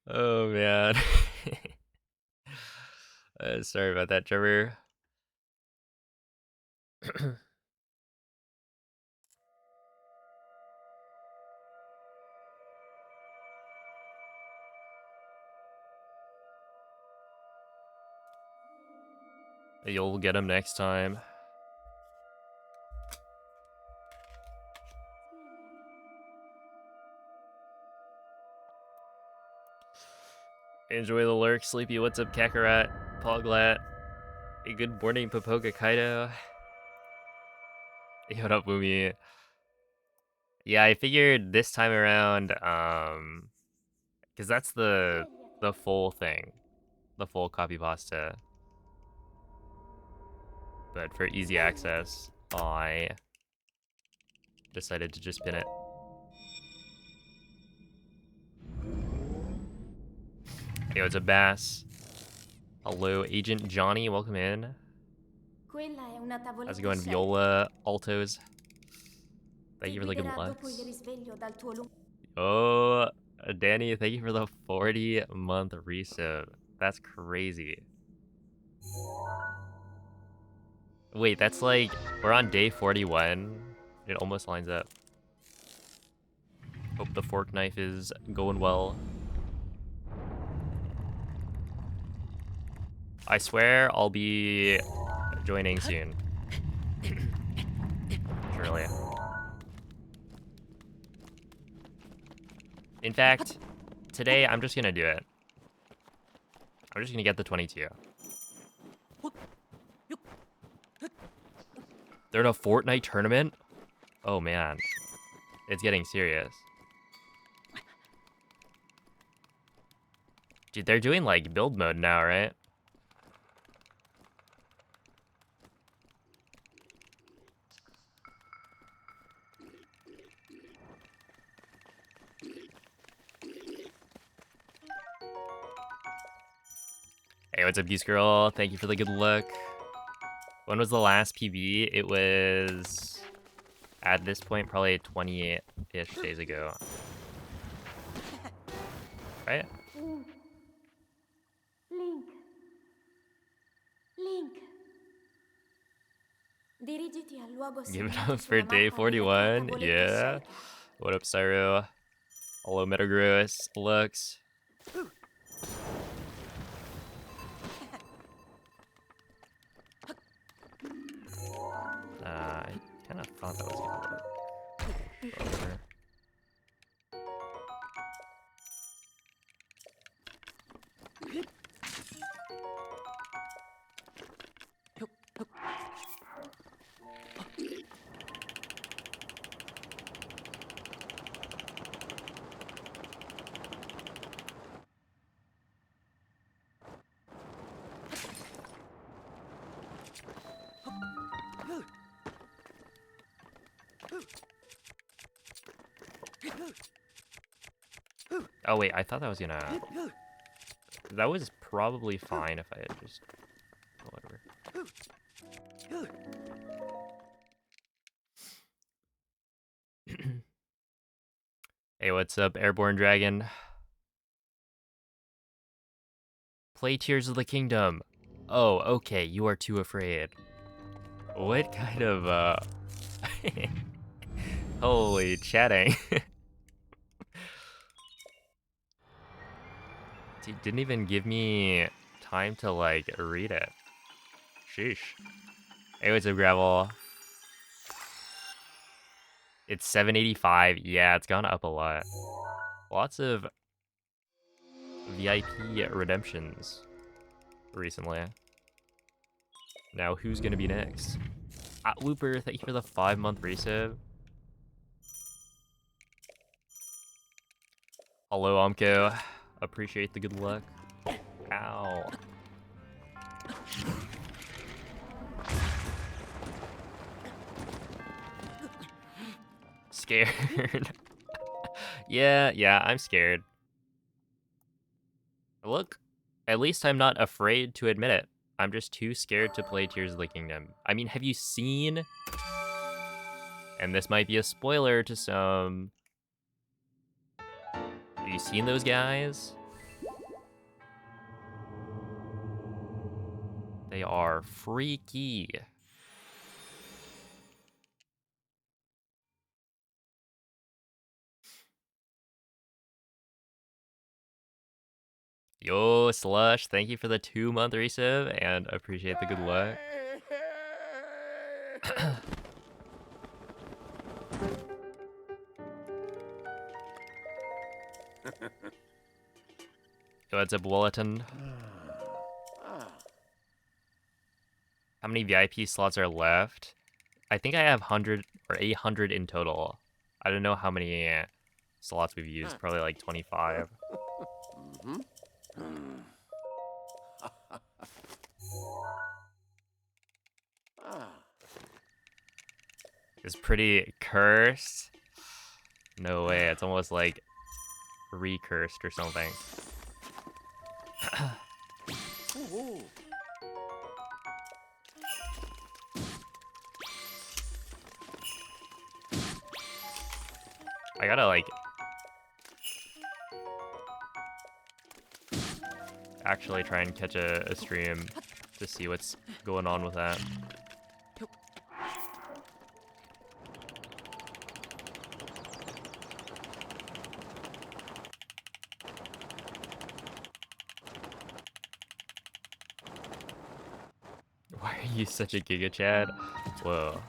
Oh man. Sorry about that, Trevor. You'll get him next time. Enjoy the lurk, Sleepy. What's up, Kakarot? Poglat. Hey, good morning, Popoka Kaido. Hey, what up, Boomy? Yeah, I figured this time around, because that's the full thing, the full copy pasta. But for easy access, I decided to just pin it. Yo, it's a bass. Hello, Agent Johnny. Welcome in. How's it going, Viola? Altos. Thank you for the good looks. Oh, Danny, thank you for the 40-month resub. That's crazy. Wait, that's like, we're on day 41. It almost lines up. Hope the fork knife is going well. I swear I'll be joining soon. Surely. In fact, today I'm just gonna do it. I'm just gonna get the 22. They're in a Fortnite tournament? Oh man. It's getting serious. Dude, they're doing like build mode now, right? Hey, what's up, Goose Girl? Thank you for the good luck. When was the last PB? It was, at this point, probably 20-ish days ago. Right? Link. Dirigiti al luogo Give it segnato up for sulla day mappa nella 41. carta boletta Yeah. scelta. What up, Cyro? Hello, Metagross. Lux. I kind of thought that was gonna work. Whatever. Oh wait, I thought that was gonna. That was probably fine if I had just. Whatever. Hey, what's up, Airborne Dragon? Play Tears of the Kingdom. Oh, okay, you are too afraid. What kind of, Holy chatting. Dude, didn't even give me time to, like, read it. Sheesh. Hey, what's up, Gravel? It's 785. Yeah, it's gone up a lot. Lots of VIP redemptions recently. Now, who's gonna be next? Looper, thank you for the 5-month resub. Hello, Omko. Appreciate the good luck. Ow. Scared. yeah, I'm scared. Look, at least I'm not afraid to admit it. I'm just too scared to play Tears of the Kingdom. I mean, have you seen... And this might be a spoiler to some... Have you seen those guys? They are freaky. Yo, Slush, thank you for the 2-month resub and appreciate the good luck. Yo, what's up, Bulletin? How many VIP slots are left? I think I have 100 or 800 in total. I don't know how many slots we've used. Probably like 25. It's pretty cursed. No way. It's almost like recursed or something. I gotta like actually try and catch a stream to see what's going on with that. Why are you such a Giga Chad? Whoa.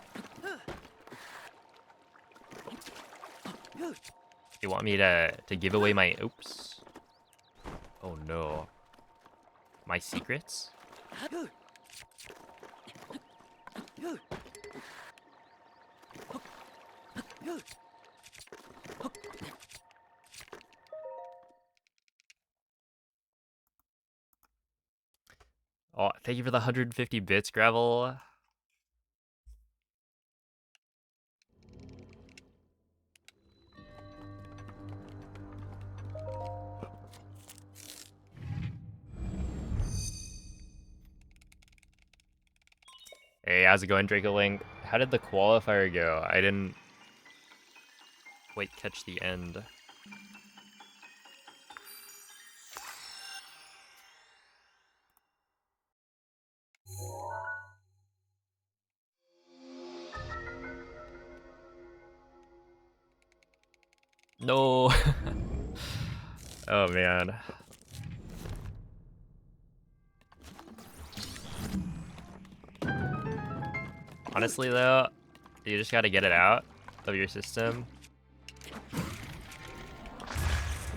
You want me to give away my oops? Oh no. My secrets? Oh, thank you for the 150 bits, Gravel. Hey, how's it going, Draco Link? How did the qualifier go? I didn't quite catch the end. No. Oh man. Honestly though, you just gotta get it out of your system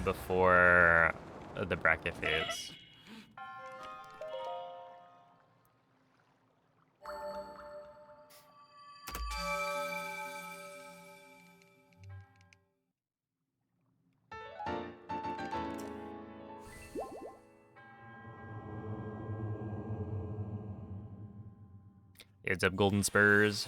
before the bracket phase. It's up Golden Spurs.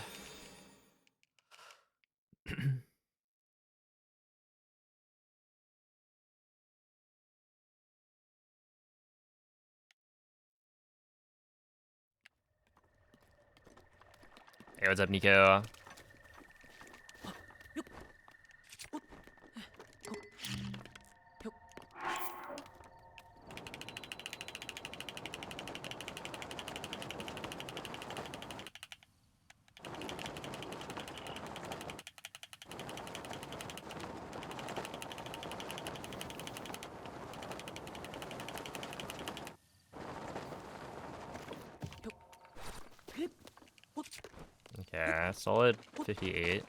Hey, what's up, Nico? Okay, solid 58.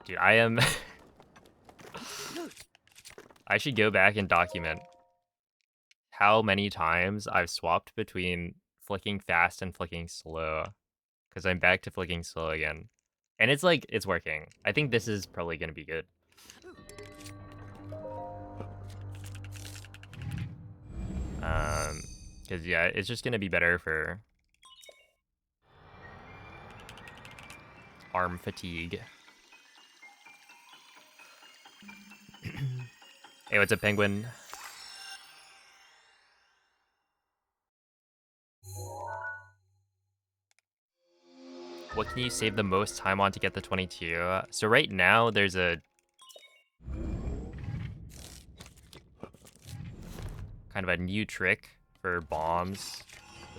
Dude, I am... I should go back and document how many times I've swapped between flicking fast and flicking slow. Because I'm back to flicking slow again. And it's like, it's working. I think this is probably going to be good. Because yeah, it's just going to be better for arm fatigue. Hey, what's up, Penguin? What can you save the most time on to get the 22? So right now, there's a kind of a new trick for bombs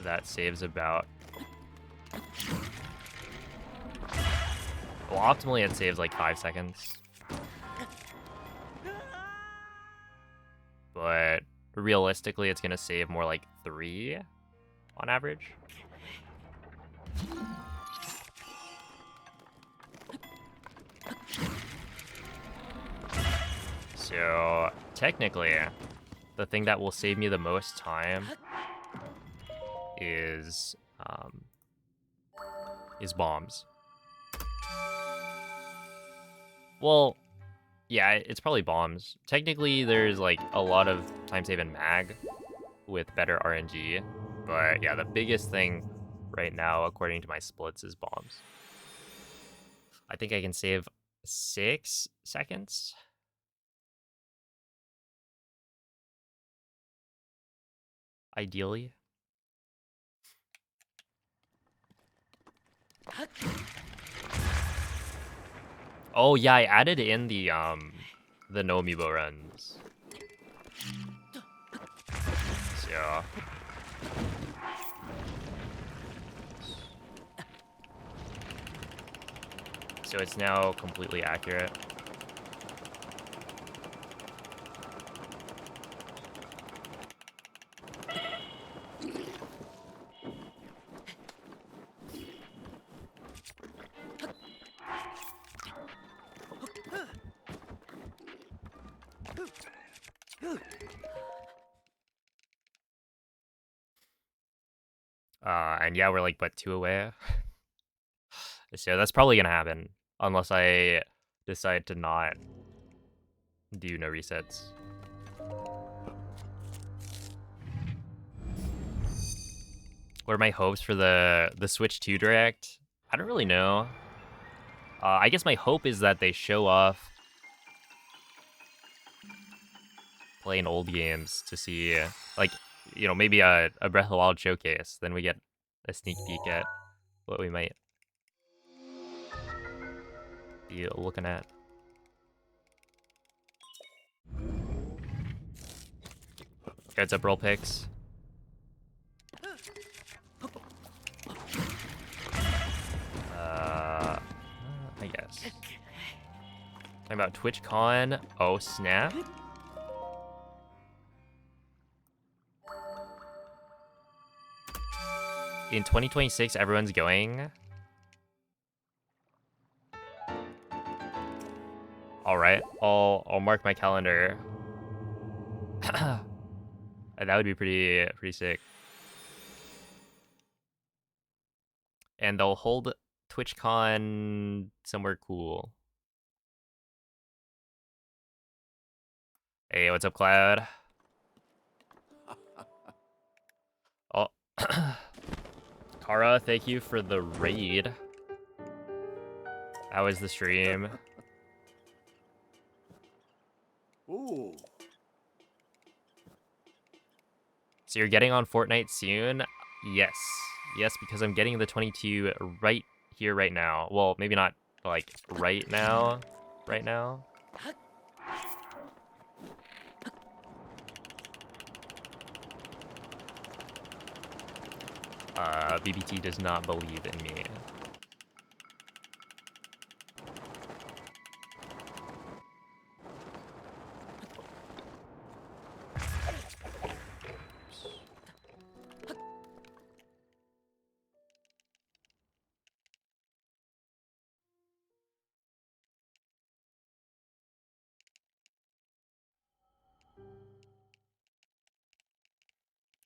that saves about... Well, optimally it saves like 5 seconds. But realistically, it's gonna save more like 3 on average. So technically, the thing that will save me the most time is bombs. Well, yeah, it's probably bombs. Technically, there's like a lot of time saving mag with better RNG, but yeah, the biggest thing right now, according to my splits, is bombs. I think I can save 6 seconds. Ideally. Oh yeah, I added in the no amiibo runs. So it's now completely accurate. And yeah, we're like but 2 away. So that's probably gonna happen unless I decide to not do no resets. What are my hopes for the Switch 2 Direct? I don't really know. I guess my hope is that they show off playing old games to see, like, you know, maybe a Breath of the Wild showcase. Then we get a sneak peek at what we might be looking at. Heads up roll picks. I guess. Talking about TwitchCon. Oh, snap. In 2026, everyone's going. All right, I'll mark my calendar. That would be pretty sick. And they'll hold TwitchCon somewhere cool. Hey, what's up, Cloud? Oh, Kara, thank you for the raid. How was the stream? Ooh. So you're getting on Fortnite soon? Yes. Yes, because I'm getting the 22 right here, right now. Well, maybe not, like, right now. Right now. BBT does not believe in me.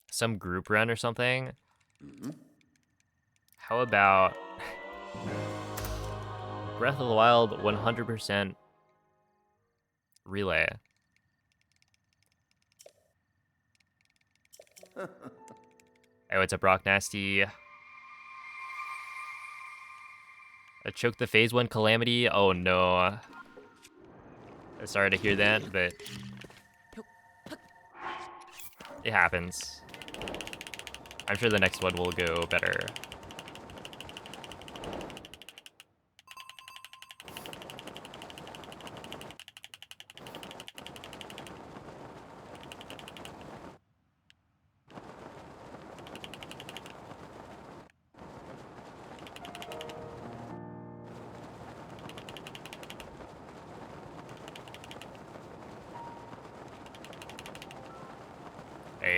Some group run or something? How about Breath of the Wild 100% relay? Hey, what's up, Rock Nasty? I choked the phase 1 Calamity. Oh no. Sorry to hear that, but it happens. I'm sure the next one will go better.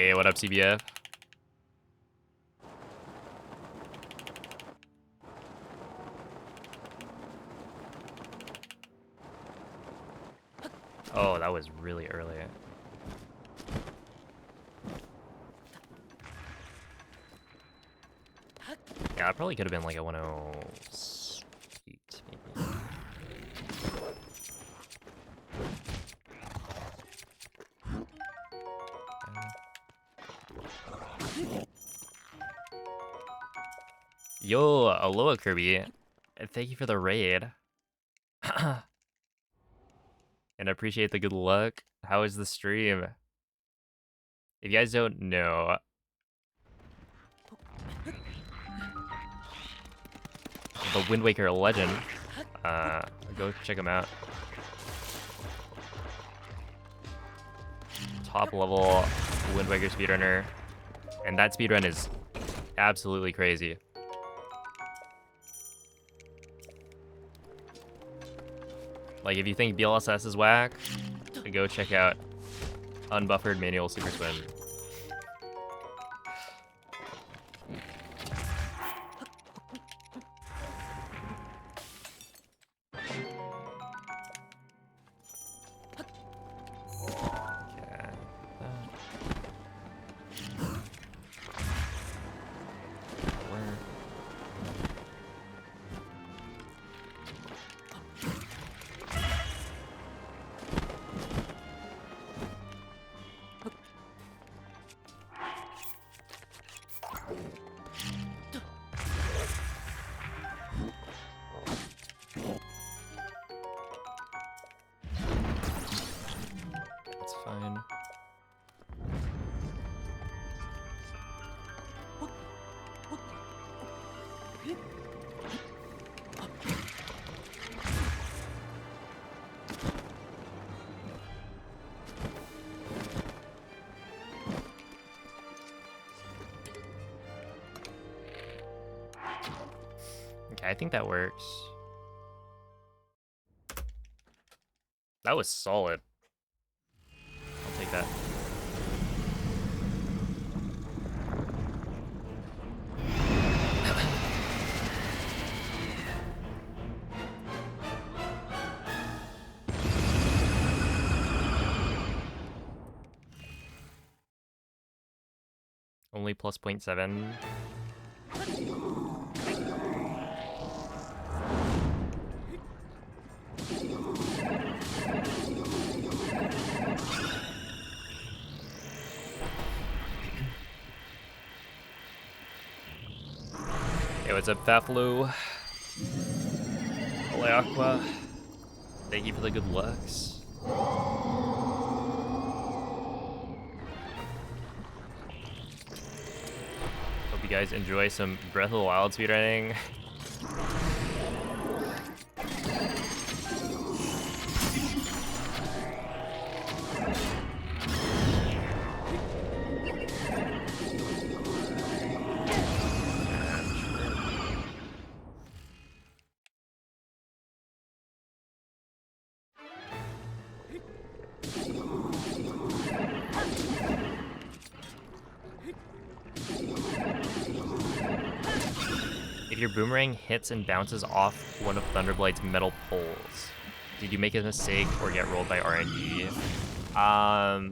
Hey, what up, CBF? Oh, that was really early. Yeah, it probably could have been like a 108, maybe. Yo, aloha, Kirby. Thank you for the raid. And I appreciate the good luck. How is the stream? If you guys don't know, the Wind Waker legend, go check him out. Top level Wind Waker speedrunner. And that speedrun is absolutely crazy. Like, if you think BLSS is whack, go check out Unbuffered Manual Super Swim. That's fine. Okay, I think that works. That was solid. I'll take that. Only plus 0.7. Hey, what's up, Faflu? Ole Aqua. Thank you for the good looks. Hope you guys enjoy some Breath of the Wild speedrunning. If your boomerang hits and bounces off one of Thunderblight's metal poles, did you make a mistake or get rolled by RNG? I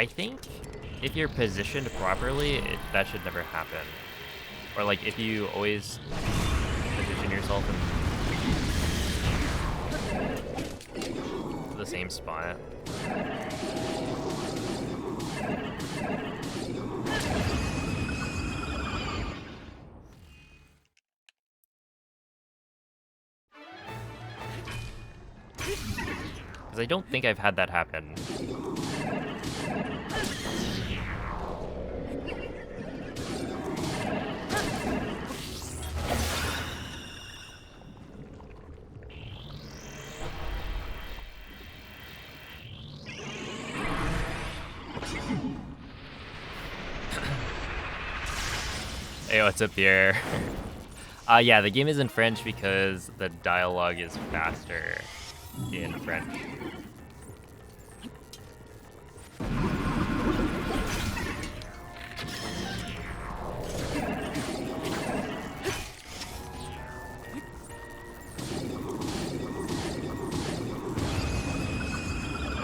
think if you're positioned properly, that should never happen. Or like if you always position yourself in the same spot. Because I don't think I've had that happen. Hey, what's up here? Yeah, the game is in French because the dialogue is faster. in French.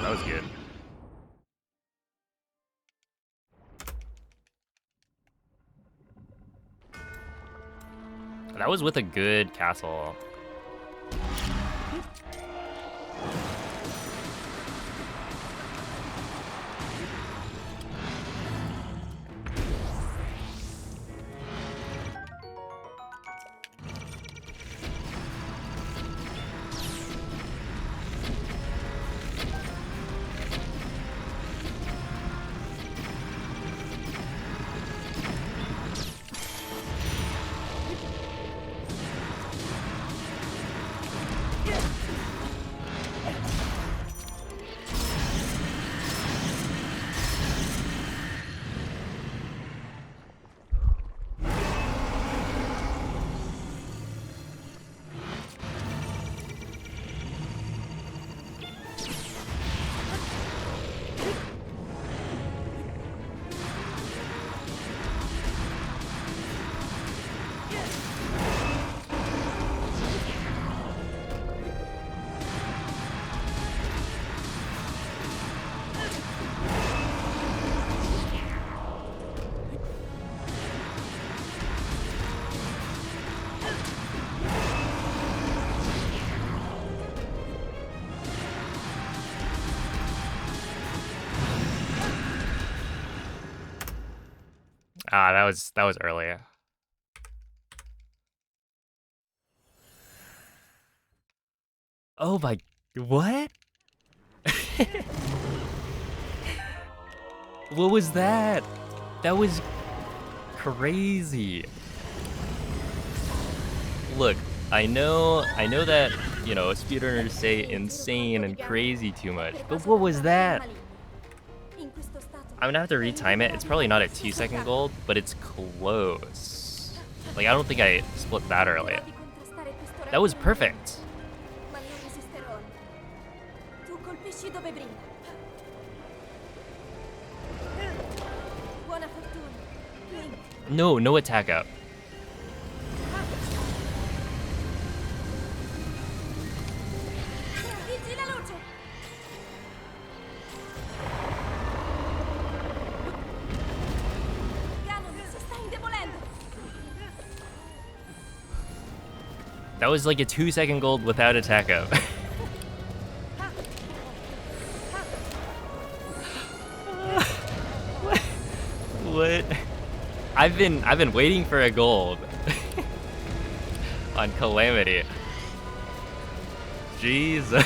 That was good. That was with a good castle. Ah, that was earlier. Oh my, what? What was that? That was crazy. Look, I know that, you know, speedrunners say insane and crazy too much, but what was that? I'm gonna have to retime it. It's probably not a 2-second gold, but it's close. Like, I don't think I split that early. That was perfect. No, no attack up. That was like a 2-second gold without attack up. What? I've been waiting for a gold on Calamity. Jesus.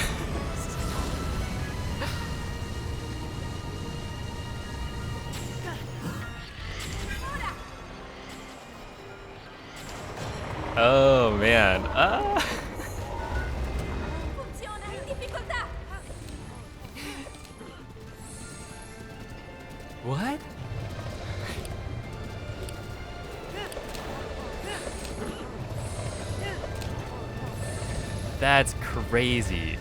Oh man. What? That's crazy.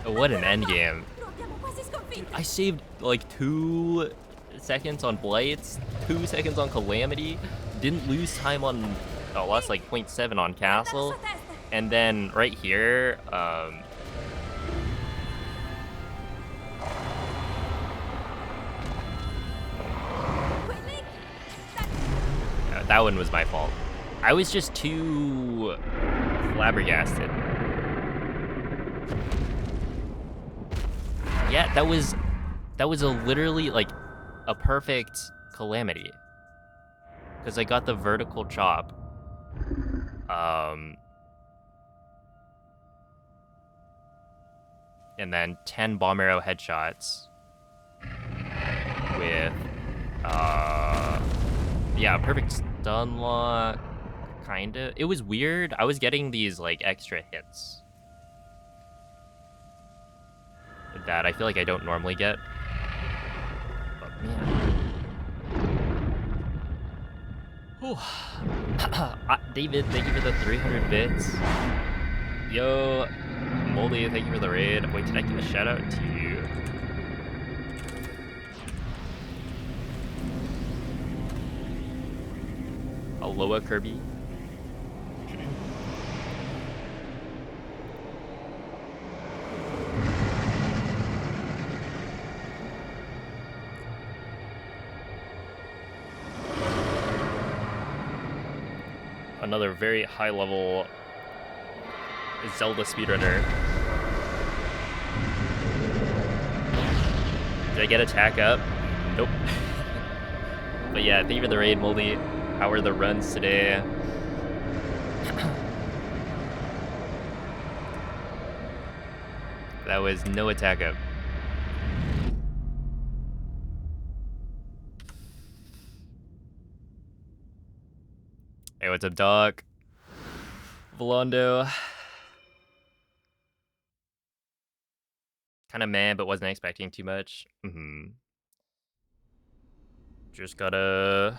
What an endgame. Dude, I saved like 2 seconds on Blights, 2 seconds on Calamity, didn't lose time on, oh, lost like 0.7 on Castle, and then right here, that one was my fault. I was just too flabbergasted. Yeah, that was a literally like a perfect Calamity. Because I got the vertical chop. And then 10 bomb arrow headshots with yeah, perfect stun lock. Kinda. It was weird. I was getting these like extra hits that I feel like I don't normally get. But man. David, thank you for the 300 bits. Yo, Moldy, thank you for the raid. Wait, did I give a shout out to you? Aloha, Kirby. Another very high level Zelda speedrunner. Did I get attack up? Nope. But yeah, thank you for the raid, Moldy. How are the runs today? That was no attack up. Hey, what's up, Doc? Velondo. Kind of mad, but wasn't expecting too much. Just gotta...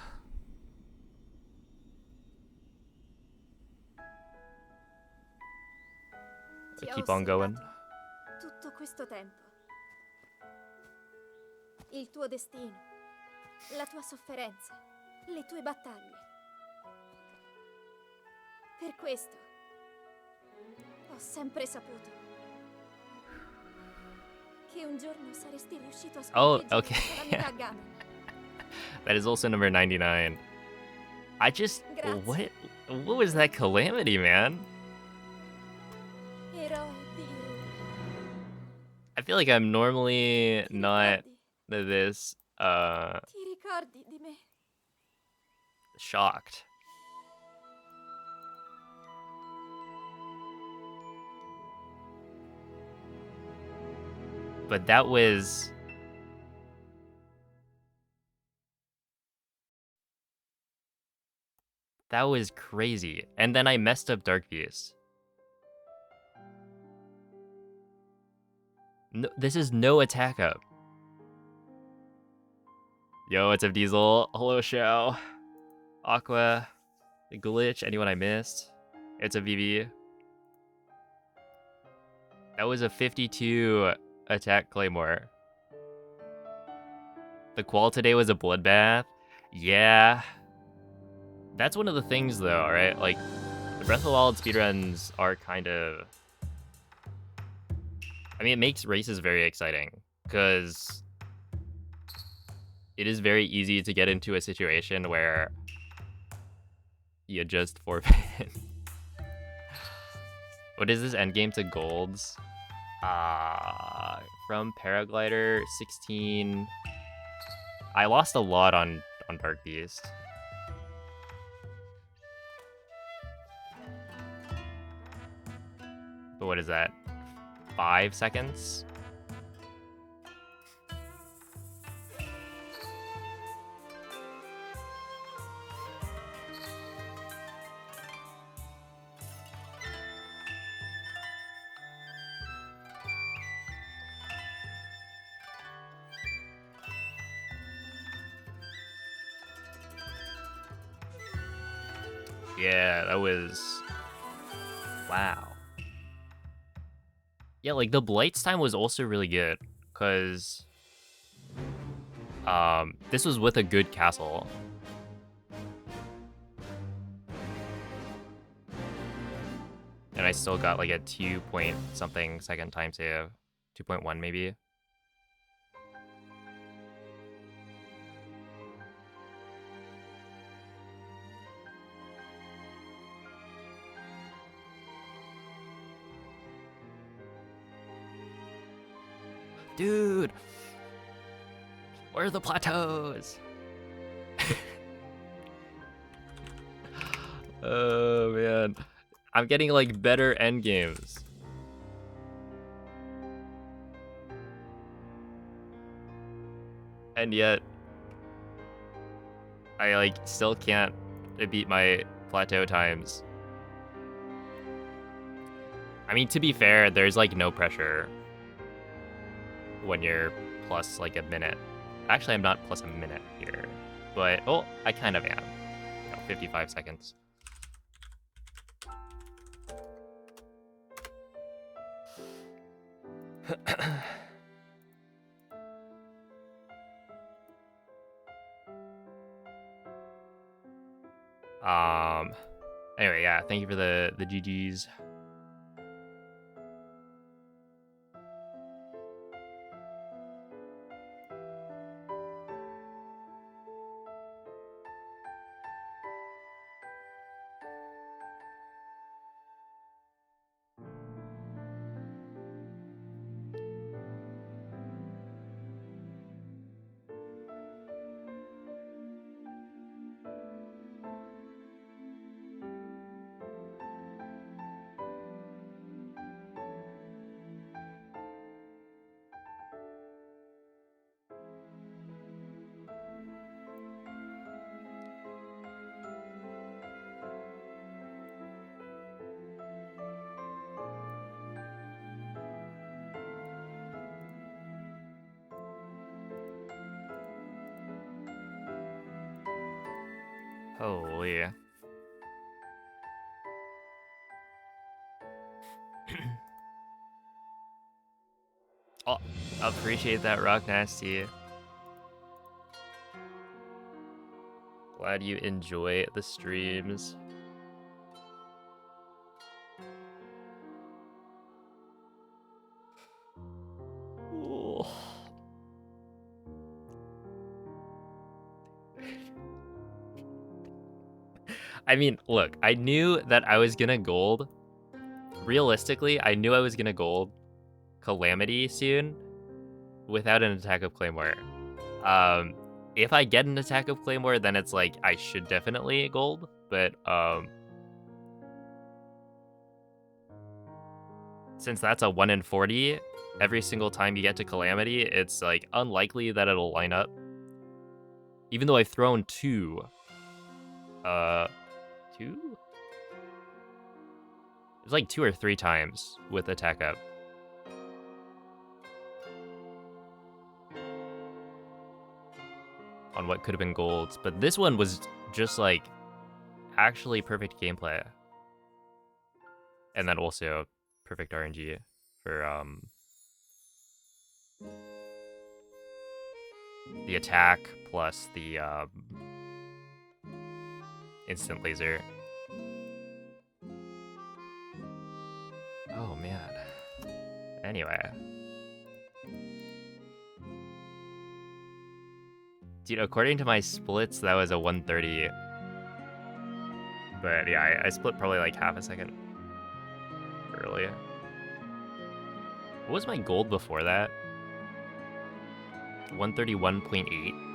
Ti ho keep on going. osservato tutto questo tempo. Il tuo destino, la tua sofferenza, le tue battaglie. Per questo ho sempre saputo che un giorno saresti riuscito a sconfiggere okay. la calamità Ganon. That is also number 99. I just... Grazie. What was that Calamity, man? Eroe di... I feel like I'm normally Ti not ricordi? this, Ti ricordi di me? shocked. But that was... That was crazy. And then I messed up Dark Beast. No, this is no attack up. Yo, what's up, Diesel? Hello, Shao. Aqua. The Glitch. Anyone I missed? It's a VV. That was a 52 attack Claymore. The qual today was a bloodbath. Yeah. That's one of the things, though, right? Like, the Breath of the Wild speedruns are kind of... I mean, it makes races very exciting, because it is very easy to get into a situation where you just forfeit. What is this endgame to golds? From Paraglider 16. I lost a lot on Dark Beast. But what is that? 5 seconds? Yeah, that was... Wow. Yeah, like, the Blight's time was also really good, because... this was with a good castle. And I still got, like, a 2 point something second time save. 2.1, maybe. Dude! Where are the plateaus? Oh, man. I'm getting, like, better endgames. And yet... I, like, still can't beat my plateau times. I mean, to be fair, there's like no pressure when you're plus like a minute. Actually, I'm not plus a minute here, but oh, I kind of am. 55 seconds. Anyway, yeah, thank you for the GGs. Holy. Oh, appreciate that, Rock Nasty. Glad you enjoy the streams. Ooh. I mean, look, I knew that I was gonna gold. Realistically, I knew I was gonna gold Calamity soon without an attack of Claymore. If I get an attack of Claymore, then it's like I should definitely gold, but since that's a 1 in 40 every single time you get to Calamity, it's like unlikely that it'll line up. Even though I've thrown two. Two? It was like 2 or 3 times with attack up. On what could have been golds, but this one was just like actually perfect gameplay. And then also perfect RNG for the attack plus the instant laser. Oh man. Anyway. Dude, according to my splits, that was a 130. But yeah, I split probably like half a second early. What was my gold before that? 131.8.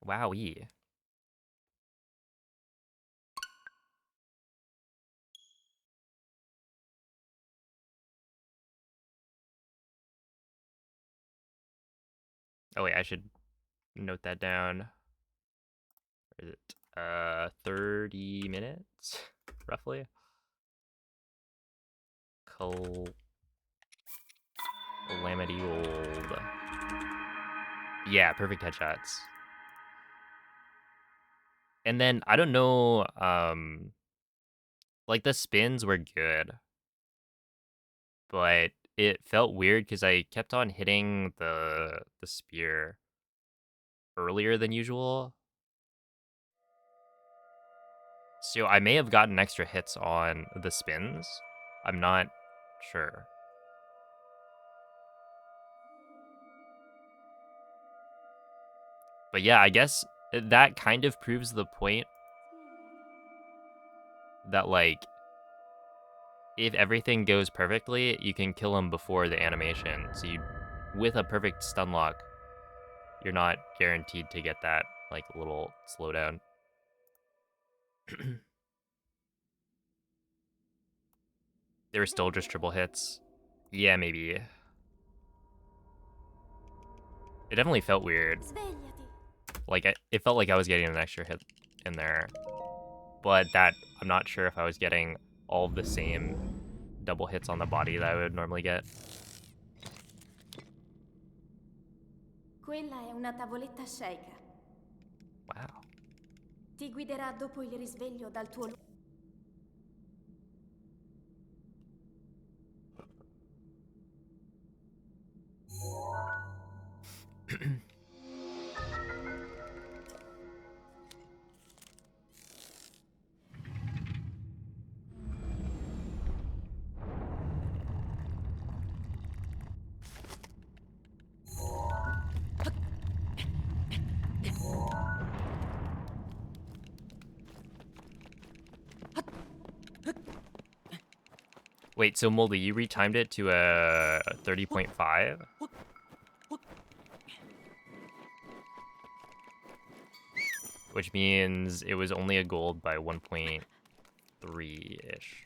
Wowee. Oh wait, I should note that down. Or is it 30 minutes roughly? Calamity old. Yeah, perfect headshots. And then I don't know, like the spins were good, but it felt weird because I kept on hitting the spear earlier than usual. So I may have gotten extra hits on the spins. I'm not sure. But yeah, I guess that kind of proves the point that, like, if everything goes perfectly, you can kill him before the animation. So you, with a perfect stun lock, you're not guaranteed to get that, like, little slowdown. They were still just triple hits. Yeah, maybe. It definitely felt weird. Svegliati. Like, it felt like I was getting an extra hit in there. But that, I'm not sure if I was getting all of the same double hits on the body that I would normally get. Quella è una tavoletta sceicca. Wow. Ti guiderà dopo il risveglio dal tuo Wait, so Moldy, you retimed it to a 30.5? Which means it was only a gold by 1.3-ish.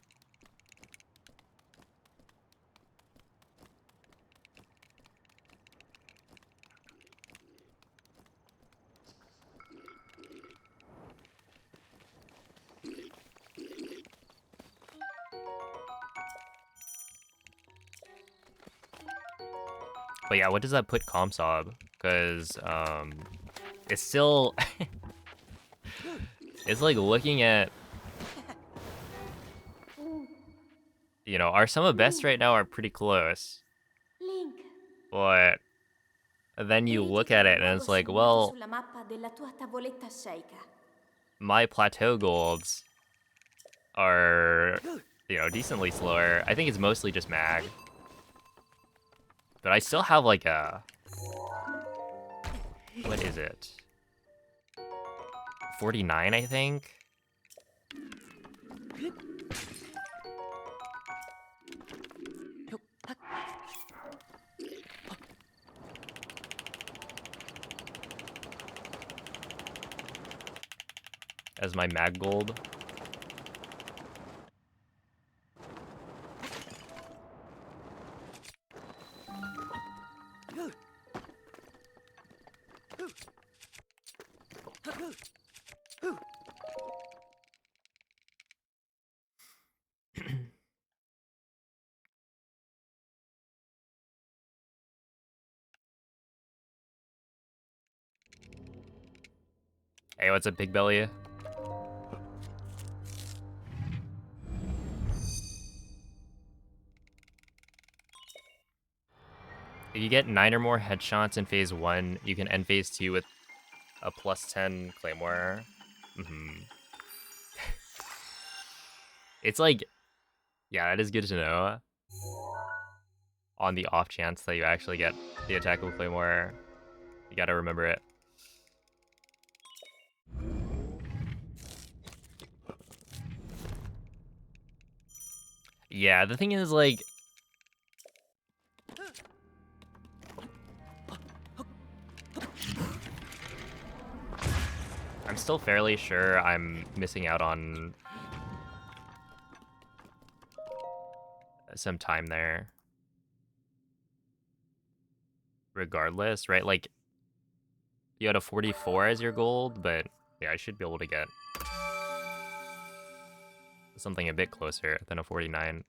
But yeah, what does that put Comsob? Because, it's still... it's like looking at... You know, our sum of best right now are pretty close. Link. But then you look at it and it's like, well, sulla mappa della tua tavoletta sceicca. my plateau golds are, you know, decently slower. I think it's mostly just mag. But I still have like a... What is it? 49, I think? As my mag gold. Hey, what's up, Big Belly? If you get 9 or more headshots in phase 1, you can end phase 2 with a plus 10 Claymore. It's like, yeah, that is good to know. On the off chance that you actually get the attack with Claymore, you gotta remember it. Yeah, the thing is, like... I'm still fairly sure I'm missing out on some time there. Regardless, right? Like, you had a 44 as your gold, but yeah, I should be able to get something a bit closer than a 49.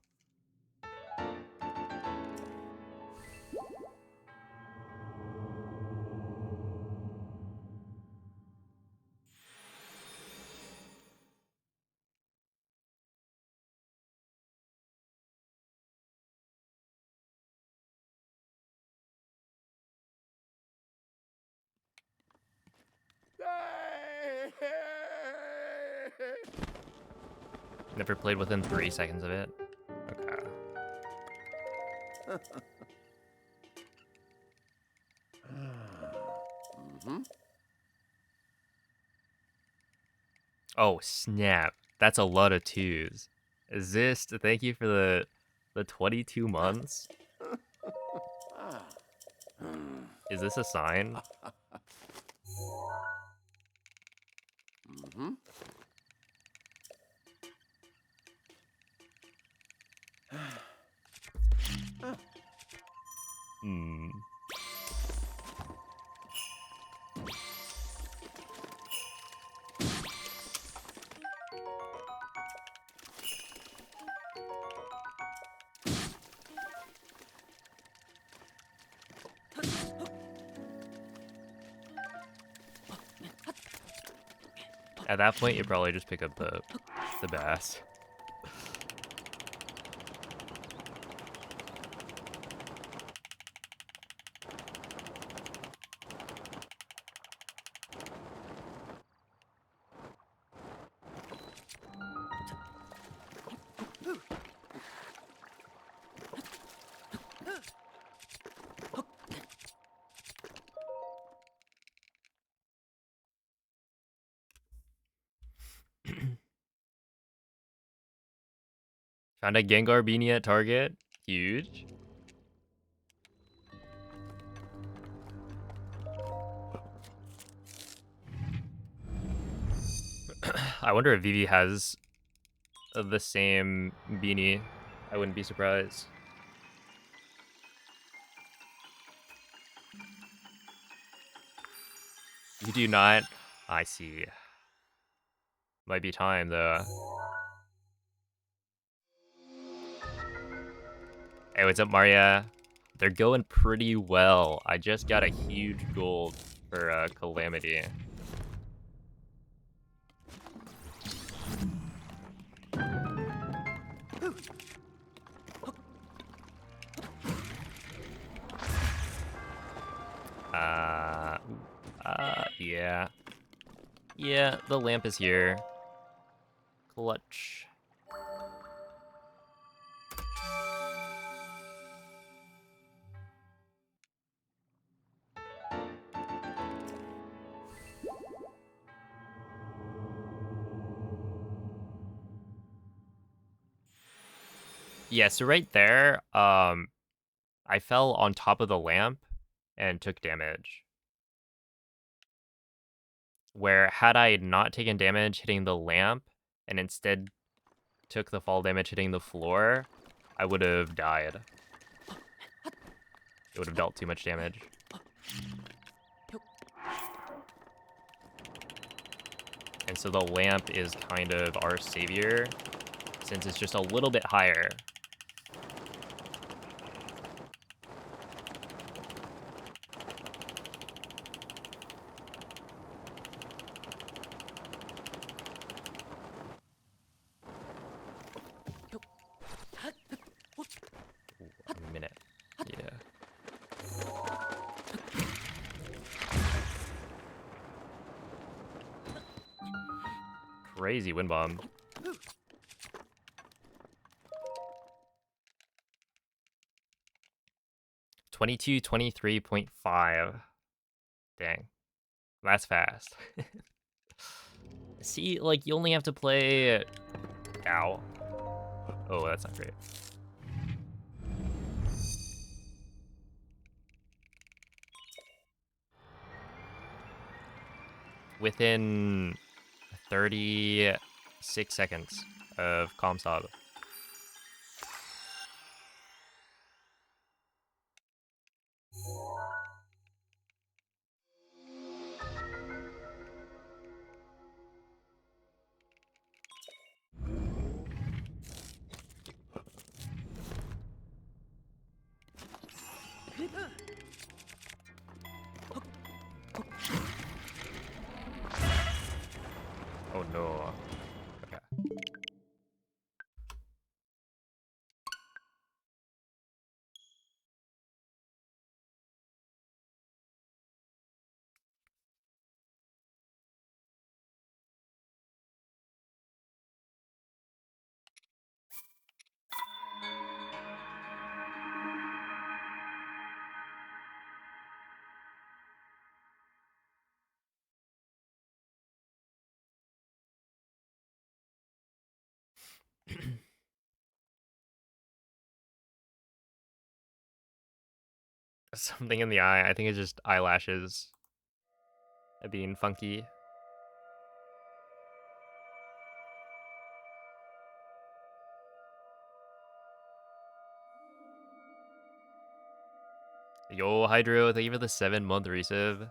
Never played within 3 seconds of it. Okay. Oh, snap. That's a lot of twos. Is this, thank you for the 22 months? Is this a sign? Hmm. At that point, you probably just pick up the bass. Found a Gengar Beanie at Target. Huge. I wonder if Vivi has the same beanie. I wouldn't be surprised. You do not? I see. Might be time, though. Hey, what's up, Maria? They're going pretty well. I just got a huge gold for Calamity. Yeah. Yeah, the lamp is here. Clutch. Yeah, so right there, I fell on top of the lamp and took damage. Where had I not taken damage hitting the lamp and instead took the fall damage hitting the floor, I would have died. It would have dealt too much damage. And so the lamp is kind of our savior, since it's just a little bit higher. Ooh, a minute. Yeah. Crazy wind bomb. 22:23.5. Dang. That's fast. See, like, you only have to play... Ow. Oh, that's not great. Within 36 seconds of Comstop. Oh no. Okay. Something in the eye. I think it's just eyelashes being funky. Yo, Hydro, thank you for the 7-month resub.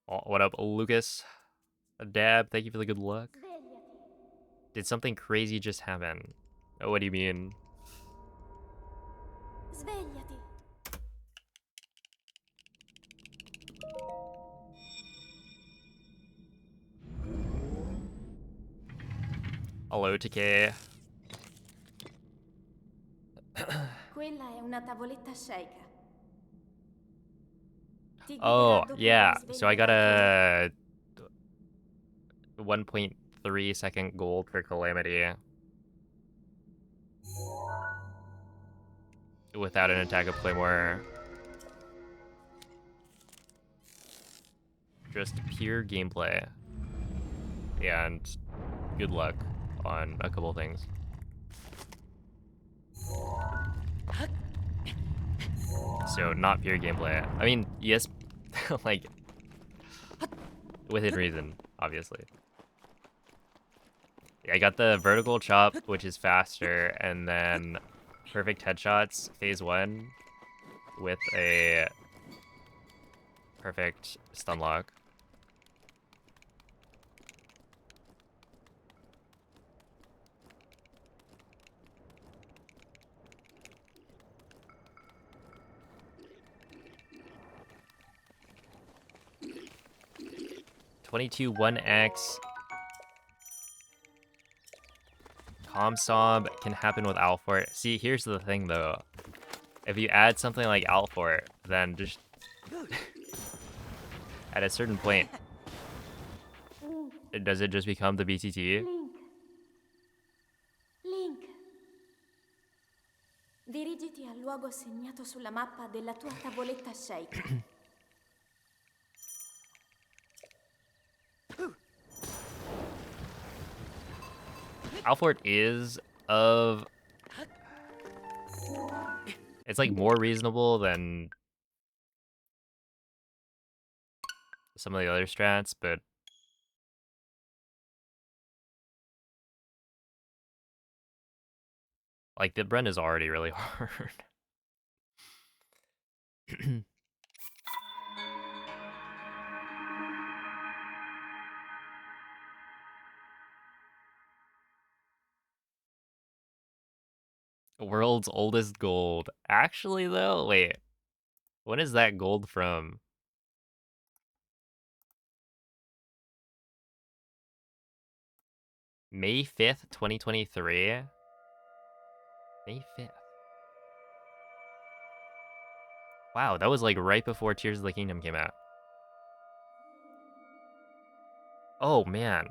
Oh, what up, Lucas? A dab, thank you for the good luck. Svegliati. Did something crazy just happen? Oh, what do you mean? Svegliati. Hello, TK. Quella è una tavoletta shake. Ti guiderà Oh, dopo il yeah. So I risveglio got dal tuo... a 1.3-second gold for Calamity without an attack of Claymore. Just pure gameplay. And good luck on a couple things. So not pure gameplay. I mean, yes, like within reason, obviously. Yeah, I got the vertical chop, which is faster, and then perfect headshots phase 1 with a perfect stun lock. (22) 1x. Comsob can happen with Alfort. See, here's the thing though. If you add something like Alfort, then just at a certain point, does it just become the BTT? Link. Link. Dirigiti al luogo segnato sulla mappa della tua tavoletta shake. Alfort is of... It's like more reasonable than some of the other strats, but like the Bren is already really hard. World's oldest gold. Actually though, wait. When is that gold from? May 5th, 2023? May 5th. Wow, that was like right before Tears of the Kingdom came out. Oh man.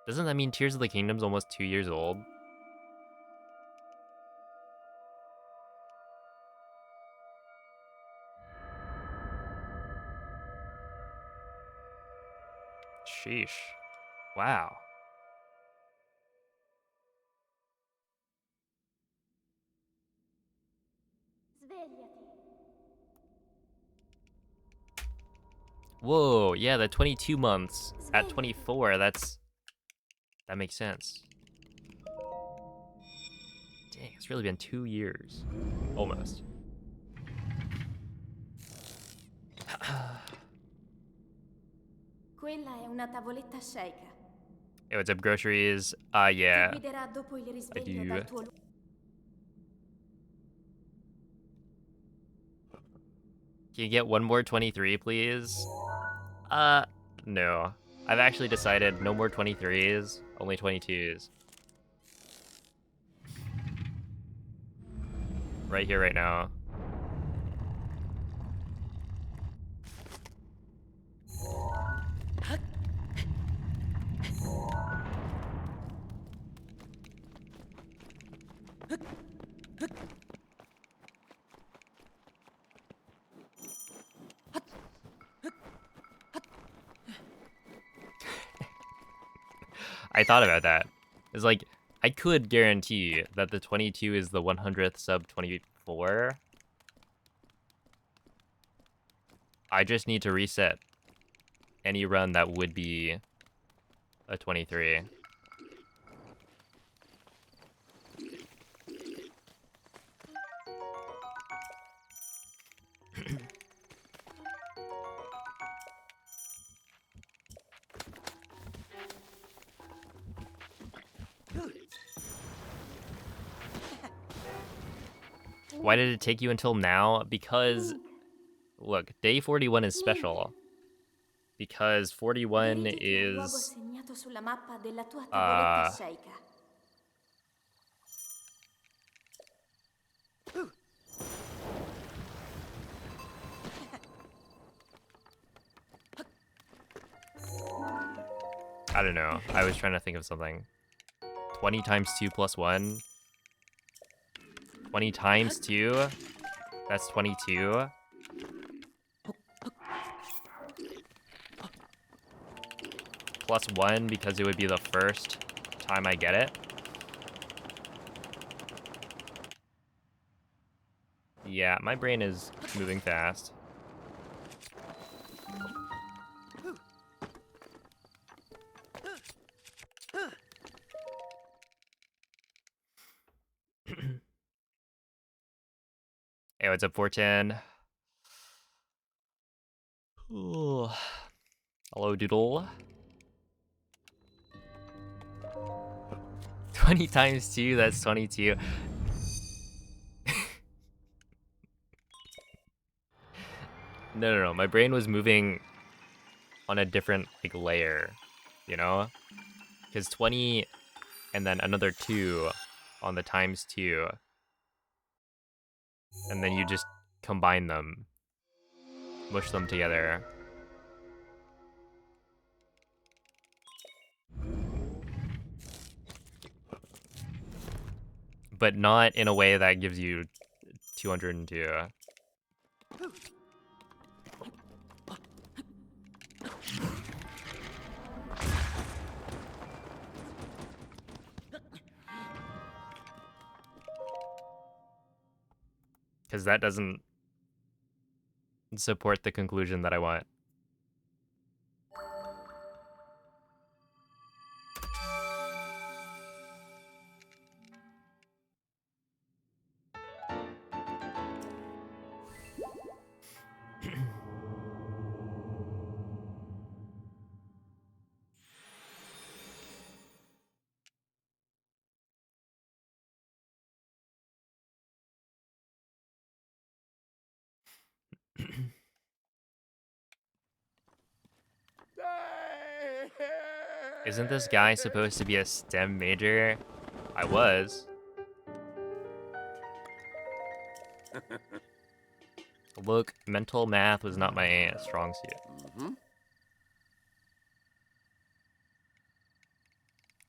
Doesn't that mean Tears of the Kingdom's almost 2 years old? Sheesh. Wow. Svegliati. Whoa, yeah, the 22 months at Svegliati. 24, that makes sense. Dang, it's really been 2 years. Almost. Quella è una tavoletta shake. Hey, what's up, groceries? Ti Yeah, guiderà dopo il I risveglio do. dal tuo... Can you get one more 23, please? No. I've actually decided no more 23s, only 22s. Right here, right now. I thought about that. It's like, I could guarantee that the 22 is the 100th sub 24. I just need to reset any run that would be a 23. Why did it take you until now? Because, look, day 41 is special. Because 41 Dirigiti al luogo is, segnato sulla mappa della tua tavoletta I sceicca. don't know. I was trying to think of something. 20 times 2 plus 1. 20 times 2? That's 22. Plus 1 because it would be the first time I get it. Yeah, my brain is moving fast. Hey, what's up, 410? Ooh. Hello, Doodle. 20 times 2, that's 22. No. My brain was moving on a different, like, layer, you know? Because 20 and then another 2 on the times 2. And then you just combine them. Mush them together. But not in a way that gives you 202. Because that doesn't support the conclusion that I want. Isn't this guy supposed to be a STEM major? I was. Look, mental math was not my strong suit.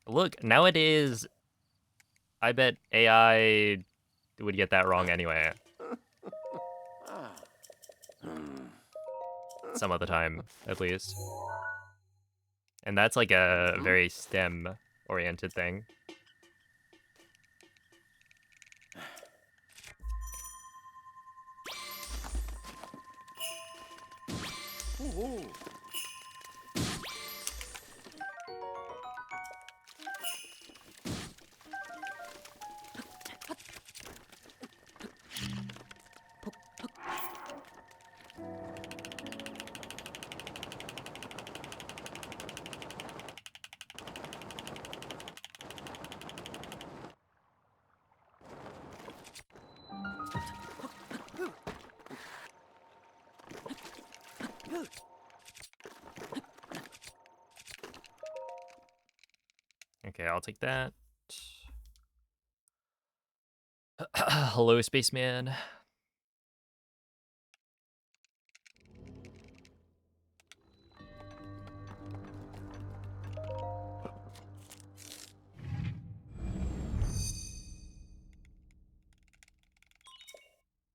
Look, nowadays, I bet AI would get that wrong anyway. Some of the time, at least. And that's like a very STEM-oriented thing. Okay, I'll take that. Hello, spaceman.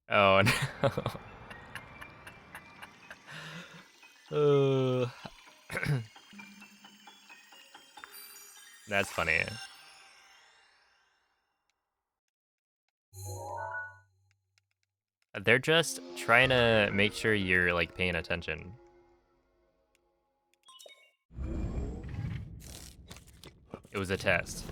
Oh, no. That's funny. They're just trying to make sure you're like paying attention. It was a test.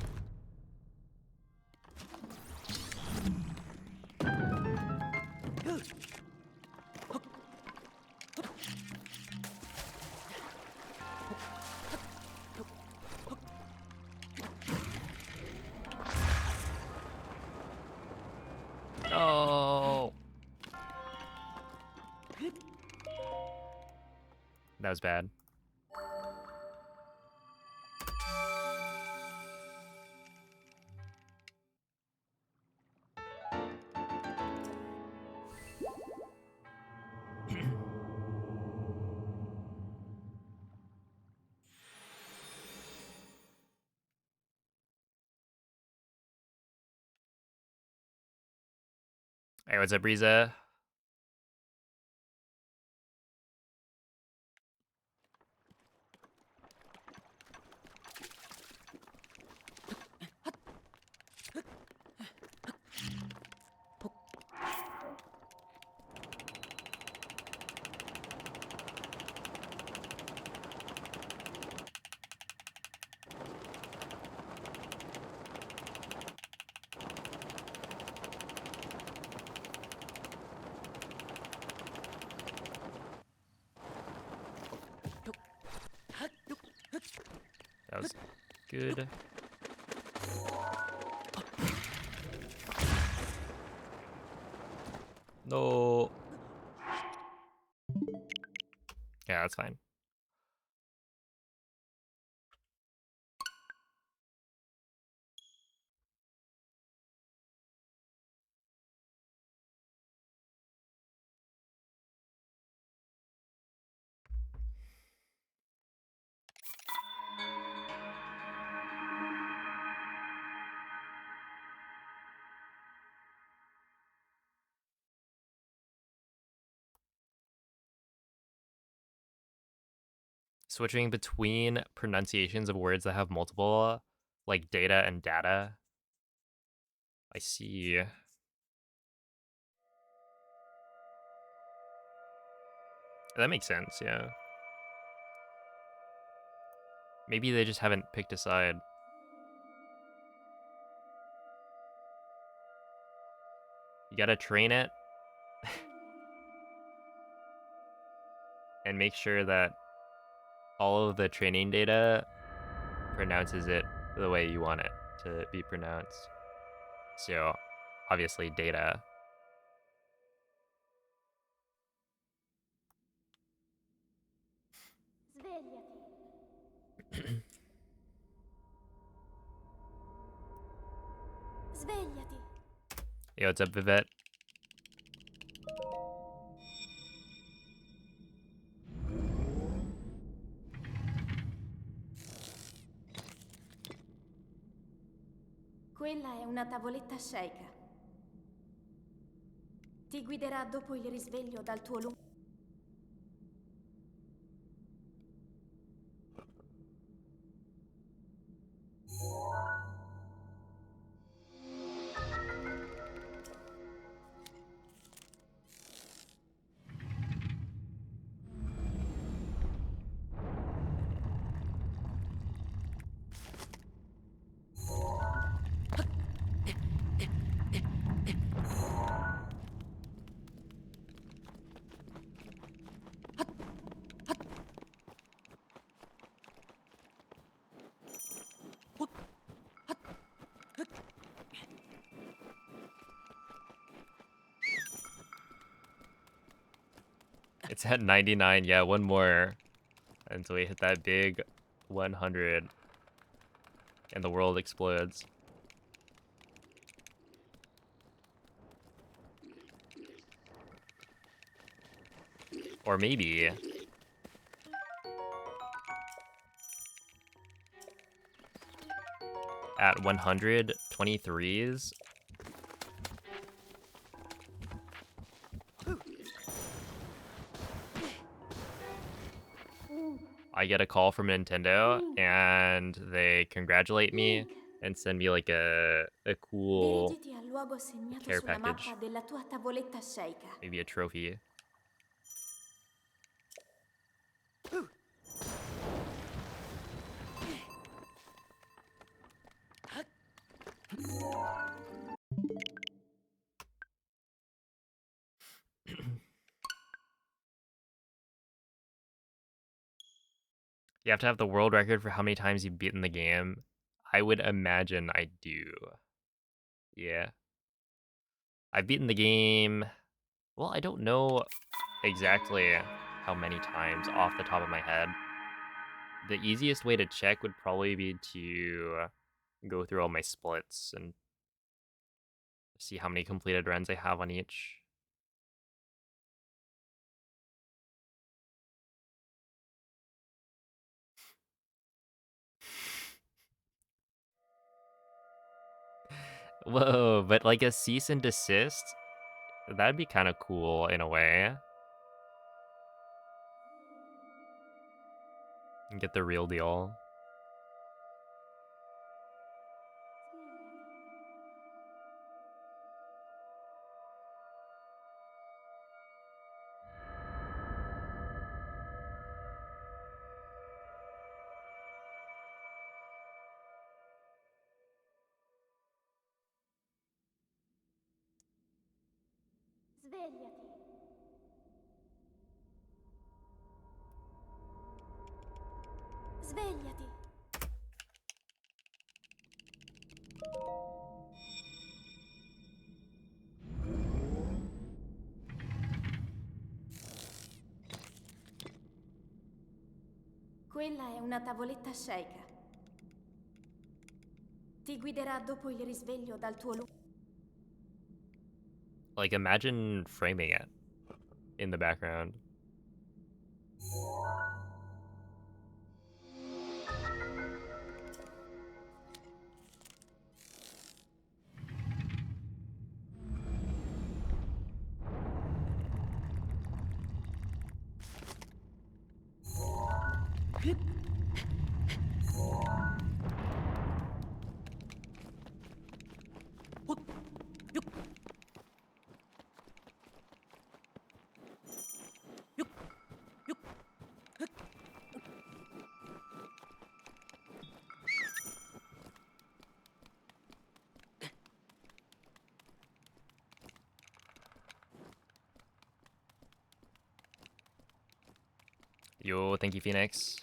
Oh, that was bad. Hey, what's up, Riza? That was good. No. Yeah, that's fine. Switching between pronunciations of words that have multiple, like data and data. I see. That makes sense, yeah. Maybe they just haven't picked a side. You gotta train it and make sure that all of the training data pronounces it the way you want it to be pronounced. So, obviously, data. Svegliati. Svegliati. Yo, what's up, Vivette? Quella è una tavoletta sceika. Ti guiderà dopo il risveglio dal tuo lungo... It's at 99. Yeah, one more until we hit that big 100 and the world explodes. Or maybe at 123s, I get a call from Nintendo and they congratulate me Link, and send me like a cool dirigiti al luogo segnato care sulla mappa package, della tua tavoletta sceicca. maybe a trophy. You have to have the world record for how many times you've beaten the game. I would imagine I do. Yeah. I've beaten the game. Well, I don't know exactly how many times off the top of my head. The easiest way to check would probably be to go through all my splits and see how many completed runs I have on each. Whoa, but like a cease and desist? That'd be kind of cool in a way. And get the real deal. Svegliati. Svegliati. Quella è una tavoletta sceicca. Ti guiderà dopo il risveglio dal tuo luogo. Like imagine framing it in the background. Yo, thank you, Phoenix.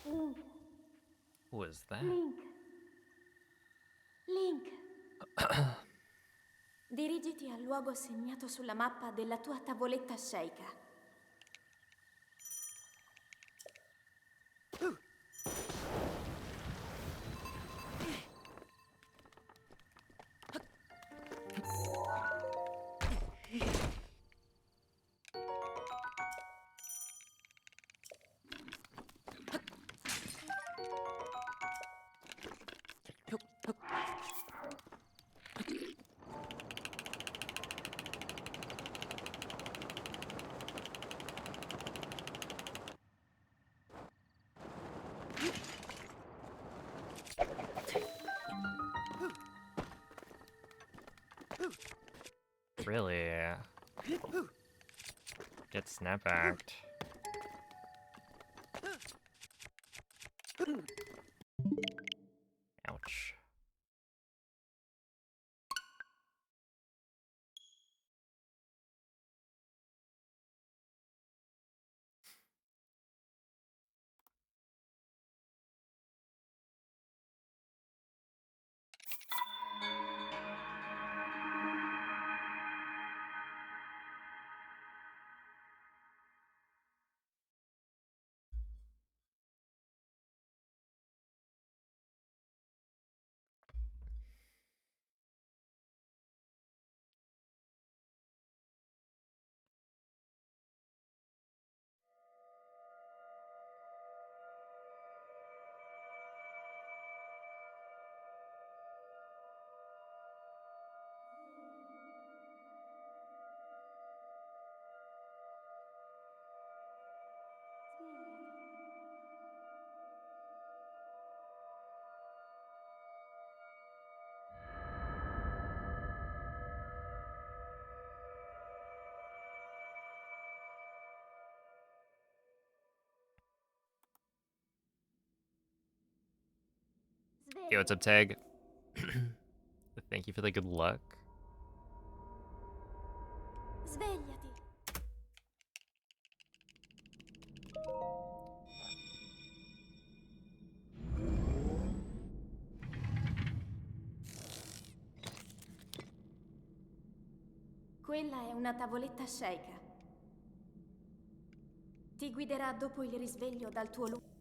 Link, Who was that? Link, Link. Dirigiti al luogo segnato sulla mappa della tua tavoletta sceicca. Really? Get snapbacked. Ouch. Yo, what's up, Tag? Thank you for the good luck. Svegliati. Quella è una tavoletta sceicca. Ti guiderà dopo il risveglio dal tuo lungo.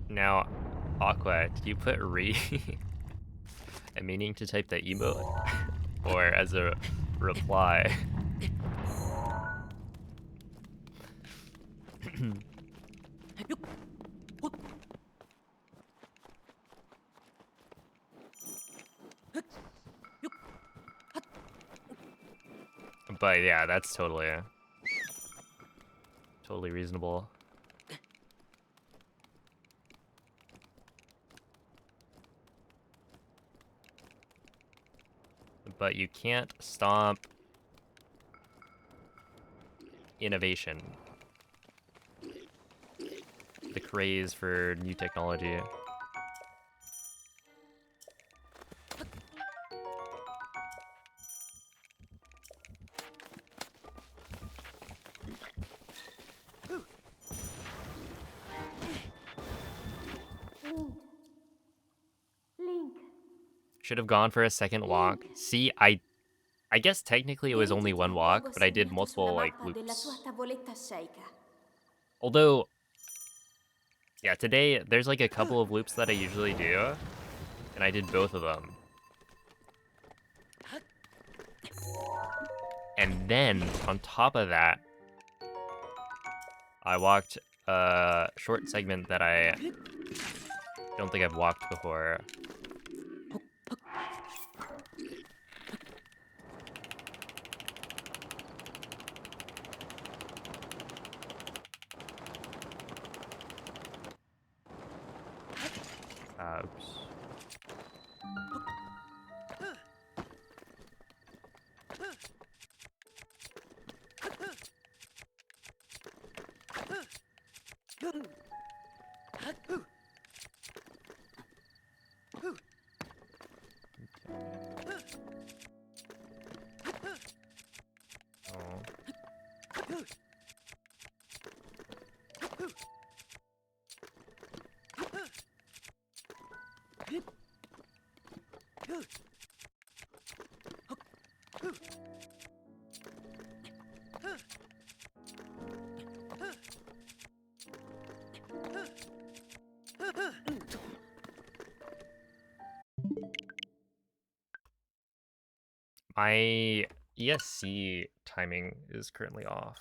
Now, Aqua, did you put re a meaning to type the emote or as a reply? But yeah, that's totally reasonable. But you can't stomp innovation. The craze for new technology. Link. Should have gone for a second walk. See, I guess technically it was only one walk, but I did multiple like Della sua loops. tavoletta sceicca. Although, yeah, today there's like a couple of loops that I usually do, and I did both of them. And then on top of that, I walked a short segment that I don't think I've walked before. Oops. My ESC timing is currently off.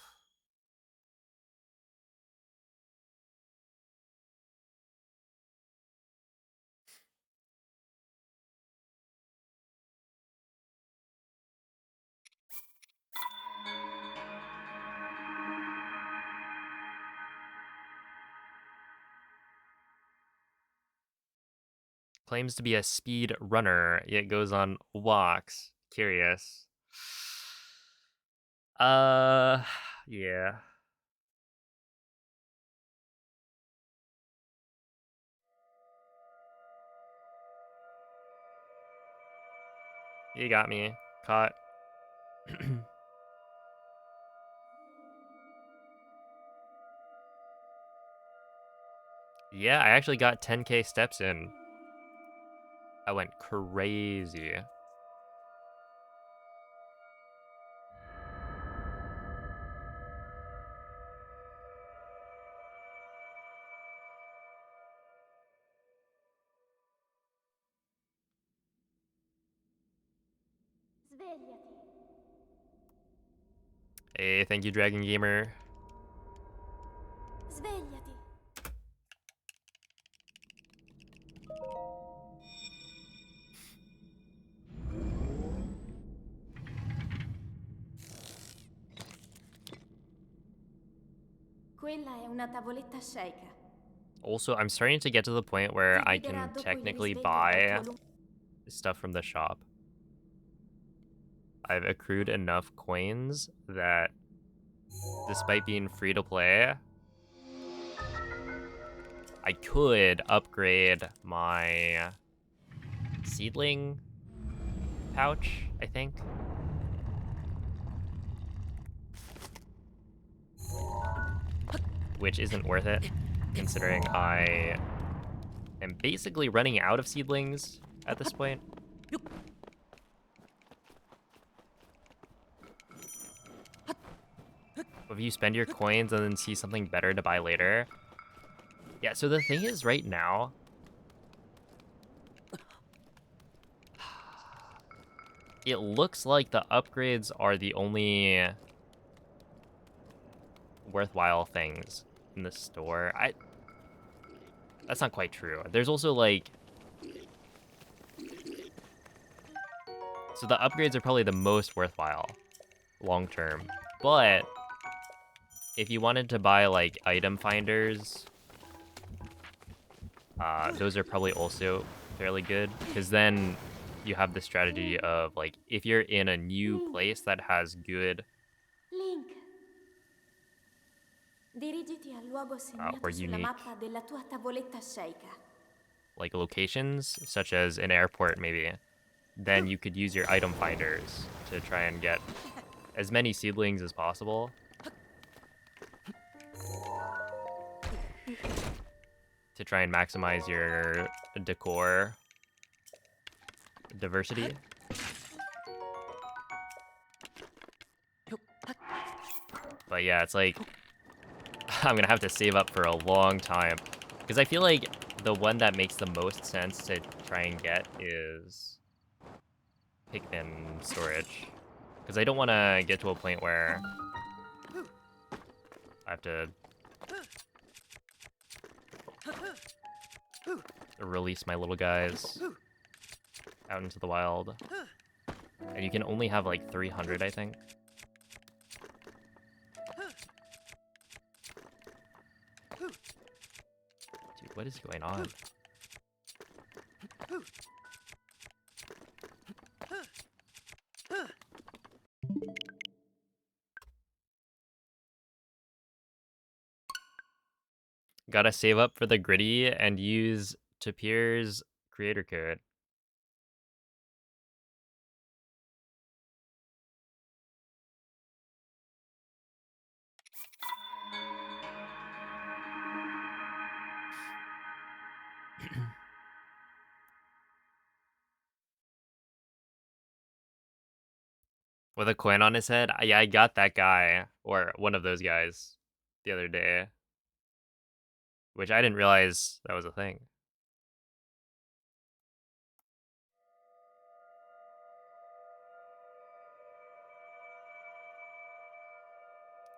Claims to be a speed runner, yet goes on walks. Curious. Yeah. You got me. Caught. Yeah, I actually got 10k steps in. I went crazy. Svegliati. Hey, thank you, Dragon Gamer. Svegliati. Quella è una tavoletta sceicca. Also, I'm starting to get to the point where Ti I guiderà can dopo il technically risveglio dal tuo buy stuff from the shop. I've accrued enough coins that despite being free to play, I could upgrade my seedling pouch, I think. Which isn't worth it, considering I am basically running out of seedlings at this point. If you spend your coins and then see something better to buy later. Yeah, so the thing is right now, it looks like the upgrades are the only worthwhile things in the store. That's not quite true. There's also like, so the upgrades are probably the most worthwhile long term. But if you wanted to buy like item finders, those are probably also fairly good, because then you have the strategy of like, if you're in a new place that has good Link, dirigiti al luogo or segnato sulla unique mappa della tua tavoletta sceicca. like locations, such as an airport maybe, then you could use your item finders to try and get as many seedlings as possible. To try and maximize your decor diversity. But yeah, it's like, I'm gonna have to save up for a long time. Because I feel like the one that makes the most sense to try and get is Pikmin storage. Because I don't want to get to a point where I have to release my little guys out into the wild. And you can only have like 300, I think. Dude, what is going on? Gotta save up for the gritty and use Tapir's creator code. With a coin on his head? Yeah, I got that guy, or one of those guys, the other day. Which I didn't realize that was a thing.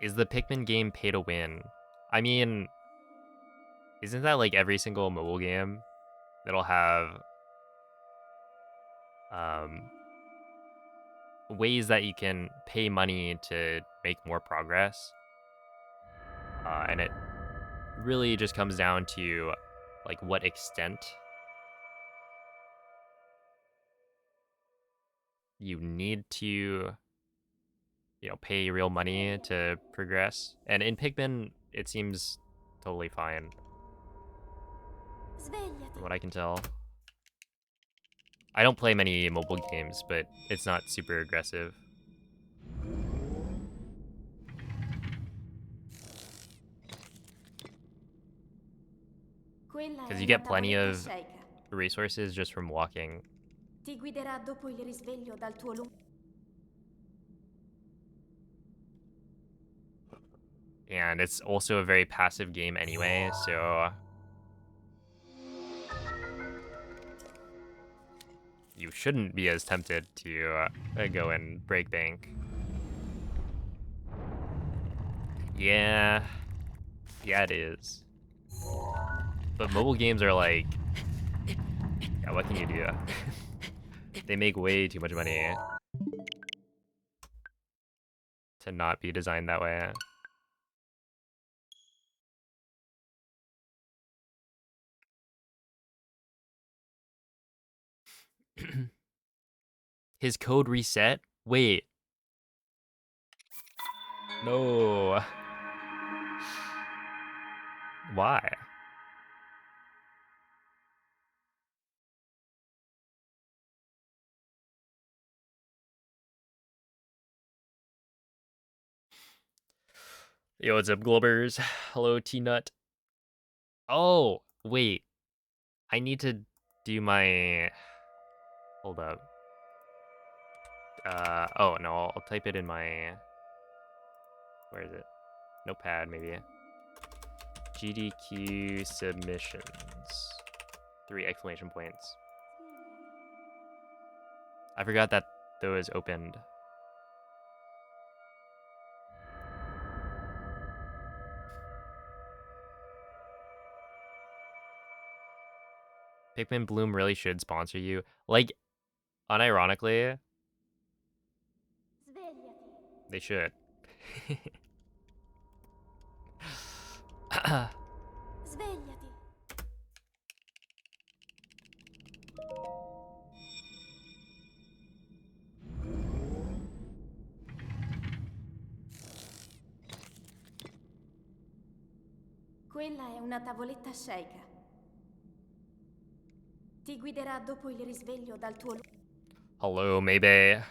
Is the Pikmin game pay to win? I mean, isn't that like every single mobile game that'll have ways that you can pay money to make more progress? And it really just comes down to like what extent you need to, pay real money to progress. And in Pikmin, it seems totally fine from what Svegliati. I can tell. I don't play many mobile games, but it's not super aggressive. Quella Because è you la get plenty tavoletta of sceicca. resources just from walking. Ti guiderà dopo il risveglio dal tuo lungo... And it's also a very passive game anyway, so you shouldn't be as tempted to go and break bank. Yeah, it is. But mobile games are like, yeah, what can you do? They make way too much money to not be designed that way. His code reset? Wait. No. Why? Yo, what's up, Globbers? Hello, T-Nut. Oh, wait. I need to do my... Hold up. Oh, no, I'll type it in my... Where is it? Notepad, maybe. GDQ submissions. 3 exclamation points. I forgot that those opened. Pikmin Bloom really should sponsor you. Like, unironically, Svegliati. they should. Svegliati. Quella è una tavoletta sceicca. Ti guiderà dopo il risveglio dal tuo Hello, maybe.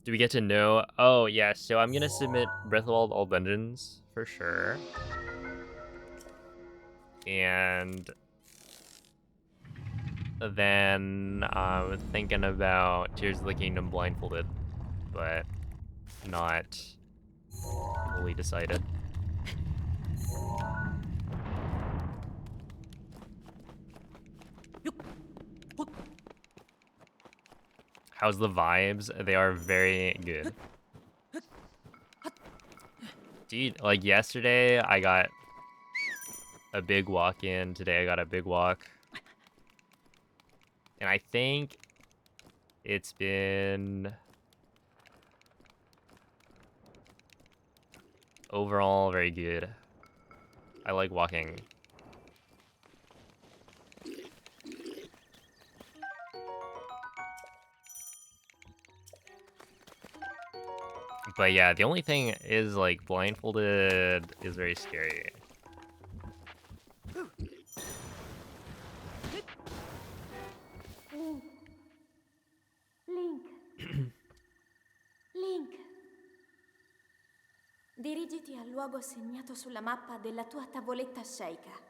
Do we get to know? Oh, yeah, so I'm gonna submit Breath of the Wild All Dungeons for sure. And then I'm thinking about Tears of the Kingdom Blindfolded, but not fully decided. How's the vibes? They are very good. Dude, like yesterday I got a big walk in, today I got a big walk. And I think it's been overall very good. I like walking. But yeah, the only thing is like blindfolded is very scary. Link. Link. Dirigiti al luogo segnato sulla mappa della tua tavoletta sceicca.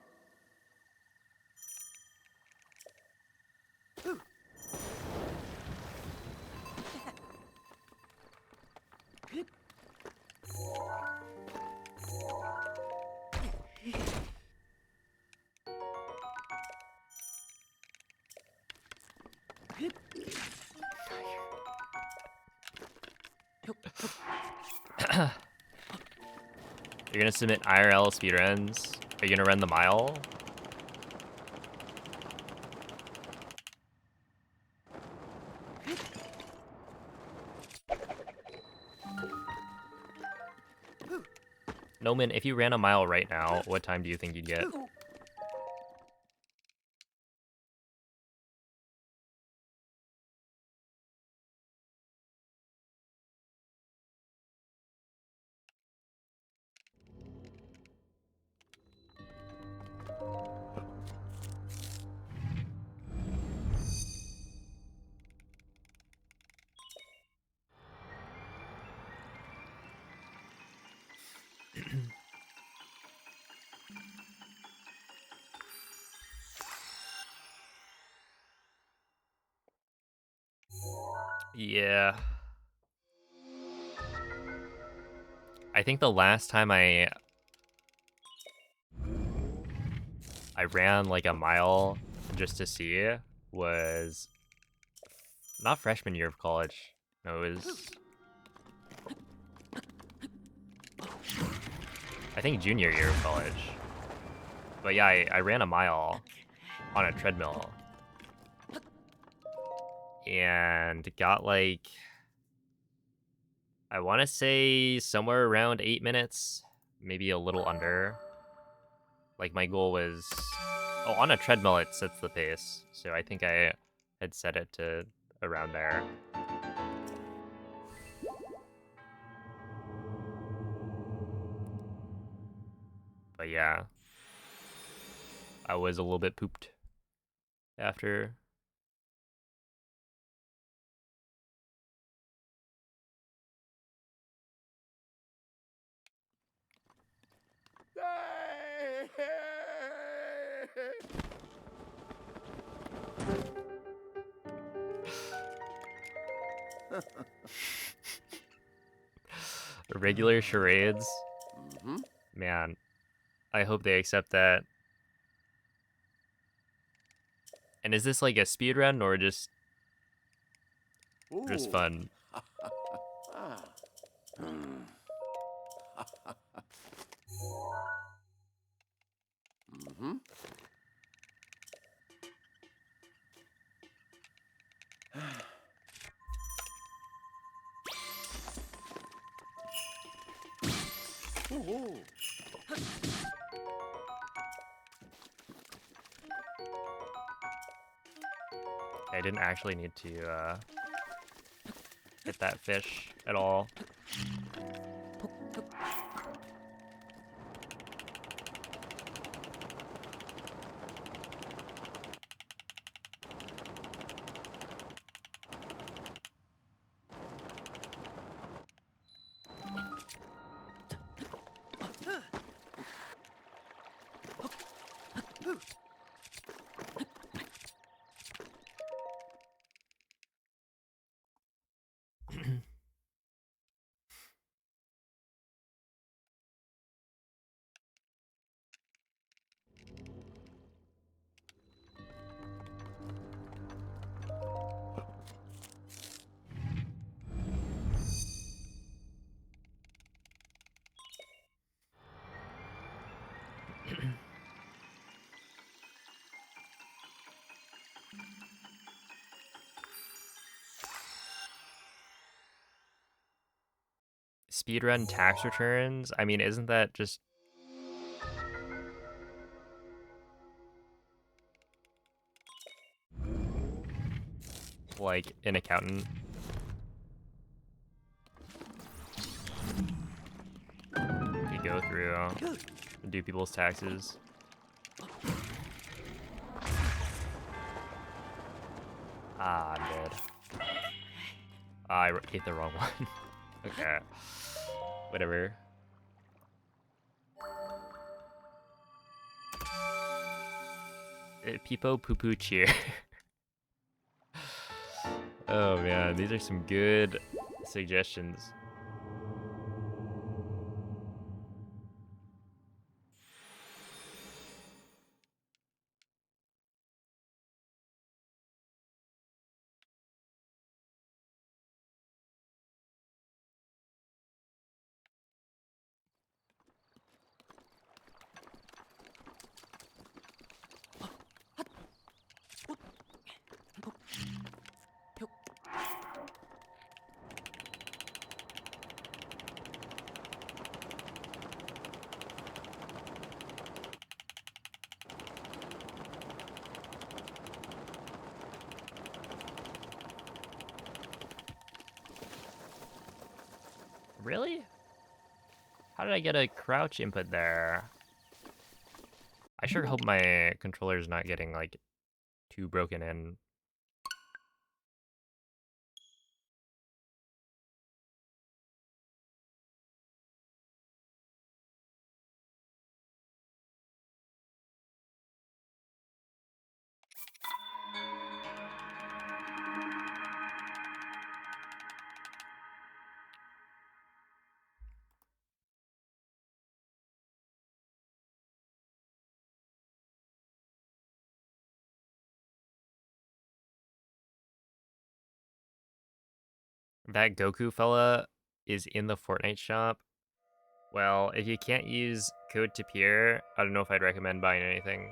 You're gonna submit IRL speedruns? Are you gonna run the mile? Noman, if you ran a mile right now, what time do you think you'd get? Yeah. I think the last time I ran like a mile just to see was not freshman year of college. No, it was I think junior year of college. But yeah, I ran a mile on a treadmill and got like I want to say somewhere around 8 minutes, maybe a little under. Like my goal was Oh, on a treadmill it sets the pace, so I think I had set it to around there. But yeah, I was a little bit pooped after. Regular charades. Man, I hope they accept that. And is this like a speedrun or just Ooh. fun? Ah. Ooh. I didn't actually need to hit that fish at all. Speedrun tax returns? I mean, isn't that just like an accountant? You go through and do people's taxes. Ah, I'm dead. I ate the wrong one. Okay. Whatever. Peepo poo poo cheer. Oh man, these are some good suggestions. Really? How did I get a crouch input there? I sure hope my controller's not getting like too broken in. That Goku fella is in the Fortnite shop. Well, if you can't use code to peer, I don't know if I'd recommend buying anything.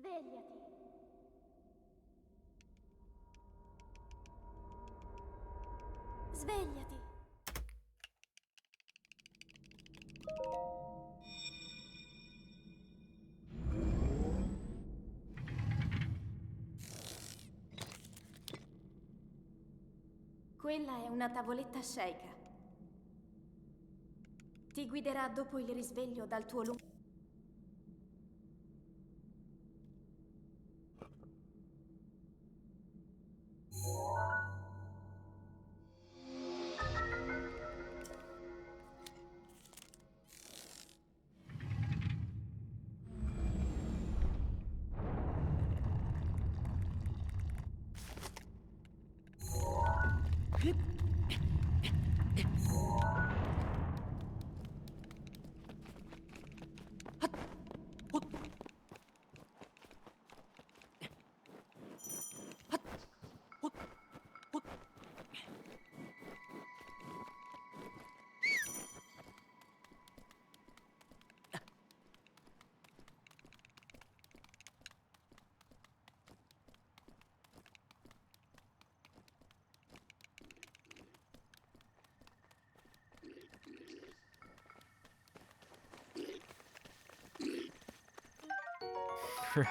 Svegliati. Svegliati. Quella è una tavoletta sceika. Ti guiderà dopo il risveglio dal tuo lungo...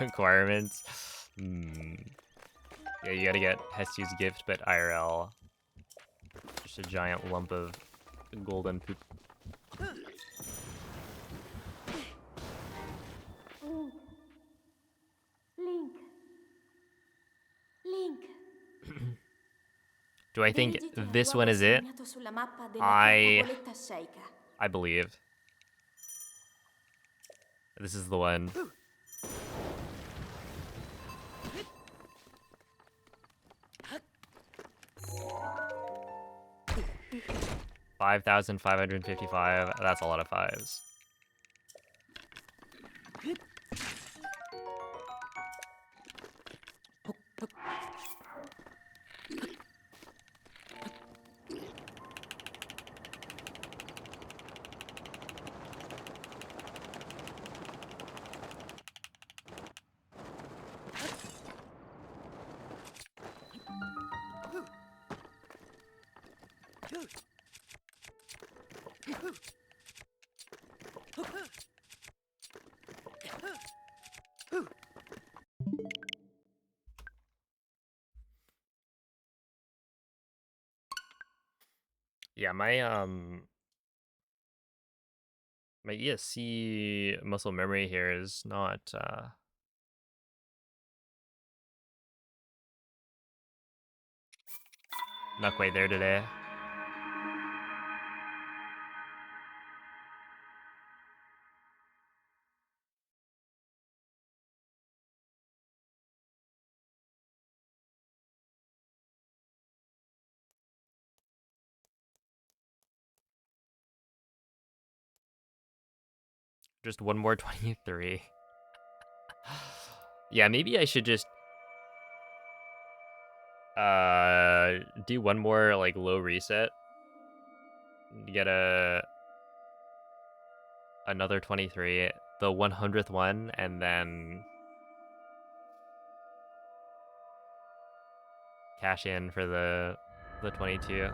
Requirements. Yeah, you gotta get Hestu's gift, but IRL. Just a giant lump of golden poop. Link. Link. Do I think Dirigiti al this one luogo is it? segnato sulla mappa della tua I tavoletta sceika. believe. This is the one. 5,555. That's a lot of fives. Yeah, my ESC muscle memory here is not quite there today. Just one more 23. Yeah, maybe I should just do one more like low reset. Get another 23, the 100th one, and then cash in for the 22.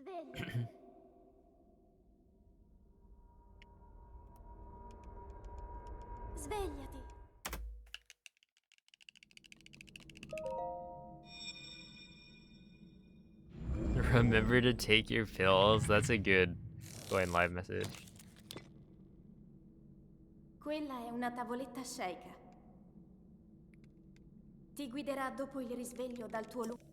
Svegliati. Svegliati. Remember to take your pills. That's a good going live message. Quella è una tavoletta sceika. Ti guiderà dopo il risveglio dal tuo lungo...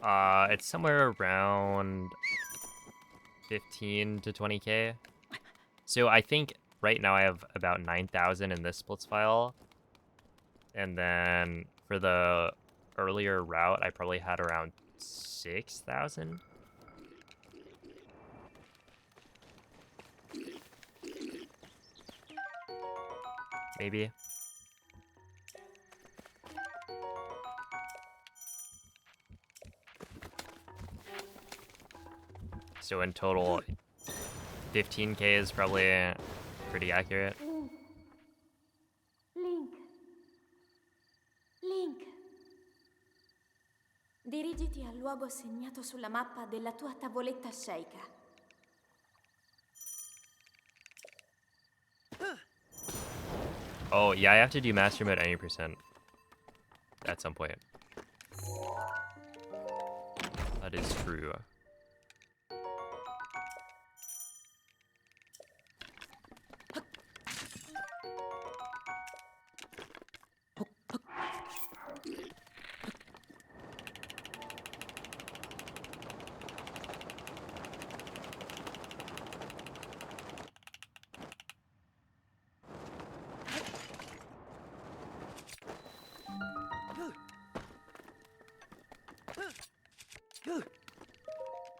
It's somewhere around 15 to 20k. So I think right now I have about 9,000 in this splits file. And then for the earlier route, I probably had around 6,000. Maybe. So in total, 15k is probably pretty accurate. Link. Link. Dirigiti al luogo segnato sulla mappa della tua tavoletta sceicca. Oh, yeah, I have to do master mode any percent at some point. That is true.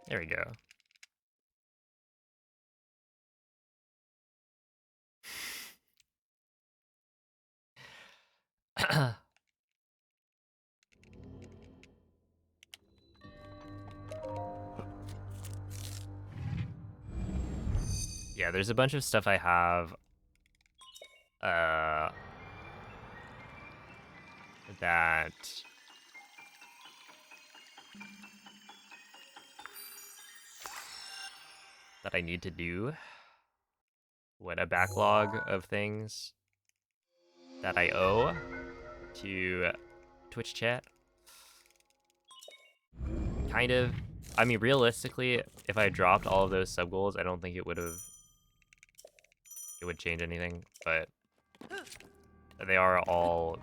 There we go. Yeah, there's a bunch of stuff I have that I need to do. What, a backlog of things that I owe to Twitch chat? Kind of. I mean, realistically, if I dropped all of those sub goals, I don't think it would change anything, but they are all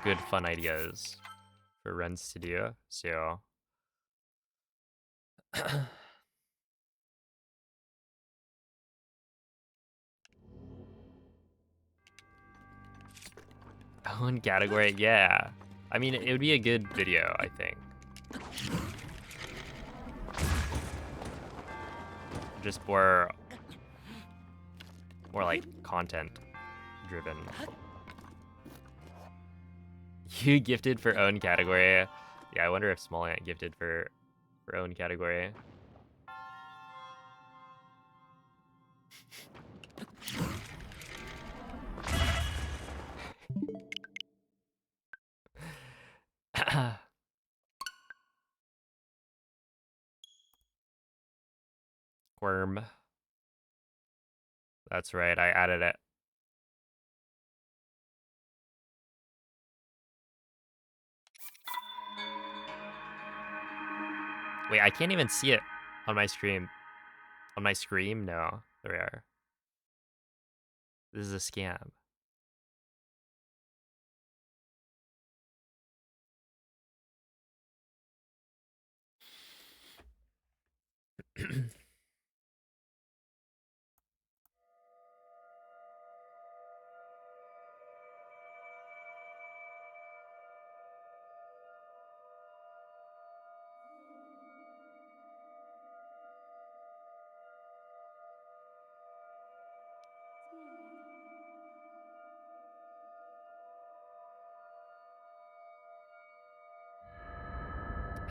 good fun ideas for runs to do. So own category, yeah. I mean, it would be a good video, I think. Just more like content driven. You gifted for own category. Yeah, I wonder if Small Ant gifted for own category. Worm. That's right, I added it. Wait, I can't even see it on my stream. On my screen? No, there we are. This is a scam.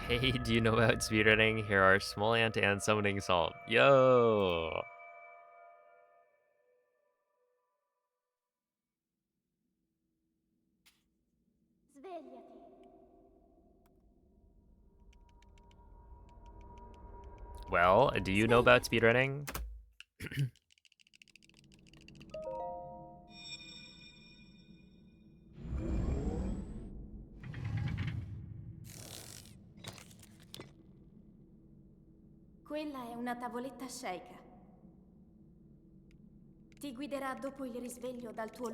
Hey, do you know about speedrunning? Here are Small Ant and Summoning Salt. Yo! Svegliati. Well, do you know about speedrunning? Quella è una tavoletta sceicca. Ti guiderà dopo il risveglio dal tuo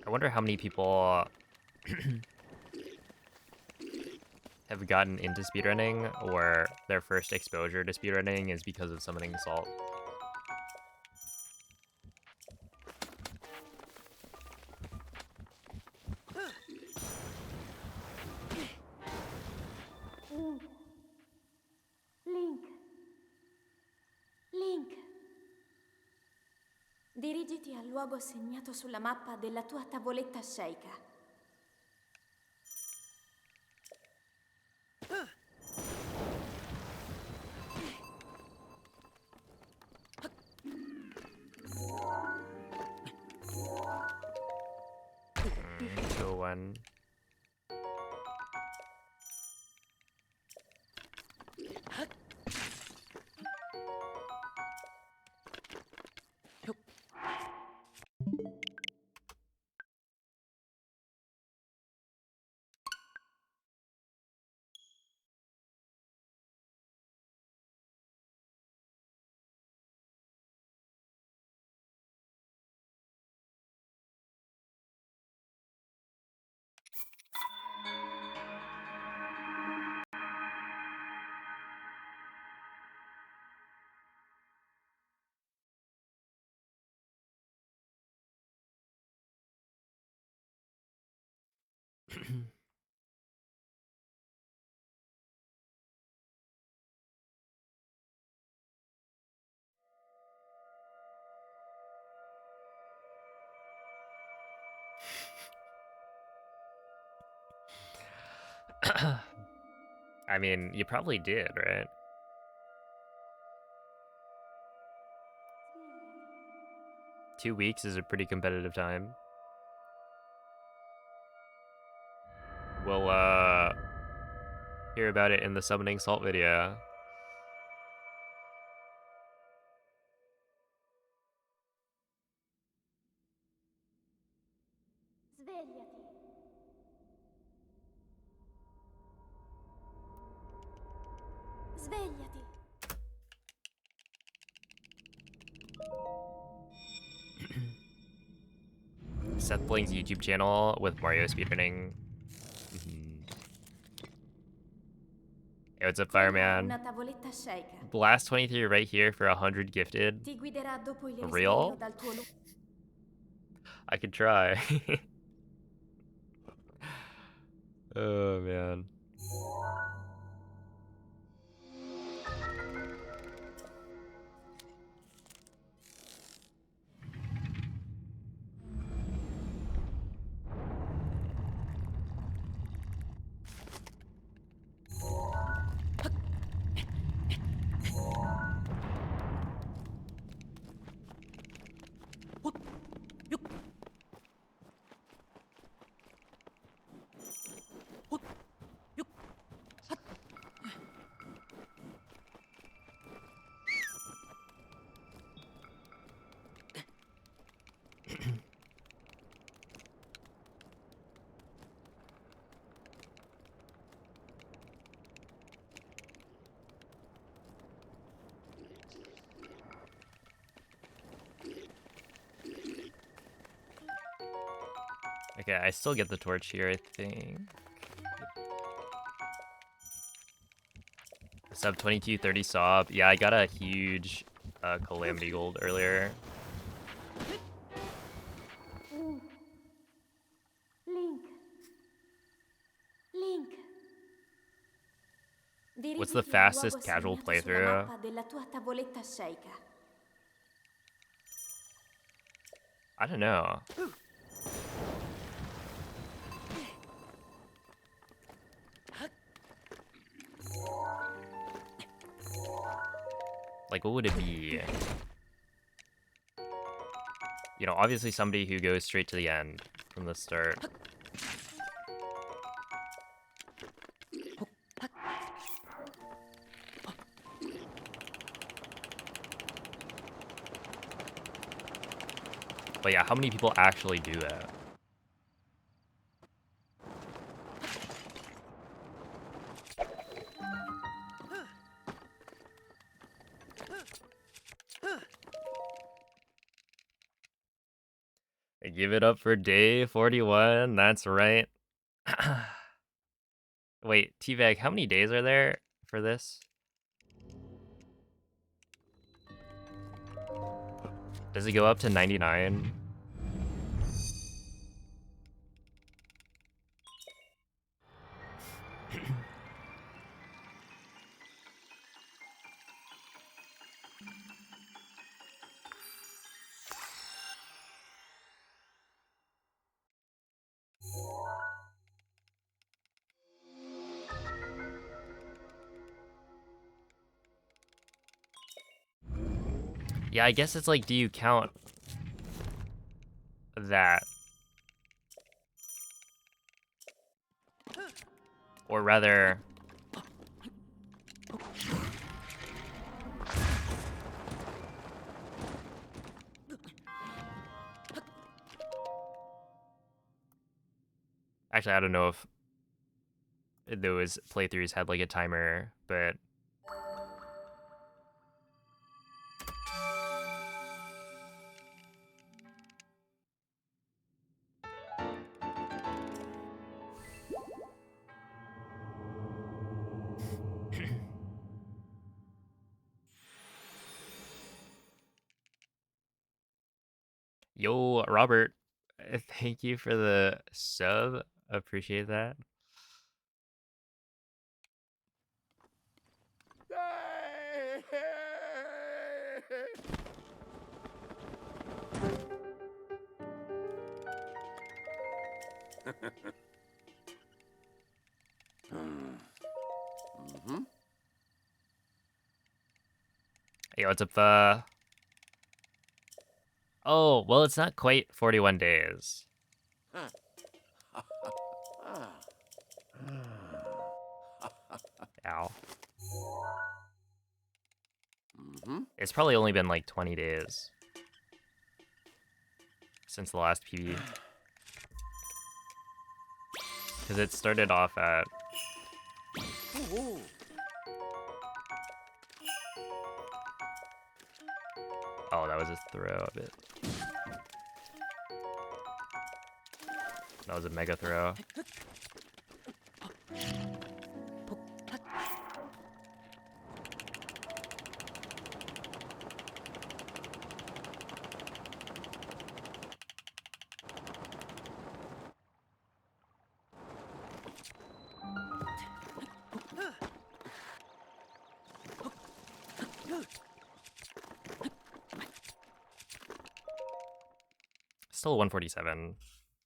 I wonder how many people have gotten into speedrunning, or their first exposure to speedrunning is because of Summoning Salt. Link. Link. Dirigiti al luogo segnato sulla mappa della tua tavoletta sceicca. So when... I mean, you probably did, right? Svegliati. 2 weeks is a pretty competitive time. We'll, hear about it in the Summoning Salt video. Svegliati. Svegliati. Seth Bling's YouTube channel with Mario speedrunning. Hey, what's up, Quella è Fireman? una tavoletta sceicca. Blast 23 right here for 100 gifted. Ti guiderà dopo il For risveglio real? dal tuo I could try. Oh, man. Okay, I still get the torch here, I think. Sub 2230 sob. Yeah, I got a huge Calamity gold earlier. Link. Link. What's the Dirigiti al luogo fastest casual segnato sulla playthrough? mappa della tua tavoletta sceicca. I don't know. Like, what would it be? You know, obviously somebody who goes straight to the end from the start. But yeah, how many people actually do that? Give it up for day 41. That's right. Wait, T-Bag, how many days are there for this? Does it go up to 99? Yeah, I guess it's like, do you count that? Or rather... Actually, I don't know if those playthroughs had like a timer, but... Yo, Robert, thank you for the sub. Appreciate that. Mm-hmm. Hey, what's up, Oh, well, it's not quite 41 days. Ow. Mm-hmm. It's probably only been like 20 days since the last PB. Because it started off at... Ooh. Oh, that was a throw of it. That was a mega throw. Still 147,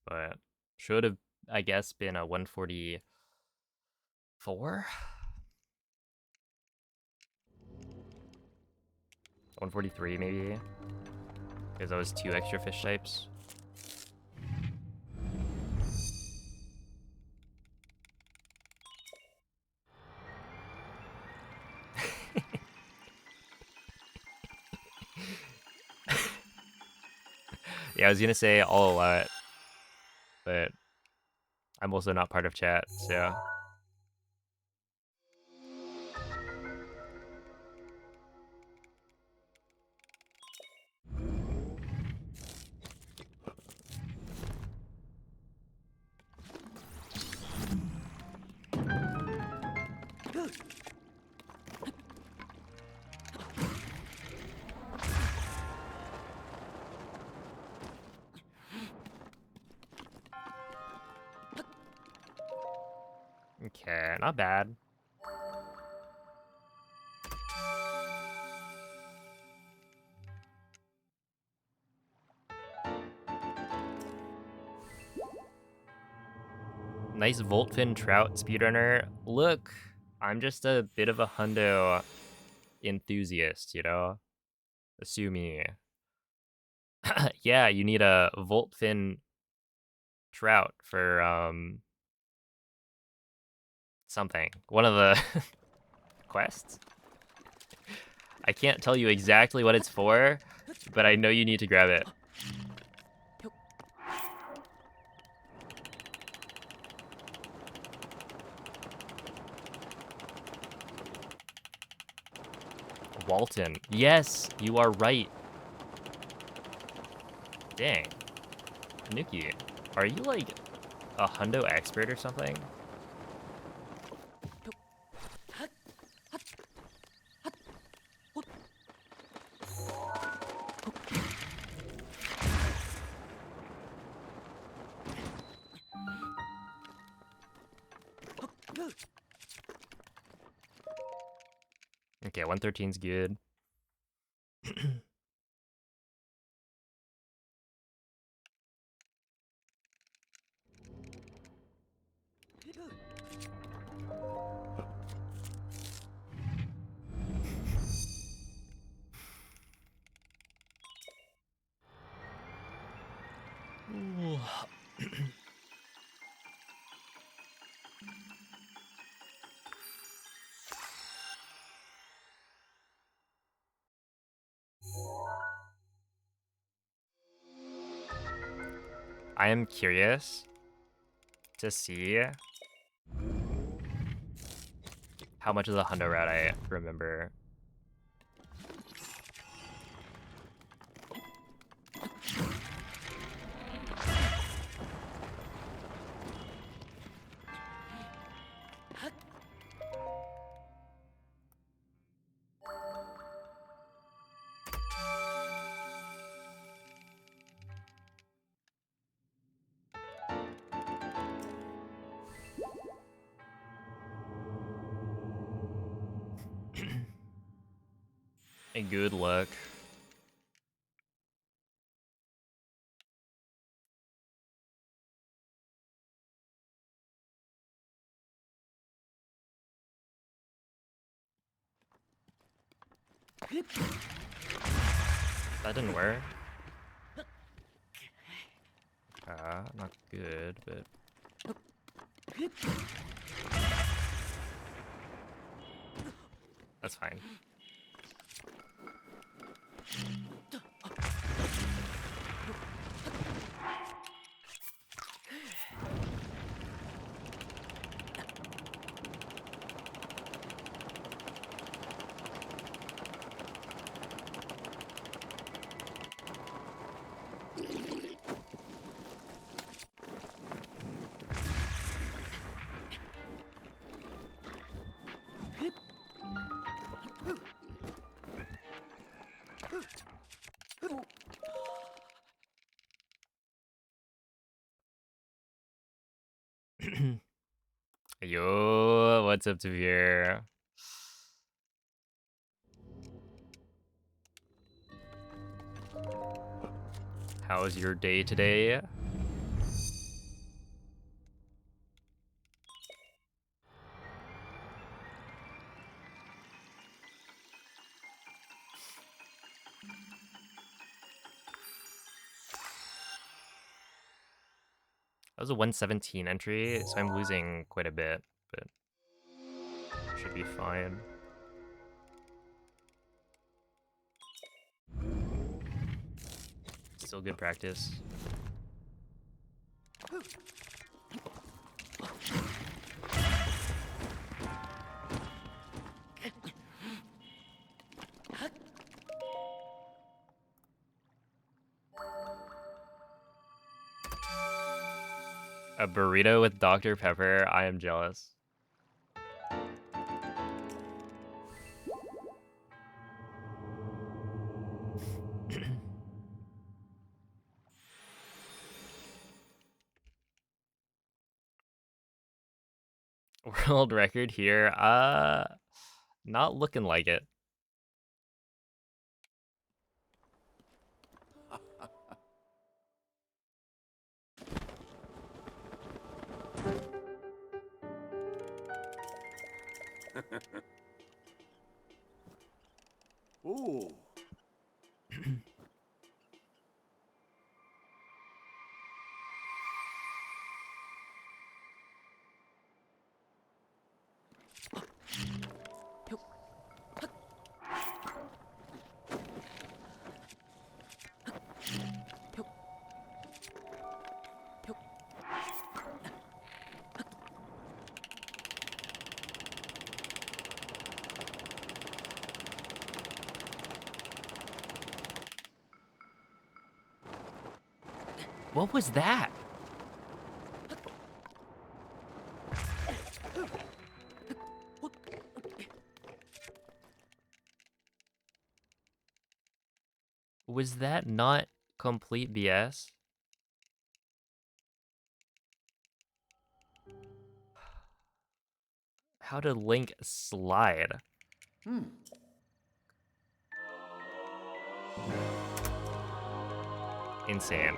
but should have, I guess, been a 144? 143 maybe? Because that was 2 extra fish types. Yeah, I was gonna say all a lot, but I'm also not part of chat, so... Okay, not bad. Nice Voltfin Trout speedrunner. Look, I'm just a bit of a hundo enthusiast, you know? Sue me. Yeah, you need a Voltfin Trout for, something. One of the quests? I can't tell you exactly what it's for, but I know you need to grab it. Walton. Yes, you are right. Dang. Nuki, are you like a hundo expert or something? Okay, 113's good. Ooh. I am curious to see how much of the hundo route I remember. A good look. That didn't work. Not good, but that's fine. Yo, what's up, Tavir? How was your day today? That was a 117 entry, so I'm losing quite a bit, but should be fine. Still good practice. A burrito with Dr. Pepper. I am jealous. World record here. Not looking like it. Ooh. What was that? Was that not complete BS? How did Link slide? Insane.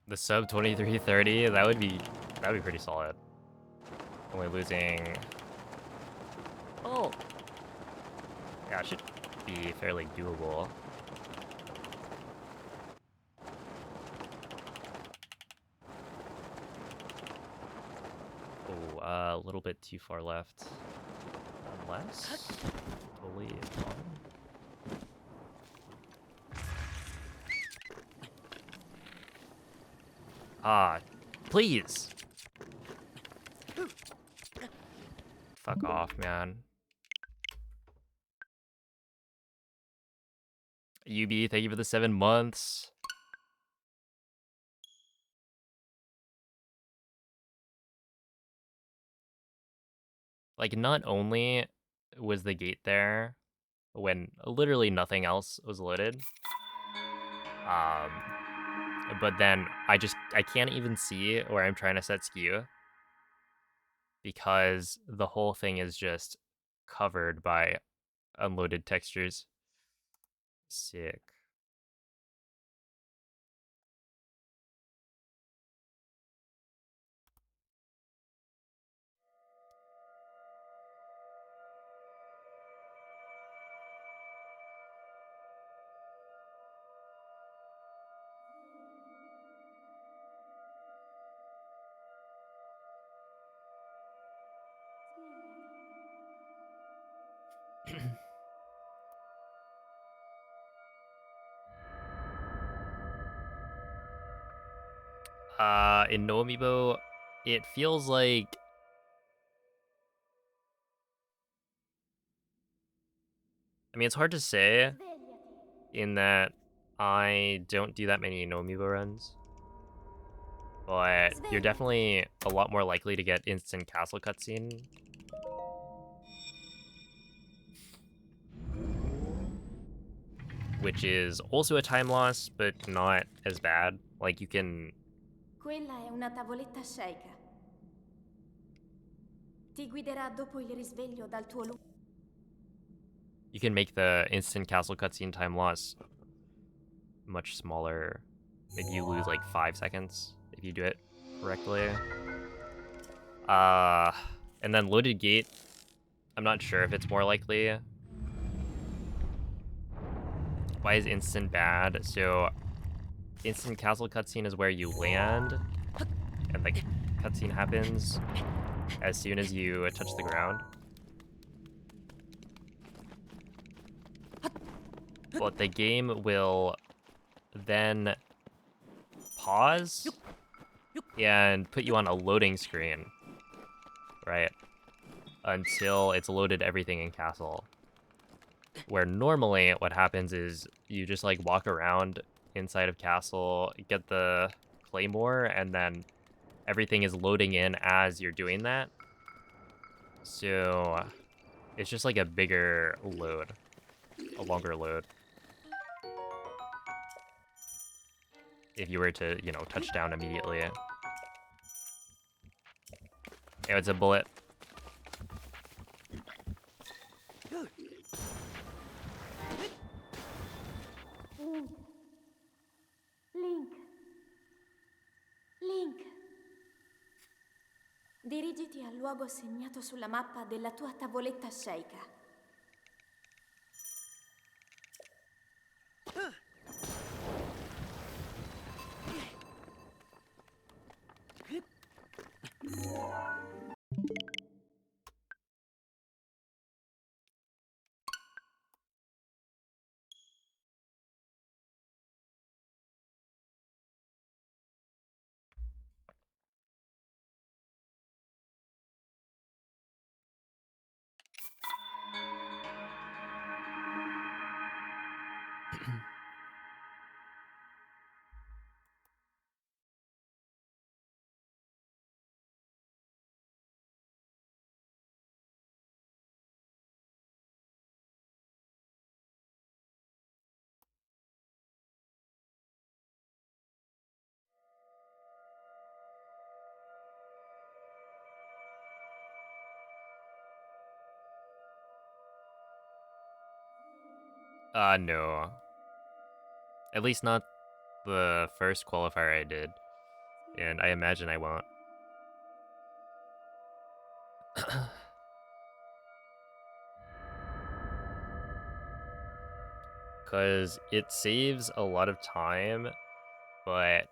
The sub 2330, that'd be pretty solid. Only losing. Oh, yeah, it should be fairly doable. Oh, a little bit too far left. Unless totally fine. Ah, please. Fuck off, man. UB, thank you for the 7 months. Like, not only was the gate there when literally nothing else was loaded, but then I can't even see where I'm trying to set skew because the whole thing is just covered by unloaded textures. Sick. In No Amiibo, it feels like I mean, it's hard to say in that I don't do that many No Amiibo runs, but you're definitely a lot more likely to get instant castle cutscene. Which is also a time loss, but not as bad. Like, you can... Quella è una tavoletta sceicca. Ti guiderà dopo il risveglio dal tuo lungo. You can make the instant castle cutscene time loss much smaller. Maybe you lose like 5 seconds if you do it correctly. And then loaded gate, I'm not sure if it's more likely. Why is instant bad? So instant castle cutscene is where you land and the cutscene happens as soon as you touch the ground. But the game will then pause and put you on a loading screen, right? Until it's loaded everything in castle. Where normally what happens is you just like walk around inside of castle, get the claymore, and then everything is loading in as you're doing that. So it's just like a bigger load, a longer load. If you were to, you know, touch down immediately. Yeah, it's a bullet. Link. Link. Dirigiti al luogo segnato sulla mappa della tua tavoletta sceicca. No. At least not the first qualifier I did. And I imagine I won't. Because it saves a lot of time, but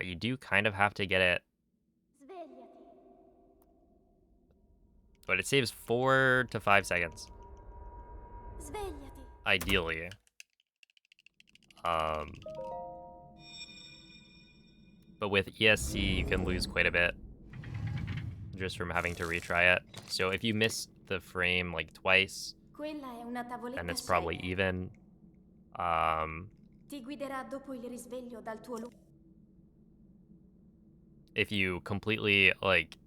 you do kind of have to get it. Svegliati. But it saves 4 to 5 seconds, Svegliati. ideally. But with ESC, you can lose quite a bit just from having to retry it. So if you miss the frame like twice, Quella è una tavoletta then it's probably sceicca. even. Ti guiderà dopo il risveglio dal tuo luogo. If you completely like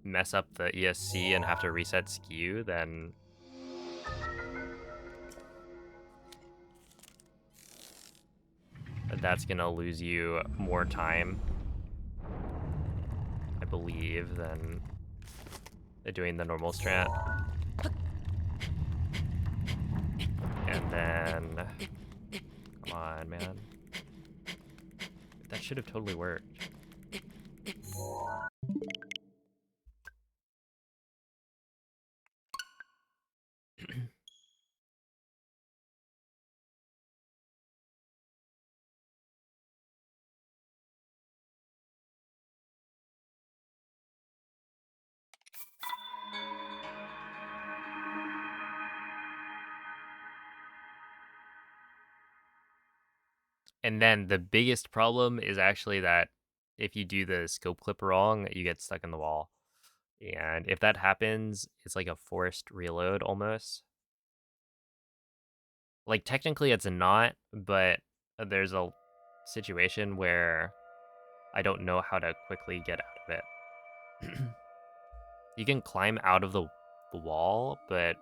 mess up the ESC and have to reset skew, then that's gonna lose you more time, I believe, than doing the normal strat. And then, come on, man. That should have totally worked. And then the biggest problem is actually that if you do the scope clip wrong, you get stuck in the wall. And if that happens, it's like a forced reload almost. Like technically it's not, but there's a situation where I don't know how to quickly get out of it. You can climb out of the wall, but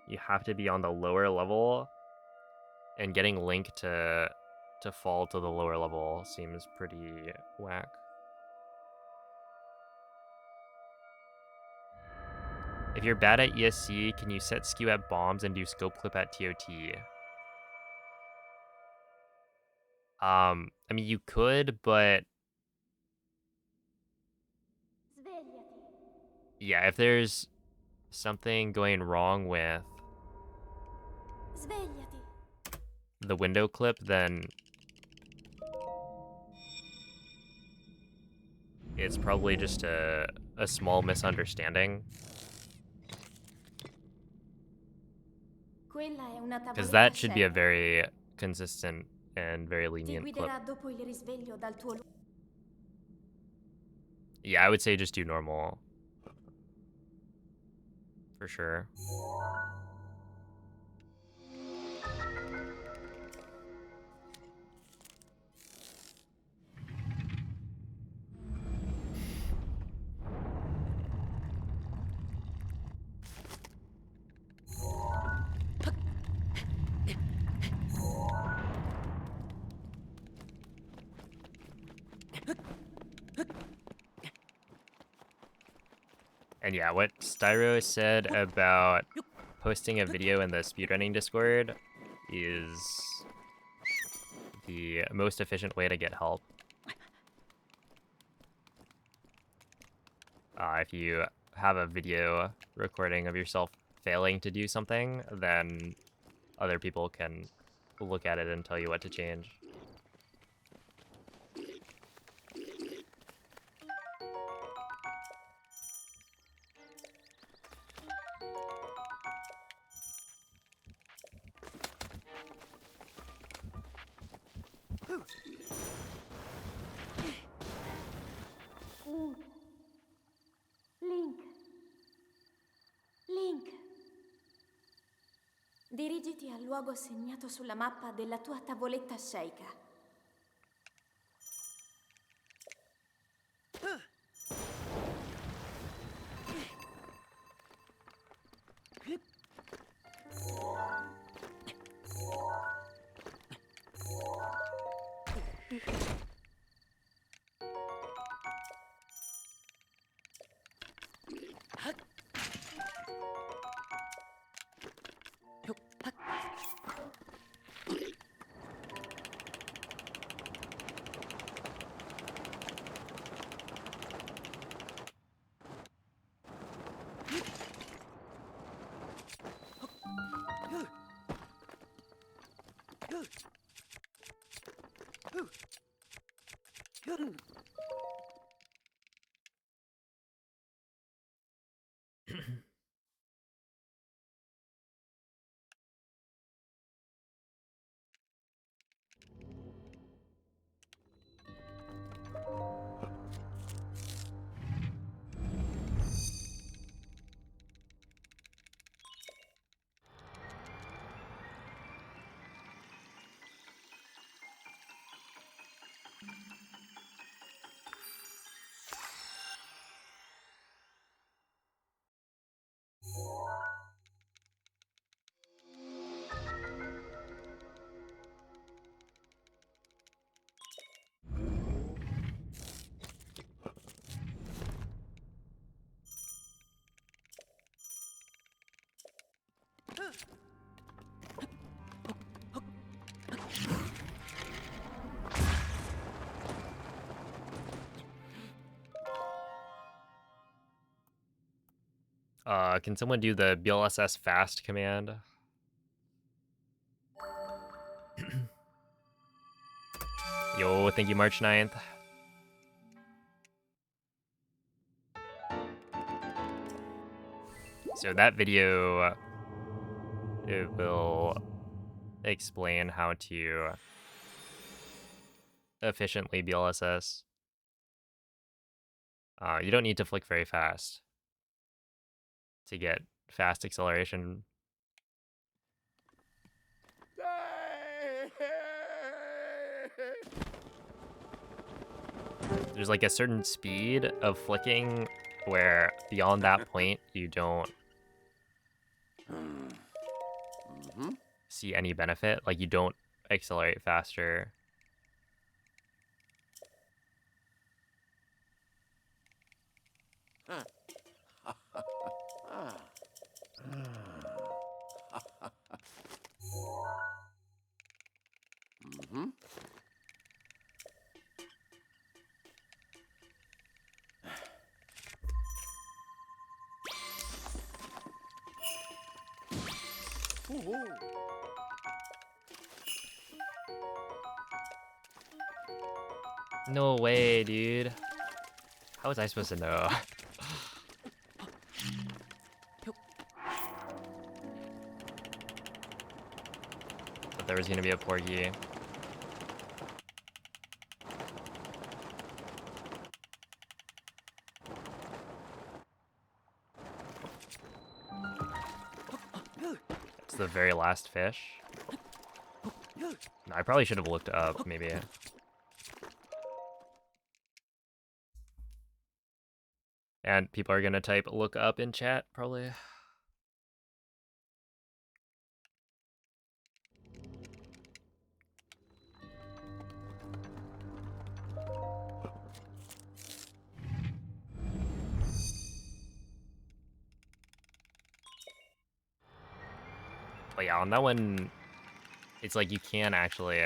you have to be on the lower level, and getting Link to fall to the lower level seems pretty whack. If you're bad at ESC, can you set skew at bombs and do scope clip at TOT? I mean you could, but Svegliati. yeah, if there's something going wrong with Svegliati. the window clip, then it's probably just a small misunderstanding. Quella è una Because tavoletta that should be a sceicca. very consistent and very Ti lenient clip. guiderà dopo il risveglio dal tuo luogo. Yeah, I would say just do normal. For sure. And yeah, what Styro said about posting a video in the speedrunning Discord is the most efficient way to get help. If you have a video recording of yourself failing to do something, then other people can look at it and tell you what to change. Link. Link. Dirigiti al luogo segnato sulla mappa della tua tavoletta sceicca. Can someone do the BLSS fast command? Yo, thank you, March 9th. So that video, it will explain how to efficiently BLSS. You don't need to flick very fast to get fast acceleration. There's like a certain speed of flicking where beyond that point you don't see any benefit. Like you don't accelerate faster. No way, dude. How was I supposed to know? Thought there was gonna be a porky. It's the very last fish. No, I probably should have looked up, maybe. And people are gonna type look up in chat, probably. But yeah, on that one, it's like you can actually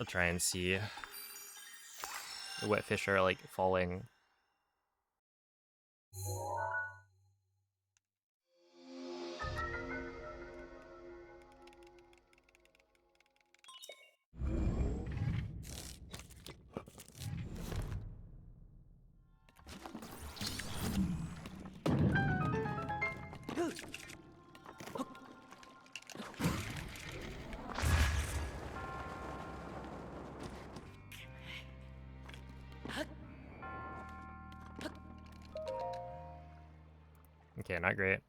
I'll try and see what fish are like falling. Okay, not great.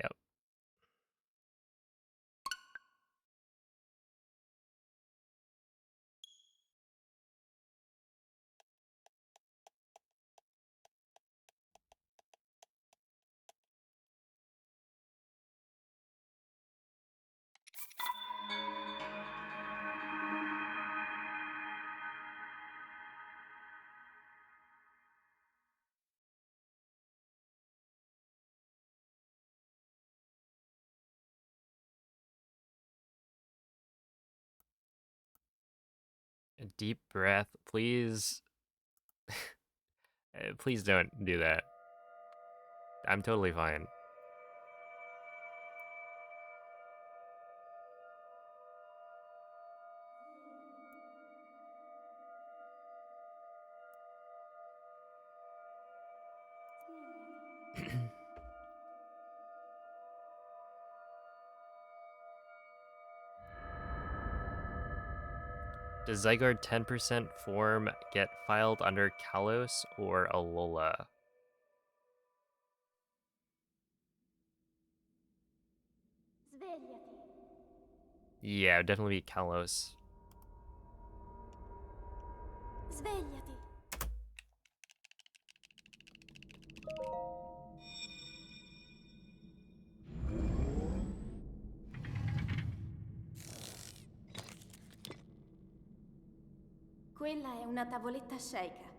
Yep. A deep breath, please. Please don't do that. I'm totally fine. Does Zygarde 10% form get filed under Kalos or Alola? Svegliati. Yeah, it'd definitely be Kalos. Svegliati. Quella è una tavoletta sceika.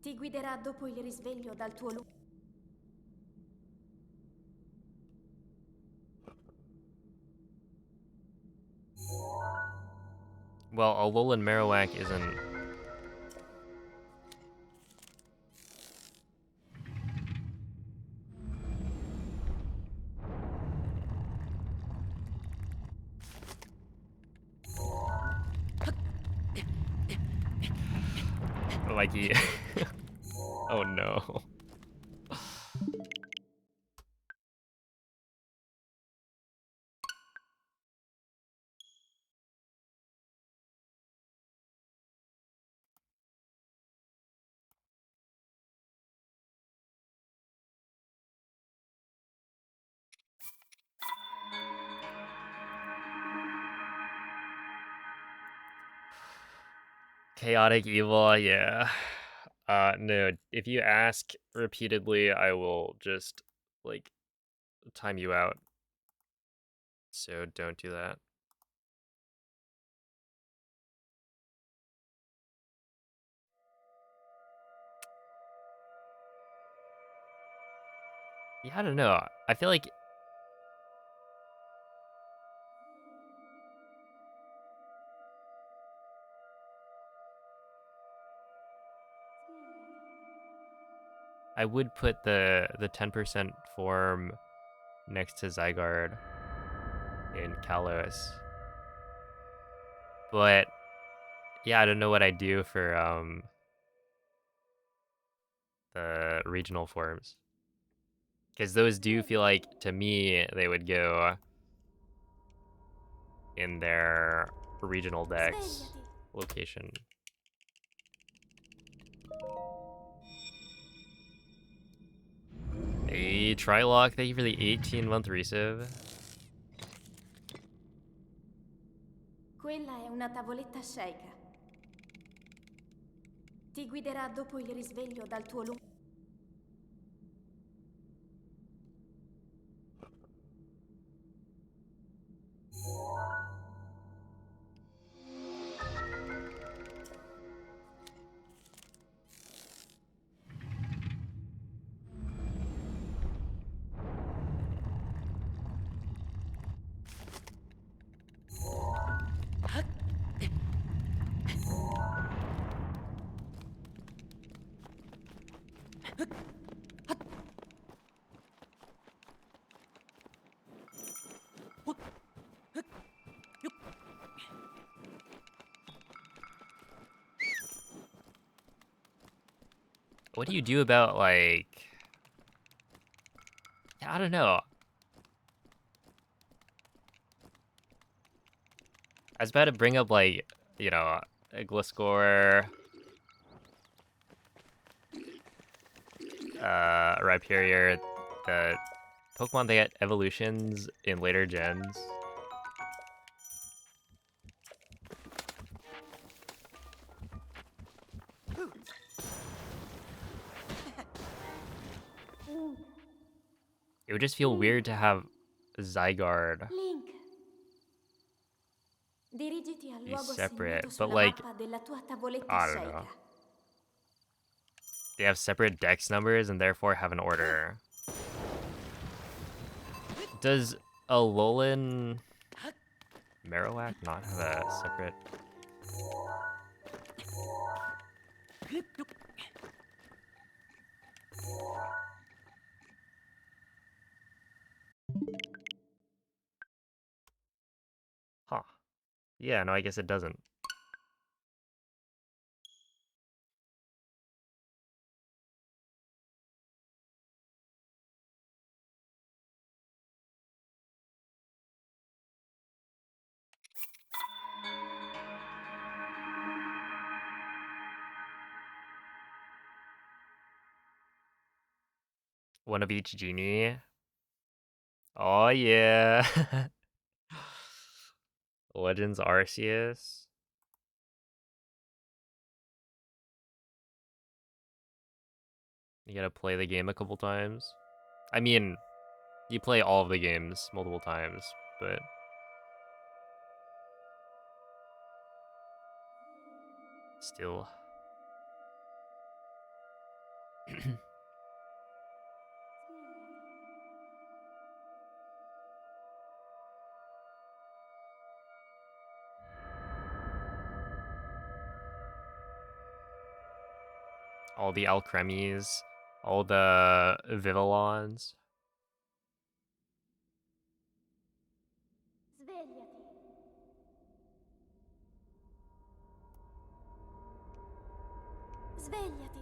Ti guiderà dopo il risveglio dal tuo luogo. Well, Alolan Marowak isn't. Like he. Oh no. Chaotic evil, yeah. No, if you ask repeatedly, I will just, like, time you out. So don't do that. Yeah, I don't know. I feel like I would put the 10% form next to Zygarde in Kalos. But yeah, I don't know what I do for the regional forms. Because those do feel like, to me, they would go in their regional dex Svegliati. location. Hey, Trylock, thank you for the 18-month resub. Quella è una tavoletta sceicca. Ti guiderà dopo il risveglio dal tuo lungo... What do you do about, like... I don't know. I was about to bring up, like, you know, a Gliscor, Rhyperior, the Pokemon that get evolutions in later gens. It would just feel weird to have Zygarde Link, dirigiti al be luogo separate, segnato but sulla like, mappa della tua tavoletta I don't know. sceicca. They have separate dex numbers and therefore have an order. Does Alolan Marowak not have a separate... Huh. Yeah, no, I guess it doesn't. One of each genie. Oh yeah. Legends Arceus. You gotta play the game a couple times. I mean, you play all of the games multiple times, but still. All the Alcremies, all the Vivillons. Svegliati. Svegliati.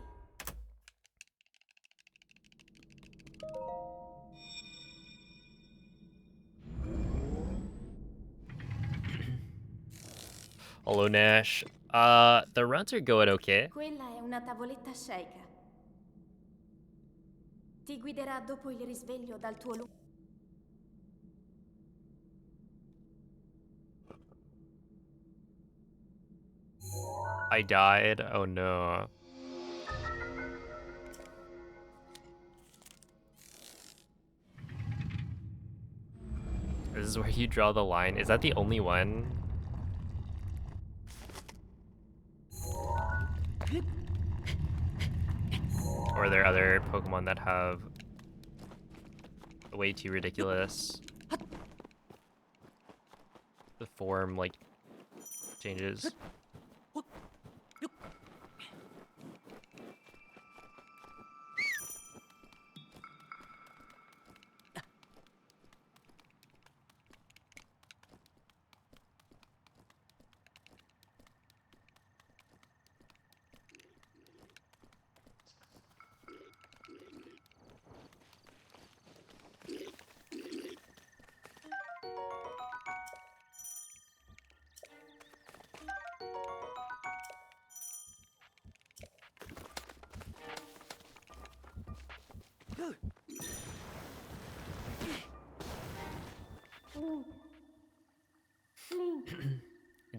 Hello, Nash. The runs are going okay. Quella è una tavoletta sceicca. Ti guiderà dopo il risveglio dal tuo lungo... I died. Oh no. This is where you draw the line. Is that the only one? Or are there other Pokemon that have way too ridiculous the form, like, changes?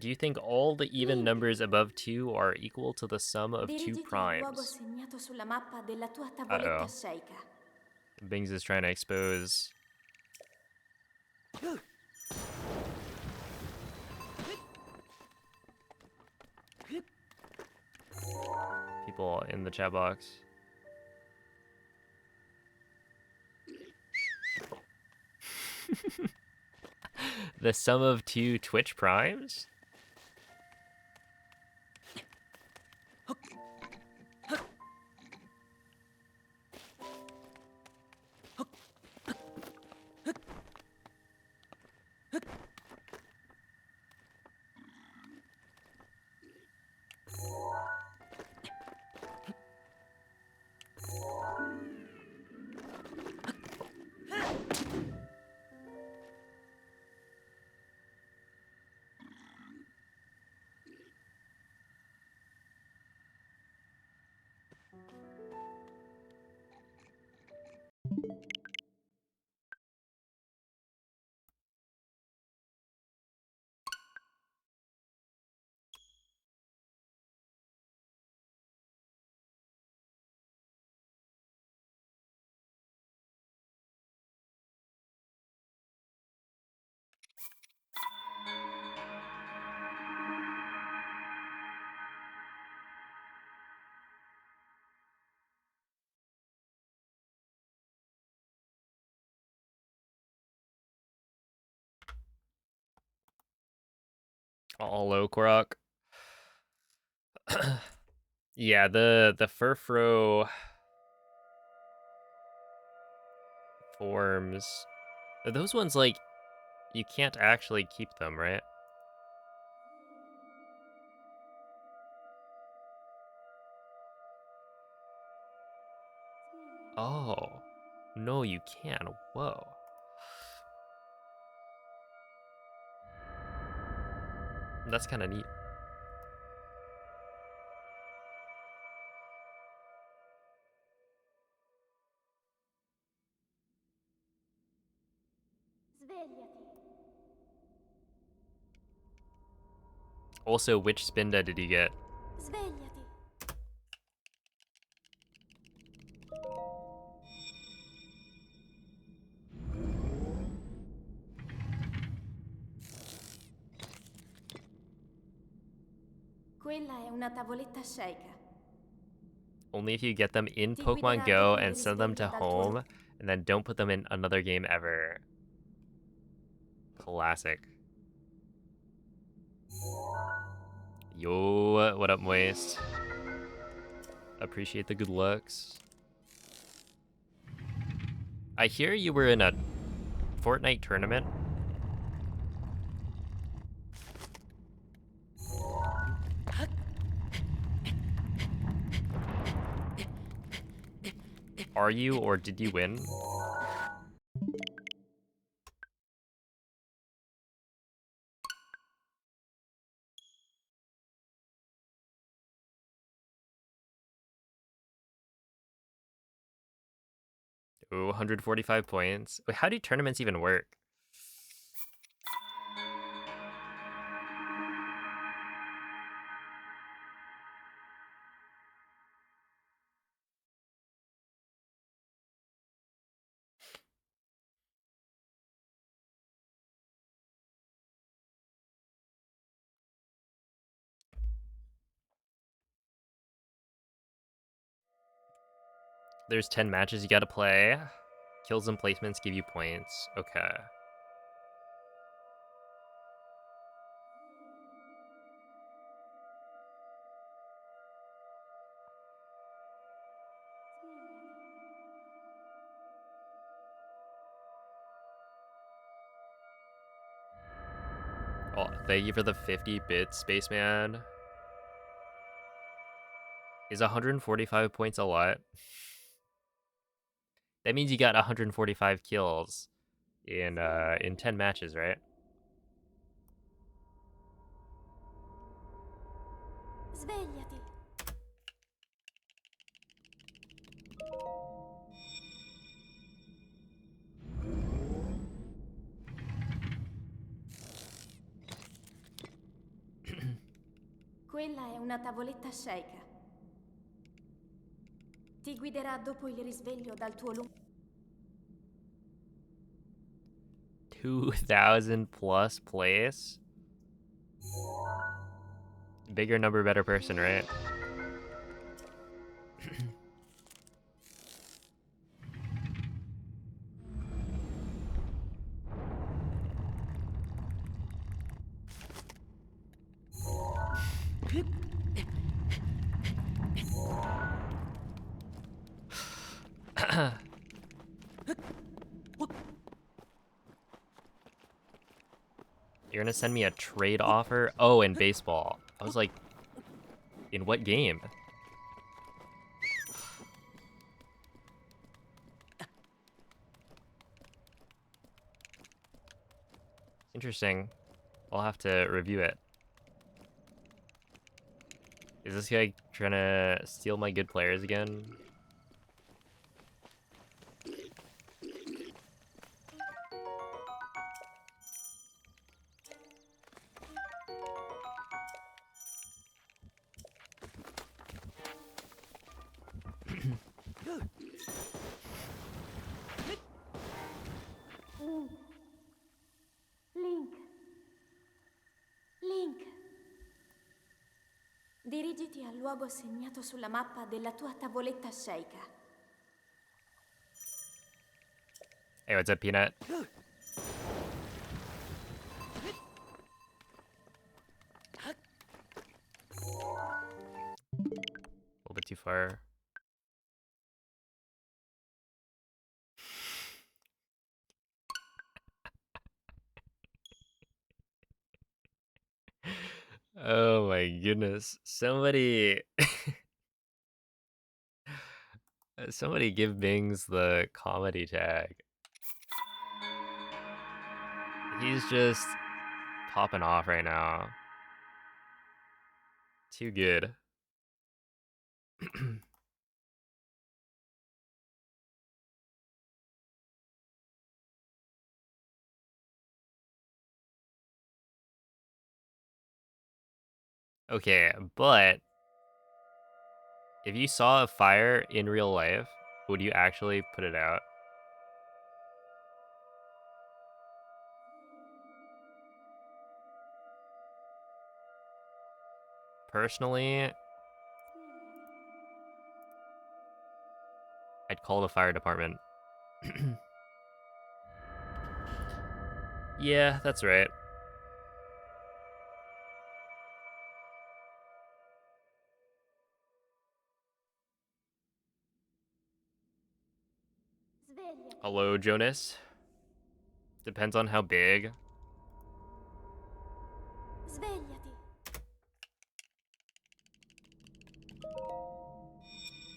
Do you think all the even Link, numbers above 2 are equal to the sum of 2 dirigiti al luogo primes? segnato sulla mappa della tua tavoletta Uh-oh. sceicca. Bings is trying to expose people in the chat box. The sum of 2 Twitch primes? All low Korok. Yeah, the Furfro forms. Those ones, like, you can't actually keep them, right? Oh. No, you can. Whoa. That's kind of neat. Svegliati. Also, which Spinda did you get? Svegliati. Quella è una tavoletta sceicca. Only if you get them in Ti Pokemon guiderà Go dopo il and send them to risveglio dal tuo home, and then don't put them in another game ever. Classic. Yo, what up, Moist? Appreciate the good looks. I hear you were in a Fortnite tournament. Are you, or did you win? Ooh, 145 points. Wait, how do tournaments even work? There's 10 matches you gotta play. Kills and placements give you points. Okay. Oh, thank you for the 50 bits, Spaceman. Is 145 points a lot? That means you got 145 kills in 10 matches, right? Svegliati. Quella è una tavoletta sceicca. Ti guiderà dopo il risveglio dal tuo lungo... 2,000 plus place. Bigger number, better person, right? You're gonna send me a trade offer? Oh, in baseball. I was like, in what game? Interesting. I'll have to review it. Is this guy trying to steal my good players again? Link. Link. Dirigiti al luogo segnato sulla mappa della tua tavoletta sceicca. Hey, what's up, Peanut? A little bit too far. Oh my goodness. Somebody somebody give Bings the comedy tag. He's just popping off right now. Too good. Okay, but if you saw a fire in real life, would you actually put it out? Personally, I'd call the fire department. Yeah, that's right. Svegliati. Hello, Jonas. Depends on how big. Svegliati.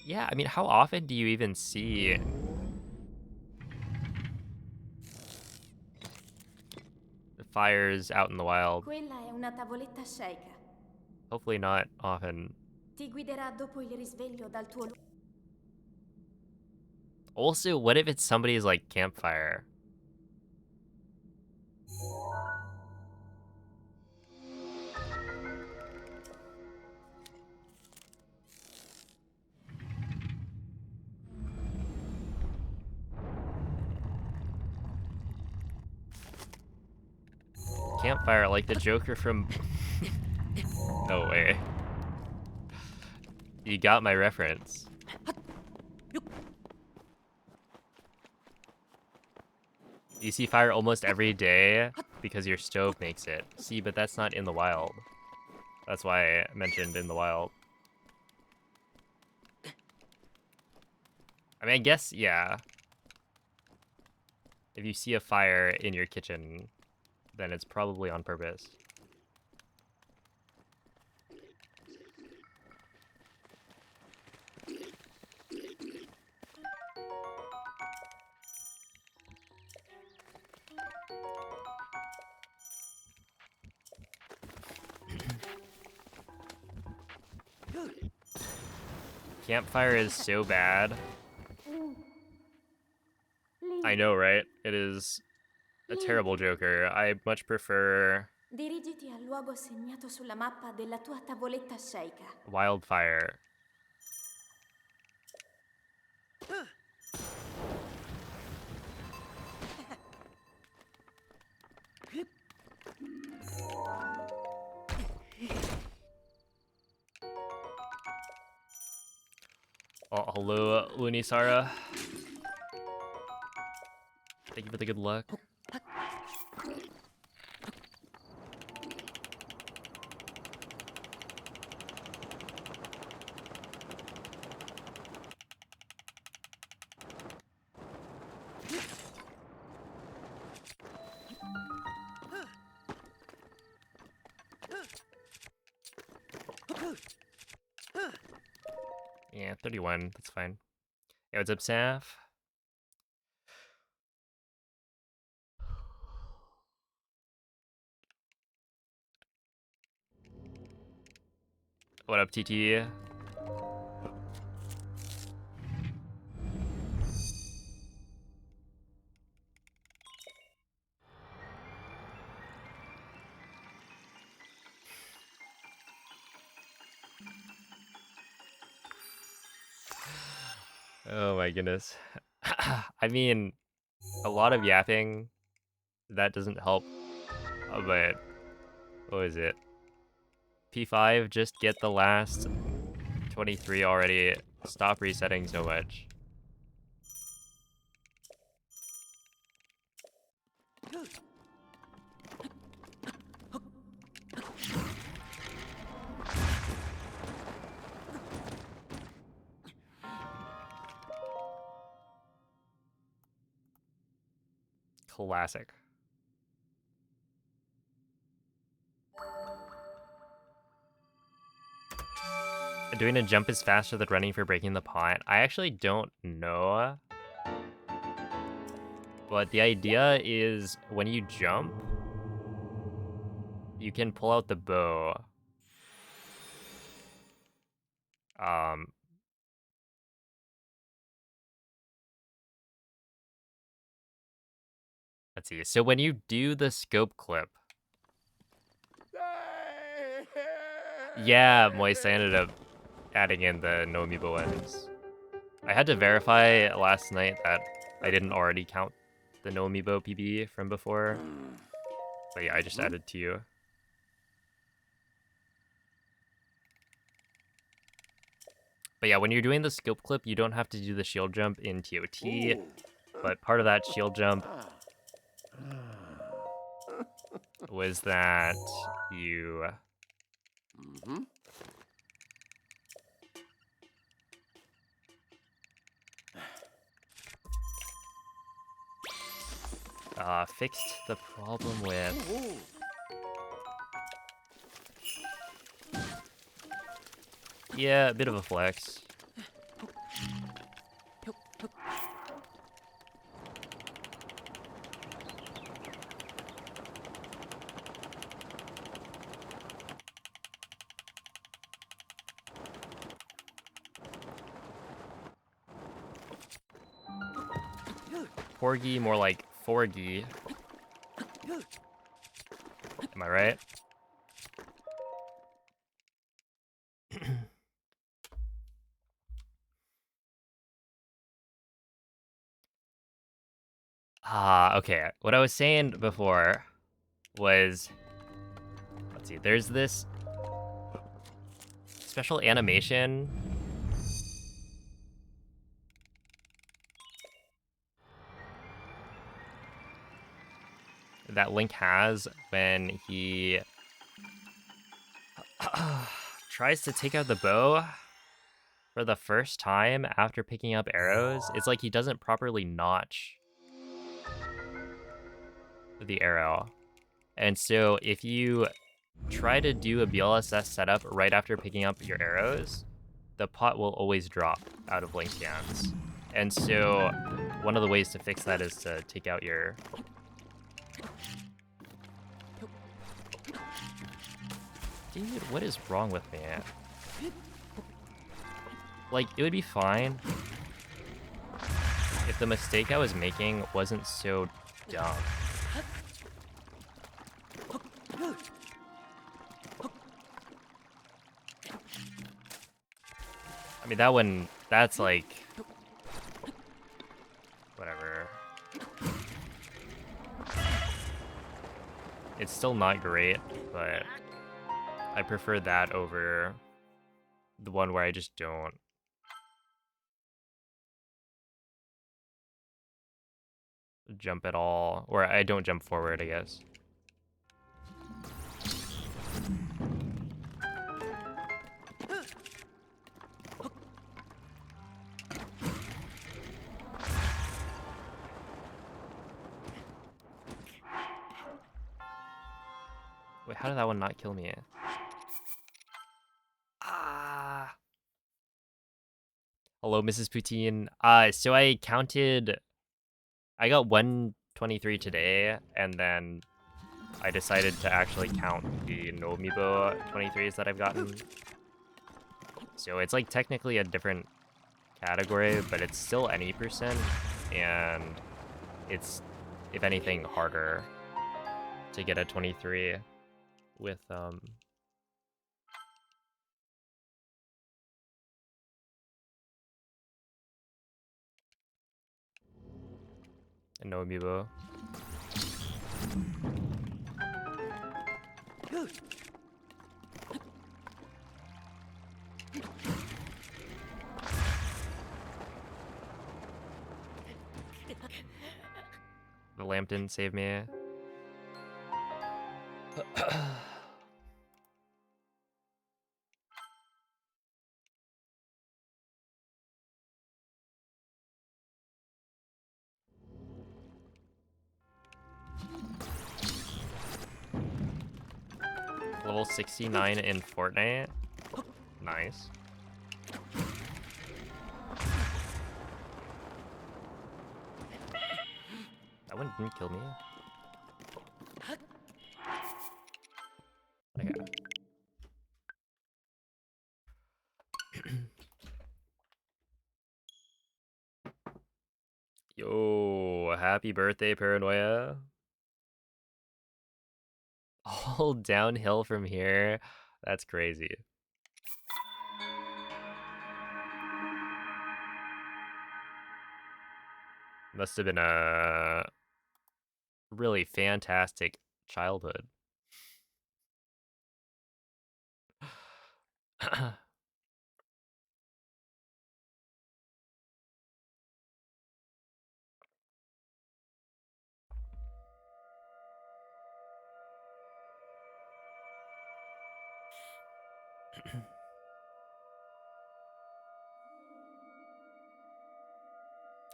Yeah, I mean, how often do you even see the fires out in the wild? Quella è una tavoletta sceicca. Hopefully not often. Ti guiderà dopo il risveglio dal tuo lungo... Also, what if it's somebody's, like, campfire? Campfire, like the Joker from... No way. You got my reference. You see fire almost every day because your stove makes it. See, but that's not in the wild. That's why I mentioned in the wild. I mean, I guess, yeah. If you see a fire in your kitchen, then it's probably on purpose. Campfire is so bad. I know, right? It is a terrible Joker. I much prefer Dirigiti al luogo segnato sulla mappa della tua tavoletta sceicca. Wildfire. Oh, hello, Lunisara. Thank you for the good luck. Yeah, 31. That's fine. Hey, what's up, Saf? What up, TT? Oh my goodness. I mean, a lot of yapping, that doesn't help. But, what is it? P5, just get the last 23 already. Stop resetting so much. Classic. Doing a jump is faster than running for breaking the pot. I actually don't know. But the idea is when you jump, you can pull out the bow. Let's see. So when you do the scope clip, yeah, Moist, I ended up adding in the no amiibo ones. I had to verify last night that I didn't already count the no amiibo PB from before. But yeah, I just added 2. But yeah, when you're doing the scope clip, you don't have to do the shield jump in TOT. But part of that shield jump was that you fixed the problem with yeah, a bit of a flex. Porgy, more like Forgy. Am I right? Okay. What I was saying before was, let's see, there's this special animation that Link has when he tries to take out the bow for the first time after picking up arrows. It's like he doesn't properly notch the arrow. And so if you try to do a BLSS setup right after picking up your arrows, the pot will always drop out of Link's hands. And so one of the ways to fix that is to take out your... Dude, what is wrong with me? Like, it would be fine if the mistake I was making wasn't so dumb. I mean, that one, that's like... Whatever. It's still not great, but I prefer that over the one where I just don't jump at all, or I don't jump forward, I guess. Wait, how did that one not kill me? Ah. Hello, Mrs. Poutine. So I counted... I got 123 today, and then I decided to actually count the no amiibo 23s that I've gotten. So it's like technically a different category, but it's still any percent, and it's, if anything, harder to get a 23 with a no amiibo. The lamp didn't save me. Level 69 in Fortnite. Nice. That one didn't kill me. Okay. Yo, happy birthday, Paranoia. All downhill from here. That's crazy. Must have been a really fantastic childhood.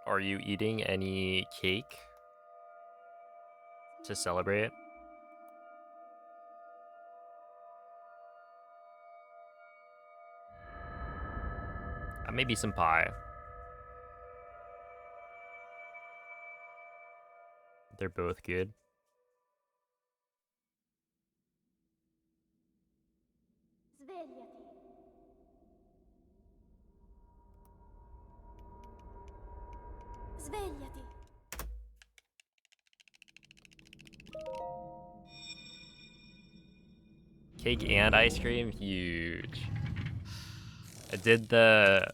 Are you eating any cake to celebrate? Maybe some pie. They're both good. Svegliati. Svegliati. Cake and ice cream, huge. Did the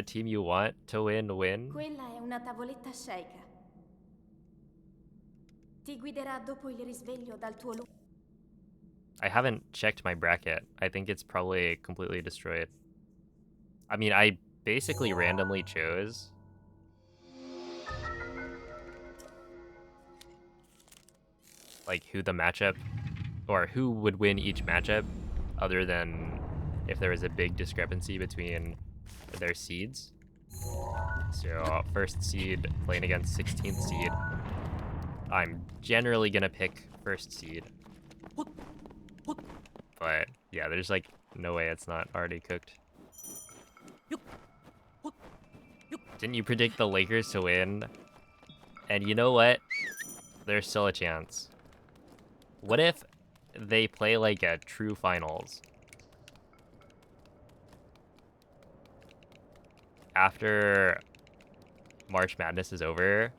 team you want to win? Quella è una tavoletta sceicca. Ti guiderà dopo il risveglio dal tuo luogo. I haven't checked my bracket. I think it's probably completely destroyed. I mean, I basically randomly chose. Like who the matchup, or who would win each matchup, other than if there was a big discrepancy between their seeds. So first seed playing against 16th seed. I'm generally gonna pick first seed. But yeah, there's like no way it's not already cooked. Didn't you predict the Lakers to win? And you know what? There's still a chance. What if they play like a true finals? After March Madness is over,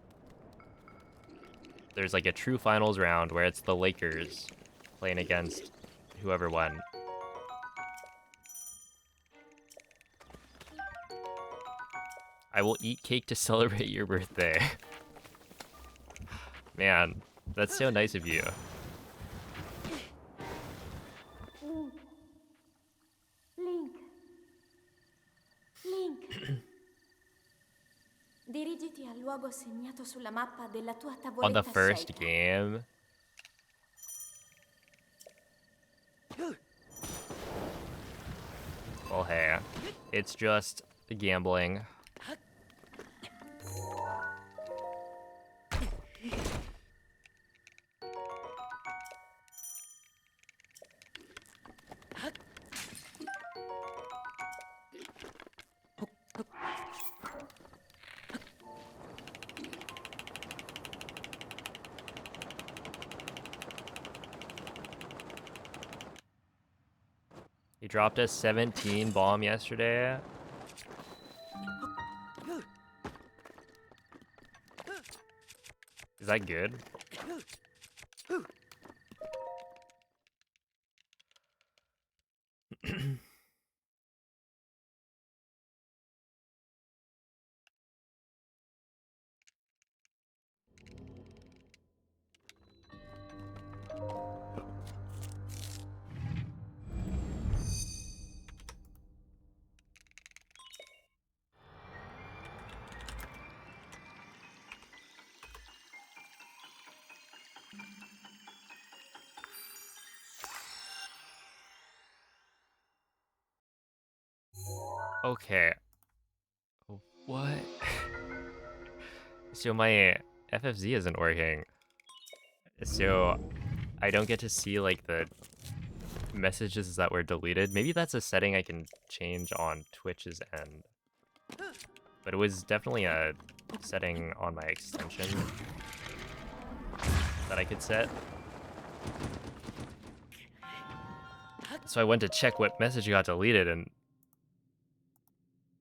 there's like a true finals round where it's the Lakers playing against whoever won. I will eat cake to celebrate your birthday. Man, that's so nice of you. Link. Link. Dirigiti al luogo segnato sulla mappa della tua On the tavoletta first scelta. game. Well, hey, it's just gambling. He dropped a 17 bomb yesterday. Is that good? Okay. What? So my FFZ isn't working. So I don't get to see like the messages that were deleted. Maybe that's a setting I can change on Twitch's end. But it was definitely a setting on my extension that I could set. So I went to check what message got deleted and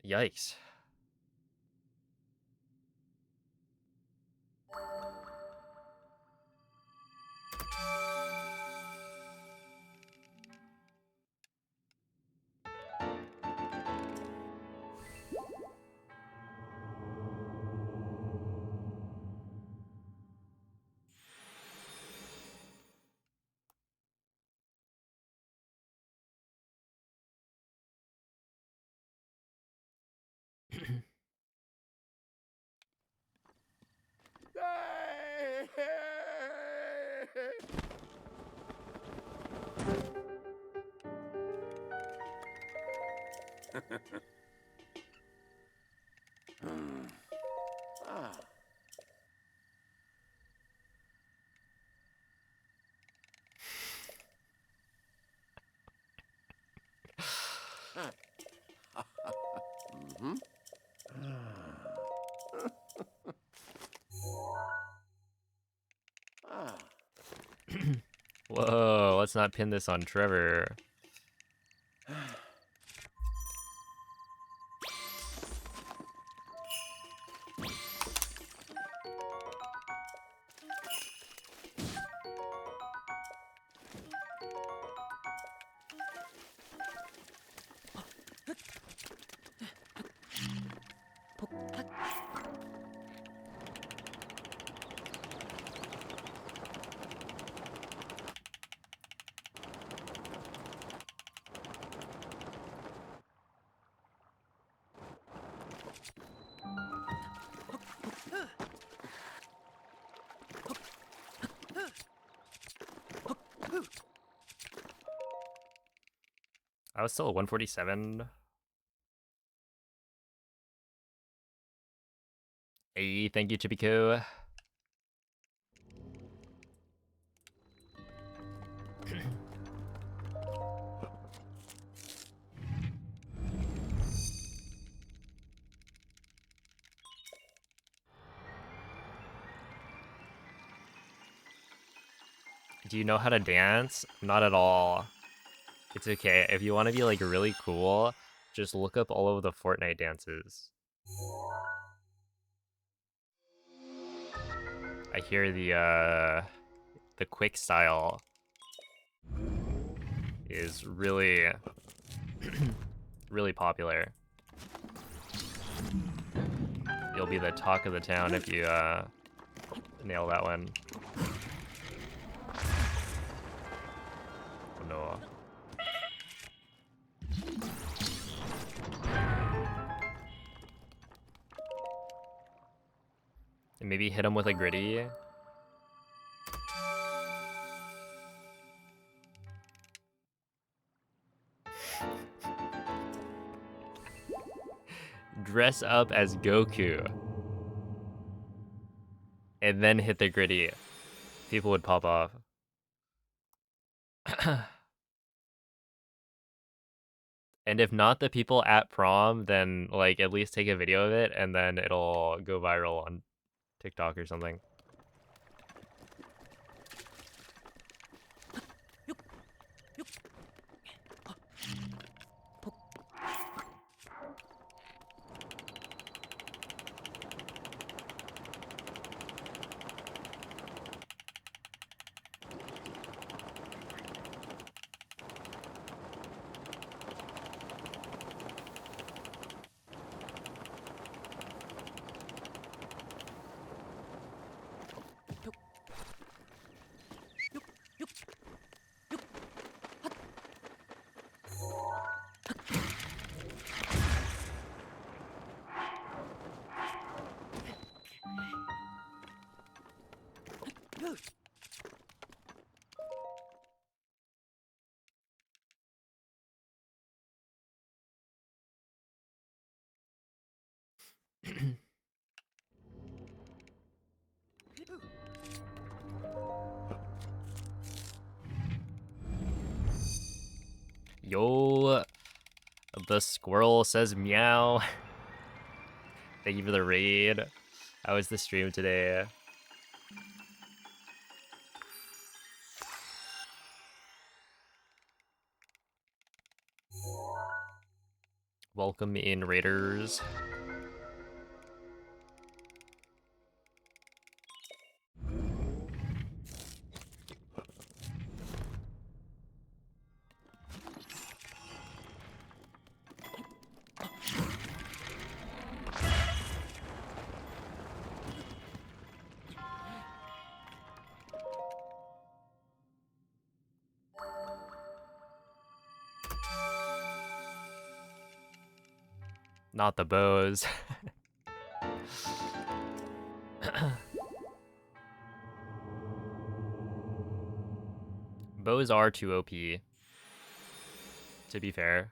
yikes. Ah. Mm-hmm. Ah. Whoa, let's not pin this on Trevor. I was still at 147. Hey, thank you, Chibiku. Do you know how to dance? Not at all. It's okay. If you want to be like really cool, just look up all of the Fortnite dances. I hear the quick style is really really popular. You'll be the talk of the town if you nail that one. Oh no. And maybe hit him with a gritty. Dress up as Goku. And then hit the gritty. People would pop off. And if not the people at prom, then like at least take a video of it and then it'll go viral on TikTok or something. Yo, the squirrel says meow. Thank you for the raid. How was the stream today? Welcome in, raiders. Not the bows. Bows are too OP, to be fair.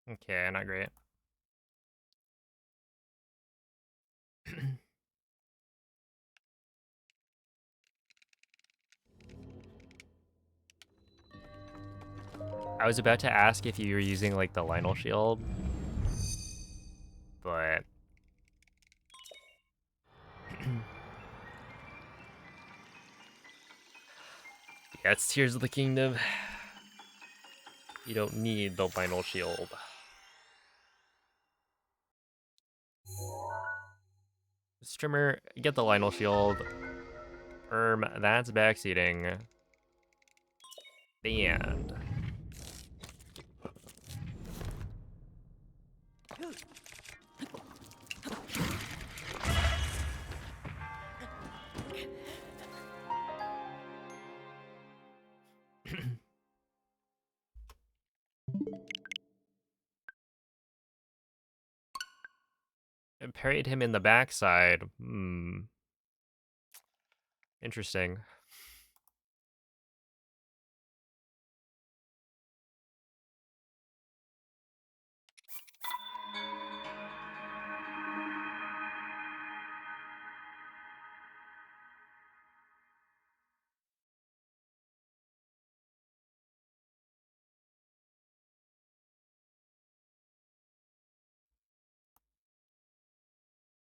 Okay, not great. I was about to ask if you were using like the Lionel shield, but yeah, it's Tears of the Kingdom. You don't need the Lionel shield. Streamer, get the Lionel shield. That's backseating. Banned. And parried him in the backside. Interesting.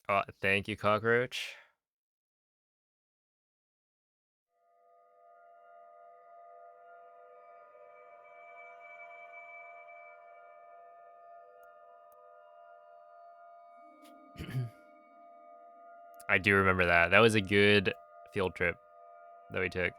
Oh, thank you, cockroach. I do remember that. That was a good field trip that we took.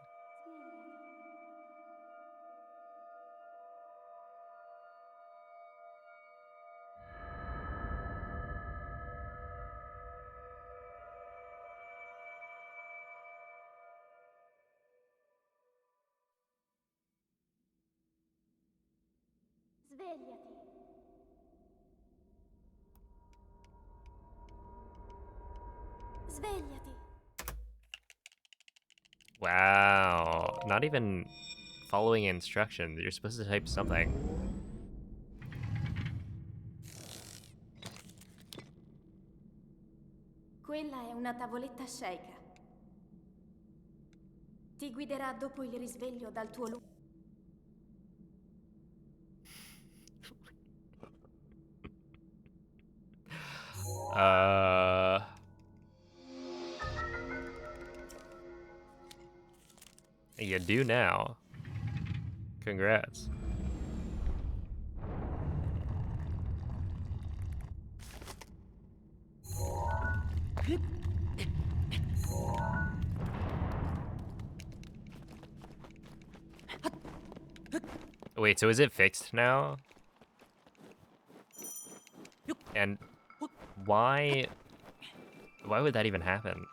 Svegliati. Svegliati. Wow. Not even following instructions. You're supposed to type something. Quella è una tavoletta sceicca. Ti guiderà dopo il risveglio dal tuo lungo. You do now. Congrats. Wait, so is it fixed now? And why would that even happen?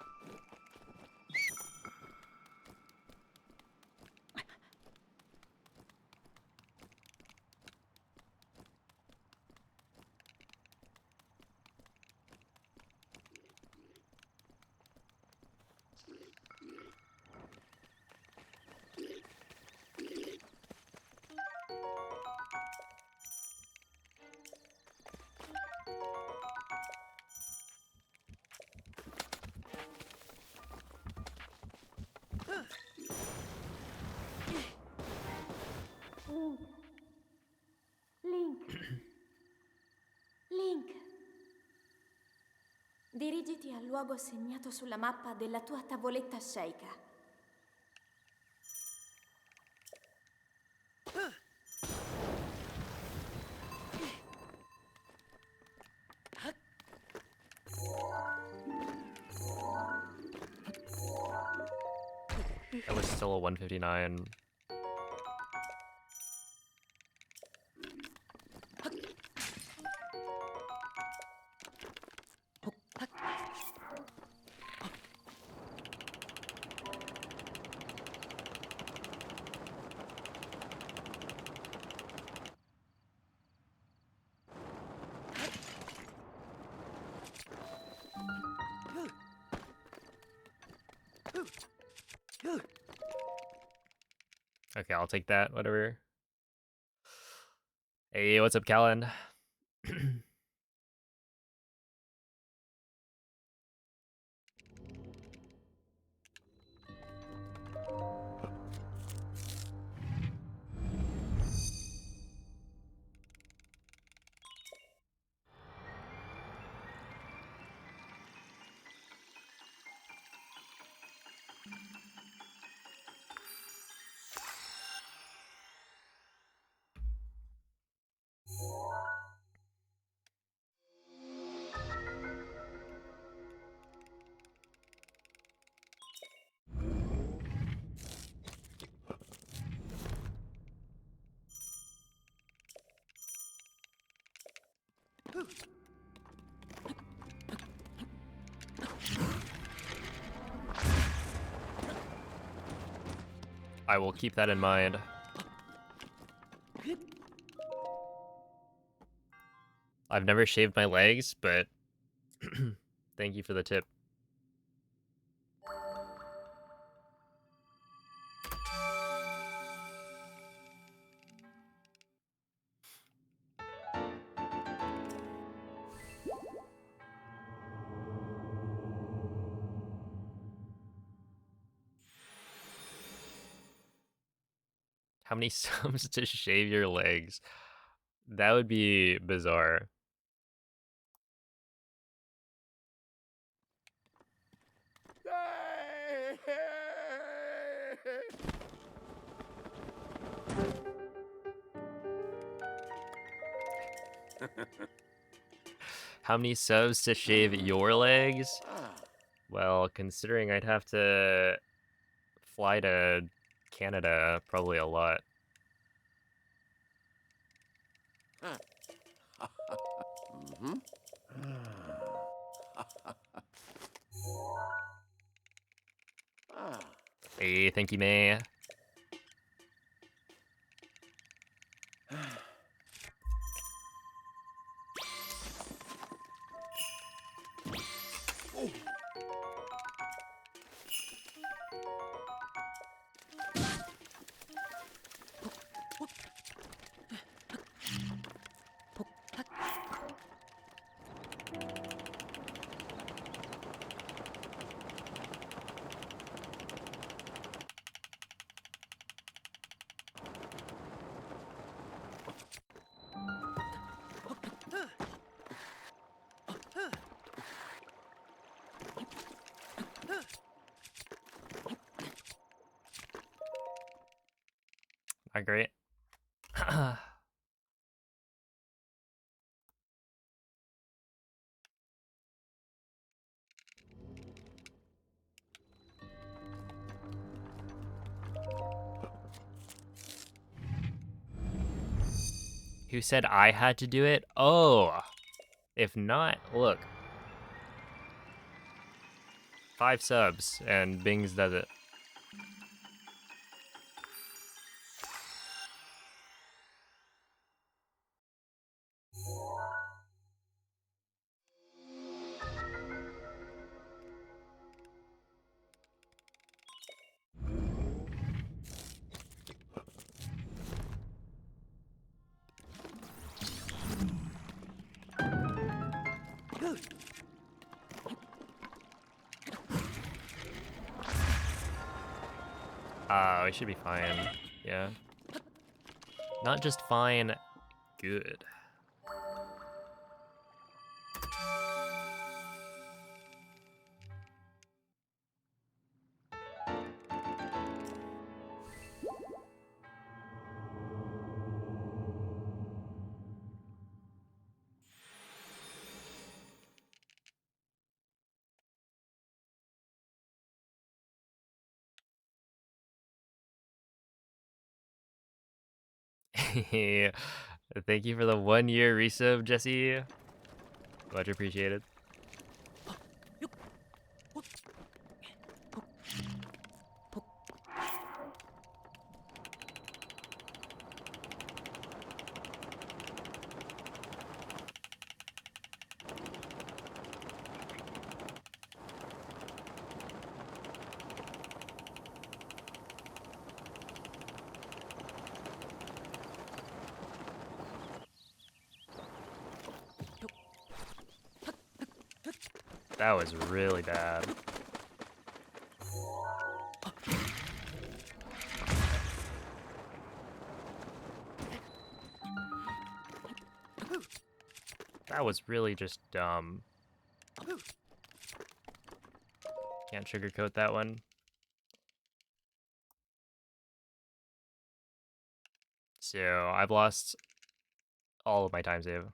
Link. Link. Dirigiti al luogo segnato sulla mappa della tua tavoletta sceicca. That was still a 159. Okay, I'll take that, whatever. Hey, what's up, Callan? I will keep that in mind. I've never shaved my legs, but thank you for the tip. How many subs to shave your legs? That would be bizarre. How many subs to shave your legs? Well, considering I'd have to fly to Canada, probably a lot. Mm-hmm. Hey, thank you, May. Not great. Who said I had to do it? Oh, if not, look. 5 subs and Bings does it. We should be fine. Yeah. Not just fine, good. Thank you for the 1-year resub, Jesse. Much appreciated. That was really bad. That was really just dumb. Can't sugarcoat that one. So I've lost all of my time save.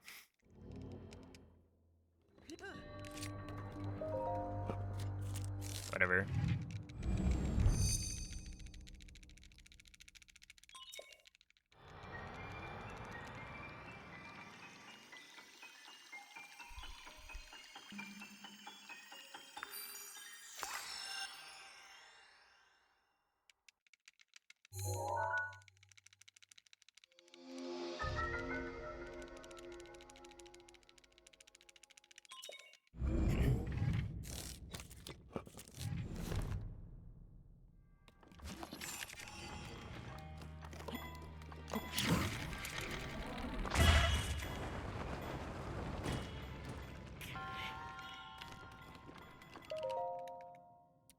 Whatever.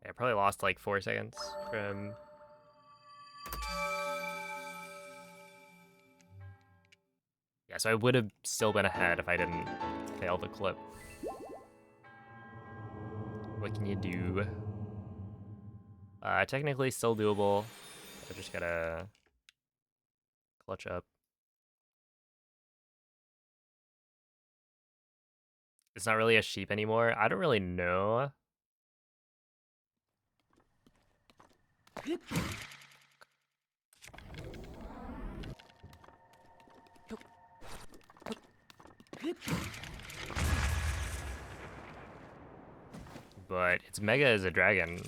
I probably lost like 4 seconds from so I would have still been ahead if I didn't fail the clip. What can you do? Technically still doable. I just gotta clutch up. It's not really a sheep anymore. I don't really know. But its mega is a dragon.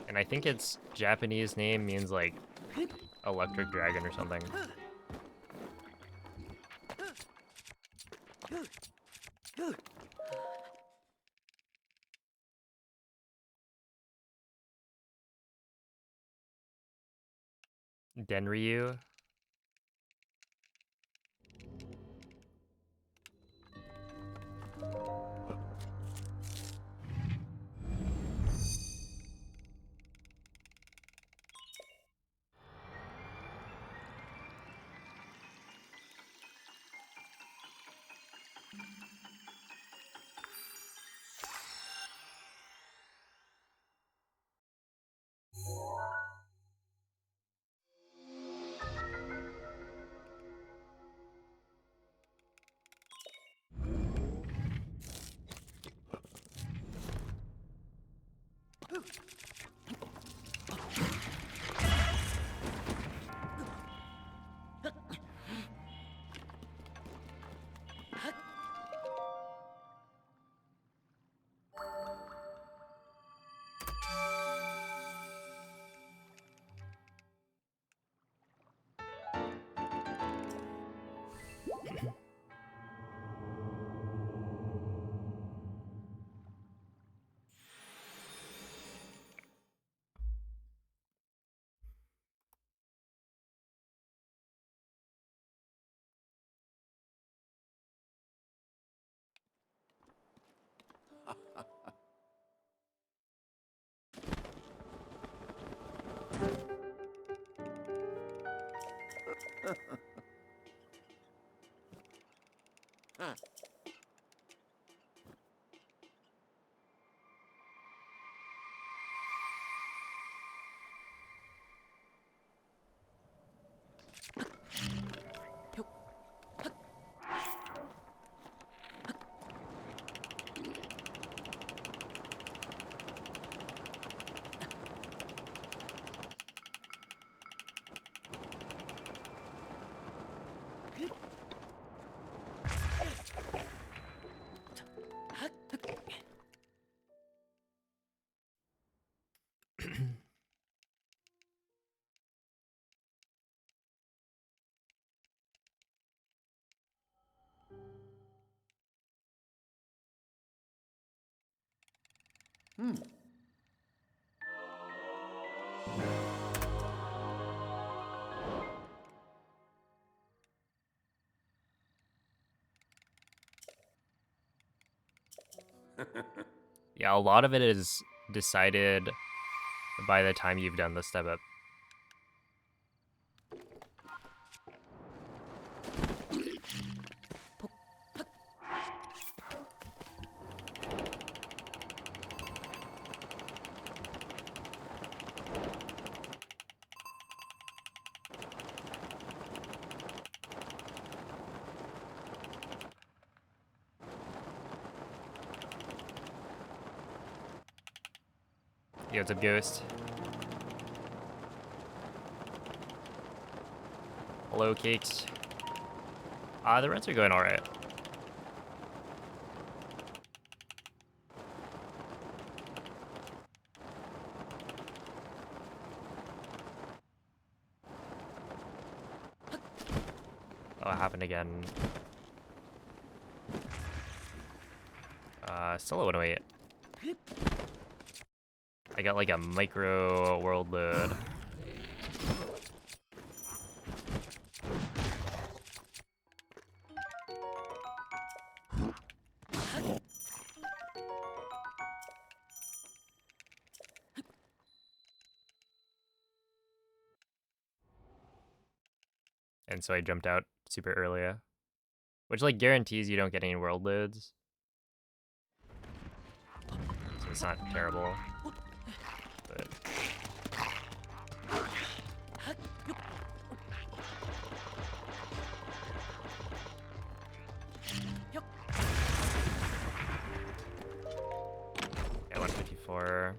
And I think its Japanese name means like electric dragon or something. Denryu. Yeah, a lot of it is decided by the time you've done the step up. Yo, what's up, Ghost? Hello, Cakes. The runs are going alright. Oh, it happened again. Still at 108. I got like a micro world load. And so I jumped out super early, which like guarantees you don't get any world loads. So it's not terrible, but yeah, 154.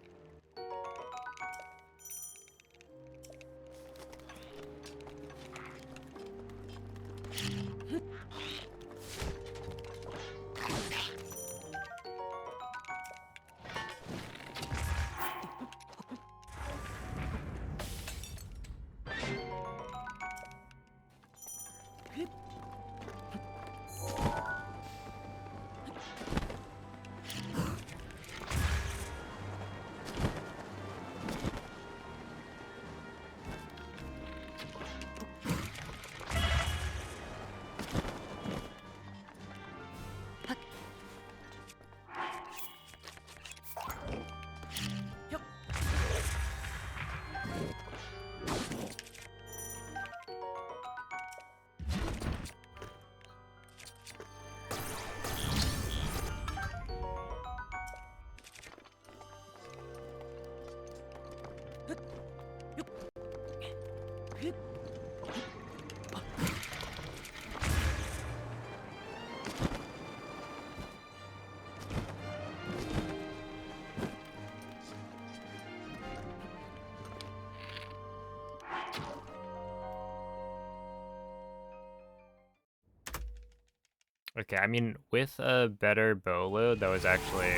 Okay, I mean, with a better bow load, that was actually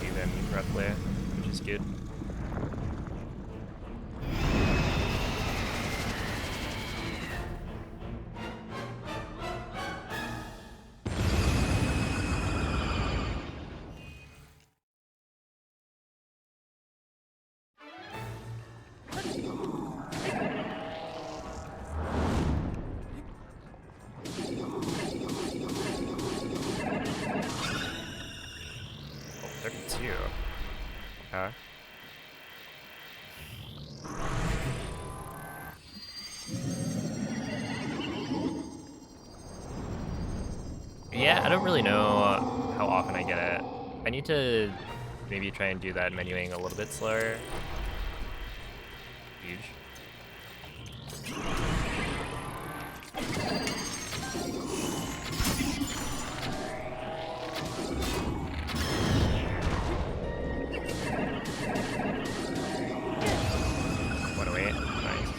even roughly, which is good. Oh, 32. Okay. Yeah, I don't really know how often I get it. I need to maybe try and do that menuing a little bit slower. Huge. What a wait. Nice.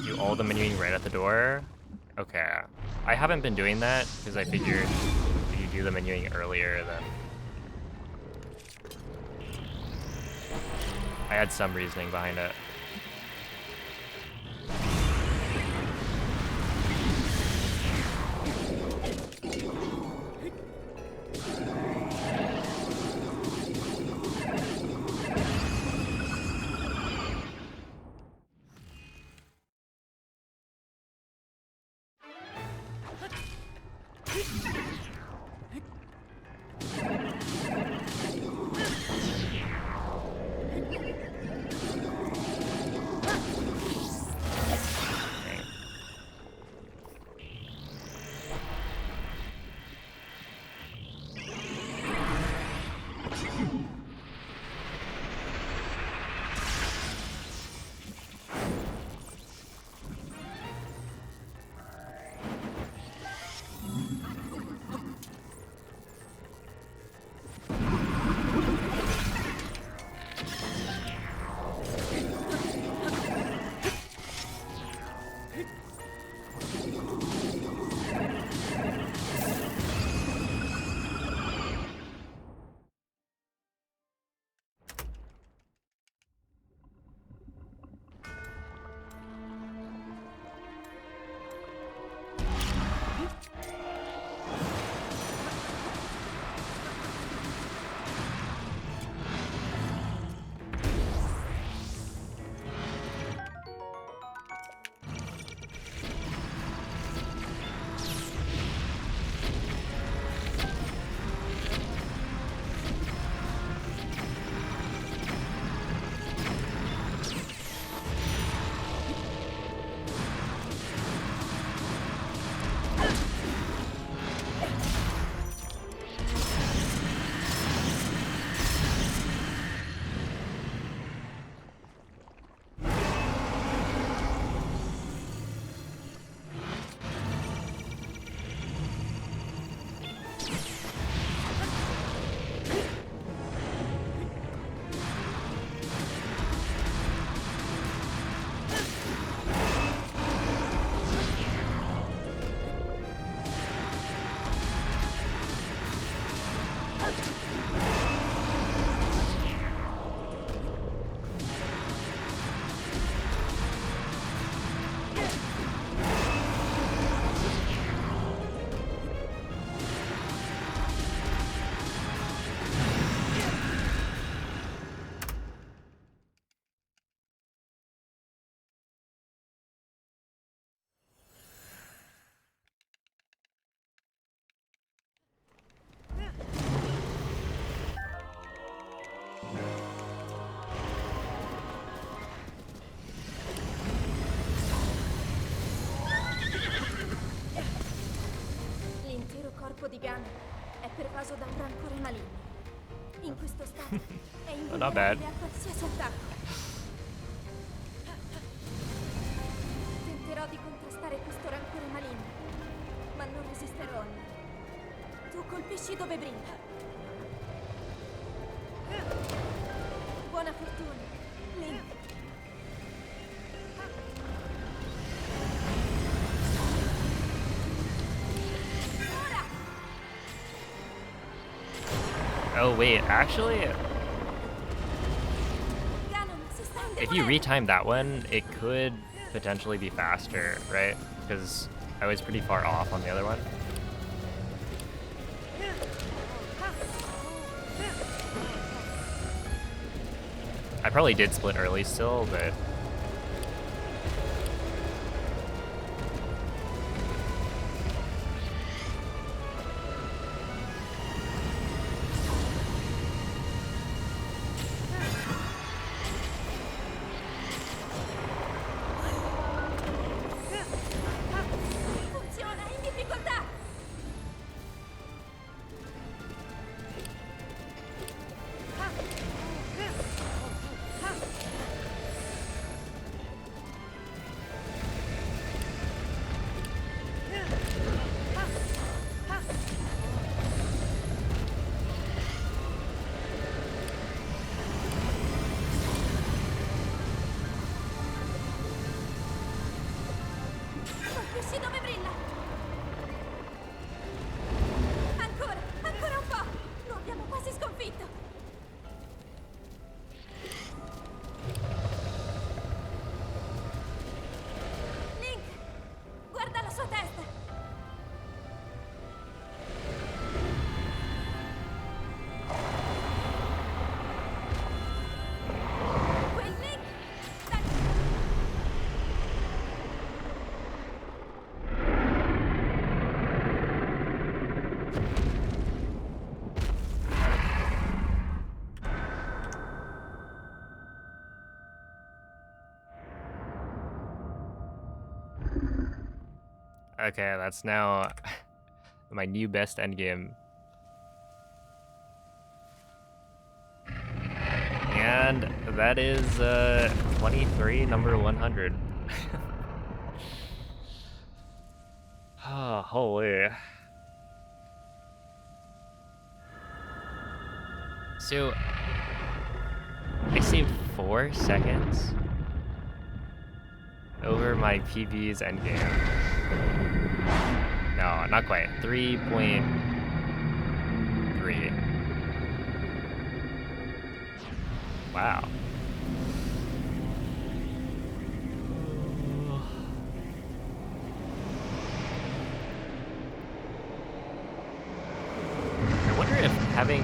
Do all the menuing right at the door? Okay. I haven't been doing that because I figured if you do the menuing earlier, then I had some reasoning behind it. di Ganon è pervaso da un rancore maligno. In questo stato è Not bad. invulnerabile a qualsiasi attacco. Tenterò di contrastare questo rancore maligno, ma non resisterò a lui. Tu colpisci dove brilla. Buona fortuna, Link. Oh wait, actually, Ganon si sta if you indebolendo. retime that one, it could potentially be faster, right? Because I was pretty far off on the other one. I probably did split early still, but Funziona, in difficoltà. Colpisci dove brilla. Ancora, ancora un po'. Lo abbiamo quasi sconfitto. Link, guarda la sua testa. Quel Link. Dai. okay, that's now my new best endgame. And that is 23, number 100. Oh, holy. So, I saved 4 seconds over my PB's endgame. No, not quite. 3.3. Wow. I wonder if having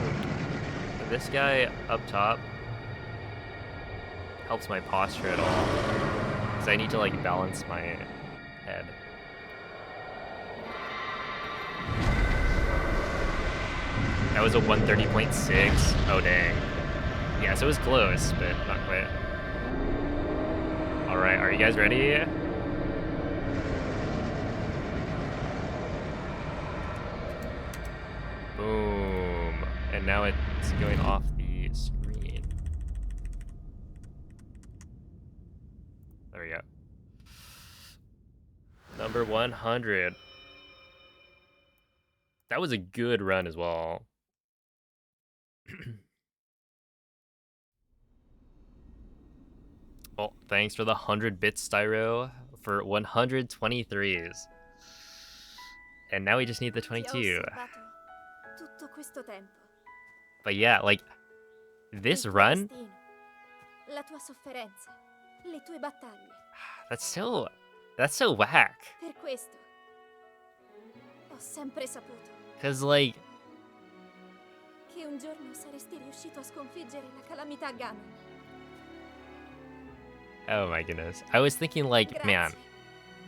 this guy up top helps my posture at all. Because I need to like balance my head. That was a 130.6. Oh dang. Yeah, so it was close, but not quite. Alright, are you guys ready? Boom. And now it's going off the screen. There we go. Number 100. That was a good run as well. Well, thanks for the 100 bits, Styro, for 123s. And now we just need the Ti ho 22. osservato tutto questo tempo. But yeah, like, this Il tuo run, destino, la tua sofferenza, le tue battaglie. that's so whack. Per questo ho sempre saputo Cause like, che un giorno saresti riuscito a sconfiggere la calamità Ganon. oh my goodness. I was thinking like, Grazie, man,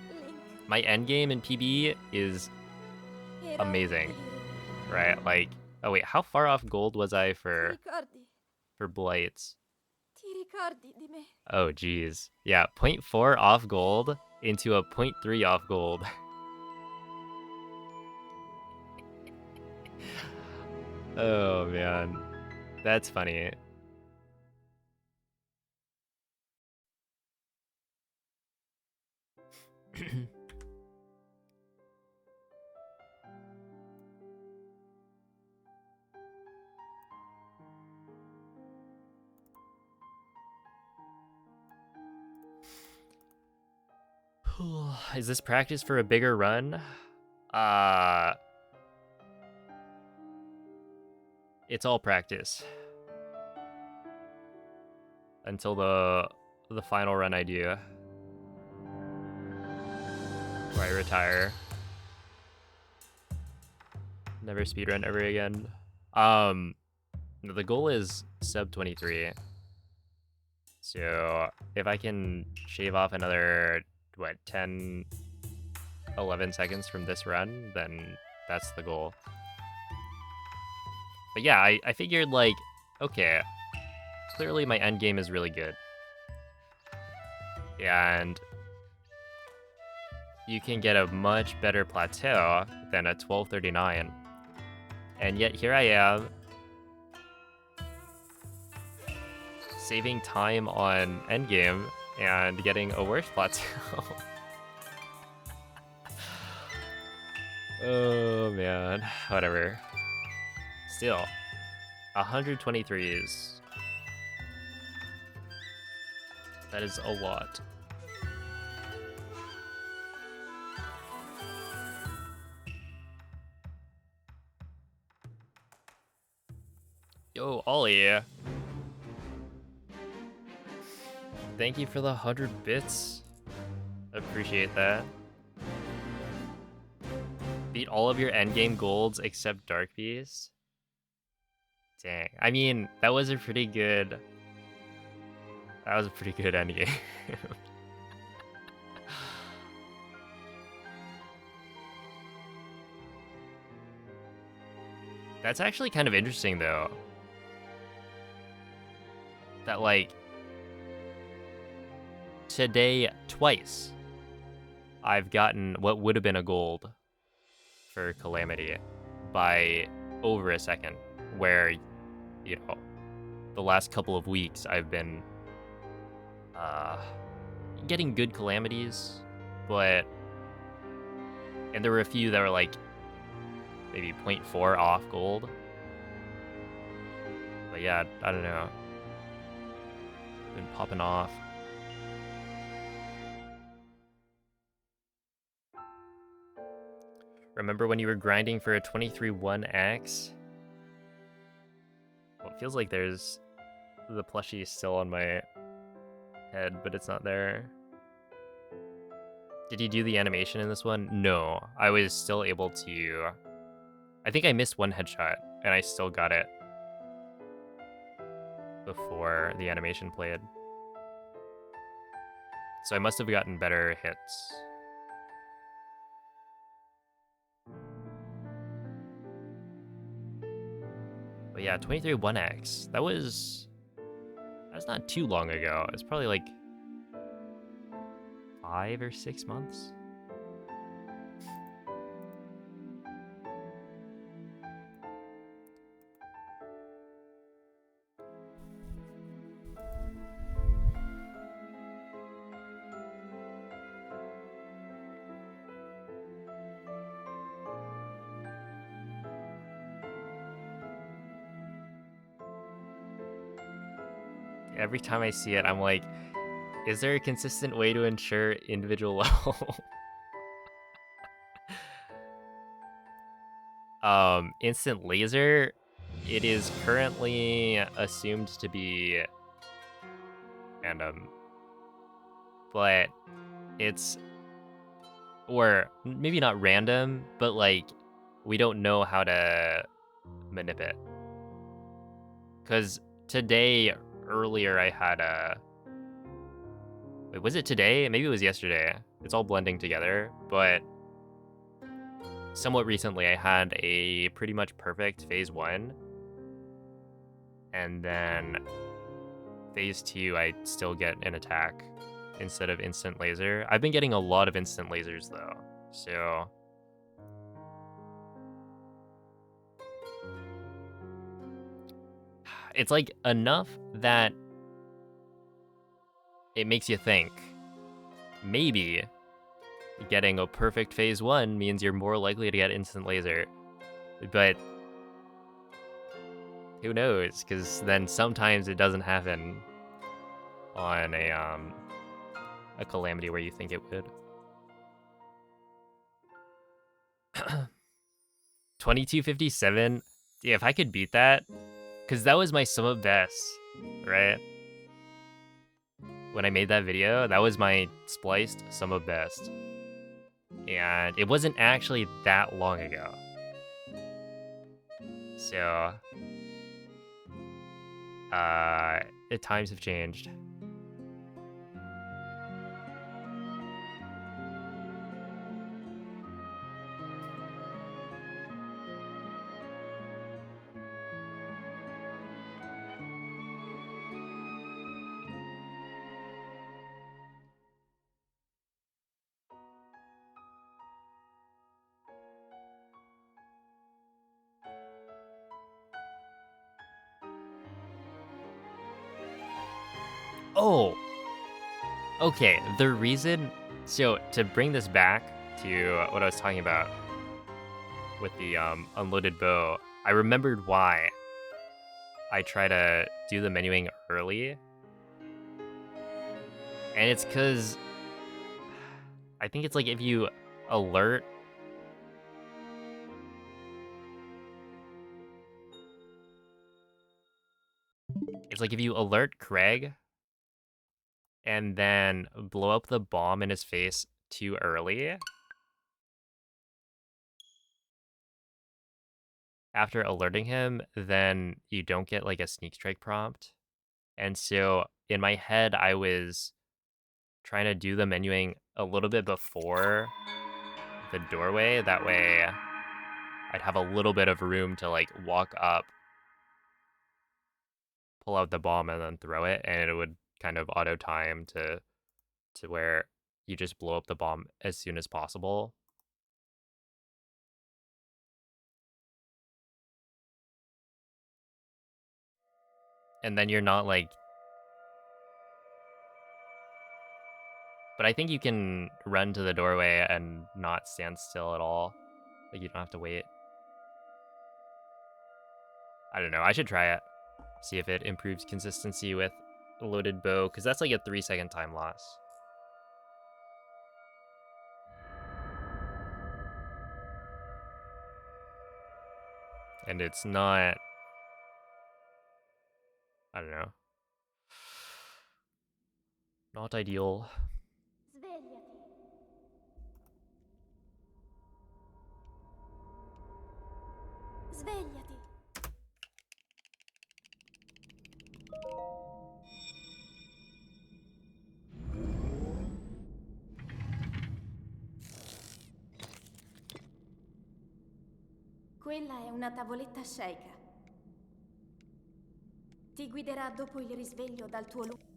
Link. my endgame in PB is Ero amazing, io. right? Like, oh wait, how far off gold was I Ti for ricordi? blights? Ti ricordi di me? Oh geez. Yeah, 0.4 off gold into a 0.3 off gold. Oh man, that's funny. Is this practice for a bigger run? It's all practice until the final run I do, where I retire. Never speedrun ever again. The goal is sub 23. So if I can shave off another, what, 10, 11 seconds from this run, then that's the goal. But yeah, I figured, like, okay, clearly my end game is really good. And you can get a much better plateau than a 1239. And yet here I am, saving time on endgame and getting a worse plateau. Oh man, whatever. Still, 123s. That is a lot. Yo, Ollie. Thank you for the 100 bits. Appreciate that. Beat all of your endgame golds except Dark Beast. Dang. I mean, that was a pretty good... That was a pretty good endgame. That's actually kind of interesting, though. That, like... Today, twice, I've gotten what would have been a gold for Calamity by over a second, where, you know, the last couple of weeks I've been getting good Calamities, but, and there were a few that were like maybe 0.4 off gold. But yeah, I don't know. Been popping off. Remember when you were grinding for a 23-1X? Well, it feels like there's the plushie still on my head, but it's not there. Did you do the animation in this one? No, I was still able to... I think I missed one headshot, and I still got it before the animation played. So I must have gotten better hits. But yeah, 23-1X. That's not too long ago. It's probably like 5 or 6 months. Every time I see it, I'm like, is there a consistent way to ensure individual level? Instant laser, it is currently assumed to be random, but it's, or maybe not random, but like, we don't know how to manipulate. Because today, earlier I had a, wait, was it today? Maybe it was yesterday. It's all blending together, but somewhat recently I had a pretty much perfect phase 1, and then phase 2 I still get an attack instead of instant laser. I've been getting a lot of instant lasers though, so It's like enough that it makes you think. Maybe getting a perfect phase 1 means you're more likely to get instant laser. But who knows? Because then sometimes it doesn't happen on a Calamity where you think it would. 2257. Yeah, if I could beat that, because that was my sum of best, right? When I made that video, that was my spliced sum of best. And it wasn't actually that long ago. So, the times have changed. Oh, okay. The reason, so to bring this back to what I was talking about with the unloaded bow, I remembered why I try to do the menuing early. And it's because I think it's like if you alert Craig and then blow up the bomb in his face too early, after alerting him, then you don't get like a sneak strike prompt. And so in my head, I was trying to do the menuing a little bit before the doorway. That way I'd have a little bit of room to like walk up, pull out the bomb, and then throw it. And it would kind of auto time to where you just blow up the bomb as soon as possible. And then you're not like, but I think you can run to the doorway and not stand still at all. Like you don't have to wait. I don't know. I should try it. See if it improves consistency with a loaded bow, because that's like a 3-second time loss. And it's not, I don't know, not ideal. Svegliati. Svegliati. Quella è una tavoletta sceika. Ti guiderà dopo il risveglio dal tuo luogo.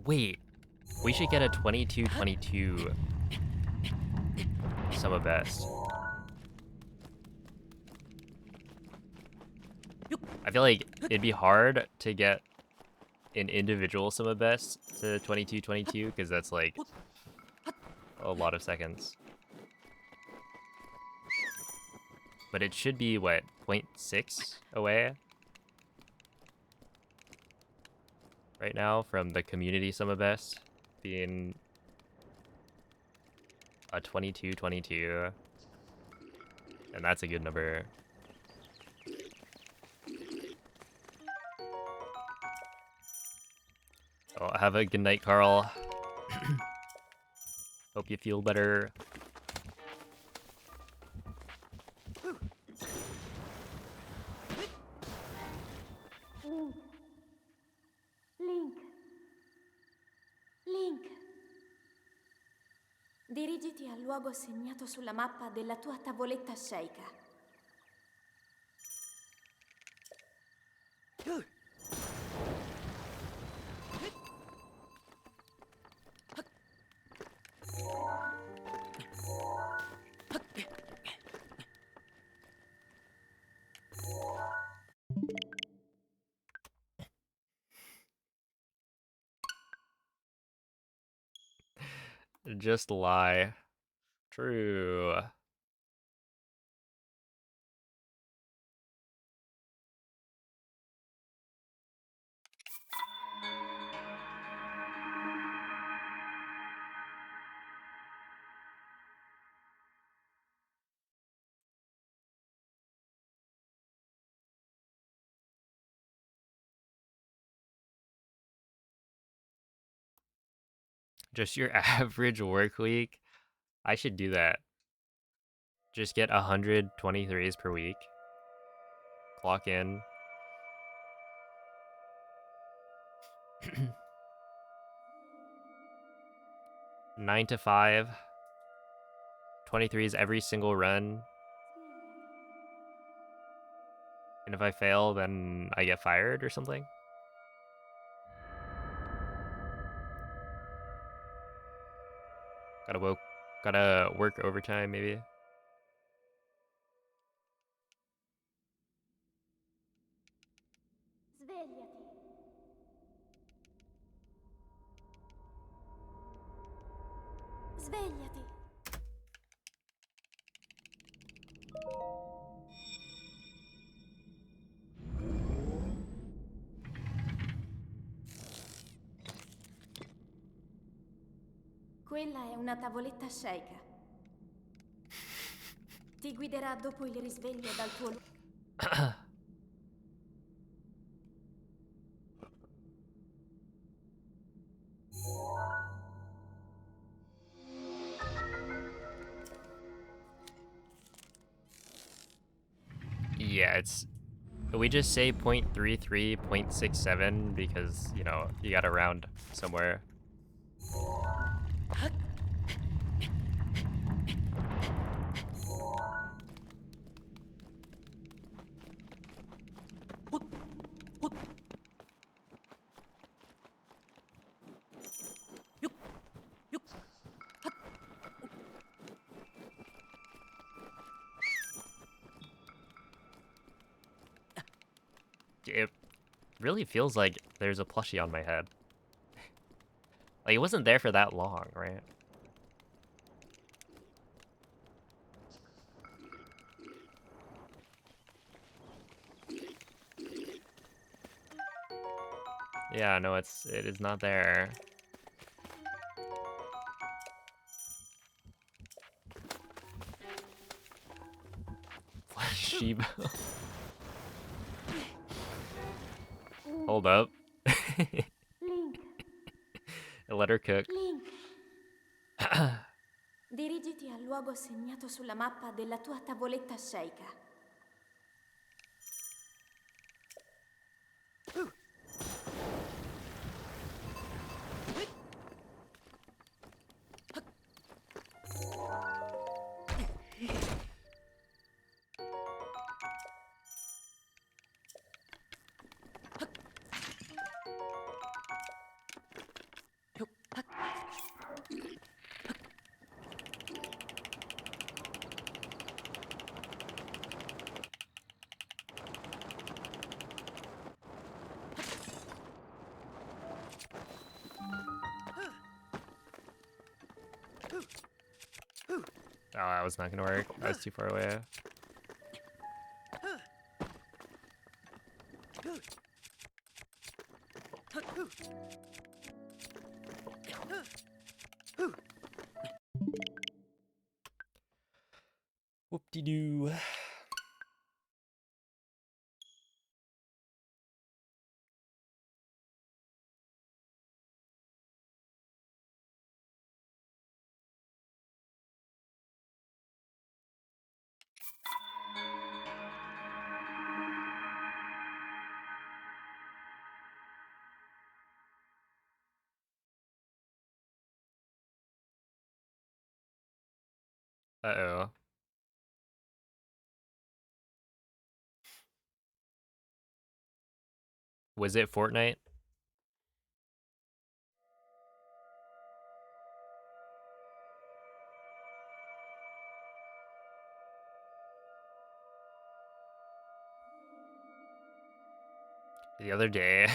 Wait, we should get a 22-22 summer best. I feel like it'd be hard to get an individual summer best to 22-22 because that's like a lot of seconds. But it should be, what, 0.6 away right now from the community summer best being a 22-22. And that's a good number. Oh, have a good night, Carl. Hope you feel better. Link. Link. Dirigiti al luogo segnato sulla mappa della tua tavoletta sceicca. Just lie. True. Just your average work week. I should do that. Just get 123s per week. Clock in. 9 to 5. 23s every single run. And if I fail, then I get fired or something. Gotta work overtime maybe. Svegliati. Svegliati. Quella è una tavoletta sceicca. Ti guiderà dopo il risveglio dal tuo Yeah, it's... We just say 0.33, 0.67 because, you know, you gotta round somewhere. It really feels like there's a plushie on my head. Like, it wasn't there for that long, right? Yeah, no, it is not there. Sheep. Hold up. Link. Let her cook. Link. Dirigiti al luogo segnato sulla mappa della tua tavoletta sceicca. Oh, that was not gonna work. I was too far away. Whoop-de-doo. Uh-oh. Was it Fortnite? The other day,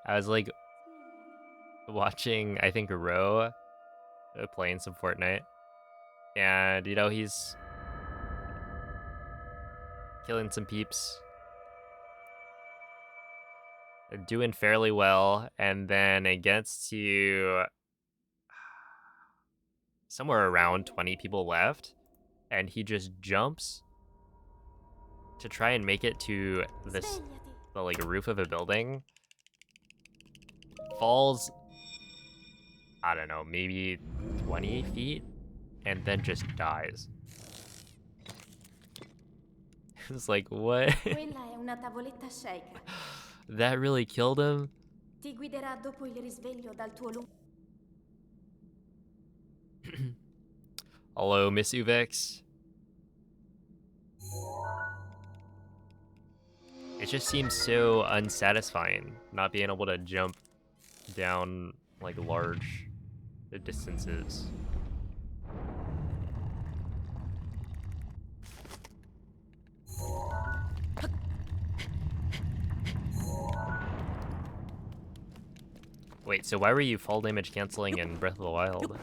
I was like watching, I think, Ro playing some Fortnite. And, you know, he's killing some peeps, doing fairly well. And then it gets to somewhere around 20 people left. And he just jumps to try and make it to this, Svegliati. the like roof of a building. Falls, I don't know, maybe 20 feet. And then just dies. It's like, what? Quella è una tavoletta shake. That really killed him? Ti guiderà dopo il risveglio dal tuo lungo... Hello, Miss Uvex. It just seems so unsatisfying not being able to jump down like large distances. Wait, so why were you fall damage canceling in Breath of the Wild?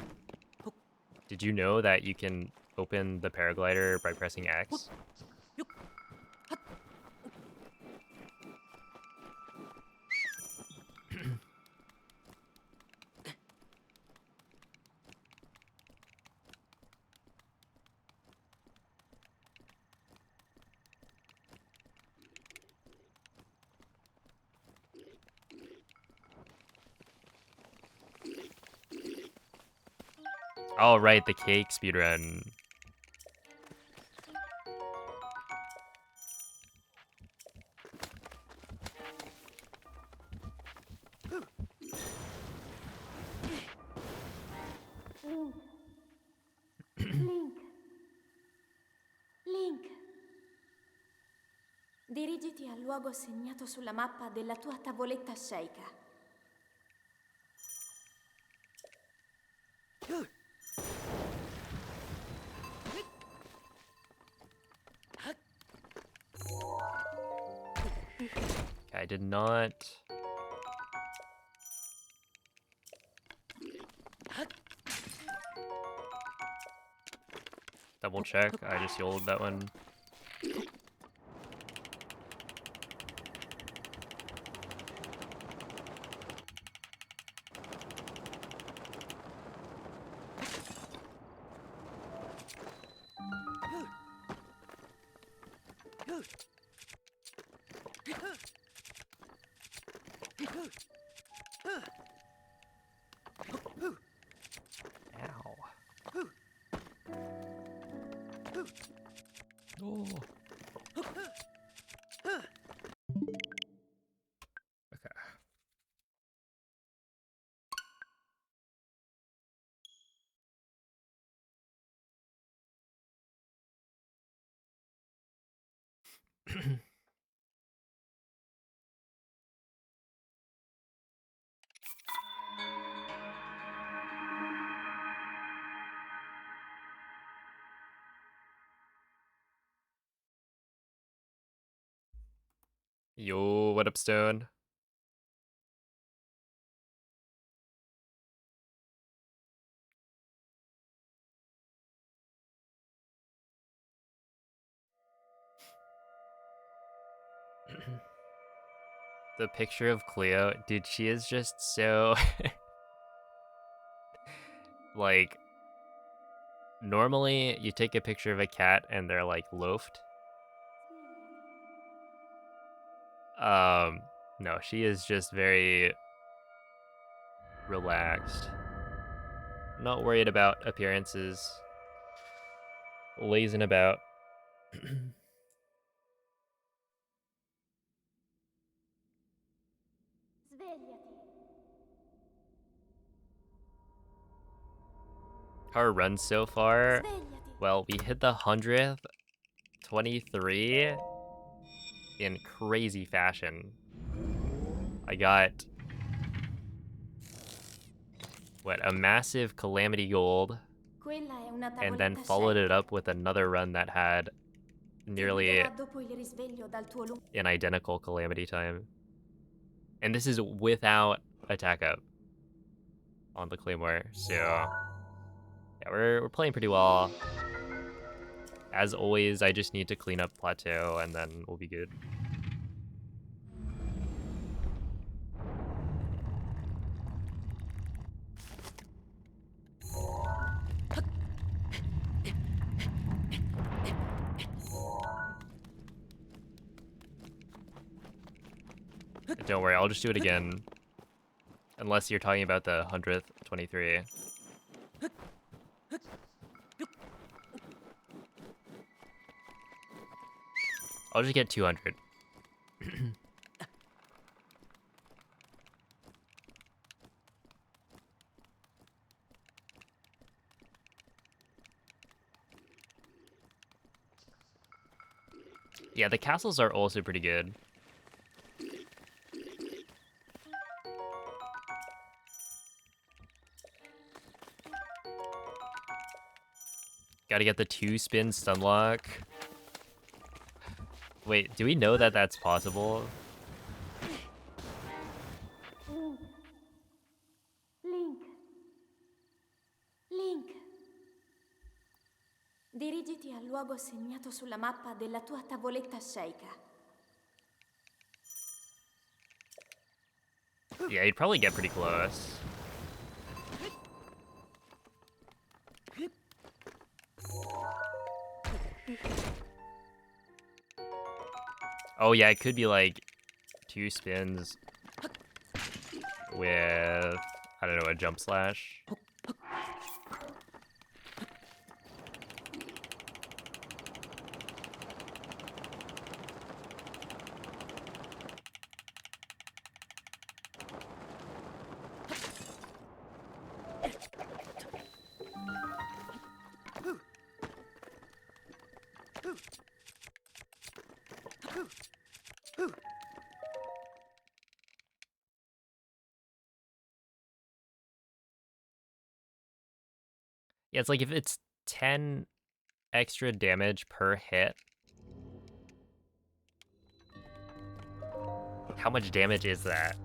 Did you know that you can open the paraglider by pressing X? Oh, right, the cake speedrun. Link. Link. Dirigiti al luogo segnato sulla mappa della tua tavoletta shake. I did not. Double check. I just yolled that one. Ow. Oh. Okay. Yo, what up, Stone? The picture of Cleo, dude, she is just so like normally you take a picture of a cat and they're like loafed. No, she is just very relaxed. Not worried about appearances. Lazing about. Svegliati. Our run so far, Svegliati. well, we hit the 100th, 23 in crazy fashion. I got, what, a massive Calamity Gold, Quella è una and then tavoletta followed it scelta. up with another run that had Ti nearly guiderà dopo il risveglio dal tuo lungo... an identical Calamity time. And this is without attack up on the Claymore, so yeah, we're playing pretty well. As always, I just need to clean up Plateau and then we'll be good. Don't worry, I'll just do it again. Unless you're talking about the 100th, 23. I'll just get 200. Yeah, the castles are also pretty good. Gotta get the 2-spin stunlock. Wait, do we know that that's possible? Link. Link. Dirigiti al luogo segnato sulla mappa della tua tavoletta sceicca. Yeah, you'd probably get pretty close. Oh yeah, it could be like 2 spins with, I don't know, a jump slash. Yeah, it's like if it's 10 extra damage per hit, how much damage is that?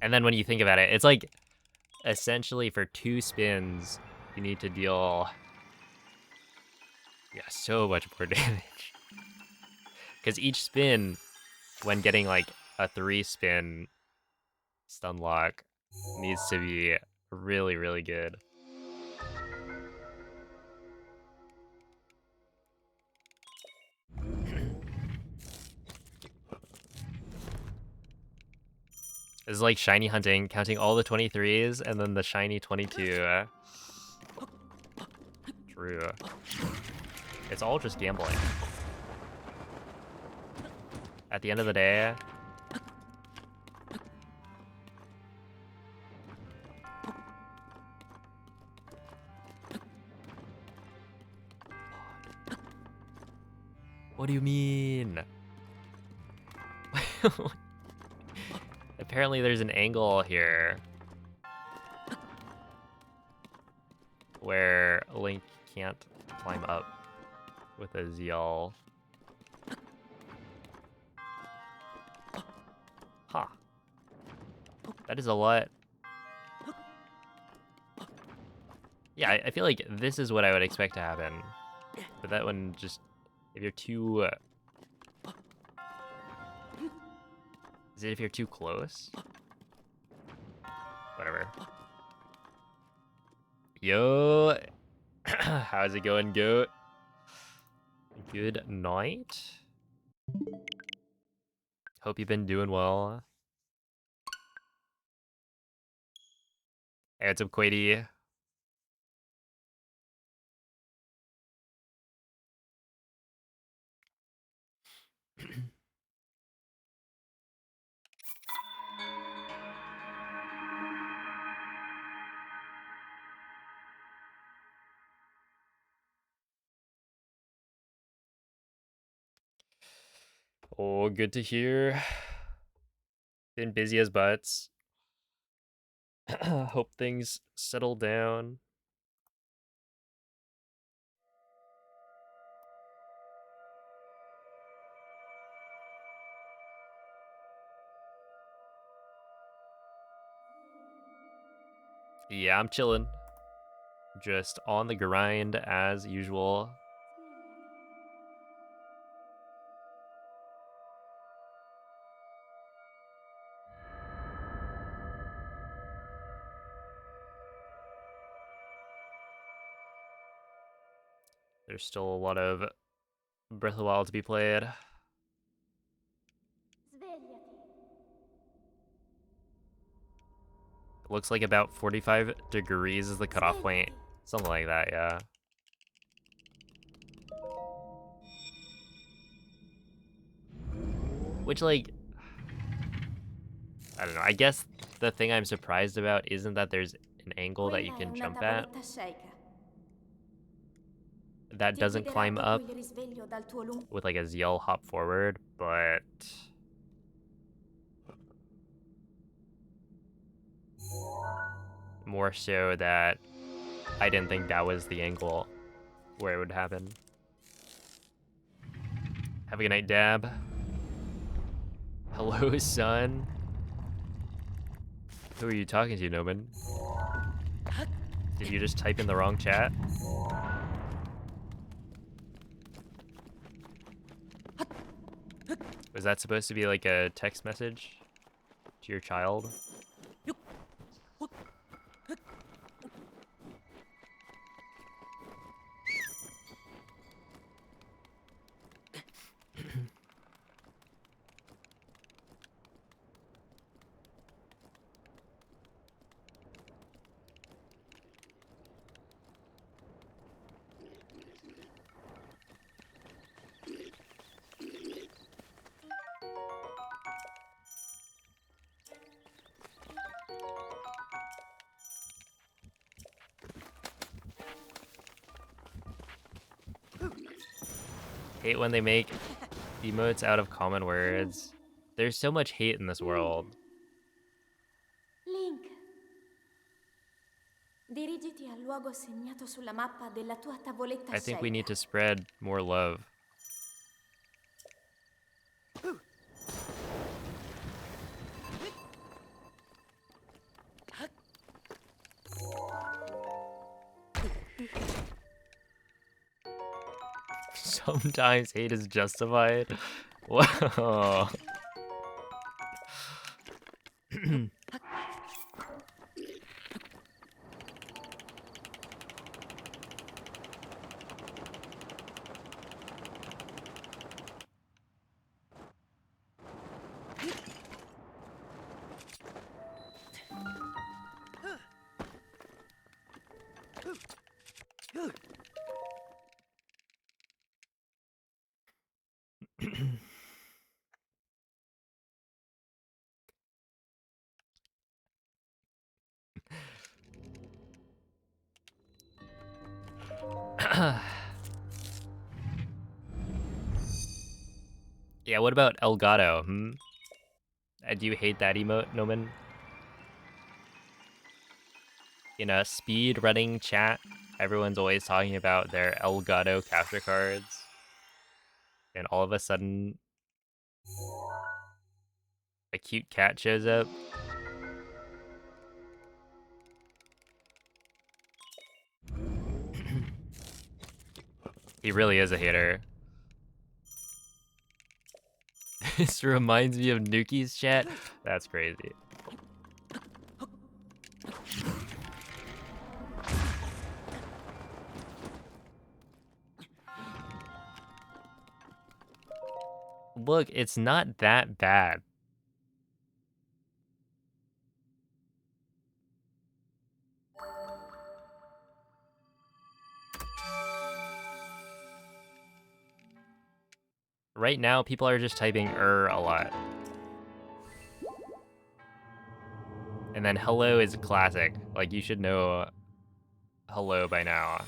And then when you think about it, it's like essentially for 2 spins, you need to deal, yeah, so much more damage. Because each spin, when getting like a 3-spin stun lock, needs to be really, really good. This is like shiny hunting, counting all the 23s and then the shiny 22. True. It's all just gambling. At the end of the day, what do you mean? Apparently there's an angle here where Link can't climb up with a ZL. Huh. That is a lot. Yeah, I feel like this is what I would expect to happen. But that one just, if you're too... is it if you're too close? Whatever. Yo! How's it going, goat? Good night. Hope you've been doing well. Hey, what's up, Quady? Oh, good to hear. Been busy as butts. Hope things settle down. Yeah, I'm chilling. Just on the grind as usual. There's still a lot of Breath of the Wild to be played. Svegliati. It looks like about 45 degrees is the cutoff point. Svegliati. Something like that, yeah. Which, like, I don't know. I guess the thing I'm surprised about isn't that there's an angle that you Quella è can una jump at tavoletta shake. that Ti doesn't guiderà climb dopo up il risveglio dal tuo lungo. with like a ZL hop forward, but more so that I didn't think that was the angle where it would happen. Have a good night, Dab. Hello, son. Who are you talking to, Noman? Did you just type in the wrong chat? Was that supposed to be like a text message to your child? Hate when they make emotes out of common words. There's so much hate in this world. Link. Dirigiti al luogo segnato sulla mappa della tua tavoletta I think we need shake. to spread more love. Sometimes hate is justified. Whoa. Yeah, what about Elgato? Do you hate that emote, Noman? In a speed running chat, everyone's always talking about their Elgato capture cards. And all of a sudden, a cute cat shows up. He really is a hater. This reminds me of Nuki's chat. That's crazy. Look, it's not that bad. Right now, people are just typing a lot. And then hello is a classic. Like, you should know hello by now.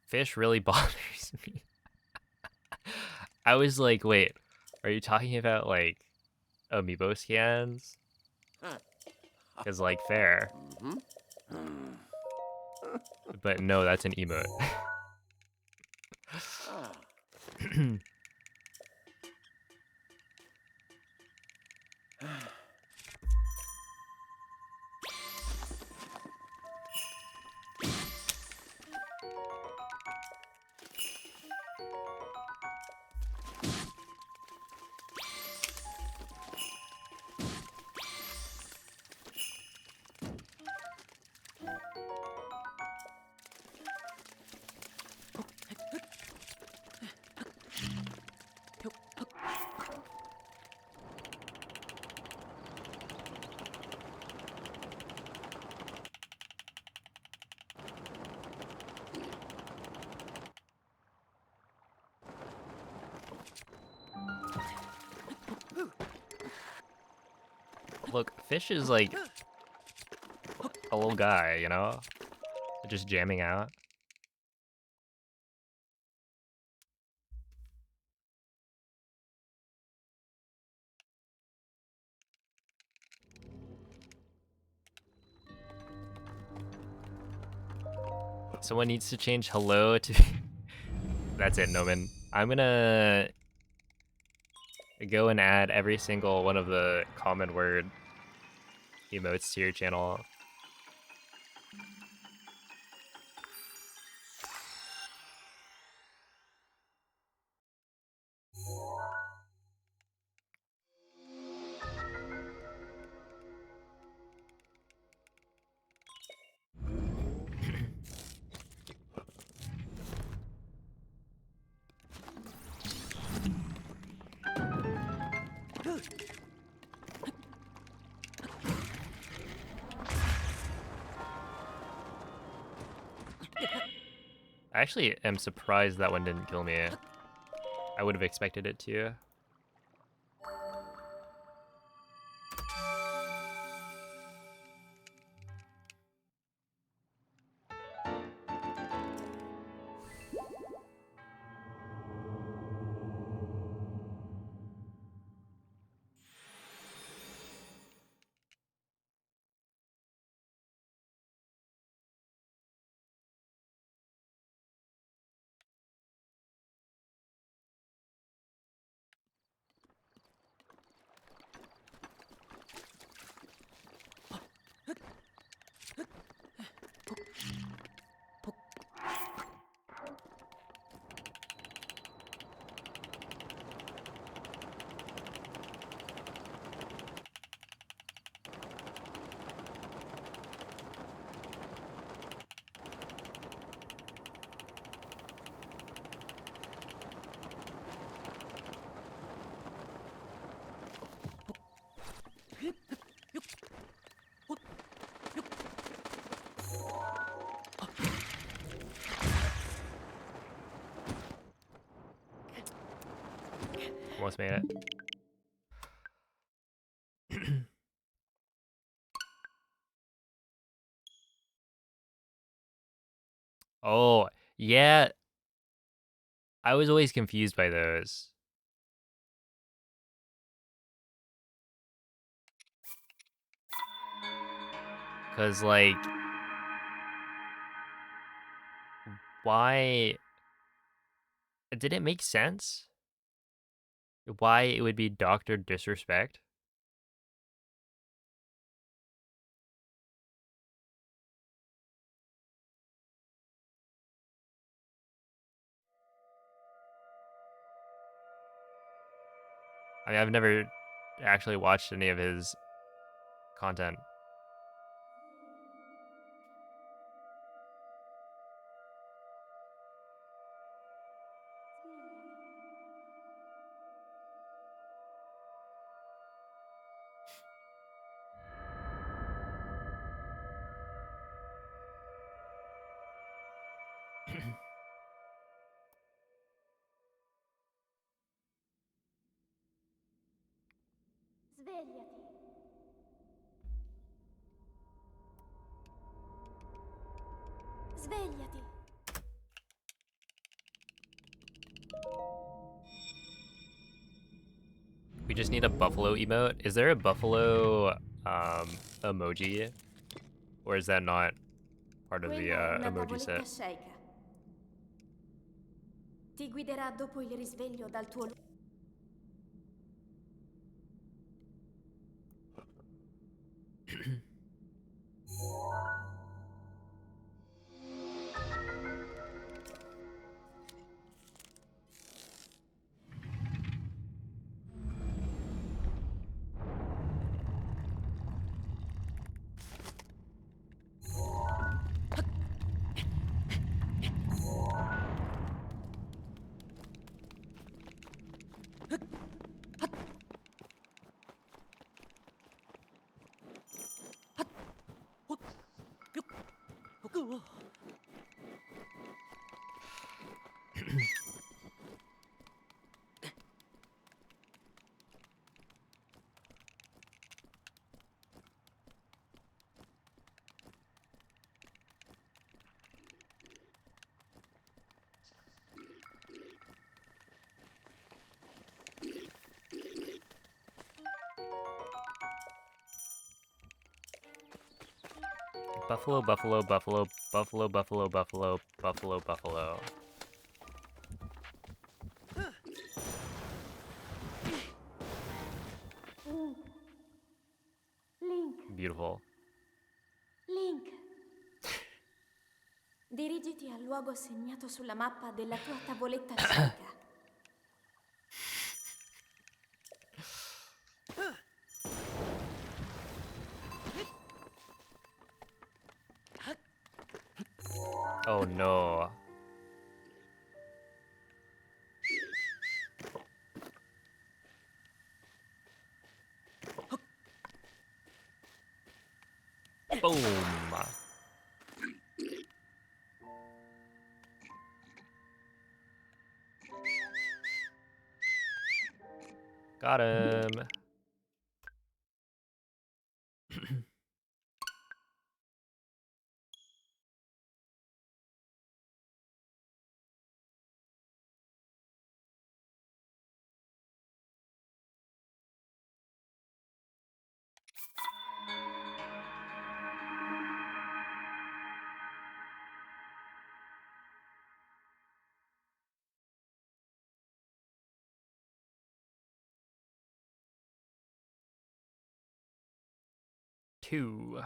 Fish really bothers me. I was like, wait, are you talking about like amiibo scans? Because like fair, but no, that's an emote. Look, Fish is like a little guy, you know? Just jamming out. Someone needs to change hello to... That's it, Noman. I'm gonna go and add every single one of the common word emotes to your channel. I actually am surprised that one didn't kill me. I would have expected it to. Almost made it. Oh, yeah. I was always confused by those. Because, like, why... Did it make sense? Why it would be Dr. Disrespect? I mean, I've never actually watched any of his content. Svegliati. just need a buffalo emote. Is there a buffalo emoji? Or is that not part of the Quella è una emoji tavoletta set? sceicca. Ti guiderà dopo il risveglio dal tuo Buffalo, buffalo, buffalo, buffalo, buffalo, buffalo, buffalo, buffalo. Link. Beautiful. Link. Dirigiti al luogo segnato sulla mappa della tua tavoletta sceicca. Oh no. Boom. Got him. Two.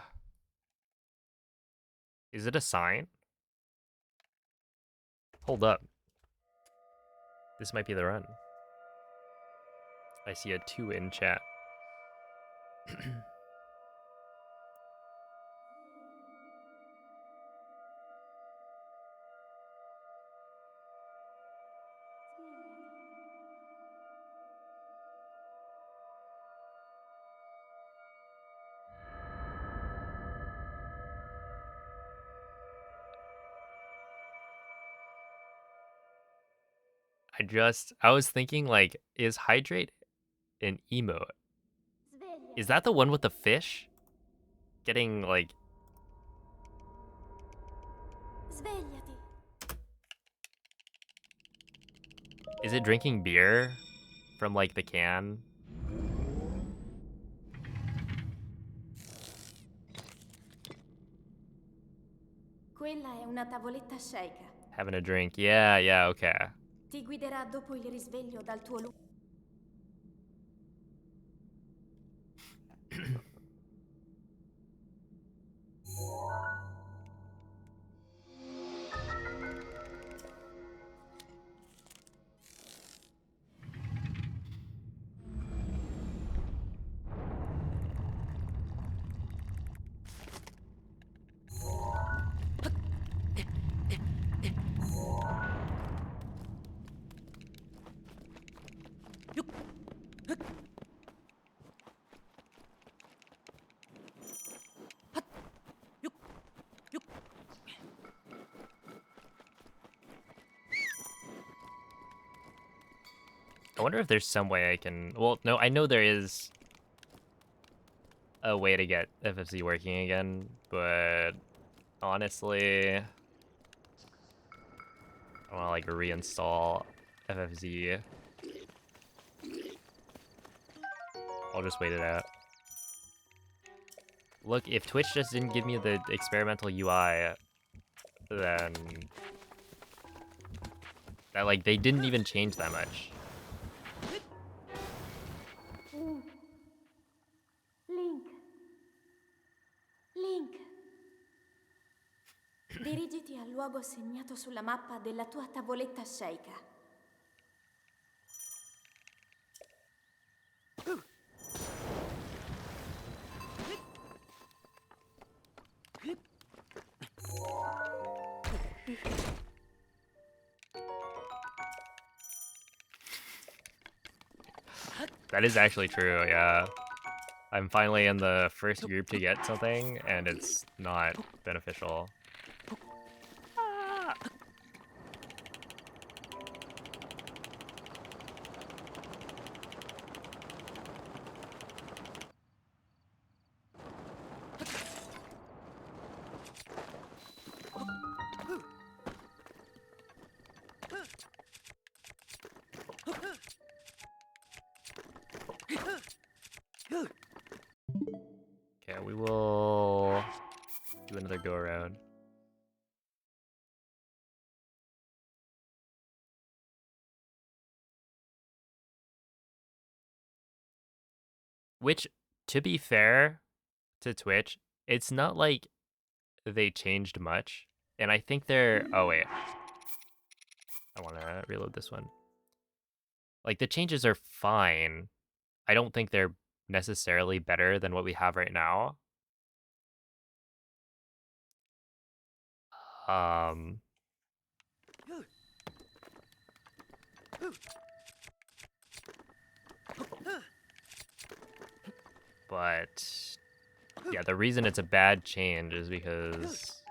Is it a sign? Hold up. This might be the run. I see a 2 in chat. I was thinking, like, is hydrate an emote? Is that the one with the fish? Getting, like... Svegliati. Is it drinking beer? From, like, the can? Quella è una tavoletta sceicca. Having a drink. Yeah, yeah, okay. Ti guiderà dopo il risveglio dal tuo luogo. I wonder if there's some way I can... Well, no, I know there is a way to get FFC working again, but honestly, I want to like reinstall FFZ. I'll just wait it out. Look, if Twitch just didn't give me the experimental UI, then that, like, they didn't even change that much. Link. Link. Dirigiti al luogo segnato sulla mappa della tua tavoletta sceicca. That is actually true, yeah. I'm finally in the first group to get something, and it's not beneficial. Okay, we will do another go around. Which, to be fair to Twitch, it's not like they changed much. And I think they're... Oh, wait. I want to reload this one. Like, the changes are fine. I don't think they're necessarily better than what we have right now. But yeah, the reason it's a bad change is because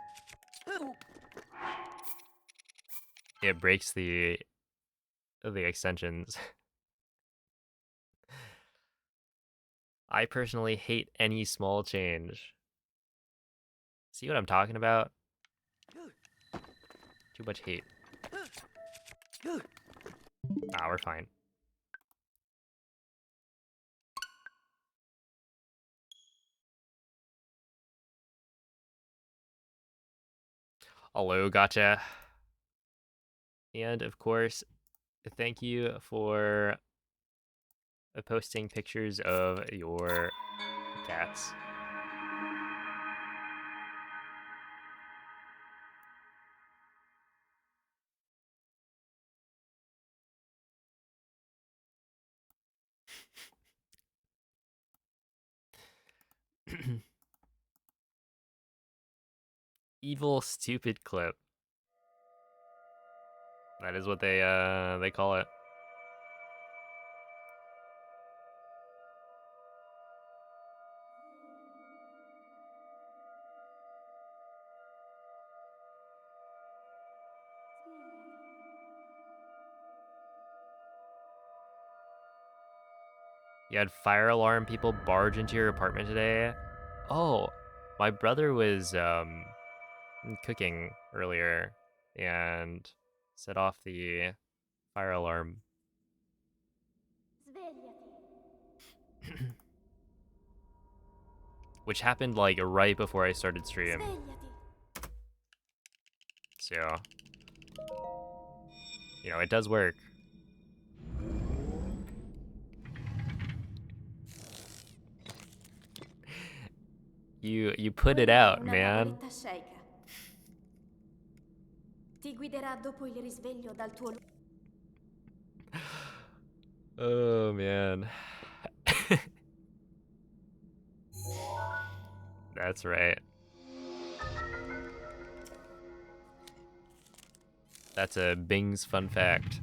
it breaks the extensions. I personally hate any small change. See what I'm talking about? Too much hate. Ah, we're fine. Hello, gotcha. And of course, thank you for posting pictures of your cats. Evil stupid clip. That is what they call it. You had fire alarm people barge into your apartment today. Oh, my brother was cooking earlier and set off the fire alarm. Svegliati. Which happened like right before I started stream. Svegliati. So, you know, it does work. You put it Quella è out, una man. tavoletta sceicca. Ti guiderà dopo il risveglio dal tuo... Oh man. That's right. That's a Bing's fun fact.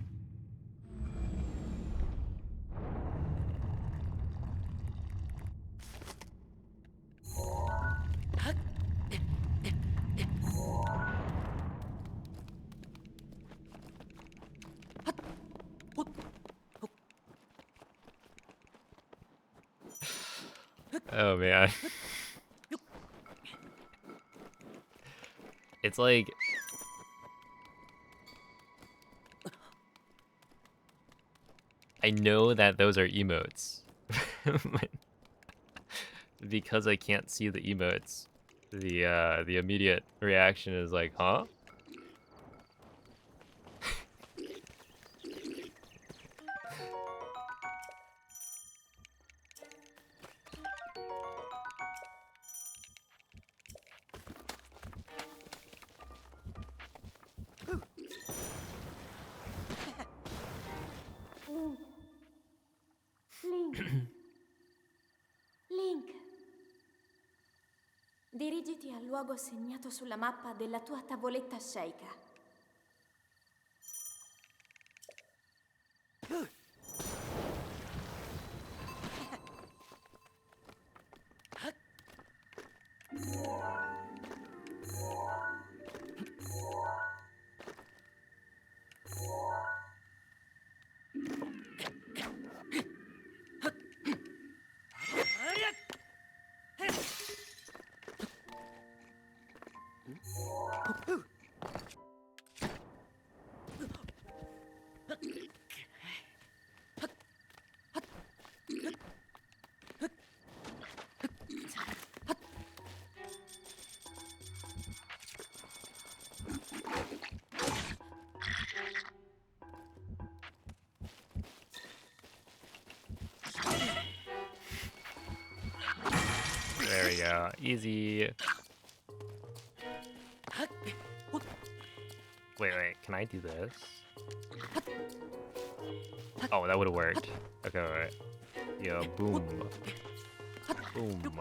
Oh man. It's like I know that those are emotes. Because I can't see the emotes, the immediate reaction is like, huh? Link. Link. Dirigiti al luogo segnato sulla mappa della tua tavoletta sceicca. There we go. Easy. Wait. Can I do this? Oh, that would have worked. Okay, wait. Yo, boom. Boom.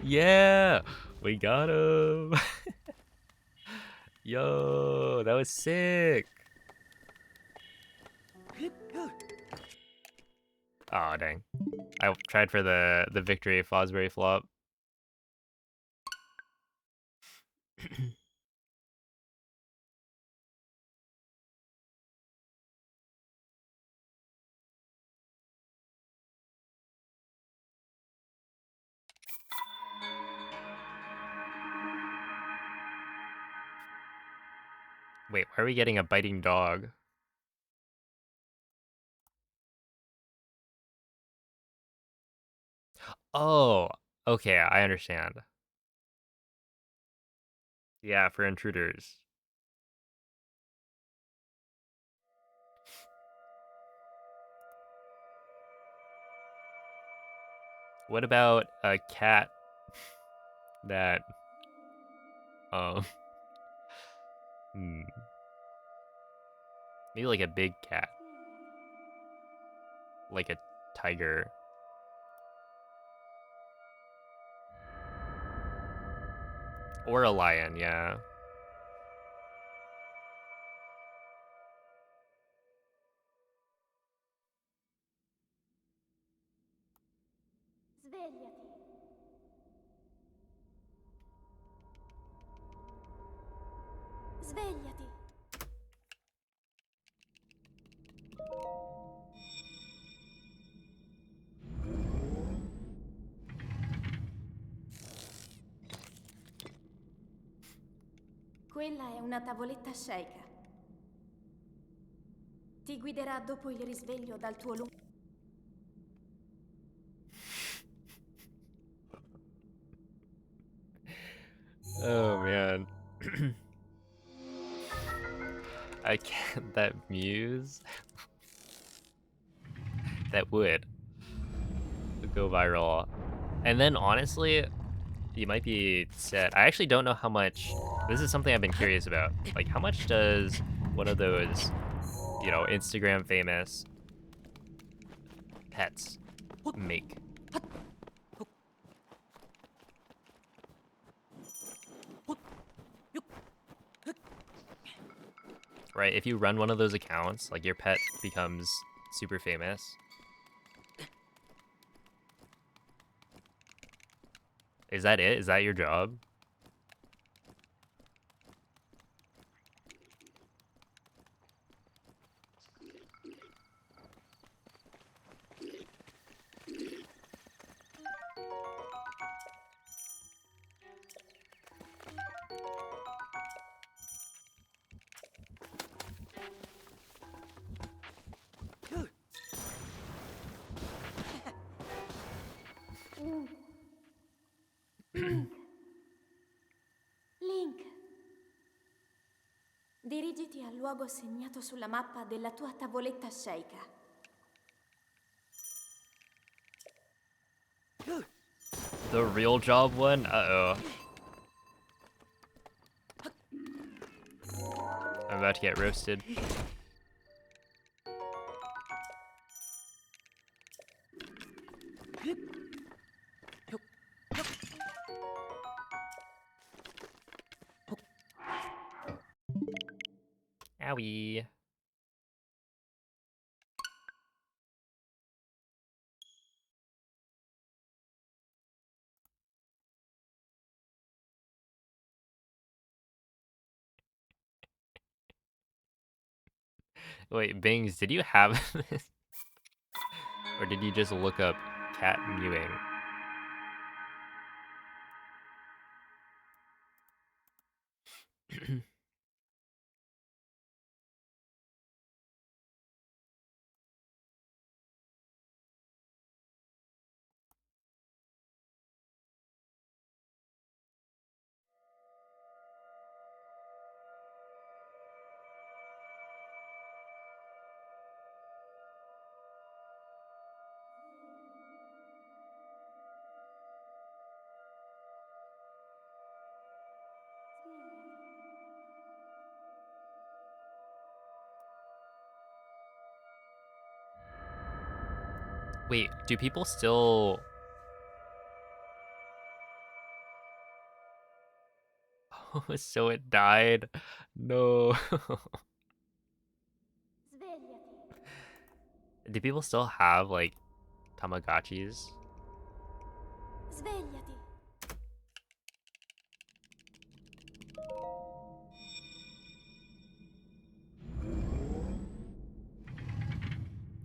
Yeah, we got him. Yo, that was sick. Oh, dang. I tried for the victory Fosbury flop. Wait, why are we getting a biting dog? Oh, okay, I understand. Yeah, for intruders. What about a cat that, um, maybe like a big cat, like a tiger, or a lion? Yeah. Svegliati. Svegliati. Quella è una tavoletta sceicca. Ti guiderà dopo il risveglio dal tuo lungo... Oh man. I can't. That muse. That would go viral. And then honestly, you might be set. I actually don't know how much. This is something I've been curious about. Like, how much does one of those, Instagram famous pets make? Right? If you run one of those accounts, like your pet becomes super famous. Is that it? Is that your job? Dirigiti al luogo segnato sulla mappa della tua tavoletta sceicca. The real job one? Uh-oh. I'm about to get roasted. Owie. Wait, Bings, did you have this? Or did you just look up cat mewing? Wait, do people still... Oh, so it died? No. Svegliati. Do people still have, like, Tamagotchis? Svegliati.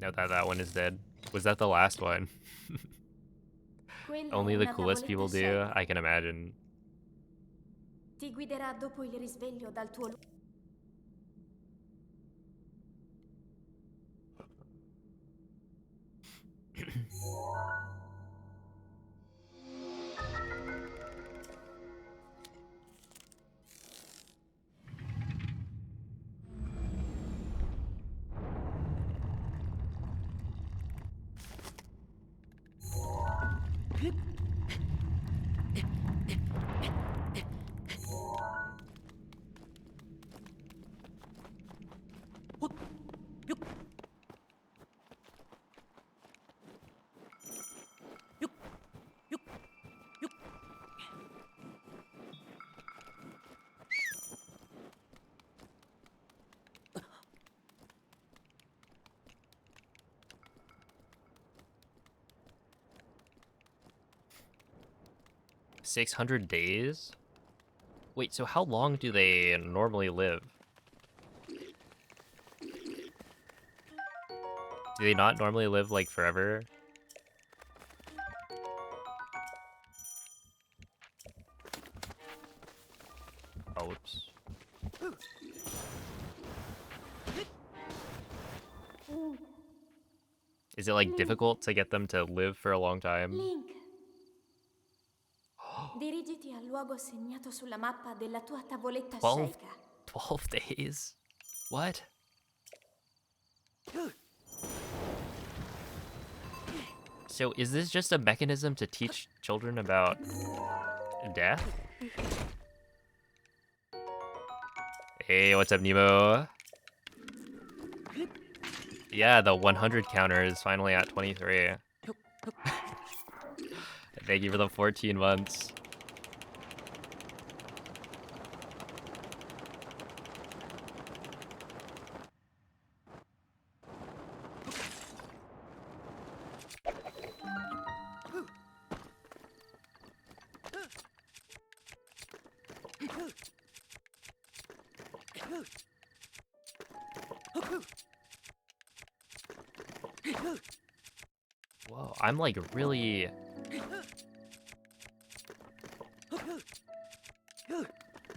No, that one is dead. Was that the last one? Quella Only è the una coolest tavoletta people do? sceicca. I can imagine. Ti guiderà dopo il risveglio dal tuo luogo. 600 days? Wait, so how long do they normally live? Do they not normally live, like, forever? Oh, whoops. Is it, like, difficult to get them to live for a long time? Link. Dirigiti al luogo segnato sulla mappa della tua tavoletta 12, sceicca. 12 days? What? So is this just a mechanism to teach children about death? Hey, what's up, Nemo? Yeah, the 100 counter is finally at 23. Thank you for the 14 months. Whoa, I'm like really...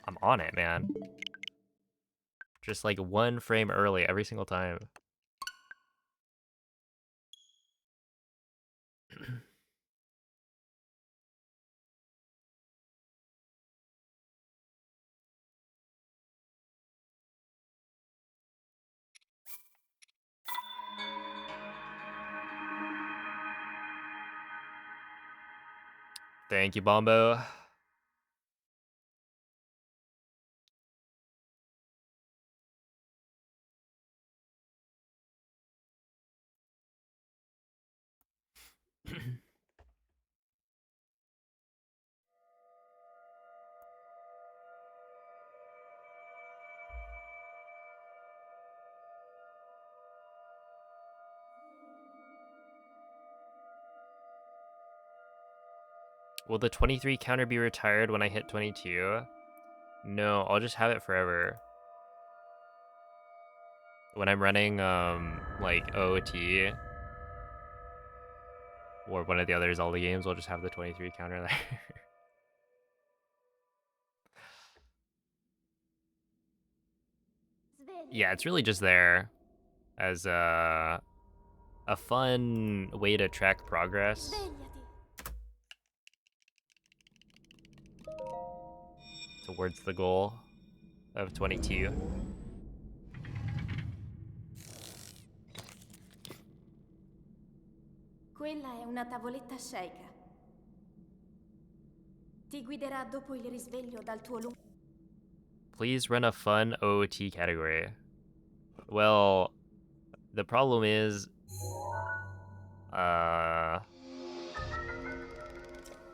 I'm on it, man. Just like 1 frame early every single time. Thank you, Bombo. Will the 23 counter be retired when I hit 22? No, I'll just have it forever. When I'm running like OOT or one of the other Zelda games, I'll just have the 23 counter there. Yeah, it's really just there as a fun way to track progress Svegliati. towards the goal of 22. Quella è una tavoletta shake. Ti guiderà dopo il risveglio dal tuo lungo. Please run a fun OOT category. Well, the problem is,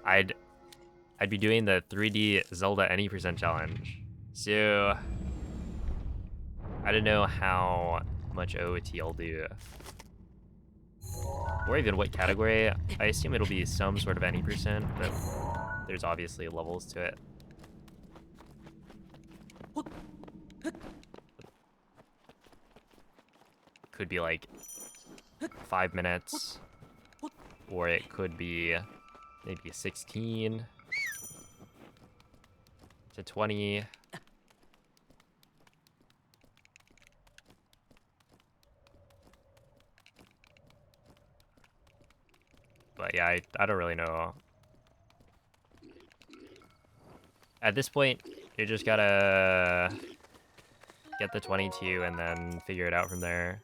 I'd be doing the 3D Zelda any percent challenge, so I don't know how much OOT I'll do, or even what category. I assume it'll be some sort of any percent, but there's obviously levels to it. Could be like 5 minutes, or it could be maybe 16 to 20. But yeah, I don't really know. At this point, you just gotta get the 22 and then figure it out from there.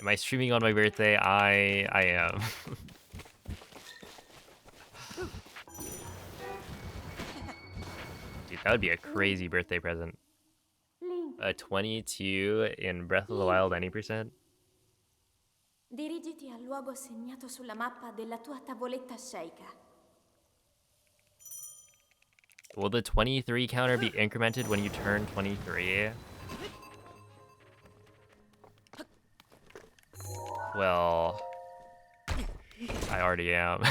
Am I streaming on my birthday? I am. Dude, that would be a crazy birthday present. Link, A 22 in Breath of the Wild any percent? dirigiti al luogo segnato sulla mappa della tua tavoletta shake. Will the 23 counter be incremented when you turn 23? Well, I already am.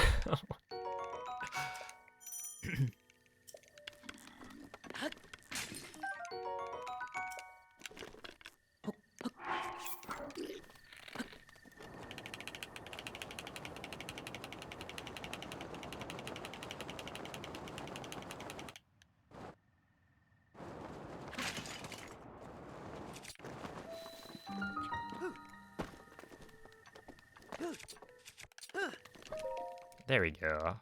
There we go.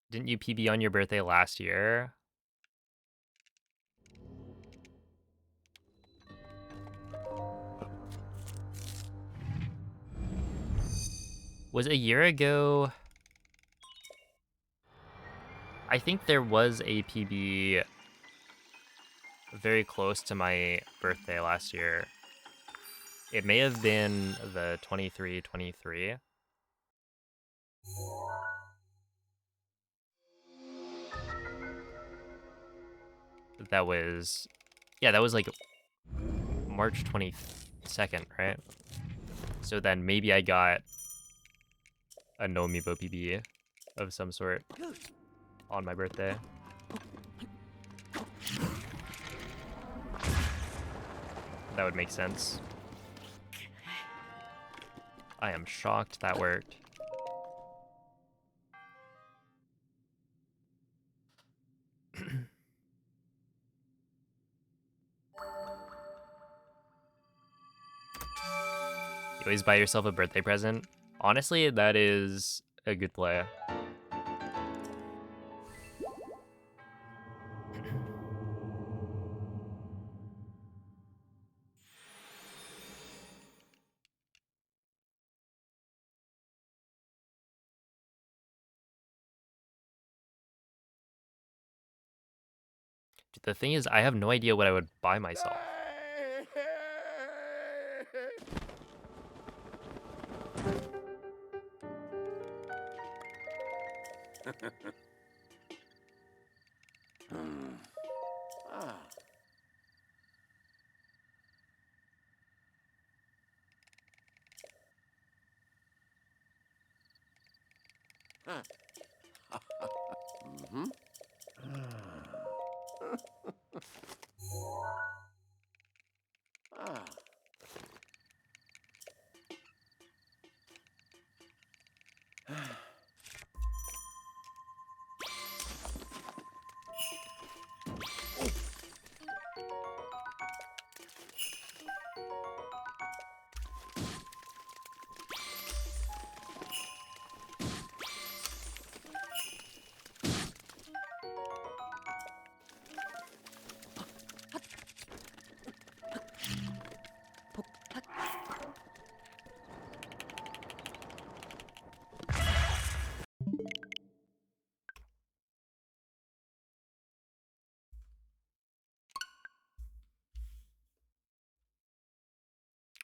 Didn't you PB on your birthday last year? Was a year ago? I think there was a PB very close to my birthday last year. It may have been the 23-23. That was, yeah, that was like March 22nd, right? So then maybe I got a no amiibo PB of some sort on my birthday. That would make sense. I am shocked that worked. You always buy yourself a birthday present. Honestly, that is a good play. The thing is, I have no idea what I would buy myself. Ah. Huh. Mm-hmm. Ah.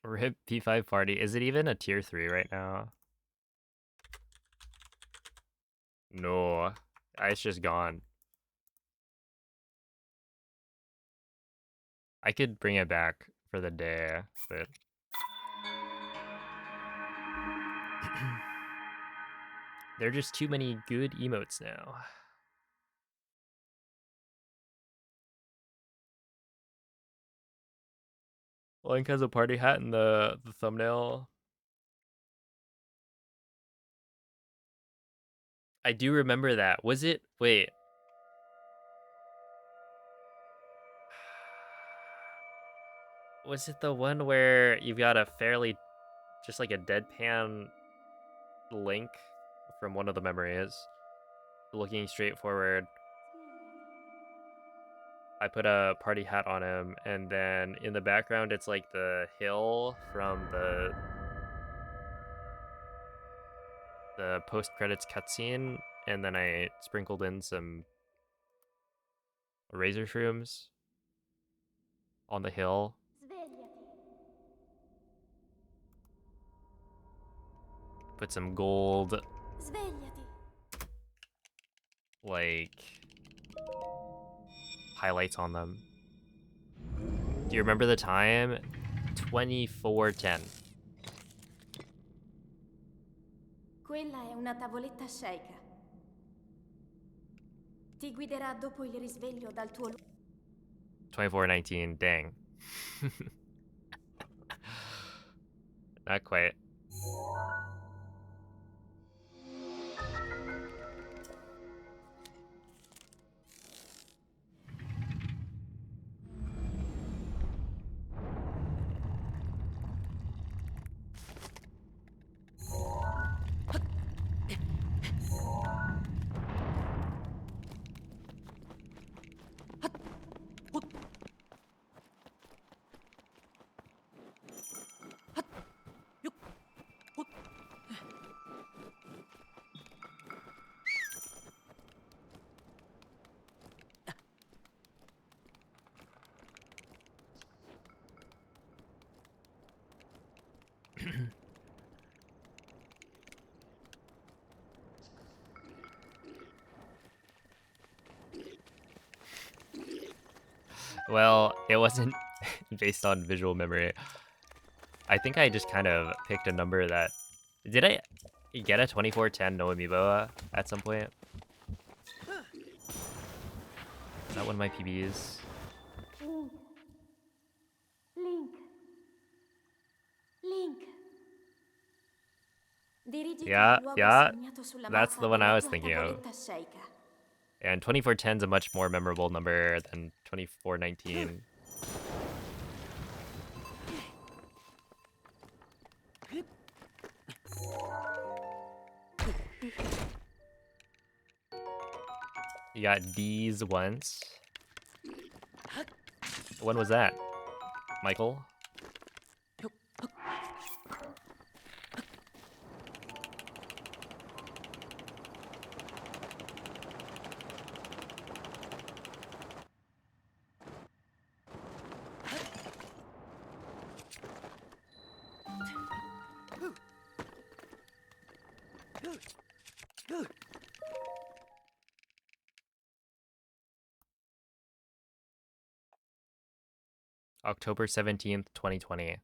RIP P5 party. Is it even a tier 3 right now? No. It's just gone. I could bring it back for the day, but... there are just too many good emotes now. Link has a party hat in the thumbnail. I do remember that. Was it... wait. Was it the one where you've got a fairly... just like a deadpan Link from one of the memories? Looking straight forward. I put a party hat on him, and then in the background it's like the hill from the post-credits cutscene, and then I sprinkled in some razor shrooms on the hill. Svegliati. Put some gold, Svegliati. like, highlights on them. Do you remember the time? 24:10. Quella è una tavoletta sceicca. Ti guiderà dopo il risveglio dal tuo 24:19. Dang. Not quite. Well, it wasn't based on visual memory. I think I just kind of picked a number that... did I get a 24:10 no amiibo at some point? Is that one of my PBs? Link. Link. Link. Dirigiti al luogo Yeah, segnato sulla that's mappa the one I della was tua thinking of. tavoletta sceicca. And 24:10 is a much more memorable number than 24:19. You got these once. When was that, Michael? October 17th, 2020.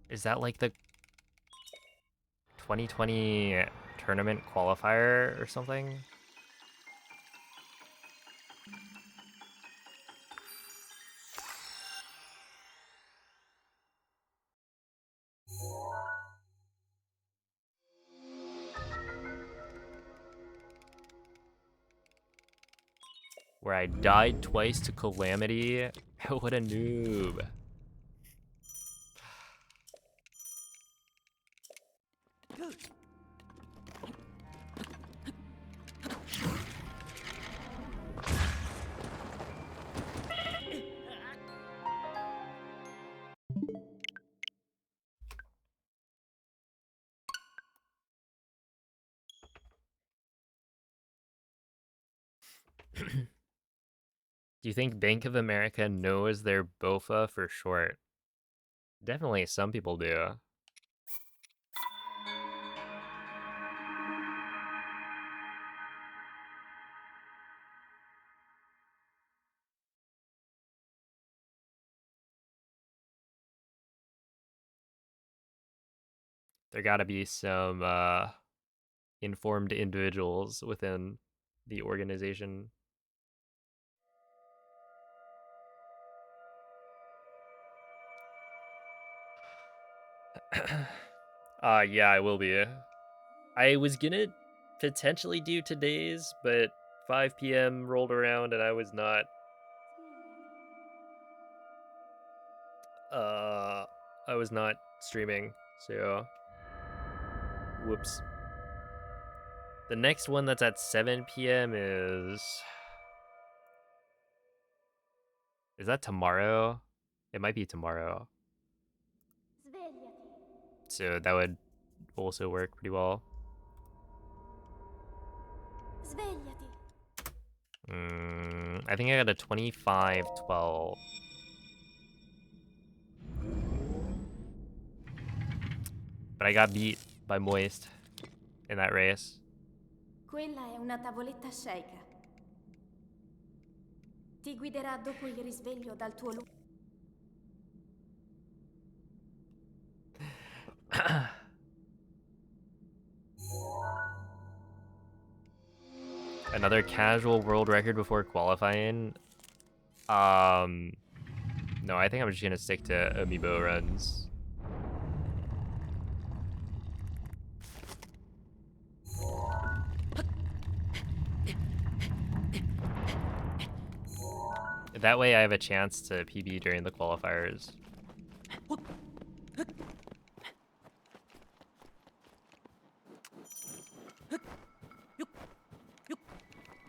Is that like the 2020 tournament qualifier or something? Where I died twice to Calamity? What a noob. Do you think Bank of America knows their BOFA for short? Definitely some people do. There gotta be some informed individuals within the organization. Yeah, I will be. I was gonna potentially do today's, but 5 p.m. rolled around and I was not streaming, so whoops. The next one that's at 7 p.m. is that tomorrow? It might be tomorrow. Svegliati. So that would also work pretty well. Svegliati. I think I got a 25-12. But I got beat by Moist in that race. Quella è una tavoletta sceicca. Ti guiderà dopo il risveglio dal tuo luogo. Another casual world record before qualifying. No, I think I'm just gonna stick to amiibo runs. That way I have a chance to PB during the qualifiers.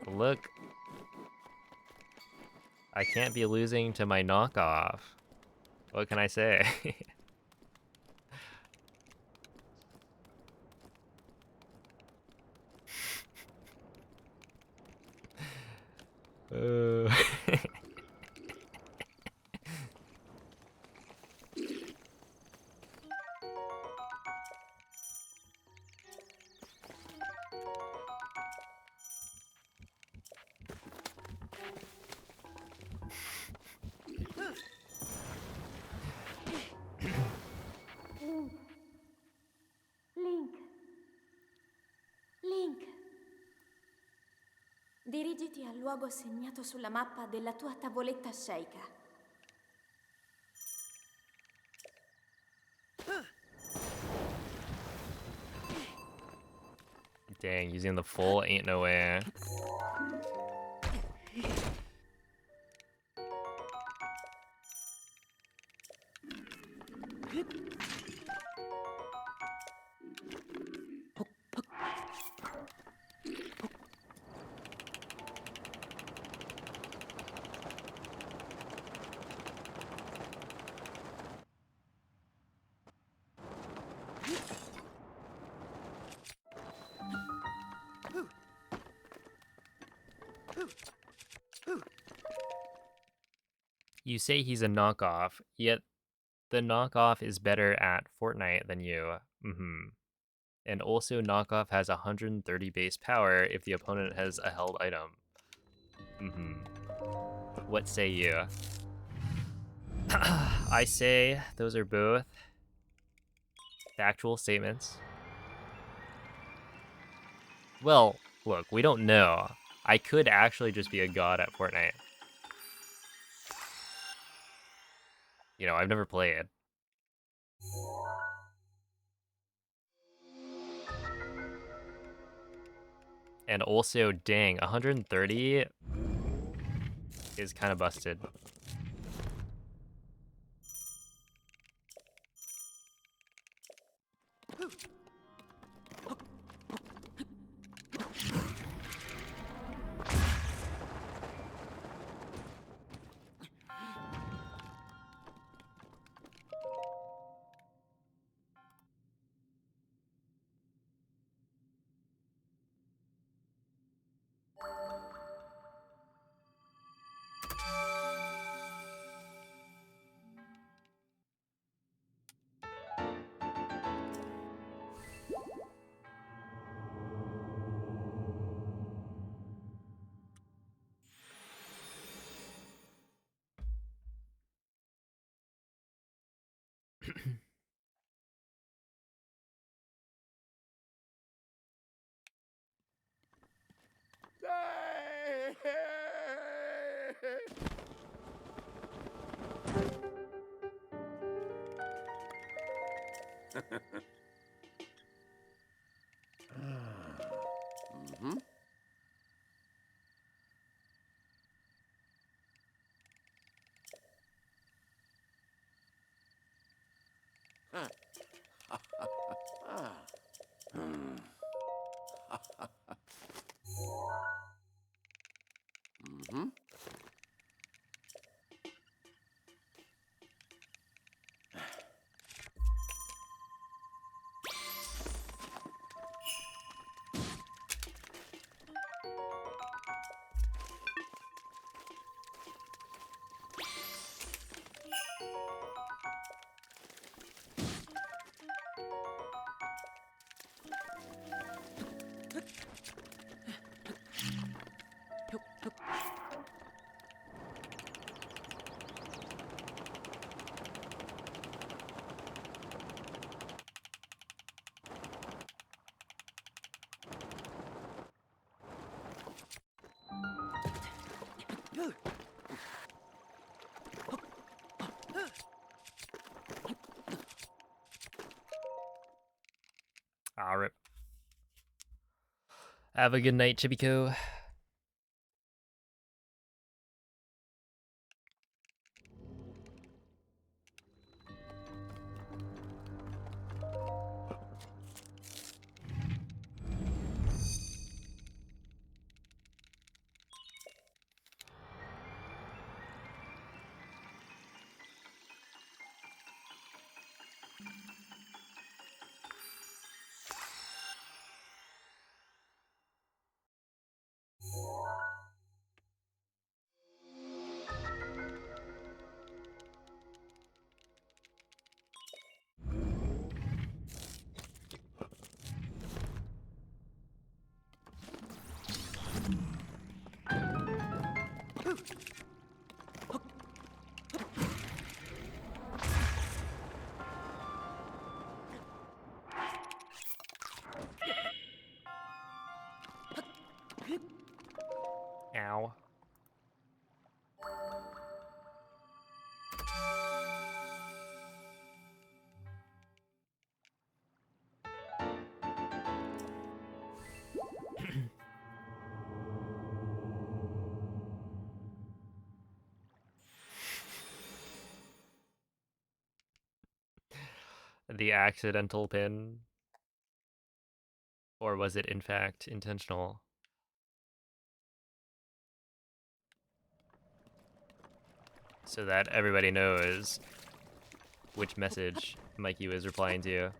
Look. I can't be losing to my knockoff. What can I say? uh... Link. Link. Dirigiti al luogo segnato sulla mappa della tua tavoletta sceicca. Dang, using the full ain't no way. You say he's a knockoff, yet the knockoff is better at Fortnite than you. And also knockoff has 130 base power if the opponent has a held item. What say you? I say those are both factual statements. Well, look, we don't know. I could actually just be a god at Fortnite. You know, I've never played. And also, dang, 130 is kind of busted. Mm-hmm. Huh. Ah. Hmm. Mm-hmm. Ah, rip. Have a good night, Chibico. Ow. The accidental pin. Or was it in fact intentional? So that everybody knows which message Mikey was replying to.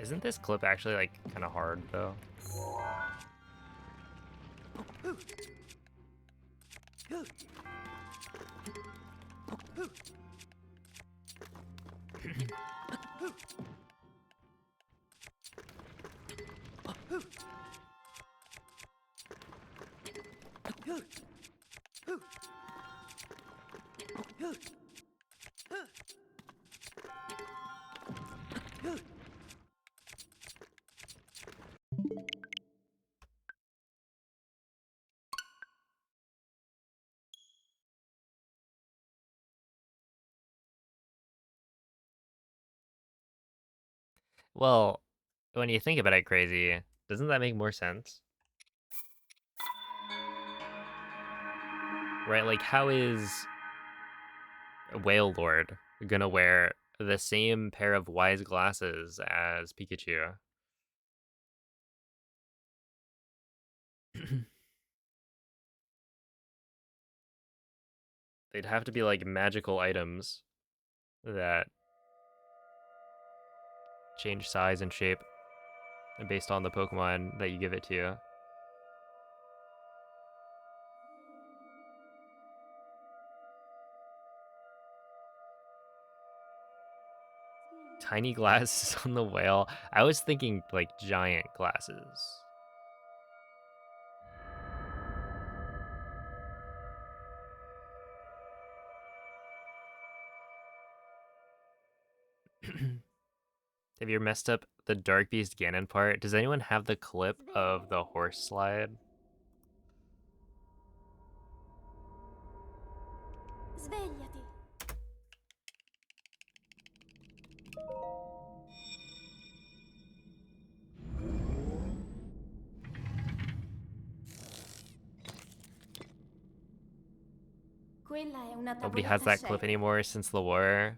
Isn't this clip actually like kind of hard though? Well, when you think about it, crazy, doesn't that make more sense? Right? Like, how is Whale Lord gonna wear the same pair of wise glasses as Pikachu? They'd have to be like magical items that change size and shape based on the Pokemon that you give it to. Tiny glasses on the whale. I was thinking like giant glasses. Have you messed up the Dark Beast Ganon part? Does anyone have the clip of the horse slide? Svegliati. Quella è una Nobody has tavoletta that clip scelta. anymore since the war.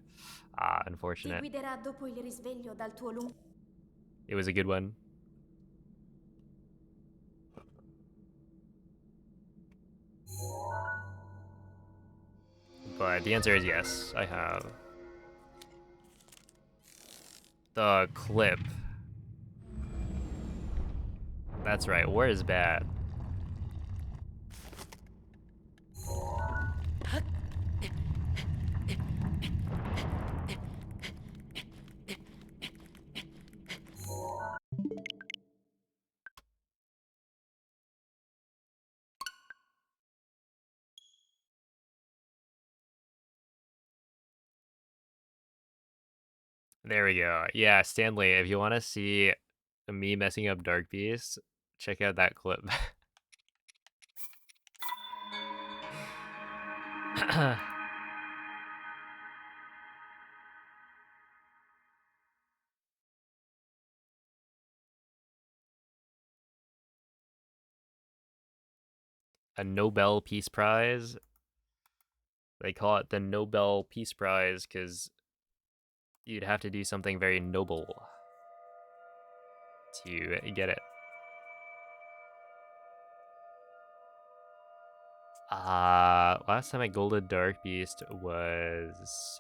Ah, Ti unfortunate. guiderà dopo il risveglio dal tuo lungo... It was a good one. But the answer is yes, I have. The clip. That's right, war is bad. There we go. Yeah, Stanley, if you want to see me messing up Dark Beast, check out that clip. A Nobel Peace Prize. They call it the Nobel Peace Prize because you'd have to do something very noble to get it. Last time I golded Dark Beast was...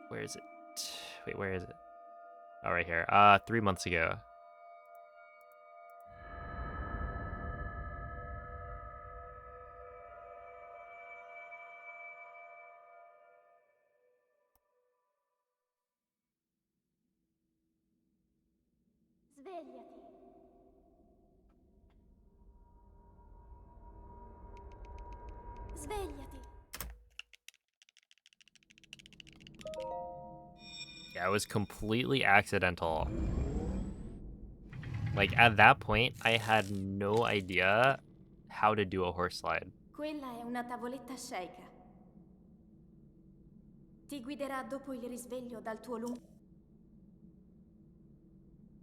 Where is it? Wait, where is it? Oh, right here. 3 months ago. Svegliati. Svegliati. Yeah, it was completely accidental. Like, at that point, I had no idea how to do a horse slide. Quella è una tavoletta sceicca. Ti guiderà dopo il risveglio dal tuo lungo...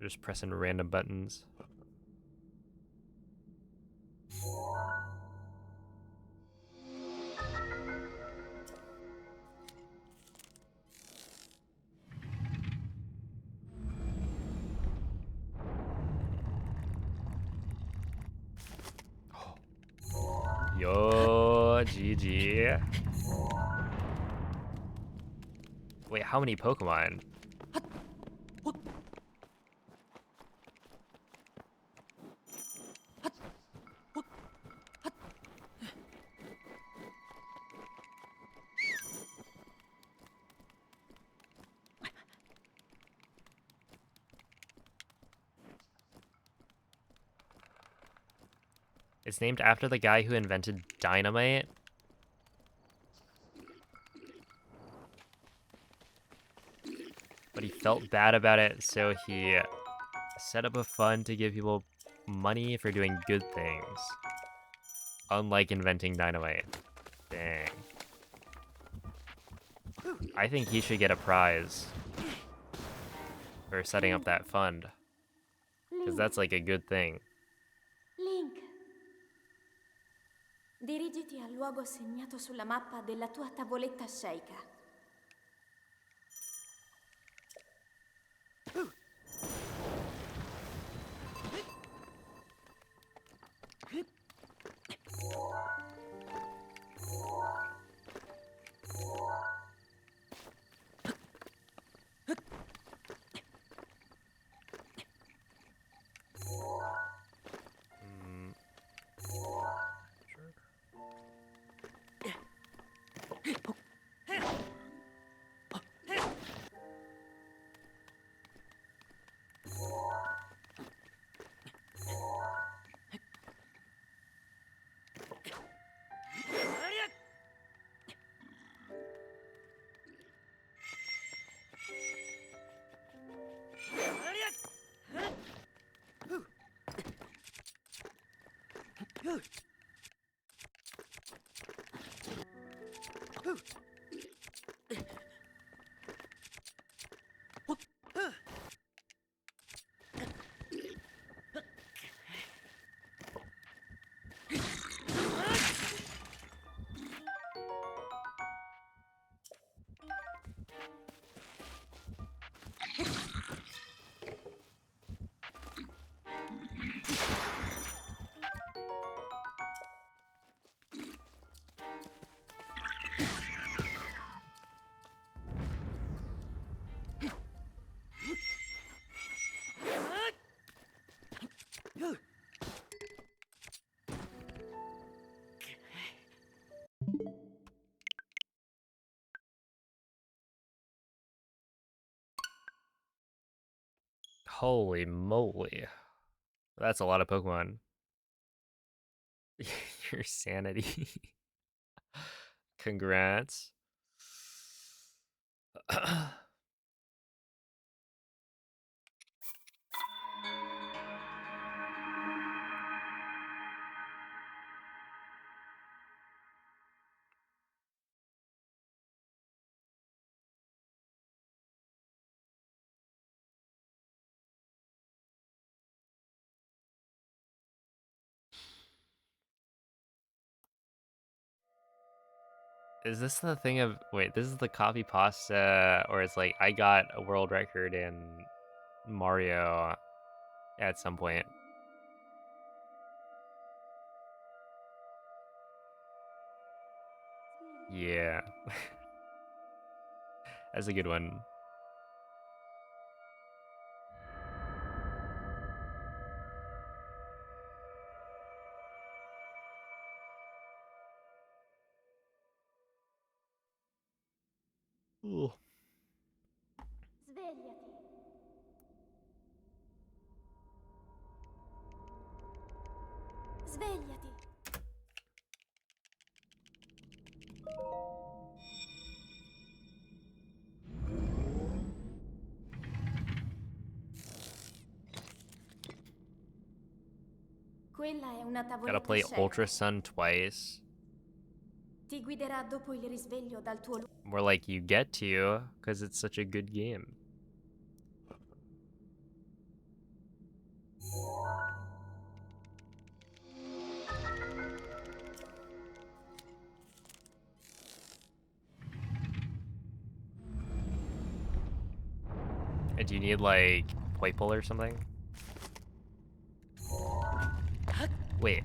Just pressing random buttons. Yo, GG. Wait, how many Pokemon? It's named after the guy who invented dynamite. But he felt bad about it, so he set up a fund to give people money for doing good things. Unlike inventing dynamite. Dang. I think he should get a prize for setting up that fund. Because that's like a good thing. Link. Dirigiti al luogo segnato sulla mappa della tua tavoletta sceicca. Holy moly. That's a lot of Pokemon. Your sanity. Congrats. Is this the thing of wait? This is the copy pasta, or it's like I got a world record in Mario at some point. Yeah, that's a good one. Ooh. Svegliati. Svegliati. Quella è una Gotta tavoletta play scelta. Ultra Sun twice. Ti guiderà dopo il risveglio dal tuo luogo. More like you get to, because it's such a good game. And do you need like Poiple or something? Wait.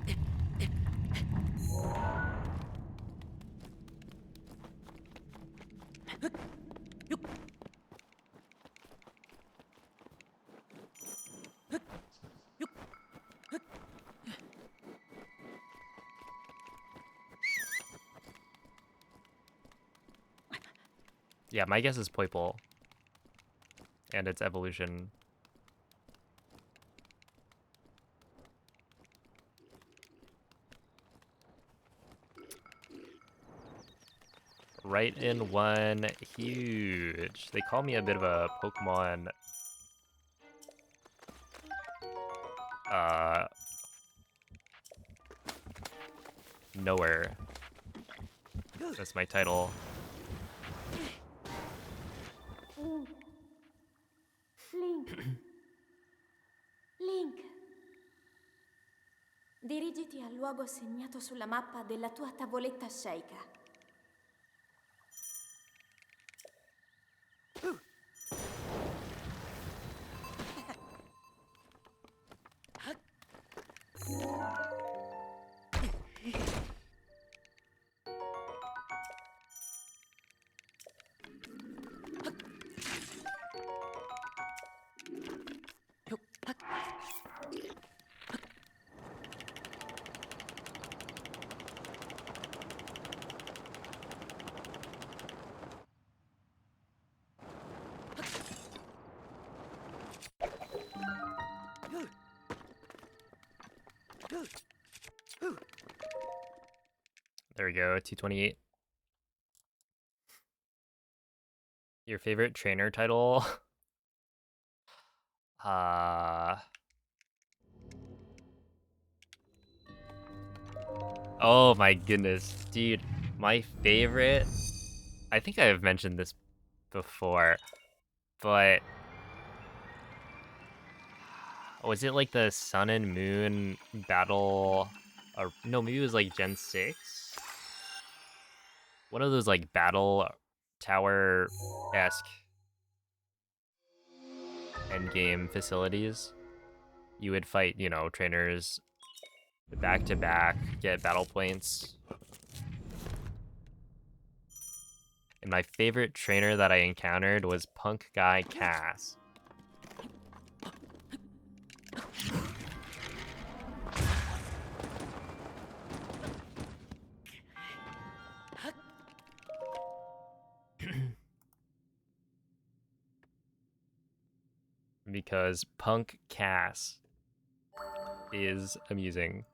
Yeah, my guess is Poiple. And its evolution. Right in one. Huge. They call me a bit of a Pokemon knower. That's my title. Link. Link. Dirigiti al luogo segnato sulla mappa della tua tavoletta sceicca. There we go, 228. Your favorite trainer title? Oh my goodness, dude. My favorite, I think I've mentioned this before, but was it like the Sun and Moon battle? Or no, maybe it was like Gen 6? One of those like battle tower-esque endgame facilities. You would fight, you know, trainers back to back, get battle points. And my favorite trainer that I encountered was Punk Guy Cass. Because Punk Cass is amusing.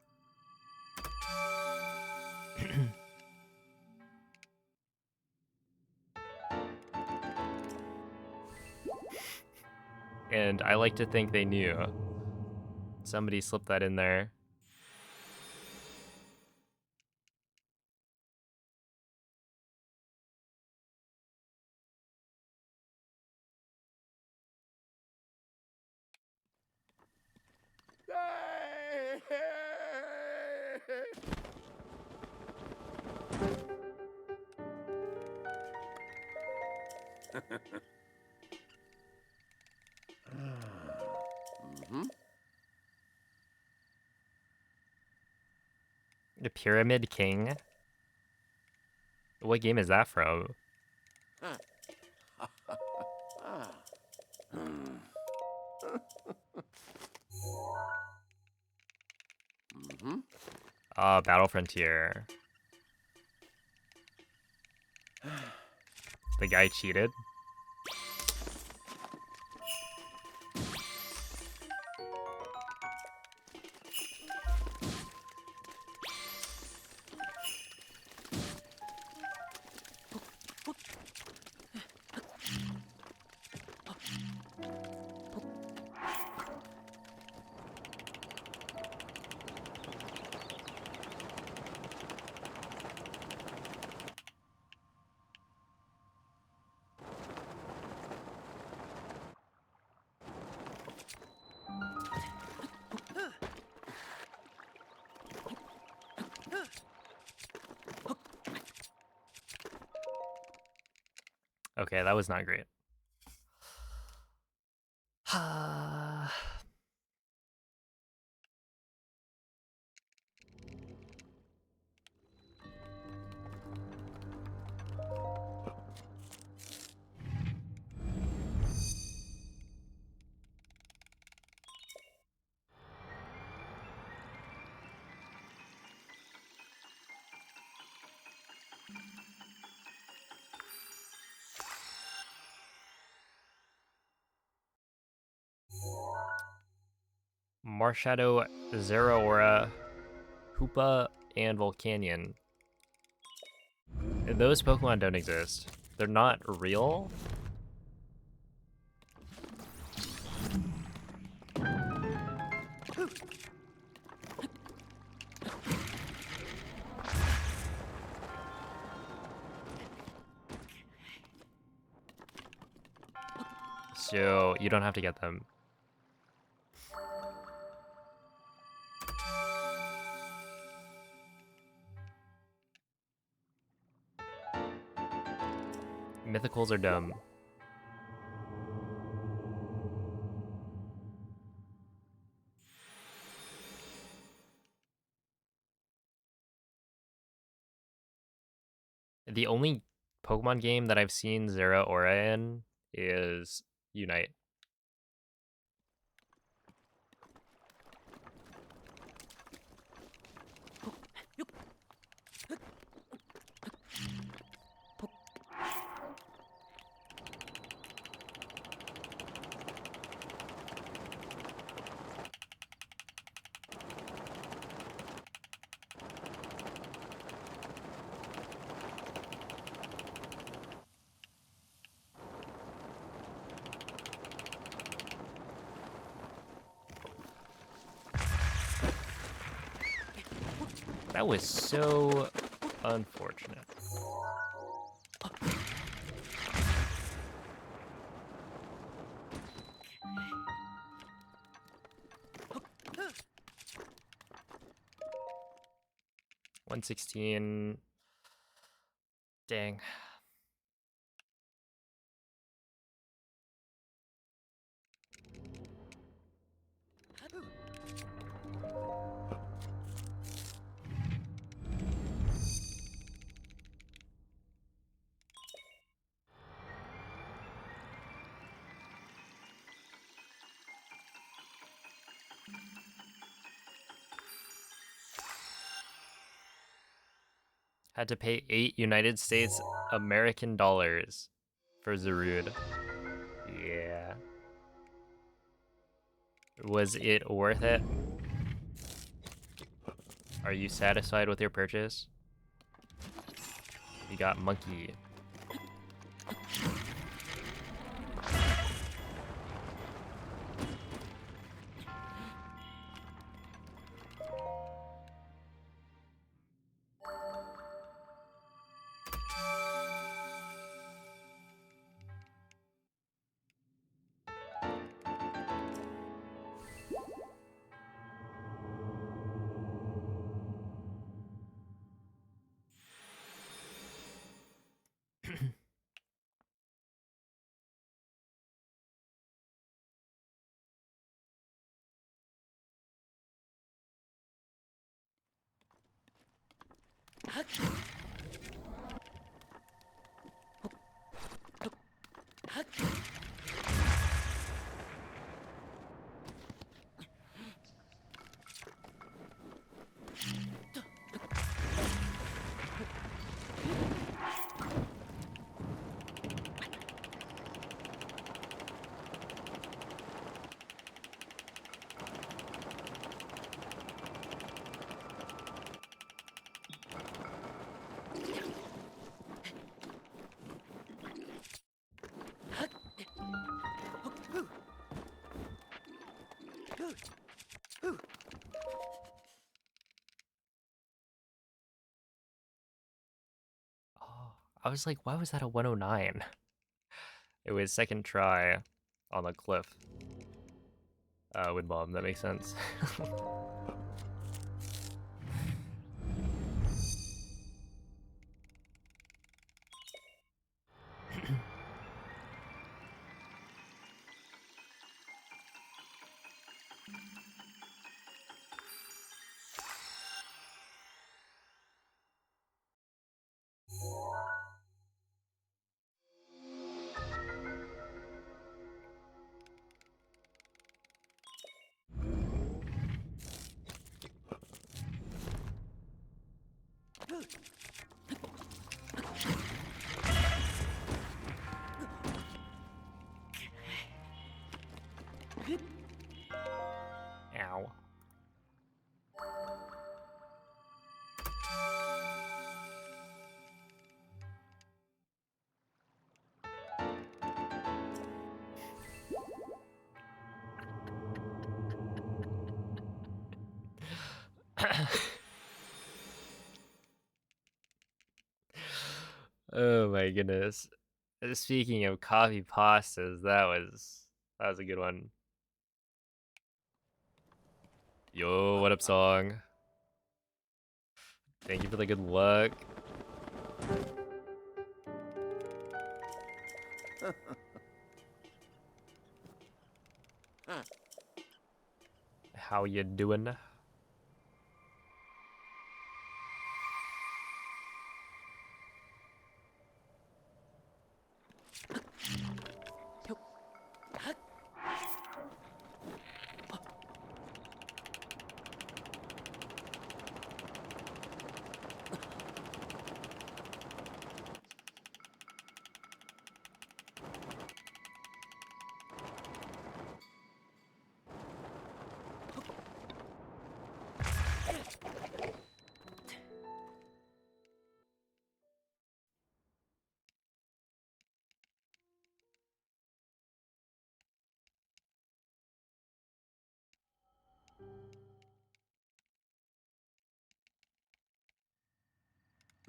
And I like to think they knew. Somebody slipped that in there. Mm-hmm. The Pyramid King? What game is that from? Mm-hmm. Battle Frontier. The guy cheated. Okay, that was not great. Marshadow, Zeraora, Hoopa, and Volcanion. Those Pokemon don't exist. They're not real? So, you don't have to get them. Mythicals are dumb. The only Pokemon game that I've seen Zeraora in is Unite. That was so unfortunate. $116. Dang. Had to pay 8 United States American dollars for Zarude. Yeah. Was it worth it? Are you satisfied with your purchase? You got Monkey. Oh, I was like, why was that a 109? It was second try on the cliff. With bomb, that makes sense. Ow. Oh my goodness. Speaking of coffee pastas, that was a good one. Yo, what up, song? Thank you for the good luck. How you doing?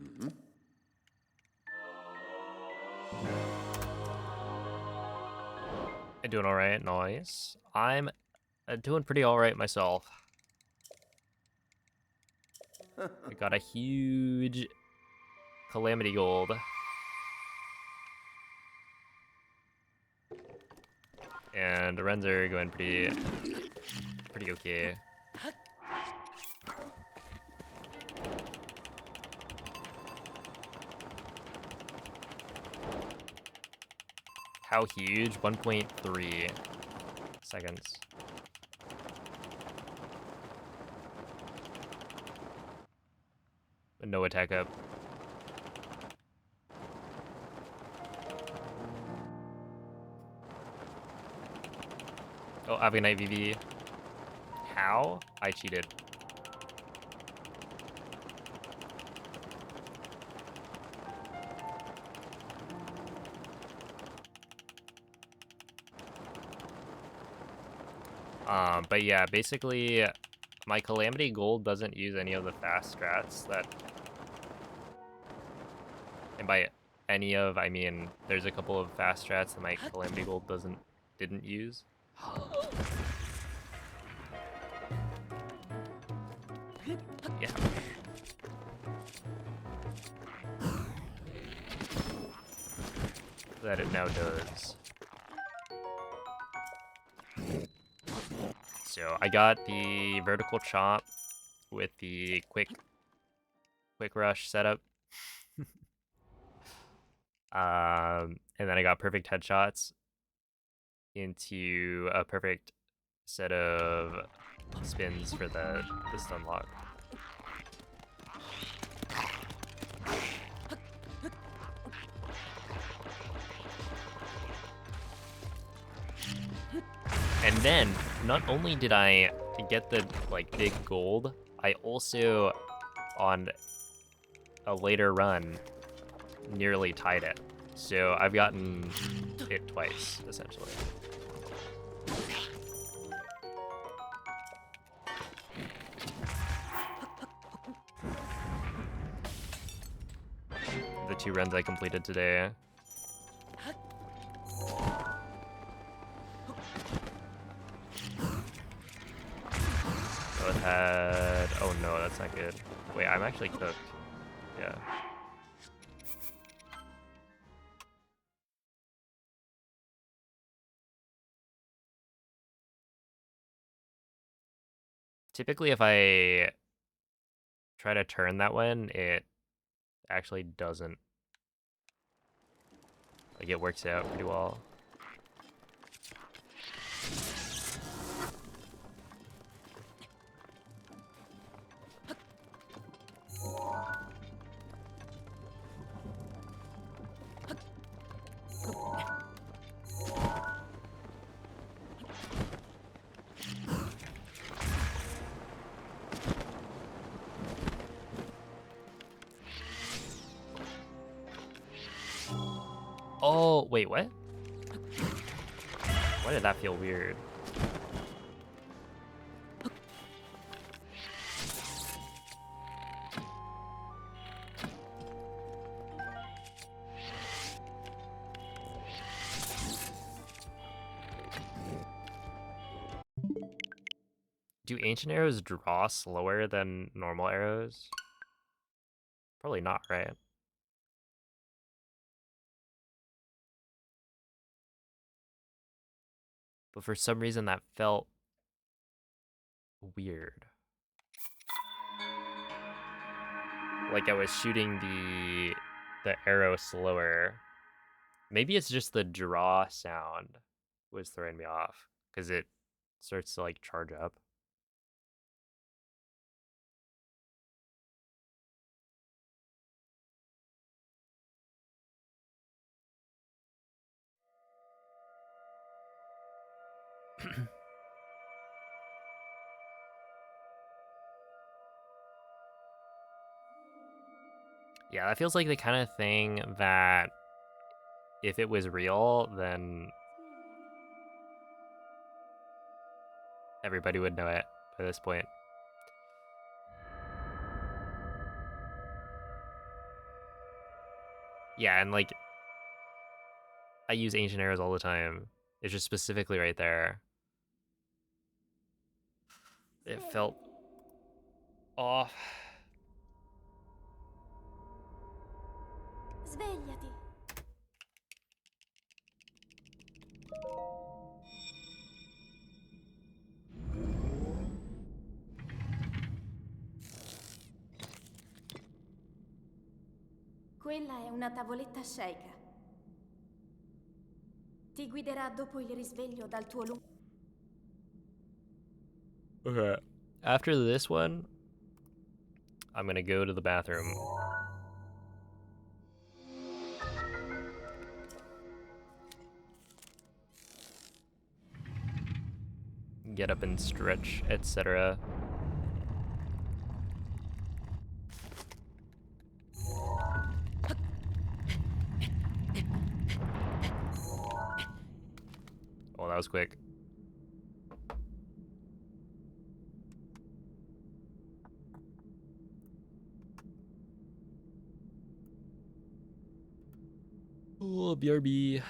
Mm-hmm. Doing alright, nice. I'm doing pretty alright myself. I got a huge Calamity gold. And the runs are going pretty okay. How huge? 1.3 seconds. No attack up. Oh, Avenite VV. How? I cheated. But yeah, basically, my Calamity Gold doesn't use any of the fast strats that, and by any of, I mean, there's a couple of fast strats that my Calamity Gold didn't use. Yeah. That it now does. So I got the vertical chop with the quick quick rush setup. And then I got perfect headshots into a perfect set of spins for the stun lock. And then, not only did I get the like big gold, I also, on a later run, nearly tied it. So I've gotten it twice, essentially. The 2 runs I completed today. Both had... Oh no, that's not good. Wait, I'm actually cooked. Yeah. Typically, if I try to turn that one, it actually doesn't. Like, it works out pretty well. Oh, wait, what? Why did that feel weird? Do ancient arrows draw slower than normal arrows? Probably not, right? But for some reason that felt weird. Like I was shooting the arrow slower. Maybe it's just the draw sound was throwing me off because it starts to like charge up. Yeah, that feels like the kind of thing that if it was real, then everybody would know it by this point. Yeah, and like I use ancient arrows all the time. It's just specifically right there. It felt off. Svegliati. Quella è una tavoletta sceicca. Ti guiderà dopo il risveglio dal tuo lungo... Okay. After this one, I'm gonna go to the bathroom. Get up and stretch, etc. Oh, that was quick. Oh, BRB.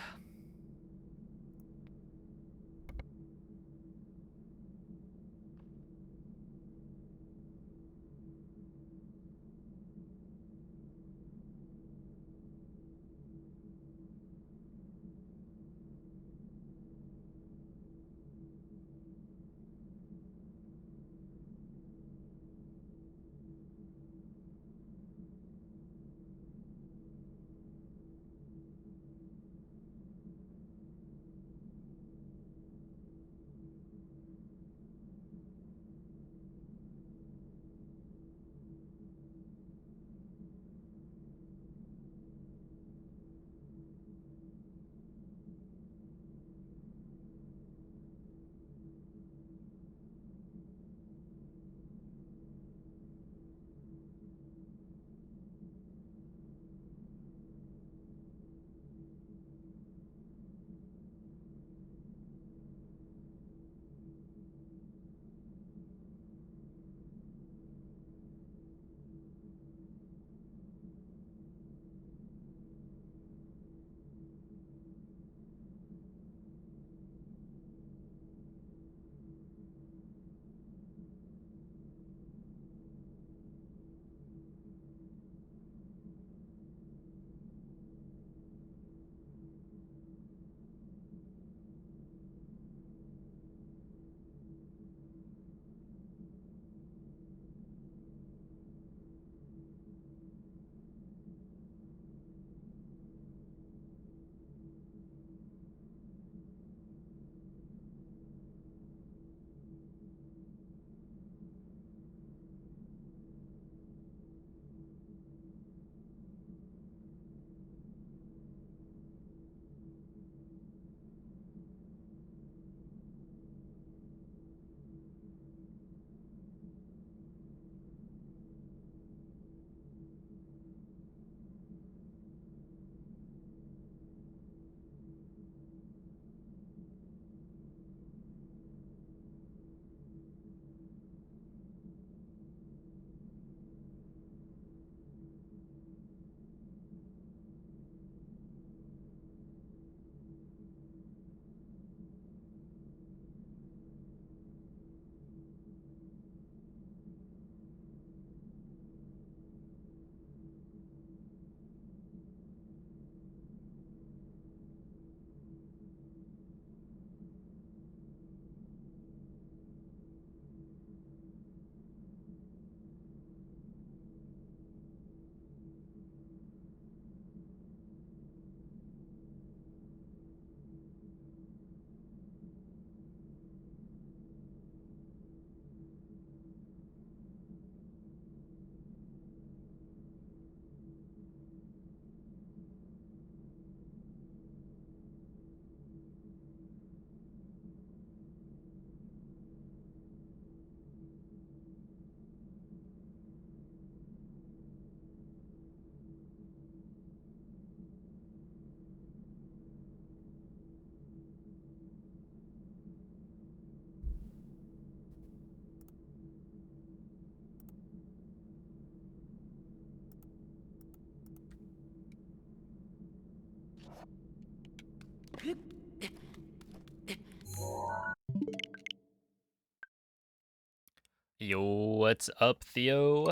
Yo, what's up, Theo?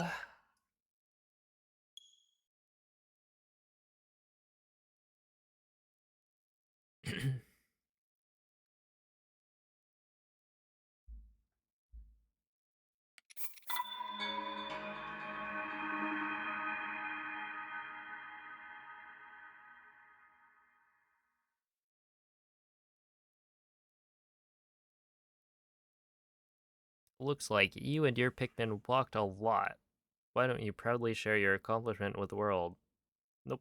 Looks like you and your Pikmin walked a lot. Why don't you proudly share your accomplishment with the world? Nope.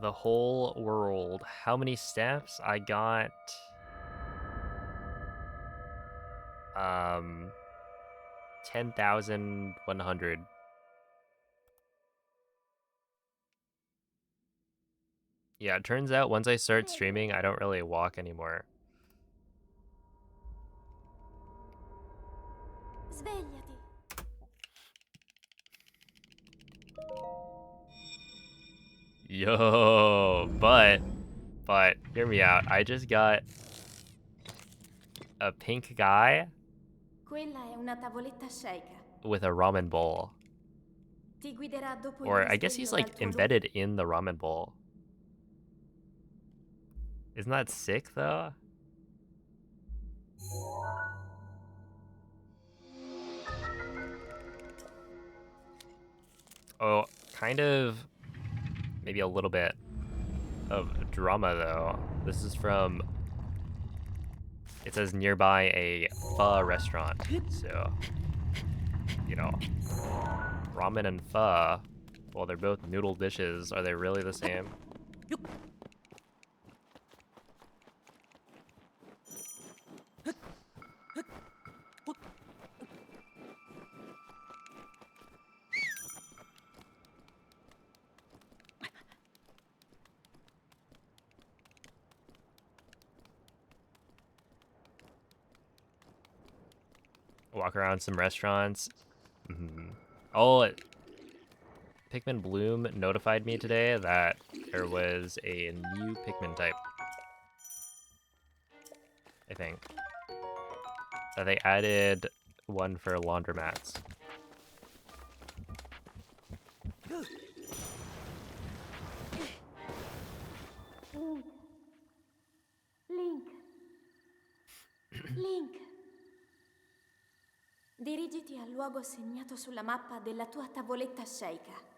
The whole world. How many steps? I got 10,100. Yeah, it turns out once I start streaming, I don't really walk anymore. Svegliati. Yo, but hear me out. I just got a pink guy Quella è una tavoletta sceicca. with a ramen bowl. Ti guiderà dopo il Or I guess he's risveglio dal like tuo embedded in the ramen bowl. Isn't that sick though? Oh, kind of maybe a little bit of drama though. This is from, it says nearby a pho restaurant. So, you know, ramen and pho, well, they're both noodle dishes. Are they really the same? Walk around some restaurants. Oh, Pikmin Bloom notified me today that there was a new Pikmin type. I think. That they added one for laundromats. Link. Link. Dirigiti al luogo segnato sulla mappa della tua tavoletta sceicca.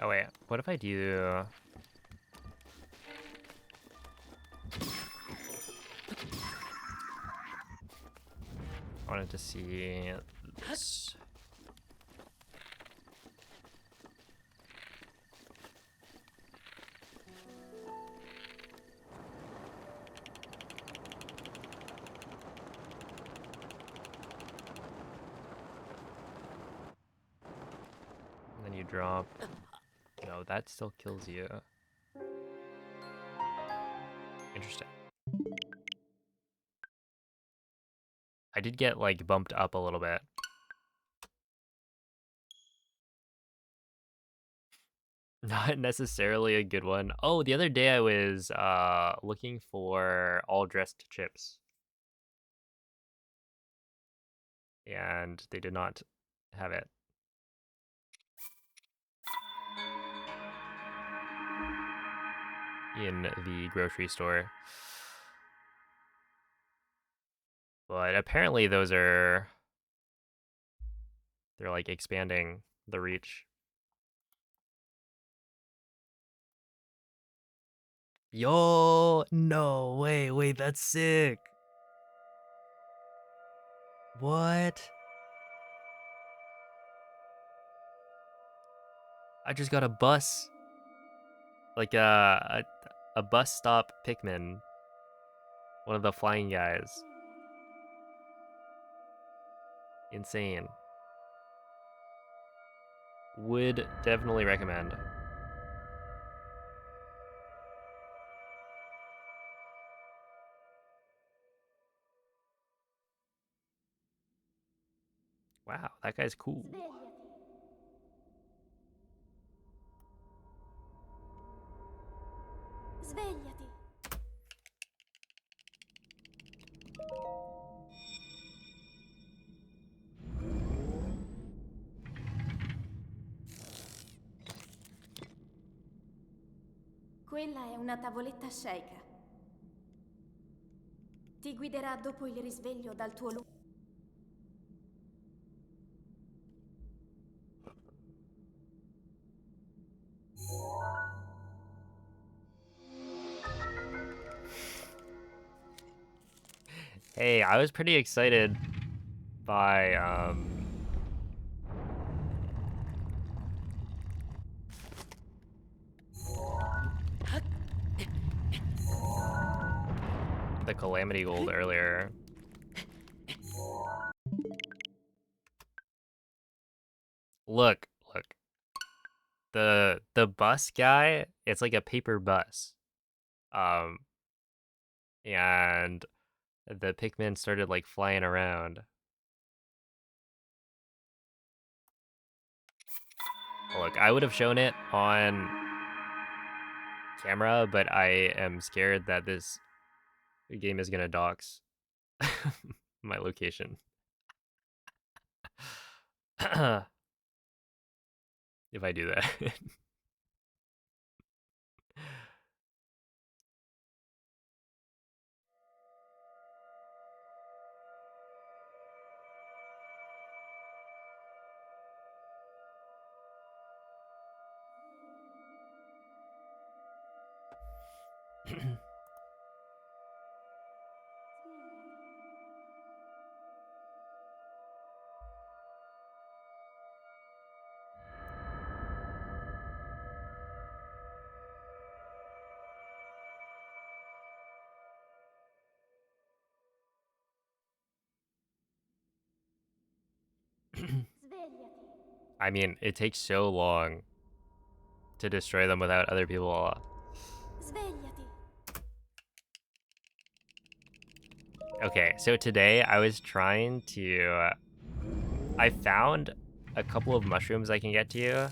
Oh wait, what if I do... I wanted to see this. And then you drop... No, that still kills you. Interesting. I did get, like, bumped up a little bit. Not necessarily a good one. Oh, the other day I was looking for all-dressed chips. And they did not have it. In the grocery store. But apparently those are They're like expanding the reach. Yo, no, wait, that's sick. What? I just got a bus. Like a bus stop Pikmin. One of the flying guys. Insane. Would definitely recommend. Wow, that guy's cool. Svegliati. Quella è una tavoletta sceicca. Ti guiderà dopo il risveglio dal tuo luogo. Hey, I was pretty excited by the Calamity Gold earlier. Look. The bus guy, it's like a paper bus. And the Pikmin started like flying around. Look, I would have shown it on camera, but I am scared that this game is gonna dox my location. If I do that. Svegliati. I mean, it takes so long to destroy them without other people. Svegliati. Okay, so today I was trying to... I found a couple of mushrooms I can get to,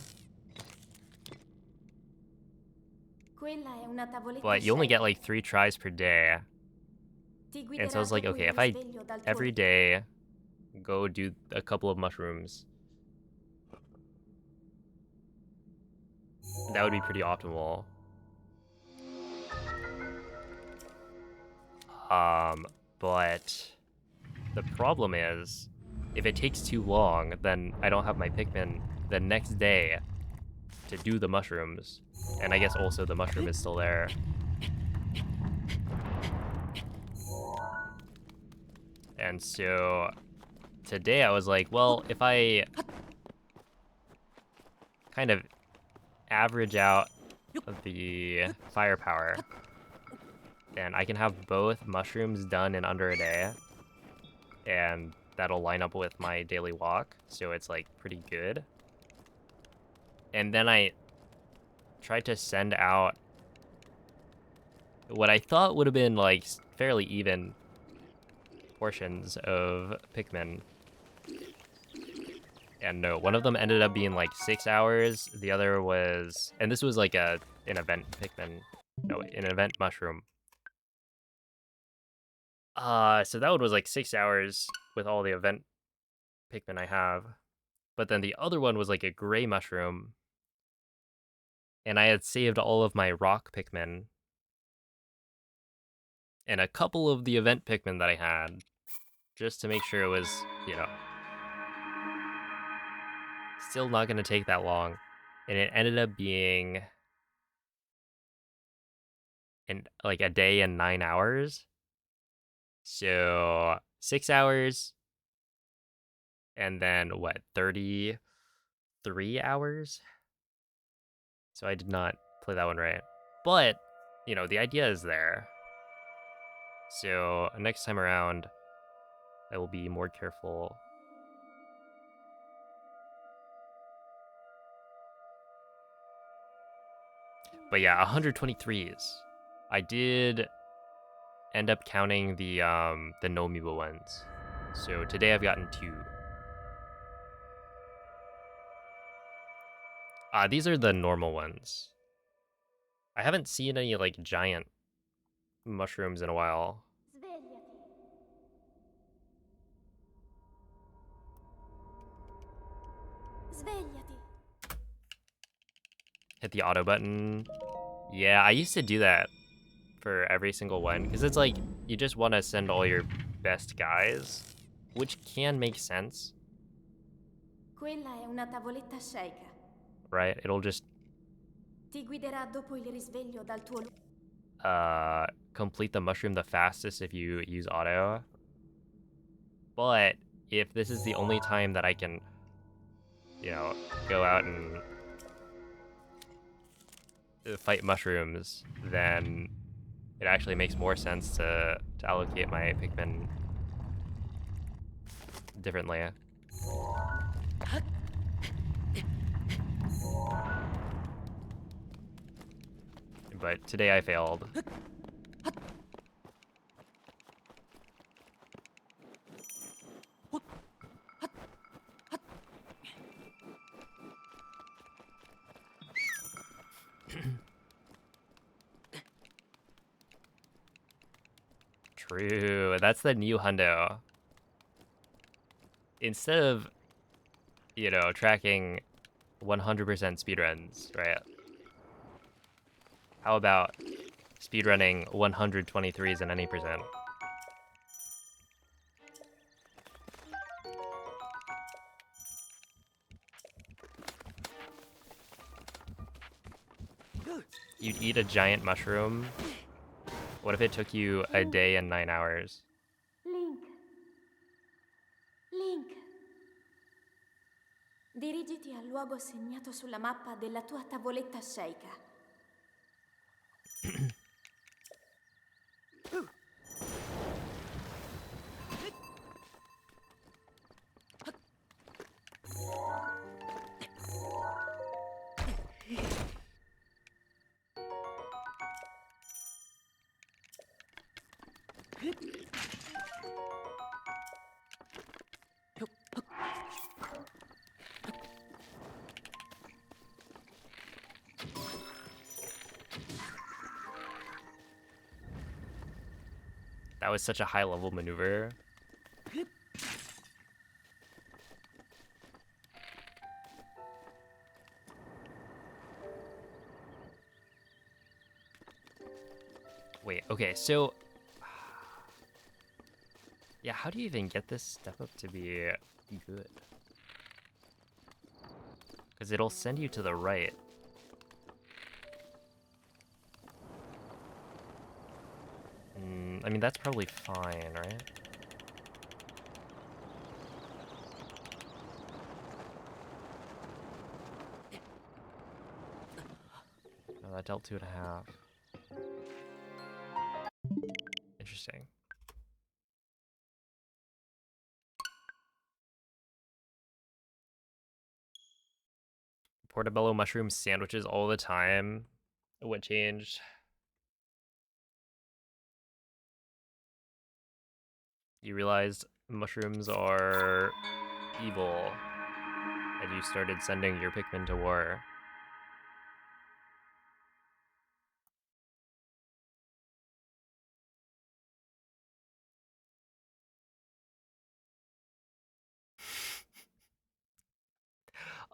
Quella è una tavoletta but you only get sceicca. like 3 tries per day. Ti And so I guiderà was like, dopo okay, il if I risveglio dal tuo every day go do a couple of mushrooms, that would be pretty optimal. But the problem is, if it takes too long, then I don't have my Pikmin the next day to do the mushrooms. And I guess also the mushroom is still there. And so today I was like, well, if I kind of average out the firepower, then I can have both mushrooms done in under a day. And that'll line up with my daily walk, so it's like pretty good. And then I tried to send out what I thought would have been like fairly even portions of Pikmin. And no, one of them ended up being like 6 hours. The other was, and this was like an event Pikmin, no, an event mushroom. So that one was like 6 hours with all the event Pikmin I have. But then the other one was like a gray mushroom. And I had saved all of my rock Pikmin. And a couple of the event Pikmin that I had. Just to make sure it was, you know, Still not gonna take that long. And it ended up being like a day and 9 hours. So 6 hours and then what, 33 hours? So I did not play that one right. But, you know, the idea is there. So next time around, I will be more careful. But yeah, 123s. I did end up counting the Nomiibo ones. So today I've gotten 2. These are the normal ones. I haven't seen any like giant mushrooms in a while. Svegliati. Svegliati. Hit the auto button. Yeah, I used to do that for every single one because it's like you just want to send all your best guys, which can make sense, Quella è una tavoletta sceicca. right? It'll just Ti guiderà dopo il risveglio dal tuo complete the mushroom the fastest if you use auto. But if this is the only time that I can, you know, go out and fight mushrooms, then it actually makes more sense to allocate my Pikmin differently. But today I failed. True, that's the new hundo. Instead of, you know, tracking 100% speedruns, right? How about speedrunning 123s in any percent? You'd eat a giant mushroom. What if it took you a day and 9 hours? Link. Link. Dirigiti al luogo segnato sulla mappa della tua tavoletta sceicca. That was such a high level maneuver. Wait, okay, so... Yeah, how do you even get this step up to be good? Because it'll send you to the right. I mean, that's probably fine, right? No, that dealt 2.5. Interesting. Portobello mushroom sandwiches all the time. What changed? You realized mushrooms are evil, and you started sending your Pikmin to war.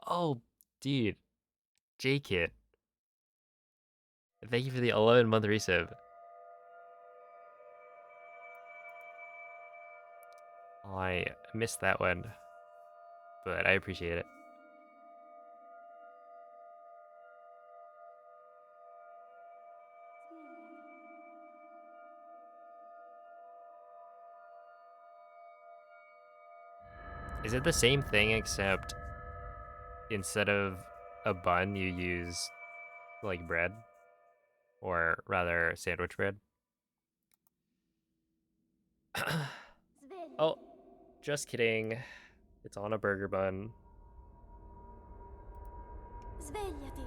Oh, dude. J-Kit. Thank you for the 11-month resub. Oh, I missed that one, but I appreciate it. Is it the same thing except instead of a bun you use like bread? Or rather sandwich bread? Oh, Svegliati. just kidding. It's on a burger bun. Svegliati.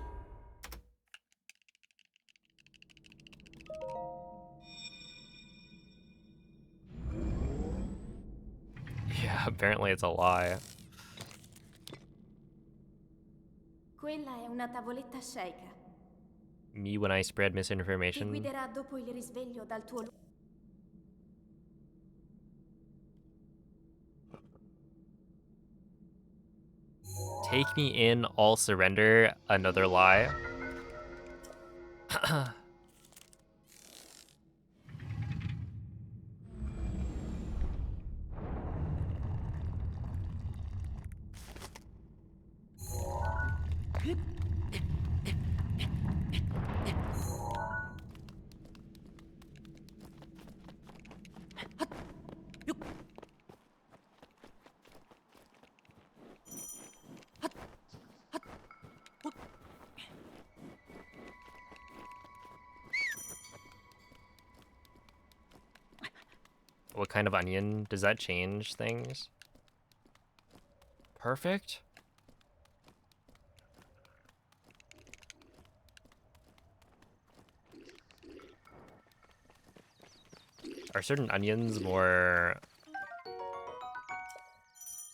Yeah, apparently it's a lie. Quella è una tavoletta sceicca. Me when I spread Ti misinformation. guiderà dopo il risveglio dal tuo Take me in, all surrender. Another lie. What kind of onion? Does that change things? Perfect? Are certain onions more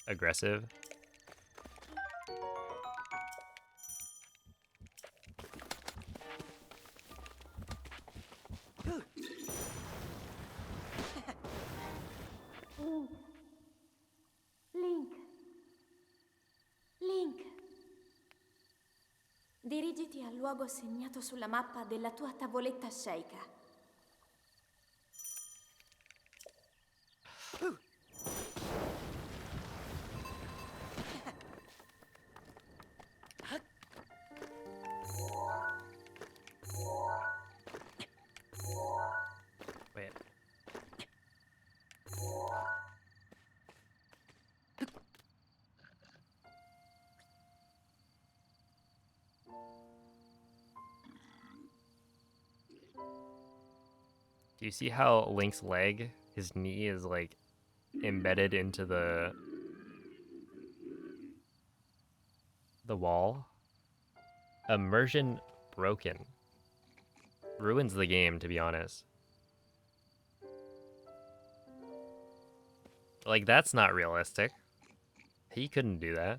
aggressive? Link. Link. Dirigiti al luogo segnato sulla mappa della tua tavoletta sceicca. Wait. Do you see how Link's leg, his knee is like embedded into the wall? Immersion broken. Ruins the game, to be honest. Like, that's not realistic. He couldn't do that.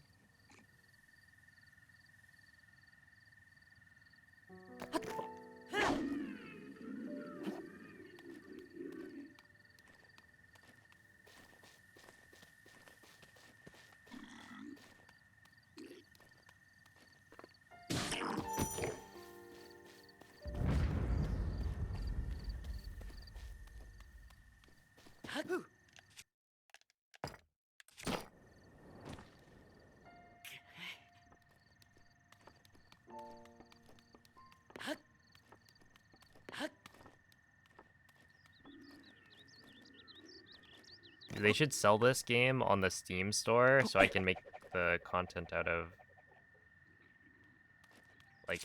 They should sell this game on the Steam store so I can make the content out of, like,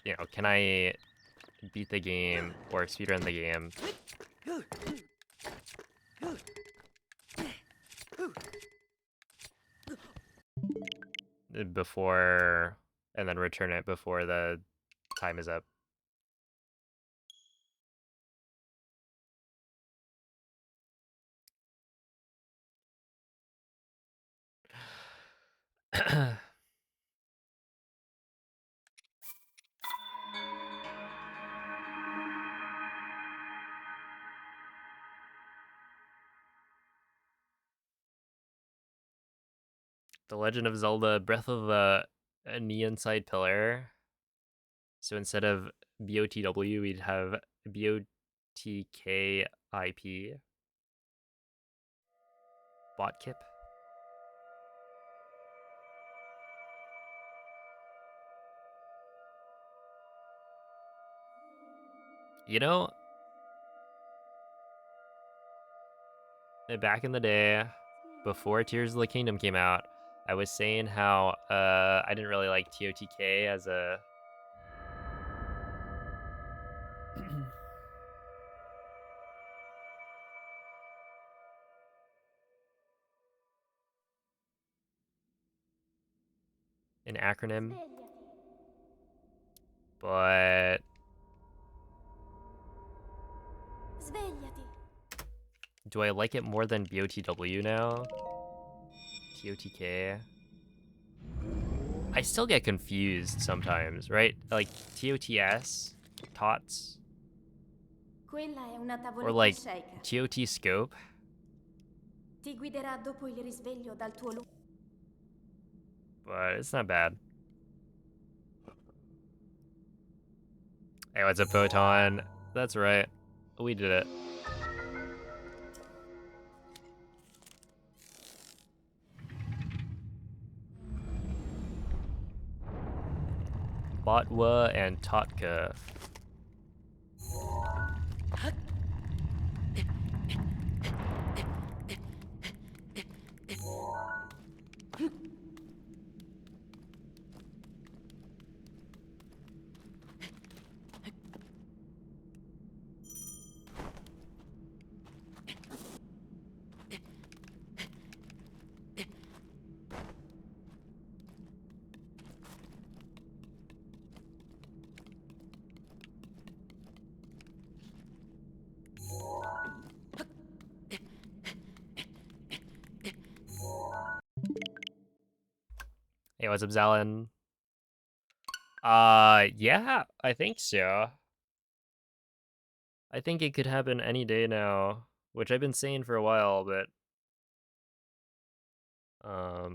you know, can I beat the game or speedrun the game before, and then return it before the time is up. The Legend of Zelda Breath of the Neon Side Pillar. So instead of BOTW, we'd have BOTKIP. Botkip. You know, back in the day, before Tears of the Kingdom came out, I was saying how I didn't really like TOTK as a an acronym, Svegliati. but Svegliati. do I like it more than BOTW now? TOTK. I still get confused sometimes, right? Like TOTS, TOTS, Quella è una or tavoletta like shake. TOT scope, Ti guiderà dopo il risveglio dal tuo but it's not bad. Hey, what's a photon? That's right. We did it. Botwa and Totka. Hey, what's up, Zalin? Yeah, I think so. I think it could happen any day now, which I've been saying for a while, but I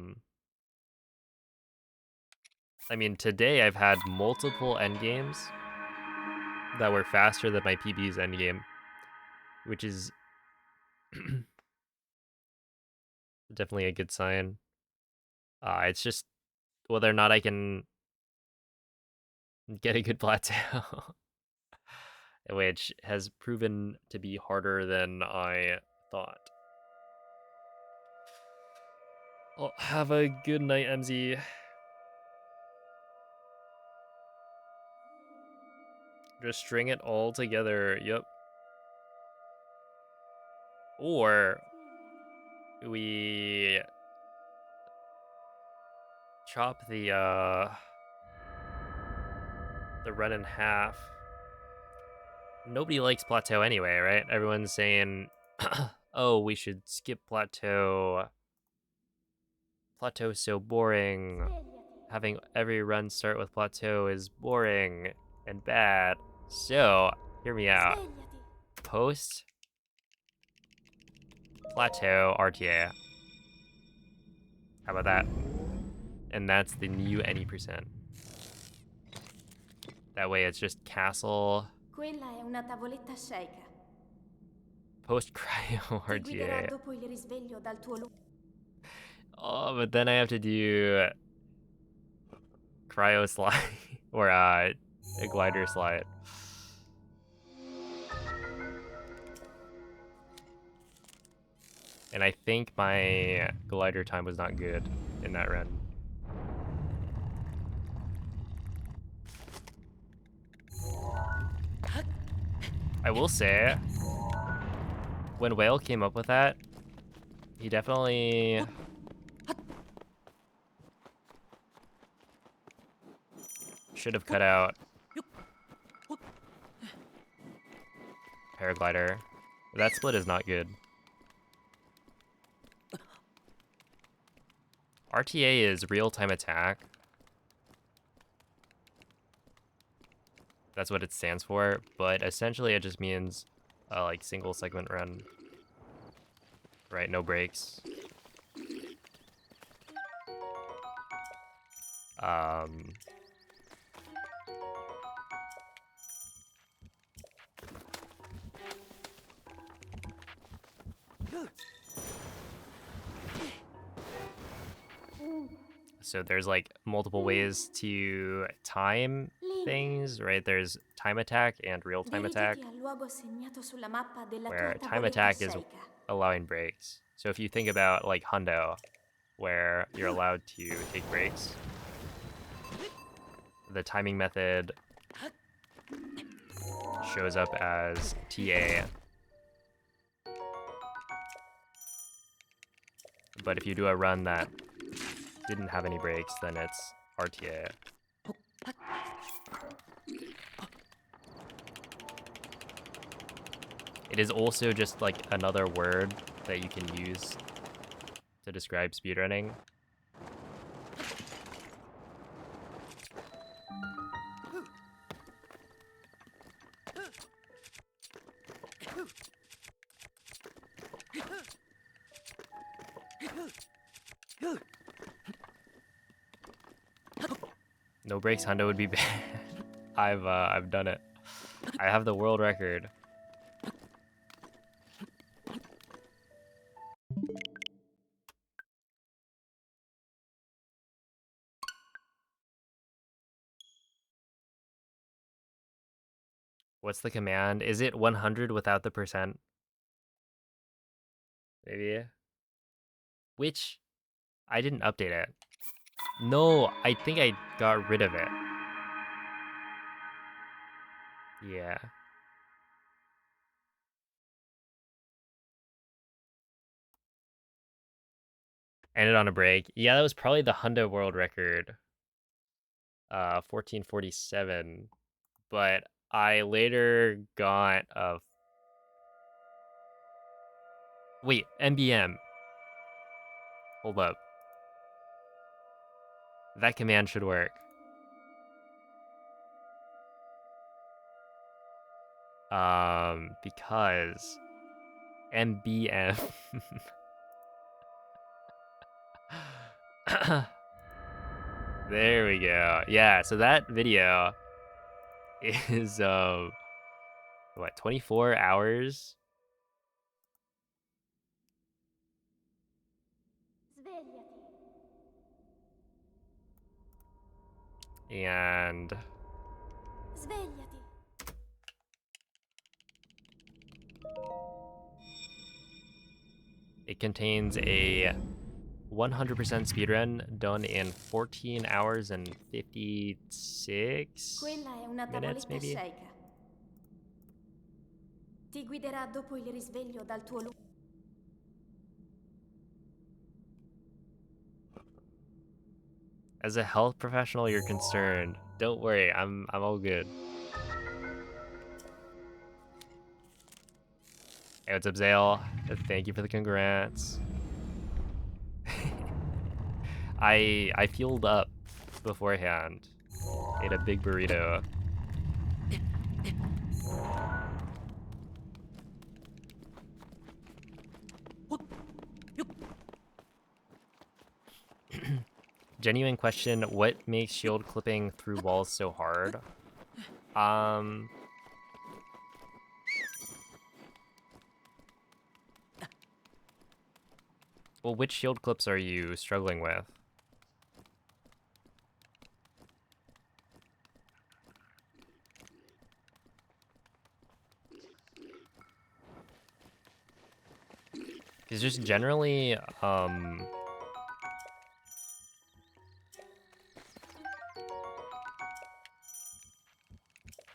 mean, today I've had multiple endgames that were faster than my PB's endgame, which is definitely a good sign. It's just whether or not I can get a good plateau, which has proven to be harder than I thought. Well, have a good night, MZ. Just string it all together. Yep. Or we chop the run in half. Nobody likes plateau anyway, right? Everyone's saying, "Oh, we should skip plateau. Plateau's so boring. Svegliati. Having every run start with plateau is boring and bad." So, hear me out. Svegliati. Post plateau RTA. How about that? And that's the new any percent. That way it's just castle Quella è una tavoletta shake. post cryo Ti guiderà RTA. dopo il risveglio dal tuo Oh, but then I have to do cryo slide or a glider slide. And I think my glider time was not good in that run. I will say, when Whale came up with that, he definitely should have cut out paraglider. That split is not good. RTA is real-time attack. That's what it stands for, but essentially it just means like single segment run. Right, no breaks. Um, so there's like multiple ways to time things, right? There's time attack and real-time attack, Dirigiti al luogo segnato sulla mappa della tua where time tavoletta attack is shake. allowing breaks. So if you think about like Hundo, where you're allowed to take breaks, the timing method shows up as TA. But if you do a run that didn't have any breaks, then it's RTA. It is also just like another word that you can use to describe speedrunning. No breaks, Hundo would be bad. I've done it. I have the world record. What's the command? Is it 100 without the percent? Maybe. Which I didn't update it. No, I think I got rid of it. Yeah. Ended on a break. Yeah, that was probably the Hundo world record. 1447. But I later got a... Wait, MBM. Hold up. That command should work. Because MBM. There we go. Yeah, so that video is what, 24 hours? Svegliati. And Svegliati. it contains a 100% speedrun done in 14 hours and 56 Quella è una minutes, tavoletta maybe? sceicca. Ti guiderà dopo il risveglio dal tuo luogo. As a health professional, you're concerned. Don't worry, I'm all good. Hey, what's up, Zale? Thank you for the congrats. I fueled up beforehand. Ate a big burrito. Genuine question, what makes shield clipping through walls so hard? Well, which shield clips are you struggling with? Because just generally,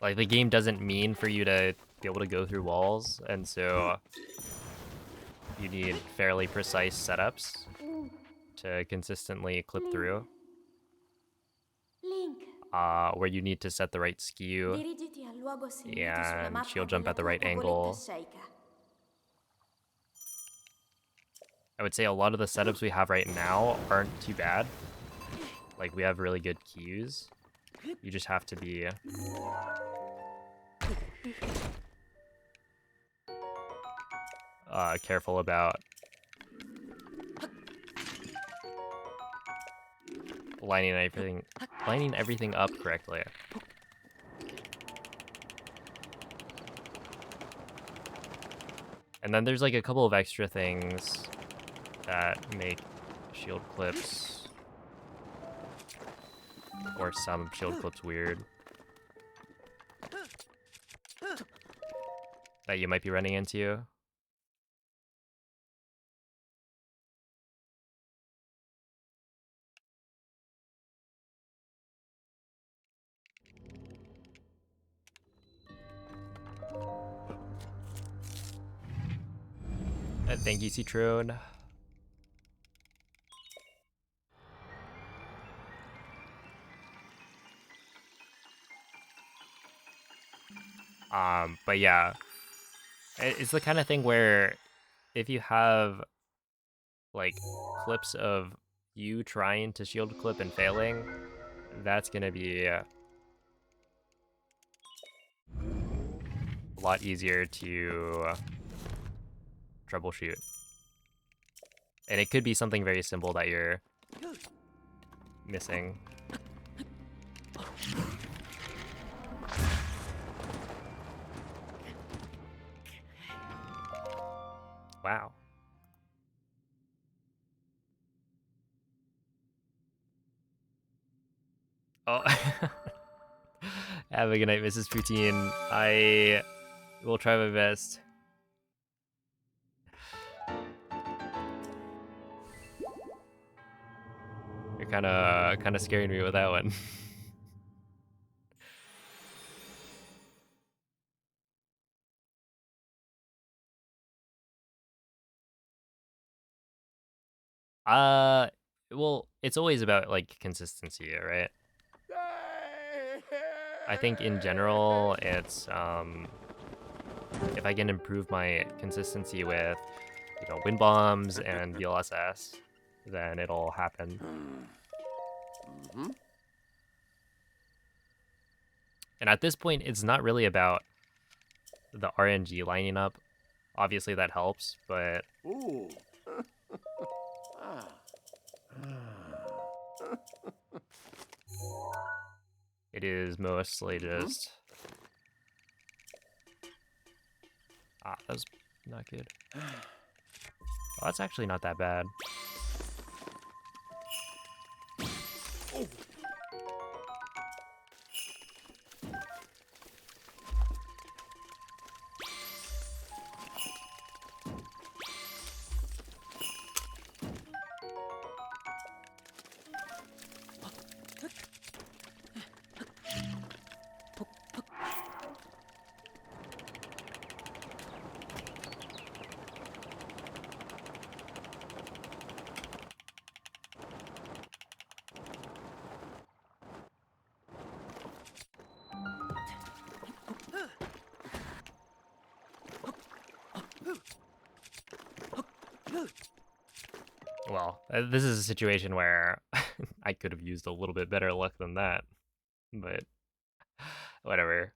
like the game doesn't mean for you to be able to go through walls, and so you need fairly precise setups to consistently clip through. Link. Where you need to set the right skew Dirigiti al luogo segnato sulla and mappa shield jump della at the tua right tavoletta angle. sceicca. I would say a lot of the setups we have right now aren't too bad. Like, we have really good cues. You just have to be careful about lining everything up correctly. And then there's like a couple of extra things that make shield clips, or some shield clips, weird, that you might be running into. Thank you, Citroen. But yeah, it's the kind of thing where if you have like clips of you trying to shield clip and failing, that's gonna be a lot easier to troubleshoot. And it could be something very simple that you're missing. Wow. Oh. Have a good night, Mrs. Poutine. I will try my best. You're kind of scaring me with that one. Well, it's always about like consistency, right? I think in general, it's if I can improve my consistency with, you know, wind bombs and VLSS, then it'll happen. Mm-hmm. And at this point, it's not really about the RNG lining up. Obviously, that helps, but Ooh. Ah. it is mostly Mm-hmm. just... Ah, that was not good. Oh, that's actually not that bad. Oh. Well, this is a situation where I could have used a little bit better luck than that, but whatever.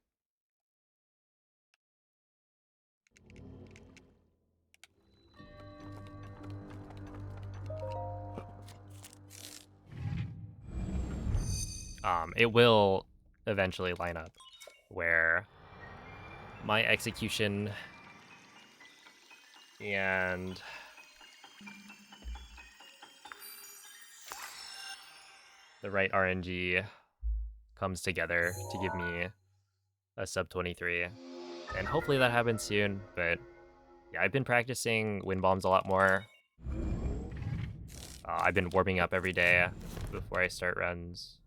It will eventually line up where my execution and the right RNG comes together to give me a sub 23. And hopefully that happens soon, but yeah, I've been practicing wind bombs a lot more. I've been warming up every day before I start runs,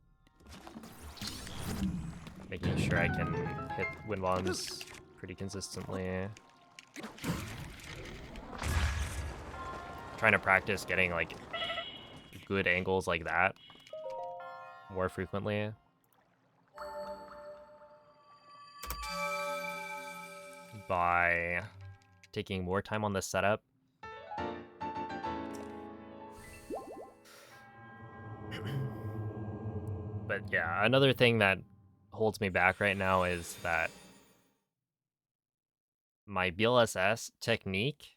making sure I can hit wind bombs pretty consistently. Trying to practice getting like good angles like that more frequently. By taking more time on the setup. But yeah, another thing that holds me back right now is that my BLSS technique,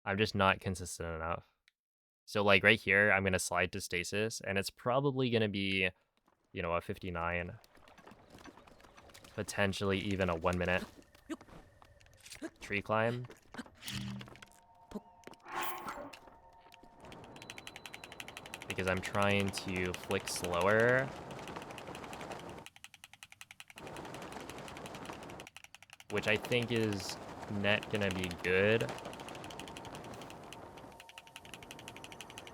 I'm just not consistent enough. So like right here, I'm going to slide to stasis, and it's probably going to be, you know, a 59. Potentially even a 1 minute tree climb. Because I'm trying to flick slower. Which I think is net gonna be good.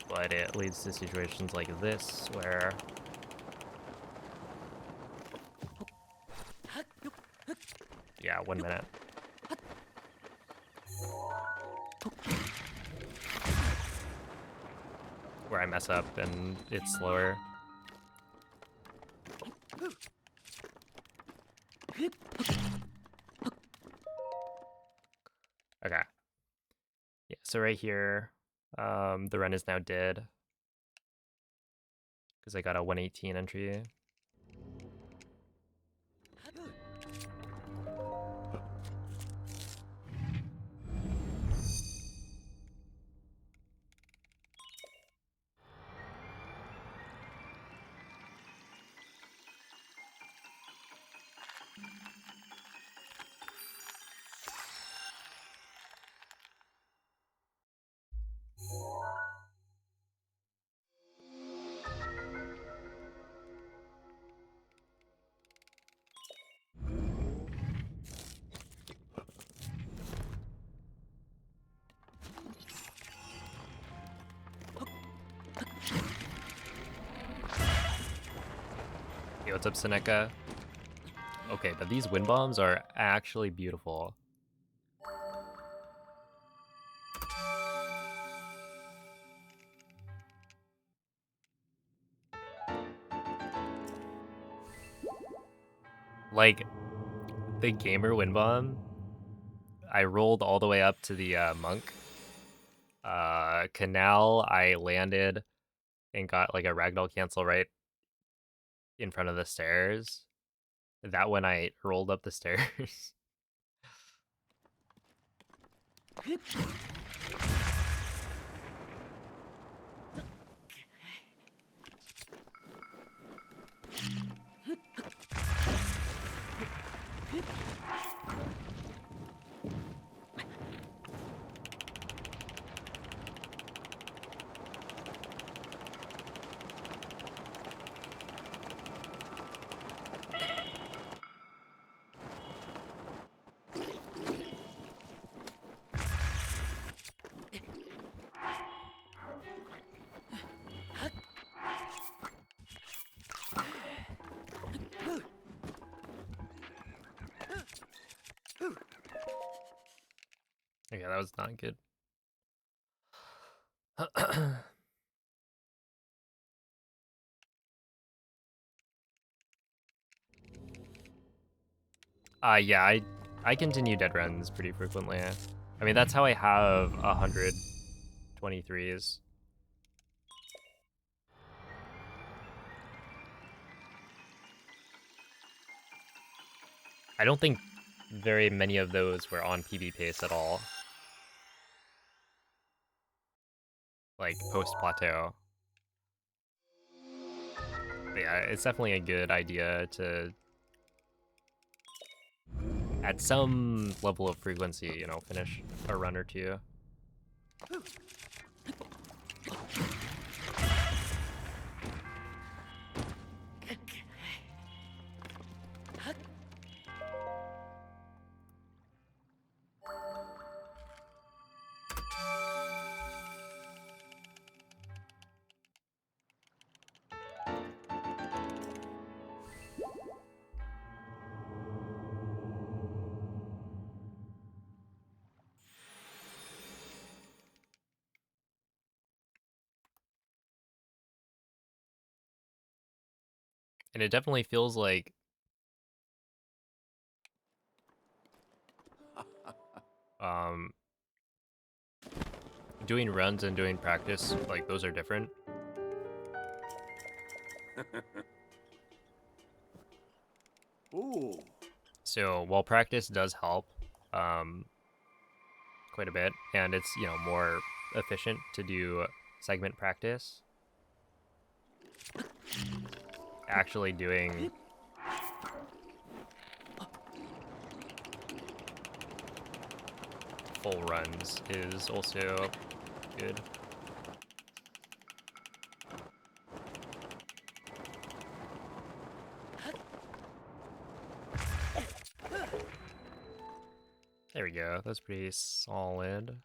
But it leads to situations like this where yeah, 1 minute. where I mess up and it's slower. Okay. Yeah, so right here, the run is now dead because I got a 118 entry. Hey, what's up, Seneca? Okay, but these wind bombs are actually beautiful. Like, the gamer wind bomb, I rolled all the way up to the monk. Canal, I landed and got like a ragdoll cancel right in front of the stairs. That when I rolled up the stairs. Okay, that was not good. Yeah, I continue dead runs pretty frequently. I mean, that's how I have 123s. I don't think very many of those were on PB pace at all. Like post plateau. But yeah, it's definitely a good idea to, at some level of frequency, you know, finish a run or two. And it definitely feels like um doing runs and doing practice, like those are different. Ooh. So while practice does help quite a bit, and it's, you know, more efficient to do segment practice, actually doing full runs is also good. There we go. That's pretty solid.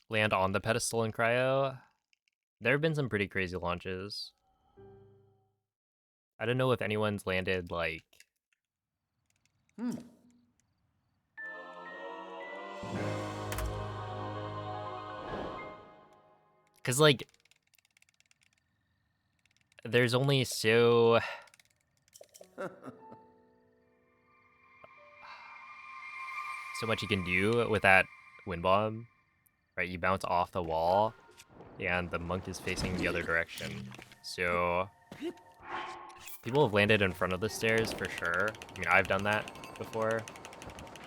Land on the pedestal in cryo. There have been some pretty crazy launches. I don't know if anyone's landed like Because, like, there's only so much you can do with that wind bomb, right? You bounce off the wall, and the monk is facing the other direction. So people have landed in front of the stairs for sure. I mean, I've done that before.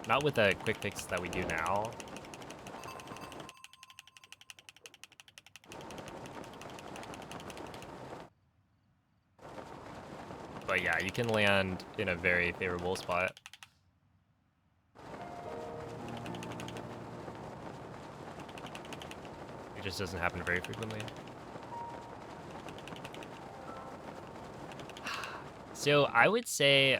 Not with the quick fix that we do now. But yeah, you can land in a very favorable spot. It just doesn't happen very frequently. So I would say,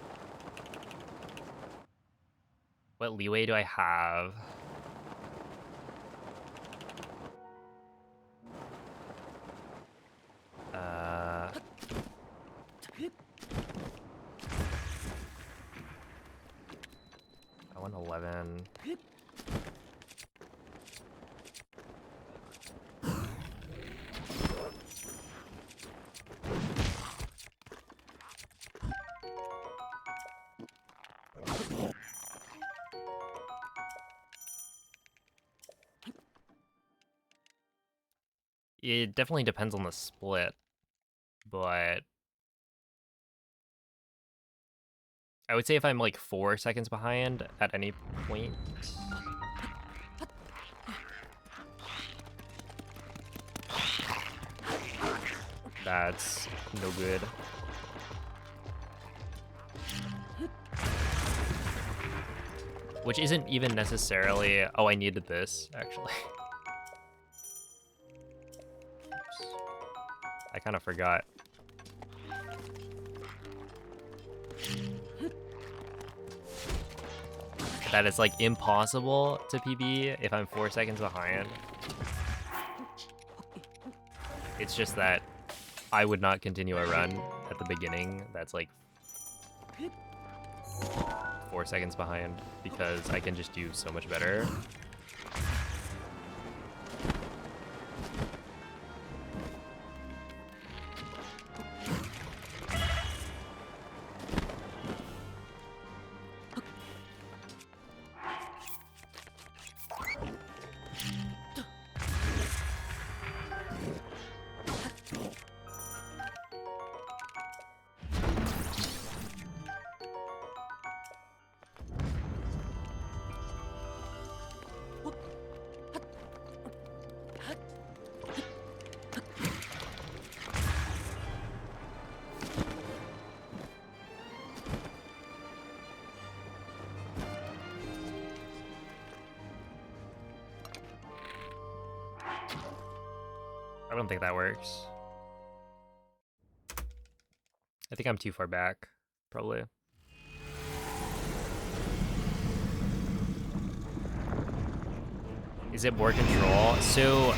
what leeway do I have? I want 11. It definitely depends on the split, but I would say if I'm like 4 seconds behind at any point, that's no good. Which isn't even necessarily... Oh, I needed this, actually. Oops. I kind of forgot. That it's like impossible to PB if I'm 4 seconds behind. It's just that I would not continue a run at the beginning that's like 4 seconds behind because I can just do so much better. I don't think that works. I think I'm too far back, probably. Is it more control? So,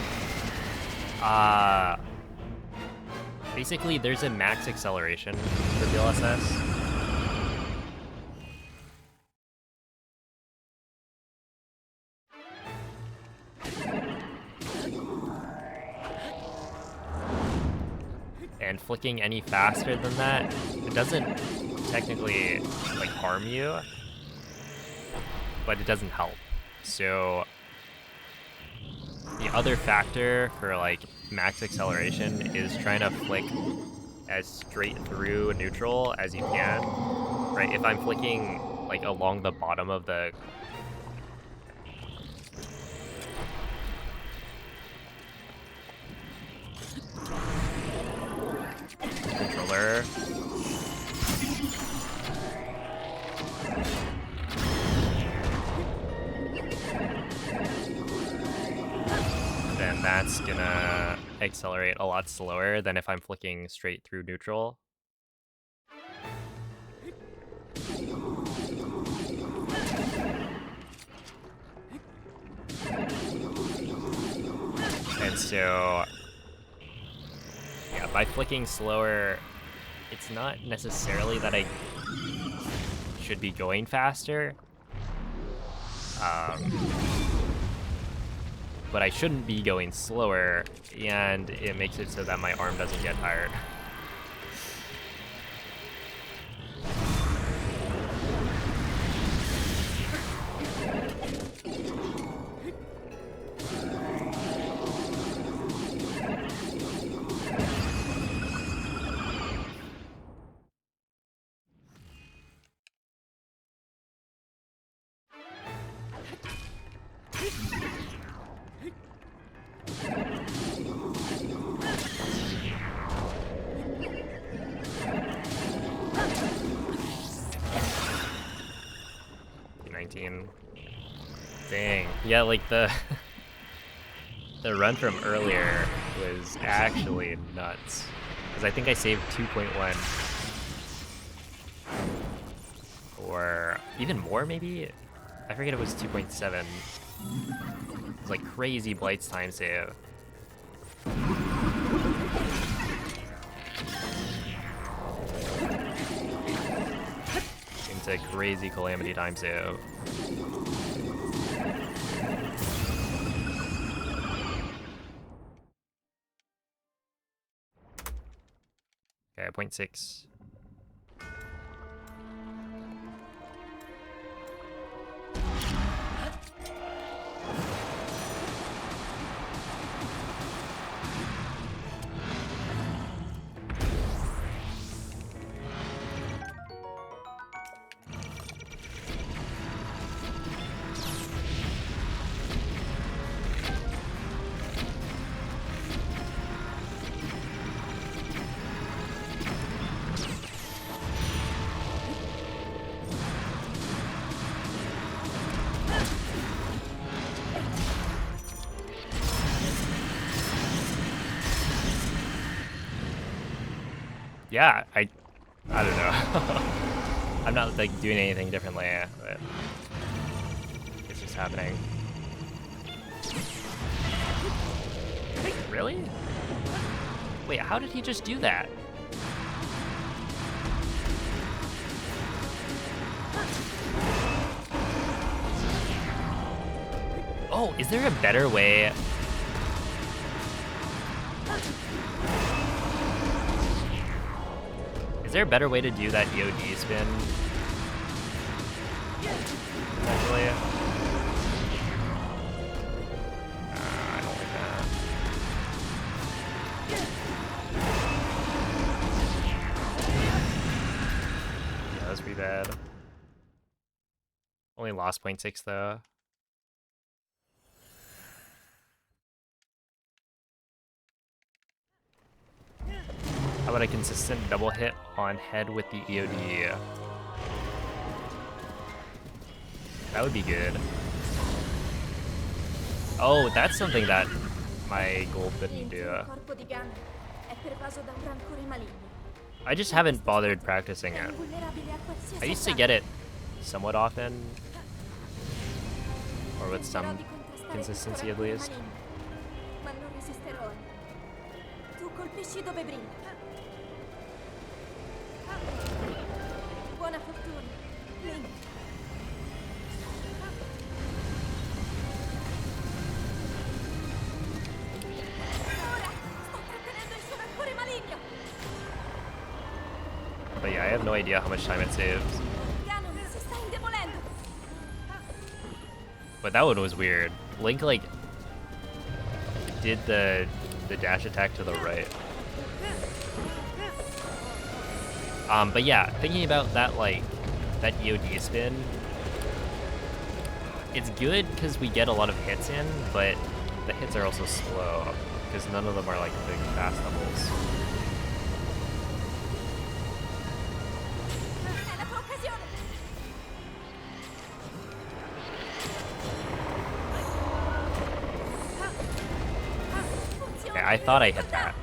basically there's a max acceleration for DLSS. And flicking any faster than that, it doesn't technically like harm you, but it doesn't help. So the other factor for like max acceleration is trying to flick as straight through neutral as you can, right? If I'm flicking like along the bottom of the controller, then that's gonna accelerate a lot slower than if I'm flicking straight through neutral. And so, yeah, by flicking slower, it's not necessarily that I should be going faster. but I shouldn't be going slower, and it makes it so that my arm doesn't get tired. Dang. Yeah, like the the run from earlier was actually nuts. Because I think I saved 2.1. Or even more, maybe? I forget it was 2.7. It was like crazy Blight's time save. Into crazy Calamity time save. Okay, 0.6. Yeah, I don't know. I'm not like doing anything differently, but it's just happening. Really? Wait, how did he just do that? Oh, is there a better way? Is there a better way to do that EOD spin? Potentially. I don't like that. Yeah, that was pretty bad. Only lost 0.6 though. How about a consistent double hit on head with the EOD? That would be good. Oh, that's something that my gold didn't do. I just haven't bothered practicing it. I used to get it somewhat often, or with some consistency at least. Colpisci dove brinca. Buona fortuna. Link. Ora sto trattenendo il suo rancore maligno. But yeah, I have no idea how much time it saves. Piano si sta indebolendo. But that one was weird. Link like did the dash attack to the right. But yeah, thinking about that, like, that EOD spin, it's good because we get a lot of hits in, but the hits are also slow because none of them are like big fast doubles. Okay, I thought I hit that.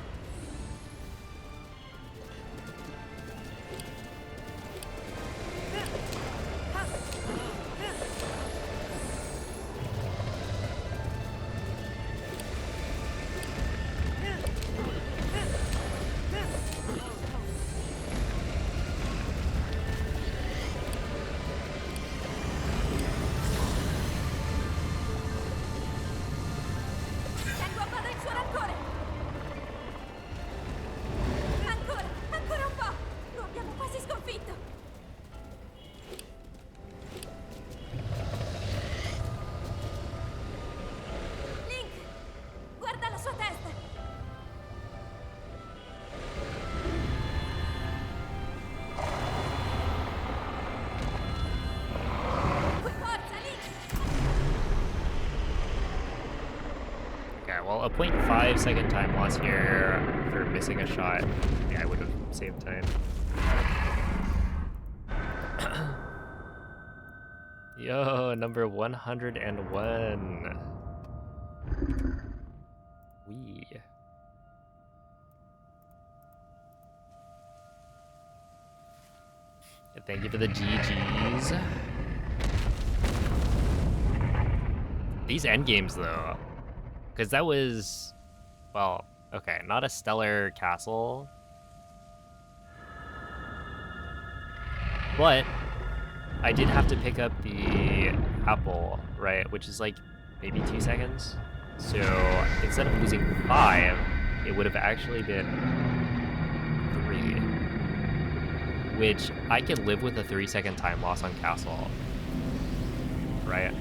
vinto! Link! Guarda la sua testa! Forza, Link! Okay, well, a 0.5 second time loss here for missing a shot. Yeah, I would have saved time. Yo, number 101. Wee. Thank you for the GGs. These end games, though, because that was, well, okay, not a stellar castle, but I did have to pick up the apple, right, which is like maybe 2 seconds. So instead of losing 5, it would have actually been 3, which I could live with a 3-second time loss on castle, right?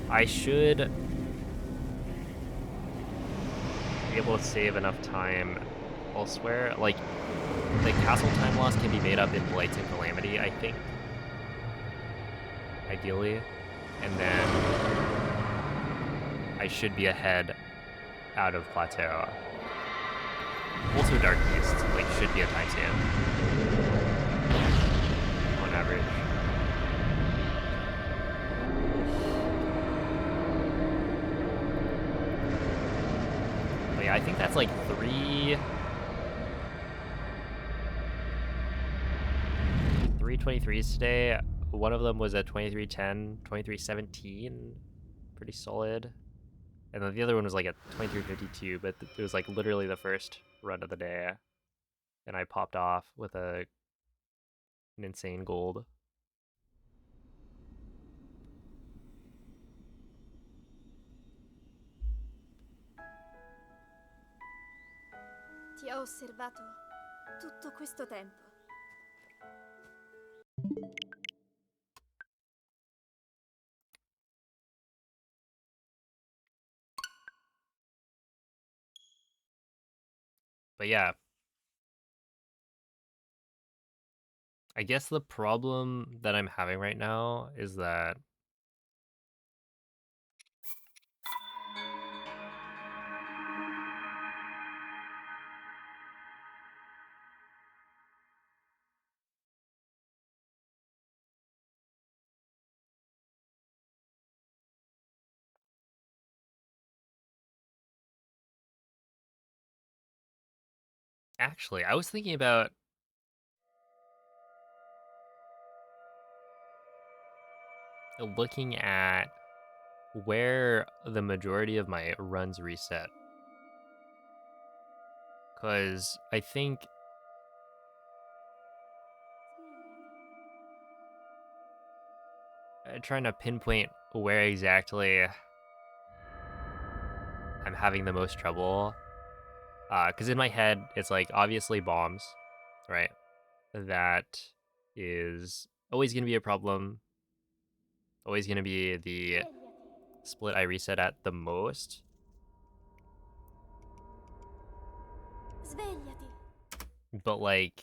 I should be able to save enough time elsewhere. Like, the castle time loss can be made up in Blights and Calamity, I think. Ideally. And then I should be ahead out of Plateau. Also Dark Beast, like, should be a timestamp. On average. But yeah, I think that's like 323s today. One of them was at 2310, 2317. Pretty solid. And then the other one was like at 2352, but it was like literally the first run of the day. And I popped off with an insane gold. Ti ho osservato tutto questo tempo. But yeah, I guess the problem that I'm having right now is that actually, I was thinking about looking at where the majority of my runs reset. Because I think trying to pinpoint where exactly I'm having the most trouble. Because in my head, it's like obviously bombs, right? That is always going to be a problem. Always going to be the split I reset at the most. Svegliati. But like,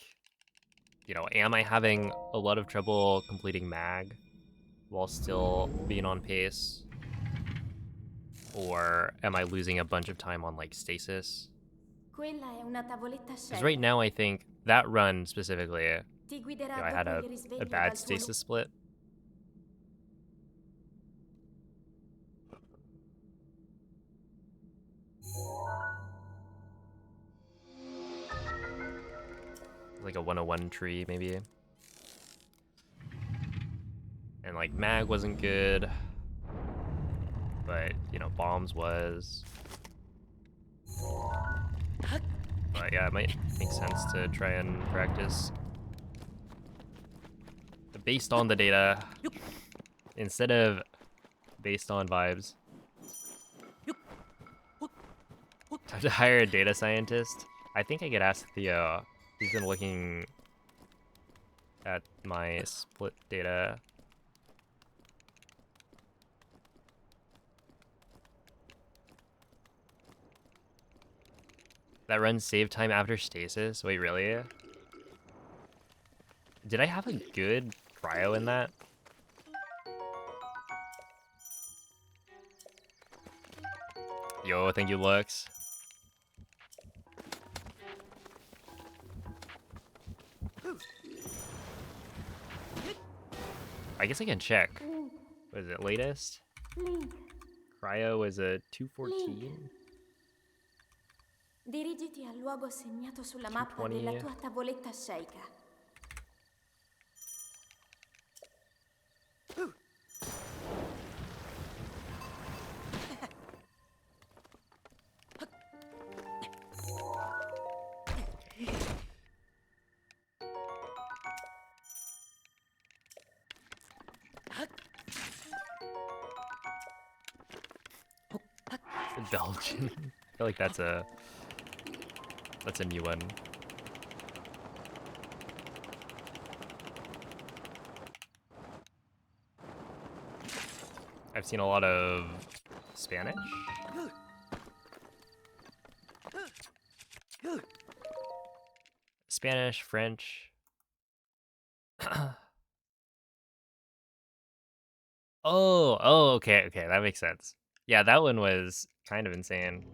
you know, am I having a lot of trouble completing mag while still being on pace? Or am I losing a bunch of time on like stasis? Quella è una tavoletta Because right scelta. now I think that run specifically, Ti guiderà you know, I had dopo a il risveglio bad dal tuo stasis split. Like a 101 tree, maybe. And like mag wasn't good. But, you know, bombs was. But yeah, it might make sense to try and practice based on the data instead of based on vibes. Time to hire a data scientist. I think I could ask Theo. He's been looking at my split data. That runs save time after stasis? Wait, really? Did I have a good cryo in that? Yo, thank you, Lux. I guess I can check. What is it, latest? Link, Cryo is a Link. 214? Dirigiti al luogo segnato sulla mappa 220. della tua tavoletta sceicca. Belgian. I feel like that's a new one. I've seen a lot of Spanish. Spanish, French. Oh, okay, that makes sense. Yeah, that one was kind of insane.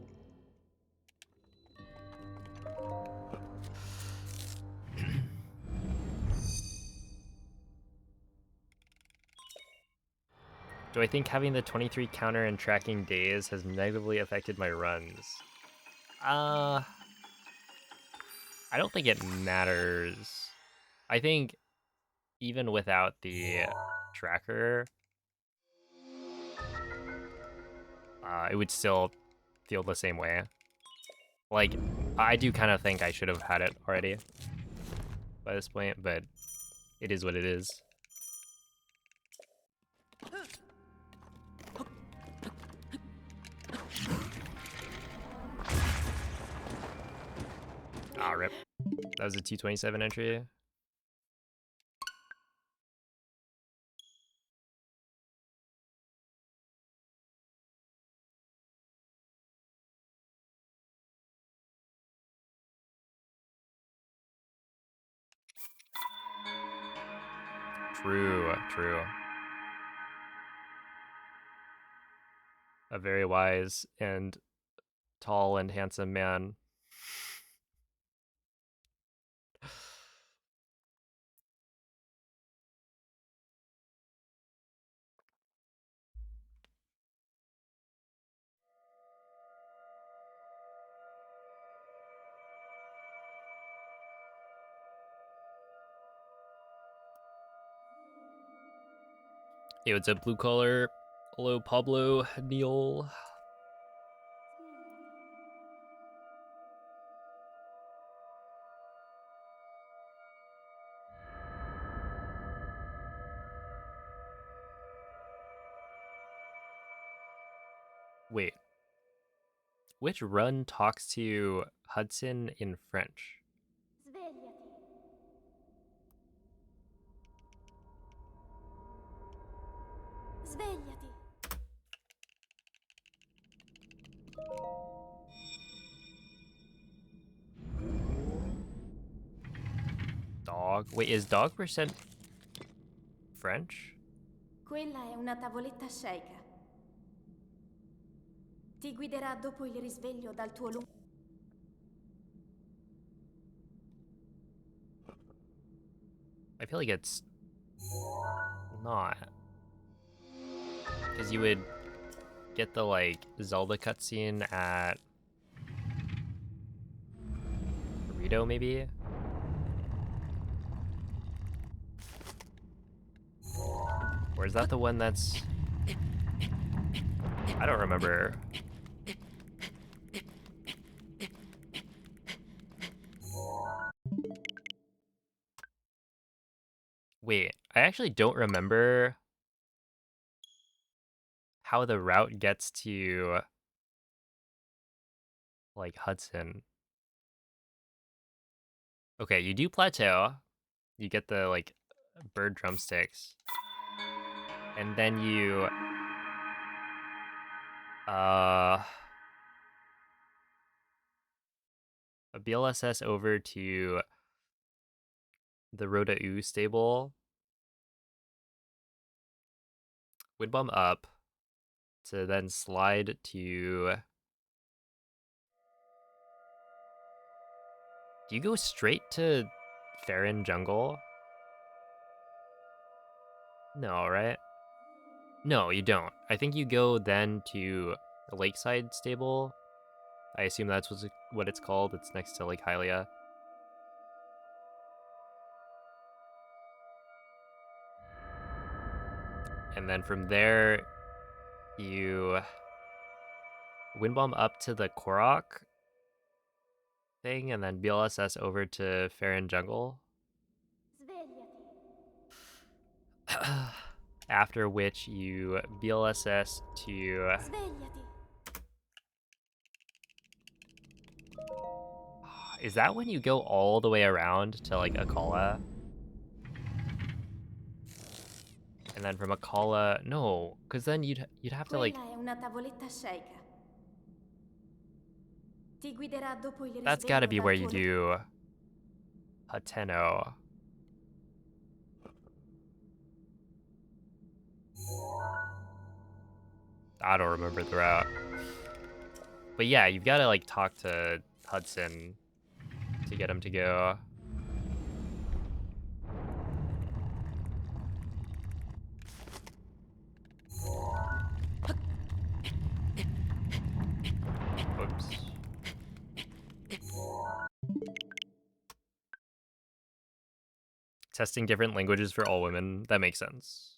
Do I think having the 23 counter and tracking days has negatively affected my runs? I don't think it matters. I think even without the tracker, it would still feel the same way. Like, I do kind of think I should have had it already by this point, but it is what it is. Ah, rip. That was a 227 entry. True. A very wise and tall and handsome man. Yo, what's up, blue collar? Hello, Pablo, Neil. Wait, which run talks to Hudson in French? Svegliati. Svegliati. Dog? Wait, is dog percent French? Quella è una tavoletta sceicca. Ti guiderà dopo il risveglio dal tuo lungo... I feel like it's not. Because you would get the, like, Zelda cutscene at Burrito, maybe? Or is that the one that's... I don't remember. Wait, I actually don't remember how the route gets to, like, Hudson. Okay, you do plateau. You get the like bird drumsticks, and then you a BLSS over to the Rhoda U stable, wind bomb up to then slide to. Do you go straight to Farron Jungle? No, right? No, you don't. I think you go then to a Lakeside stable. I assume that's what it's called. It's next to Lake Hylia. And then from there, you wind bomb up to the Korok thing, and then BLSS over to Farron Jungle. Svegliati. After which you BLSS to. Svegliati. Is that when you go all the way around to like Akala? And then from Akala, no, because then you'd have to like. Quella è una tavoletta sceicca. Ti guiderà dopo il That's got to risveglio be dal where you tuo do Hateno. I don't remember the route. But yeah, you've got to like talk to Hudson to get him to go. Oops. Testing different languages for all women. That makes sense.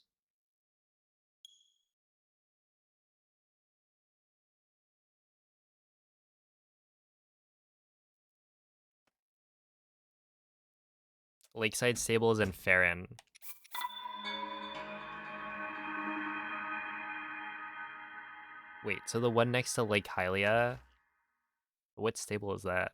Lakeside Stables and Farron. Wait, so the one next to Lake Hylia? What stable is that?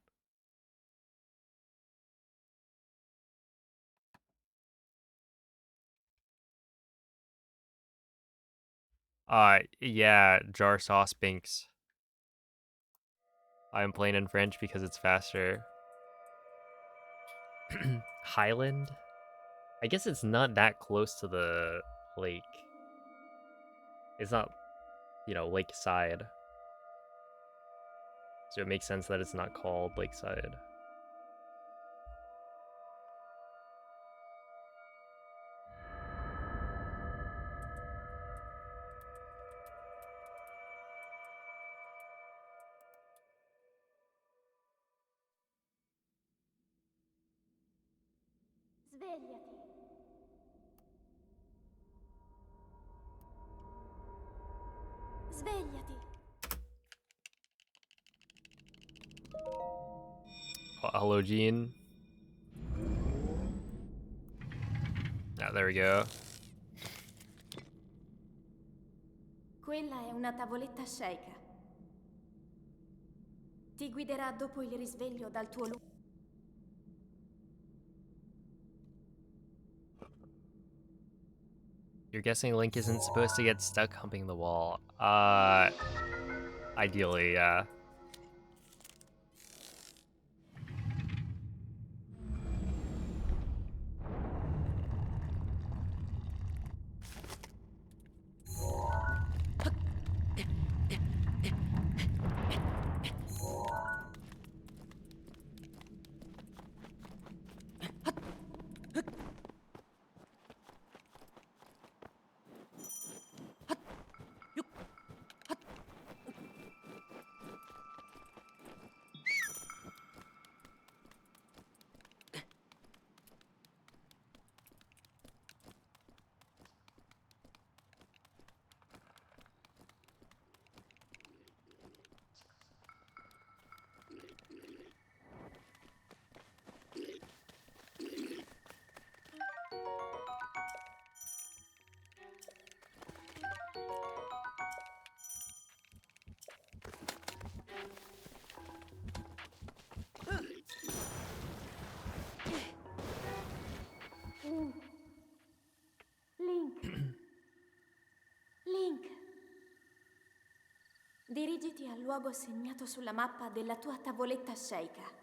Yeah, Jar Sauce Binks. I'm playing in French because it's faster. Highland? I guess it's not that close to the lake. It's not, lakeside. So it makes sense that it's not called Lakeside. Svegliati. Svegliati. Oh, hello, Gene. There we go. Quella è una tavoletta sceicca. Ti guiderà dopo il risveglio dal tuo luogo. You're guessing Link isn't supposed to get stuck humping the wall. Ideally, yeah. Dirigiti al luogo segnato sulla mappa della tua tavoletta sceicca.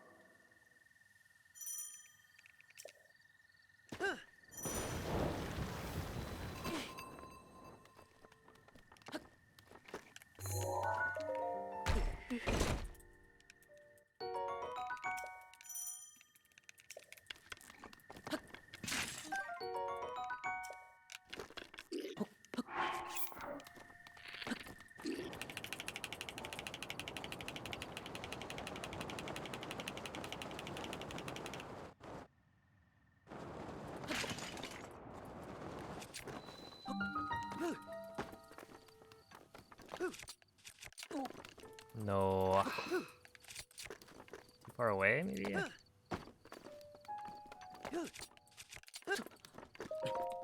No. Too far away, maybe?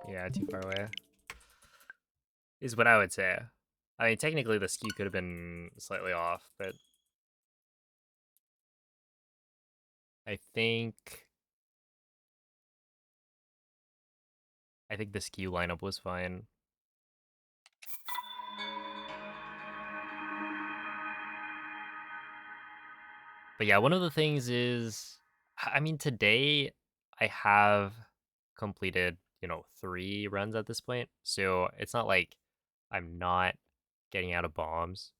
Yeah, too far away. Is what I would say. I mean, technically the skew could have been slightly off, but I think the skew lineup was fine. But yeah, one of the things is, I mean, today I have completed, 3 runs at this point. So it's not like I'm not getting out of bombs.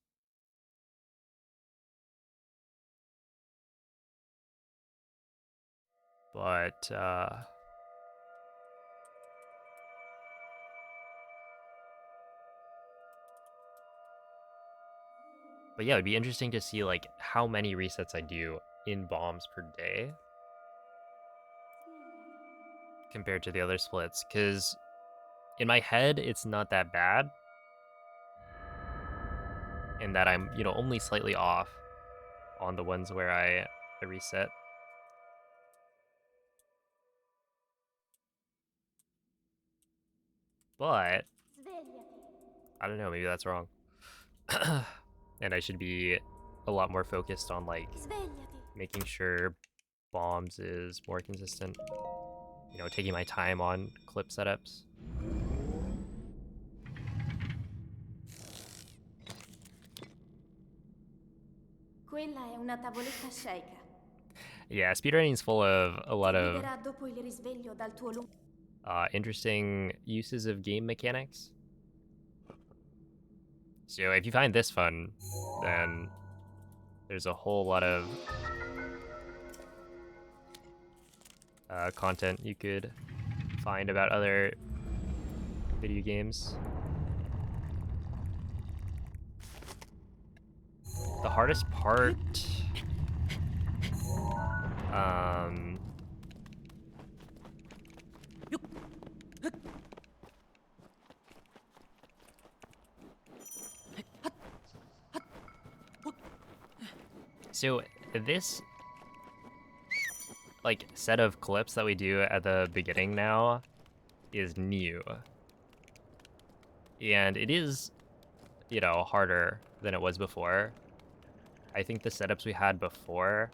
But yeah, it'd be interesting to see like how many resets I do in bombs per day compared to the other splits, because in my head it's not that bad, in that I'm only slightly off on the ones where I reset. But Svegliati. I don't know, maybe that's wrong. And I should be a lot more focused on like Svegliati. making sure bombs is more consistent. Taking my time on clip setups. Quella è una tavoletta sceicca. Yeah, speedrunning is full of a lot Ti of guiderà dopo il risveglio dal tuo lungo... interesting uses of game mechanics. So if you find this fun, then there's a whole lot of content you could find about other video games. The hardest part, um, so this like set of clips that we do at the beginning now is new, and it is harder than it was before. I think the setups we had before,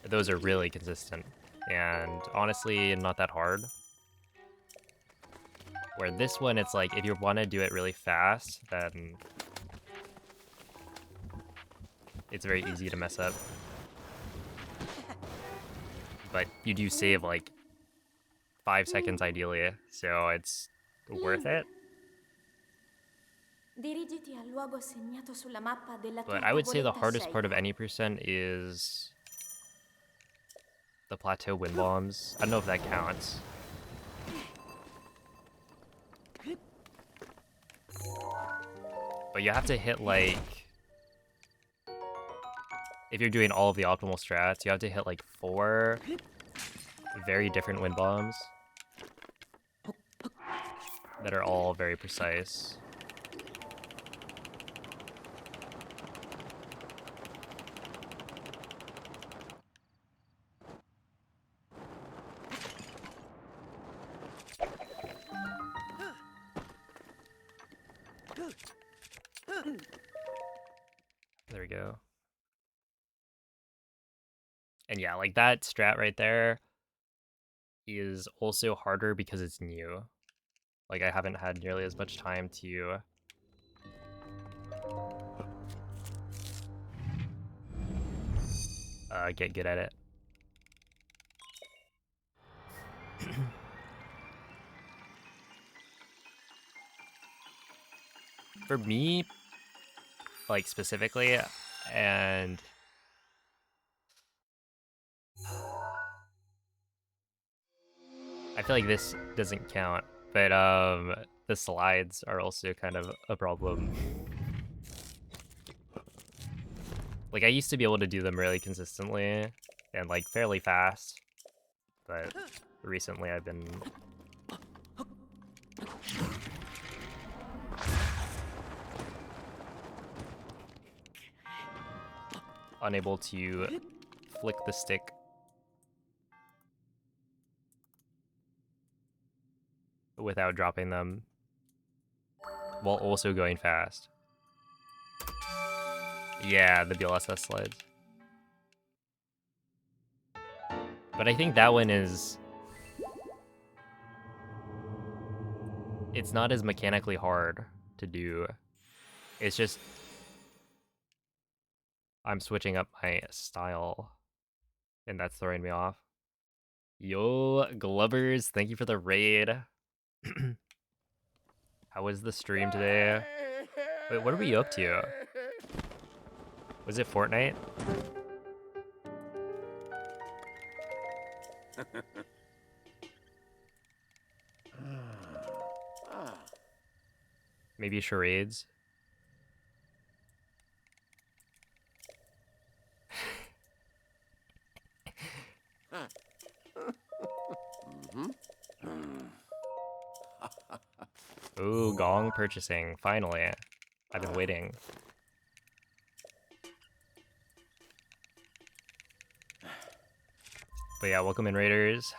those are really consistent and honestly not that hard. Where this one, it's like if you want to do it really fast, then it's very easy to mess up. But you do save like 5 seconds ideally, so it's worth it. Dirigiti al luogo segnato sulla mappa della tua But I would say the tavoletta hardest part of sceicca. any percent is the plateau wind bombs. I don't know if that counts. But you have to hit like, if you're doing all of the optimal strats, you have to hit like 4 very different wind bombs that are all very precise. There we go. And yeah, like that strat right there is also harder because it's new. Like, I haven't had nearly as much time to get good at it. For me, like, specifically, and I feel like this doesn't count, but the slides are also kind of a problem. Like, I used to be able to do them really consistently and, like, fairly fast, but recently I've been unable to flick the stick without dropping them while also going fast. Yeah, the BLSS slides. But I think that one is... It's not as mechanically hard to do. It's just... I'm switching up my style, and that's throwing me off. Yo, Glovers, thank you for the raid. How was the stream today? Wait, what are we up to? Was it Fortnite? Maybe charades? Ooh, gong purchasing. Finally. I've been waiting. But yeah, welcome in, Raiders.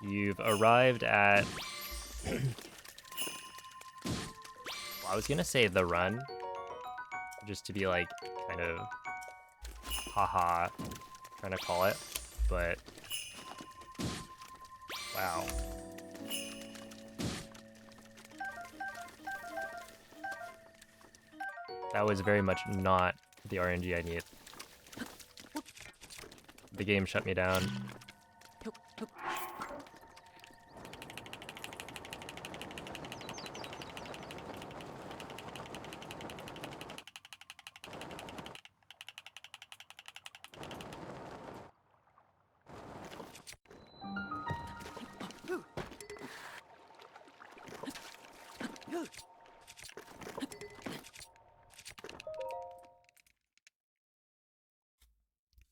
You've arrived at... Well, I was gonna say the run, just to be like, kind of, haha, trying to call it, but... Wow. That was very much not the RNG I need. The game shut me down.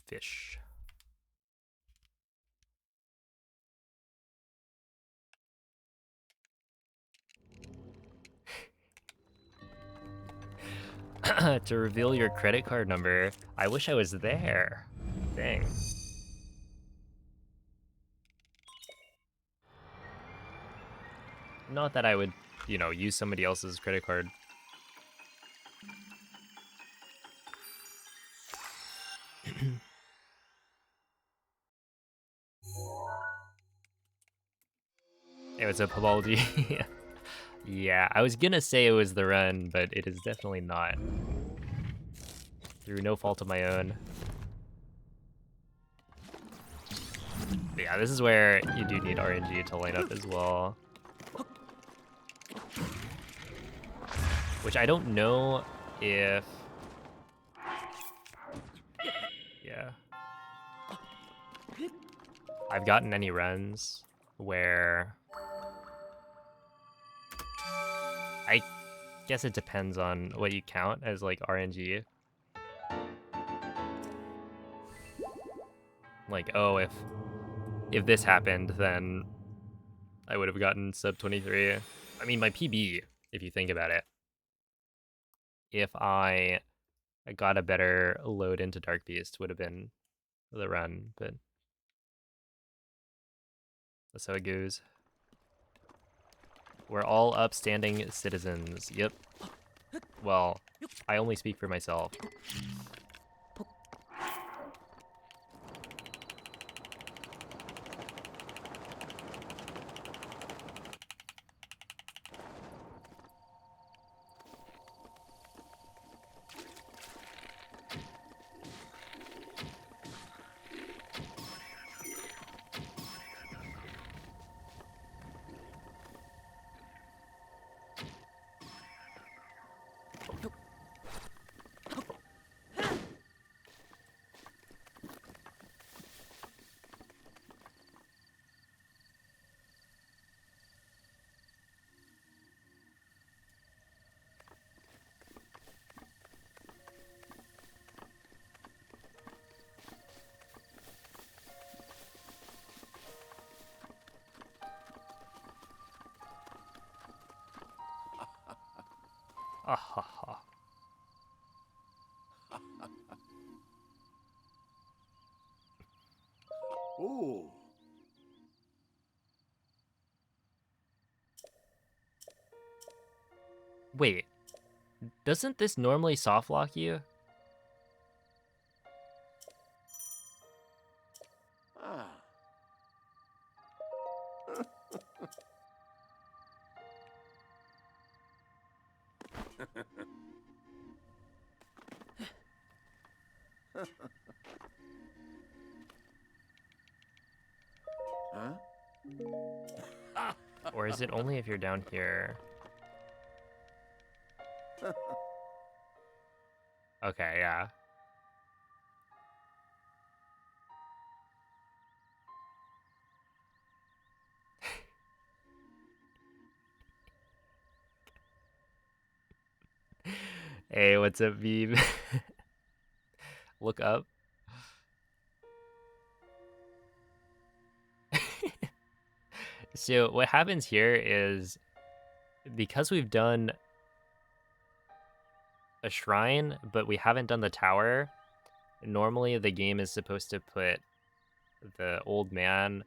Fish. To reveal your credit card number. I wish I was there. Dang. Not that I would, you know, use somebody else's credit card. It was a apology. Yeah, I was gonna say it was the run, but it is definitely not. Through no fault of my own. But yeah, this is where you do need RNG to line up as well. Which I don't know if... Yeah. I've gotten any runs where... I guess it depends on what you count as, like, RNG. Like, oh, if this happened, then I would have gotten sub 23. I mean, my PB, if you think about it. If I got a better load into Dark Beast, would have been the run, but that's how it goes. We're all upstanding citizens. Yep. Well, I only speak for myself. Ah, ha, ha. Oh. Wait, doesn't this normally soft lock you? Ah. Huh? Or is it only if you're down here? Okay, yeah. Hey, what's up, Beeb? Look up. So what happens here is, because we've done a shrine, but we haven't done the tower, normally the game is supposed to put the old man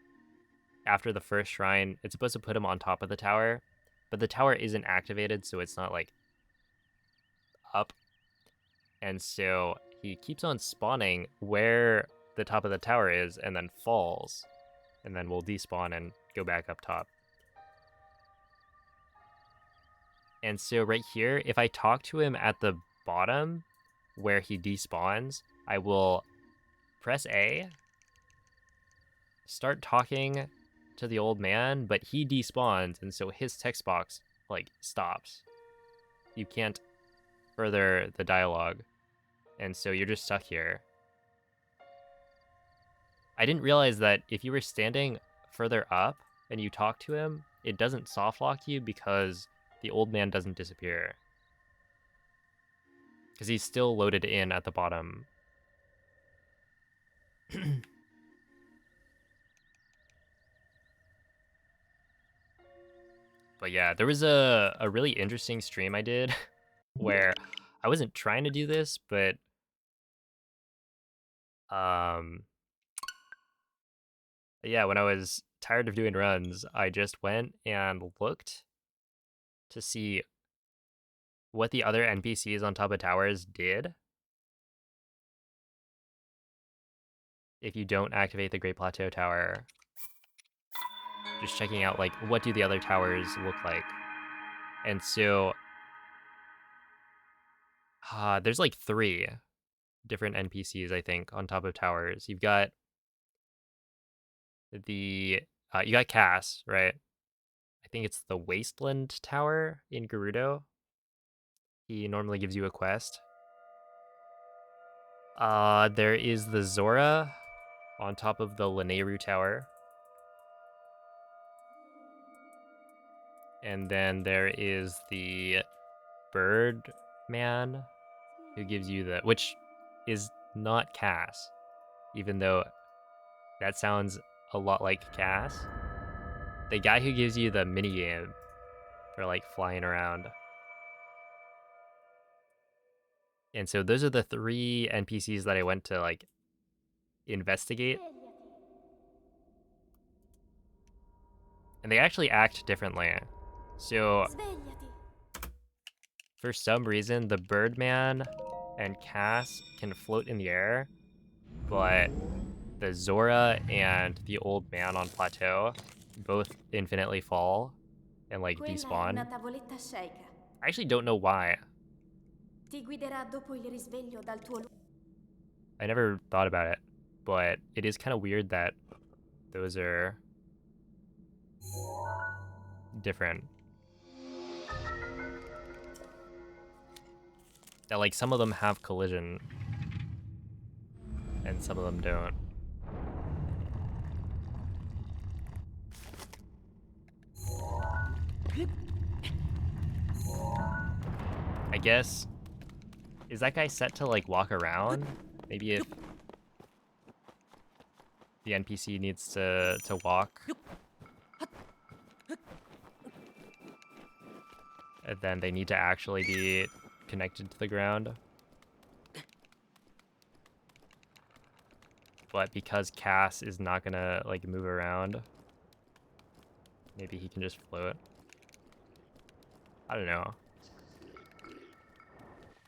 after the first shrine. It's supposed to put him on top of the tower, but the tower isn't activated, so it's not like up. And so he keeps on spawning where the top of the tower is and then falls. And then we'll despawn and go back up top. And so right here, if I talk to him at the bottom where he despawns, I will press A, start talking to the old man, but he despawns, and so his text box like stops. You can't further the dialogue, and so you're just stuck here. I didn't realize that if you were standing further up and you talk to him, it doesn't soft lock you because the old man doesn't disappear. Because he's still loaded in at the bottom. But yeah, there was a really interesting stream I did where I wasn't trying to do this, but yeah, when I was tired of doing runs, I just went and looked to see what the other NPCs on top of towers did if you don't activate the Great Plateau Tower. Just checking out, like, what do the other towers look like? And so, there's like 3 different NPCs, I think, on top of towers. You've got you got Cass, right? I think it's the Wasteland Tower in Gerudo. He normally gives you a quest. There is the Zora on top of the Lanayru Tower. And then there is the Bird Man who gives you which is not Cass, even though that sounds a lot like Cass. The guy who gives you the minigame for like flying around. And so those are the 3 NPCs that I went to like investigate. And they actually act differently. So for some reason, the Birdman and Cass can float in the air, but the Zora and the old man on plateau both infinitely fall and like despawn. I actually don't know why. I never thought about it, but it is kind of weird that those are different. That like some of them have collision and some of them don't. I guess, is that guy set to like walk around? Maybe if the NPC needs to walk. And then they need to actually be connected to the ground. But because Cass is not gonna like move around, maybe he can just float. I don't know.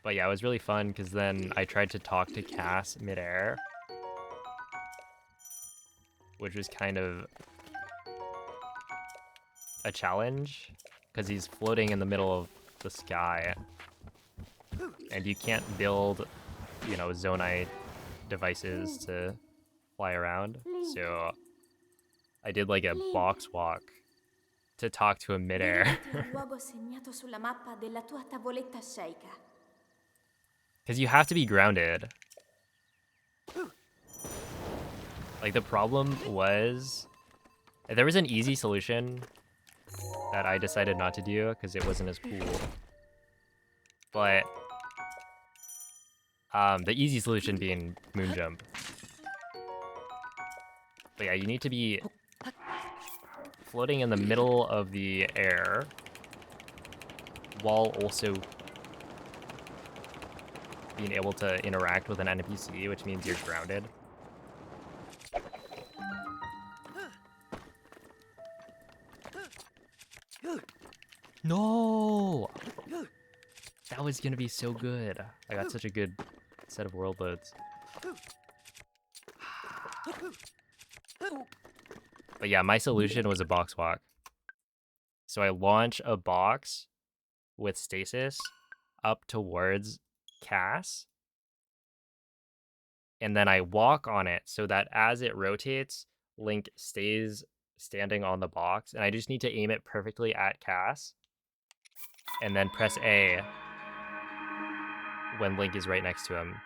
But yeah, it was really fun because then I tried to talk to Cass midair, which was kind of a challenge because he's floating in the middle of the sky and you can't build, you know, zonite devices to fly around. So I did like a box walk to talk to him midair. Dirigiti al luogo segnato sulla mappa della tua tavoletta sceicca. Because you have to be grounded. Like, the problem was... There was an easy solution that I decided not to do because it wasn't as cool. But... the easy solution being moon jump. But yeah, you need to be floating in the middle of the air while also being able to interact with an NPC, which means you're grounded. No! That was gonna be so good. I got such a good set of world loads. But yeah, my solution was a box walk. So I launch a box with stasis up towards Cass. And then I walk on it so that as it rotates, Link stays standing on the box. And I just need to aim it perfectly at Cass. And then press A when Link is right next to him.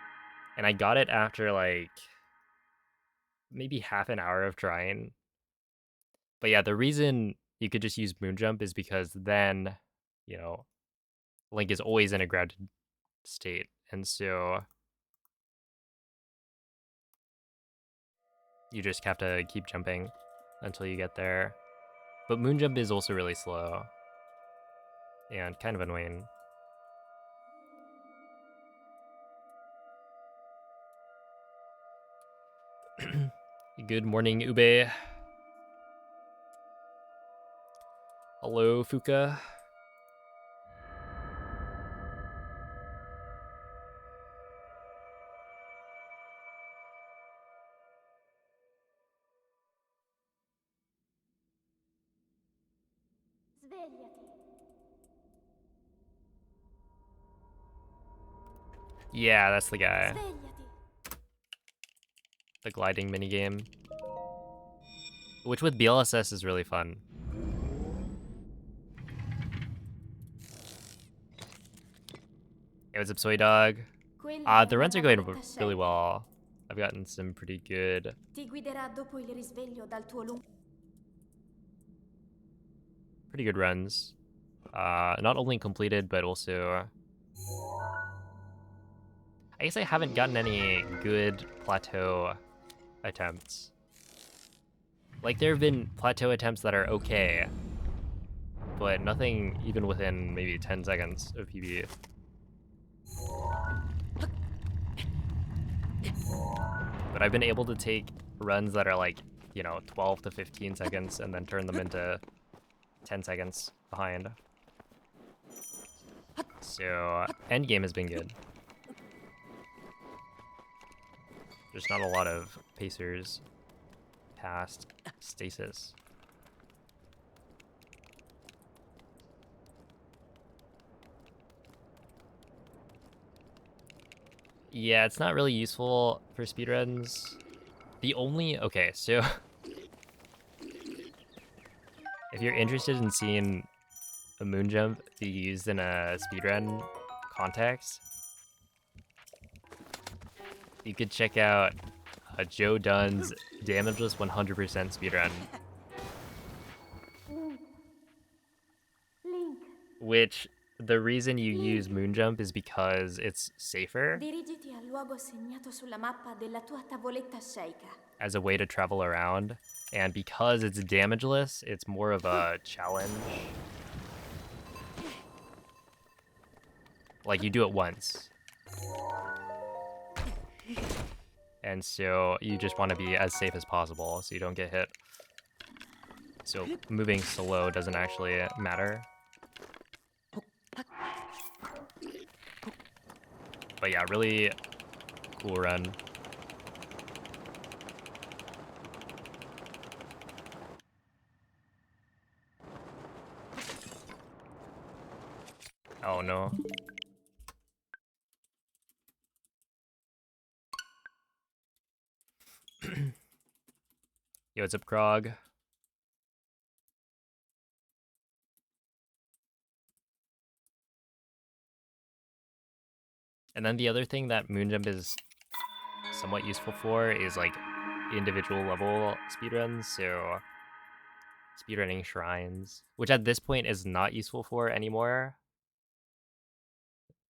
And I got it after like maybe half an hour of trying. But yeah, the reason you could just use moon jump is because then, you know, Link is always in a grounded state. And so you just have to keep jumping until you get there. But moon jump is also really slow and kind of annoying. Good morning, Ube. Hello, Fuka. Svegliati. Yeah, that's the guy. Svegliati. The gliding minigame. Which with BLSS is really fun. Hey, what's up, Soy Dog? Quella è The una runs are going tavoletta really sceicca. well. I've gotten some pretty good... Ti guiderà dopo il risveglio dal tuo lungo... pretty good runs. Not only completed, but also... I guess I haven't gotten any good plateau attempts. Like, there have been plateau attempts that are okay, but nothing even within maybe 10 seconds of PB. But I've been able to take runs that are like, you know, 12 to 15 seconds and then turn them into 10 seconds behind. So, endgame has been good. There's not a lot of pacers past stasis. Yeah, it's not really useful for speedruns. The only... Okay, so... if you're interested in seeing a moon jump be used in a speedrun context, you could check out Joe Dunn's damageless 100% speedrun. Link. Which, the reason you use moon jump is because it's safer Dirigiti al luogo segnato sulla mappa della tua tavoletta sceicca. as a way to travel around. And because it's damageless, it's more of a challenge. Like, you do it once. And so you just want to be as safe as possible so you don't get hit. So moving slow doesn't actually matter. But yeah, really cool run. Oh no. Yo, what's up, Krog? And then the other thing that Moonjump is somewhat useful for is like individual level speedruns, so speedrunning shrines, which at this point is not useful for anymore.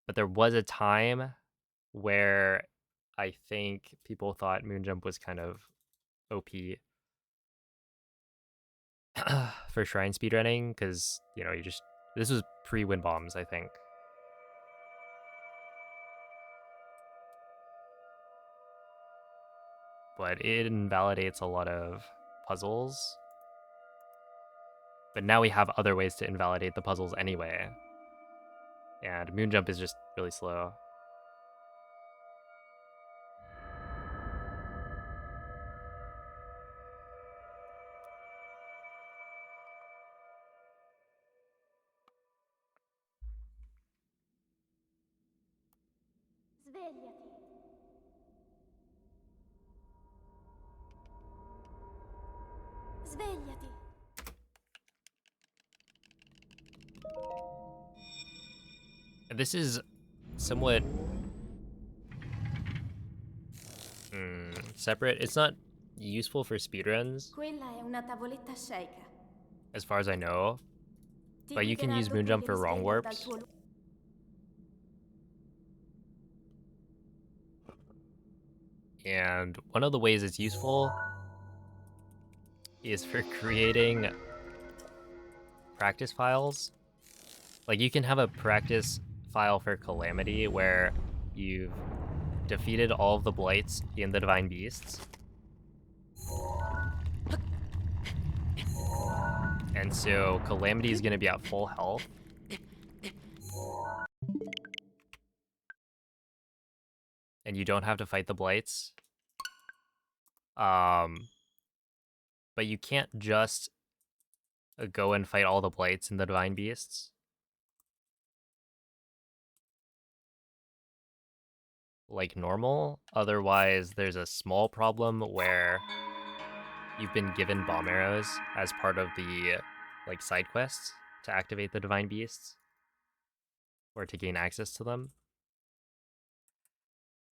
But there was a time where I think people thought Moonjump was kind of OP for shrine speedrunning, because, you know, this was pre-Wind Bombs, I think. But it invalidates a lot of puzzles. But now we have other ways to invalidate the puzzles anyway. And Moonjump is just really slow. Svegliati. Svegliati. This is somewhat separate. It's not useful for speedruns, Quella è una tavoletta sceicca. as far as I know. Ti But you can guiderà use dopo il Moonjump for wrong risveglio dal warps. tuo And one of the ways it's useful is for creating practice files. Like, you can have a practice file for Calamity where you've defeated all of the blights in the Divine Beasts. And so Calamity is going to be at full health. And you don't have to fight the blights. But you can't just go and fight all the blights and the Divine Beasts. Like normal. Otherwise, there's a small problem where you've been given bomb arrows as part of the like side quests to activate the Divine Beasts or to gain access to them.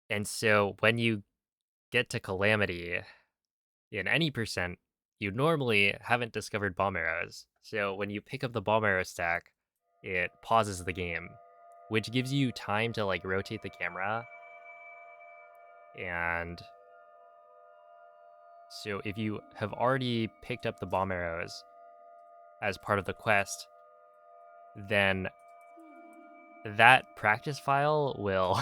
And so when you get to Calamity in any percent, you normally haven't discovered bomb arrows. So when you pick up the bomb arrow stack, it pauses the game, which gives you time to like rotate the camera. And so if you have already picked up the bomb arrows as part of the quest, then that practice file will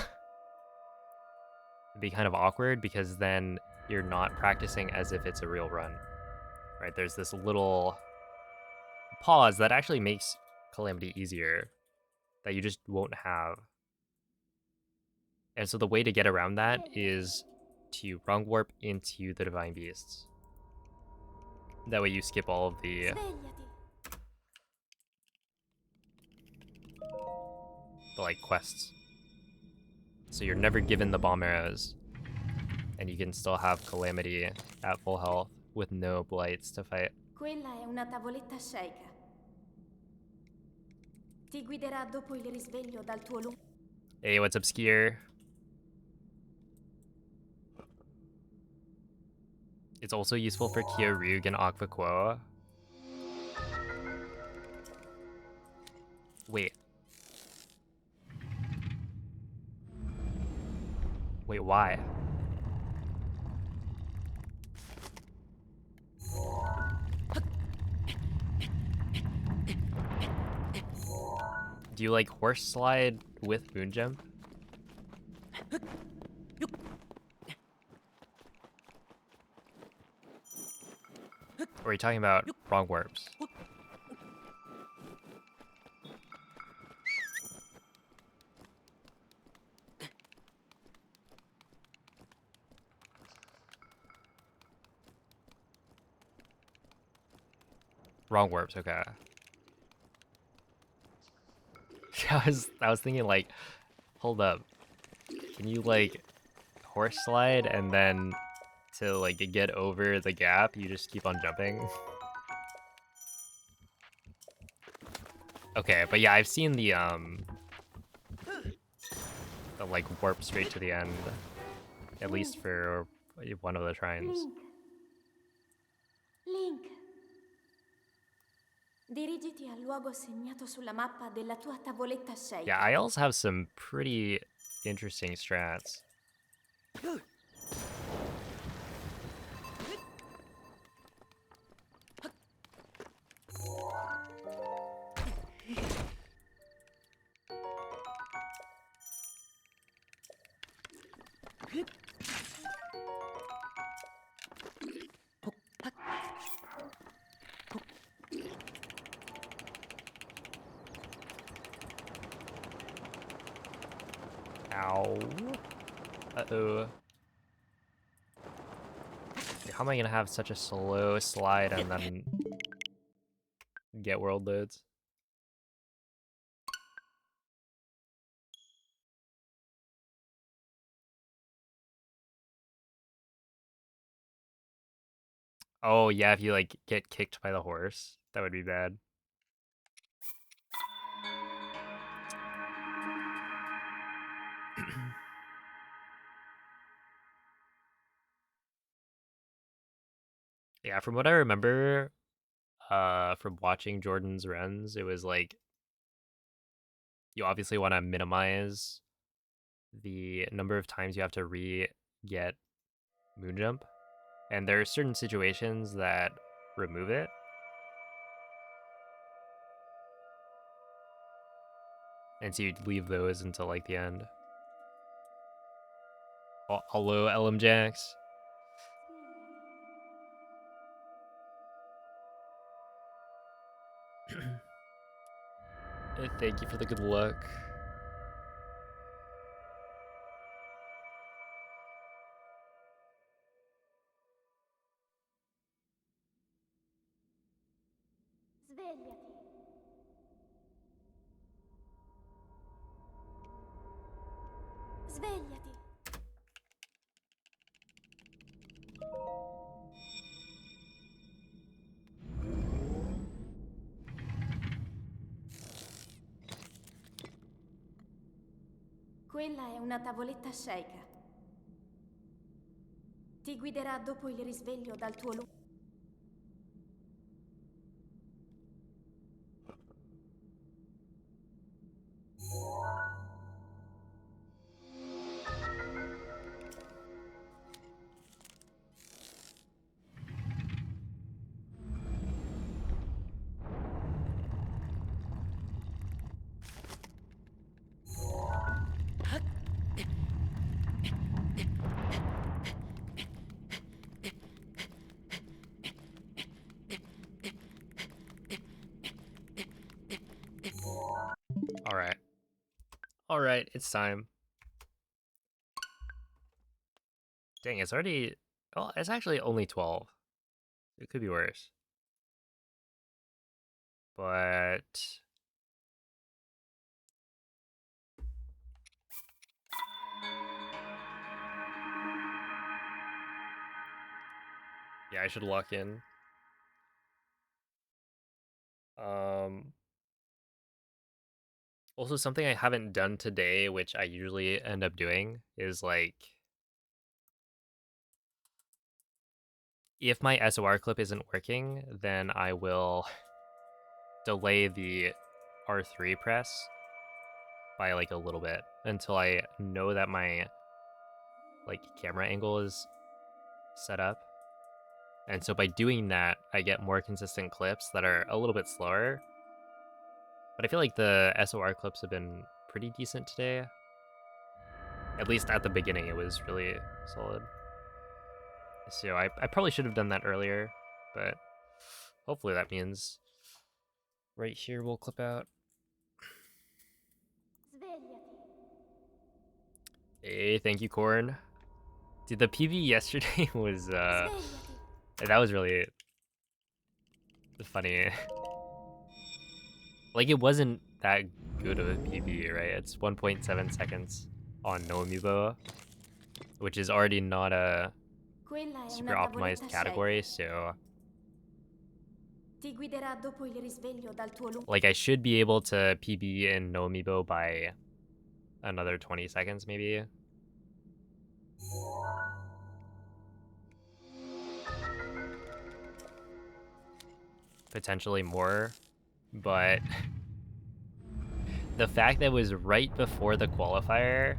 be kind of awkward, because then you're not practicing as if it's a real run, right? There's this little pause that actually makes Calamity easier that you just won't have. And so the way to get around that is to wrong warp into the Divine Beasts. That way you skip all of the like quests. So you're never given the bomb arrows, and you can still have Calamity at full health with no blights to fight. Quella è una tavoletta sceicca. Ti guiderà dopo il risveglio dal tuo lungo. Hey, what's up, Skier? It's also useful for Kyoryug and Aqua Quo. Wait. Wait, why? Do you like horse slide with moon jump? Or are you talking about wrong warps? Wrong warps, okay. I was thinking like, hold up. Can you like horse slide and then to like get over the gap, you just keep on jumping? Okay, but yeah, I've seen the like warp straight to the end, at least for one of the shrines. Link. Link. Dirigiti al luogo segnato sulla mappa della tua tavoletta Yeah, sceicca. I also have some pretty interesting strats. Ow. Uh-oh. How am I gonna have such a slow slide and then get world loads? Oh yeah, if you like get kicked by the horse, that would be bad. Yeah, from what I remember, from watching Jordan's runs, it was like you obviously want to minimize the number of times you have to re-get moon jump, and there are certain situations that remove it. And so you leave those until like the end. Hello, LM Jax. Thank you for the good luck. Svegliati. Svegliati. Quella è una tavoletta sceicca. Ti guiderà dopo il risveglio dal tuo luogo. All right. All right, it's time. Dang, it's already. Oh, it's actually only 12. It could be worse. But yeah, I should lock in. Um Also something I haven't done today, which I usually end up doing, is like if my SOR clip isn't working, then I will delay the R3 press by like a little bit until I know that my like camera angle is set up. And so by doing that, I get more consistent clips that are a little bit slower. But I feel like the SOR clips have been pretty pretty decent today. At least at the beginning, it was really solid. So I probably should have done that earlier, but hopefully that means right here we'll clip out. Svegliati. Hey, thank you, Corn. Dude, the PV yesterday was Svegliati. that was really funny. Like, it wasn't that good of a PV, right? It's 1.7 seconds on no amiibo, which is already not a Quella è super una optimized tavoletta category, shake. so Ti guiderà dopo il risveglio dal tuo lungo. like I should be able to PB in no amiibo by another 20 seconds maybe. Potentially more, but the fact that it was right before the qualifier.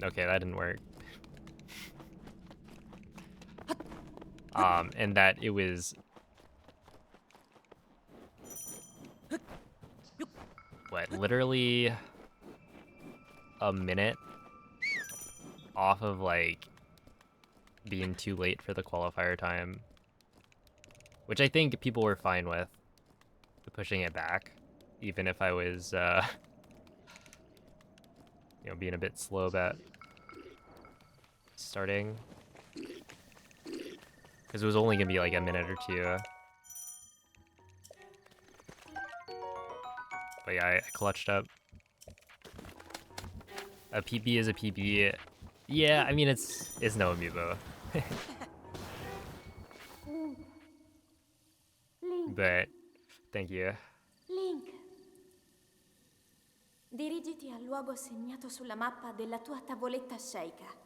Okay, that didn't work. And that it was what, literally a minute off of like being too late for the qualifier time, which I think people were fine with pushing it back, even if I was you know, being a bit slow about starting, because it was only gonna be like a minute or two. But yeah, I clutched up. A PB is a PB. Yeah, I mean it's no amiibo. Link. But thank you. Link. Dirigiti al luogo segnato sulla mappa della tua tavoletta shake.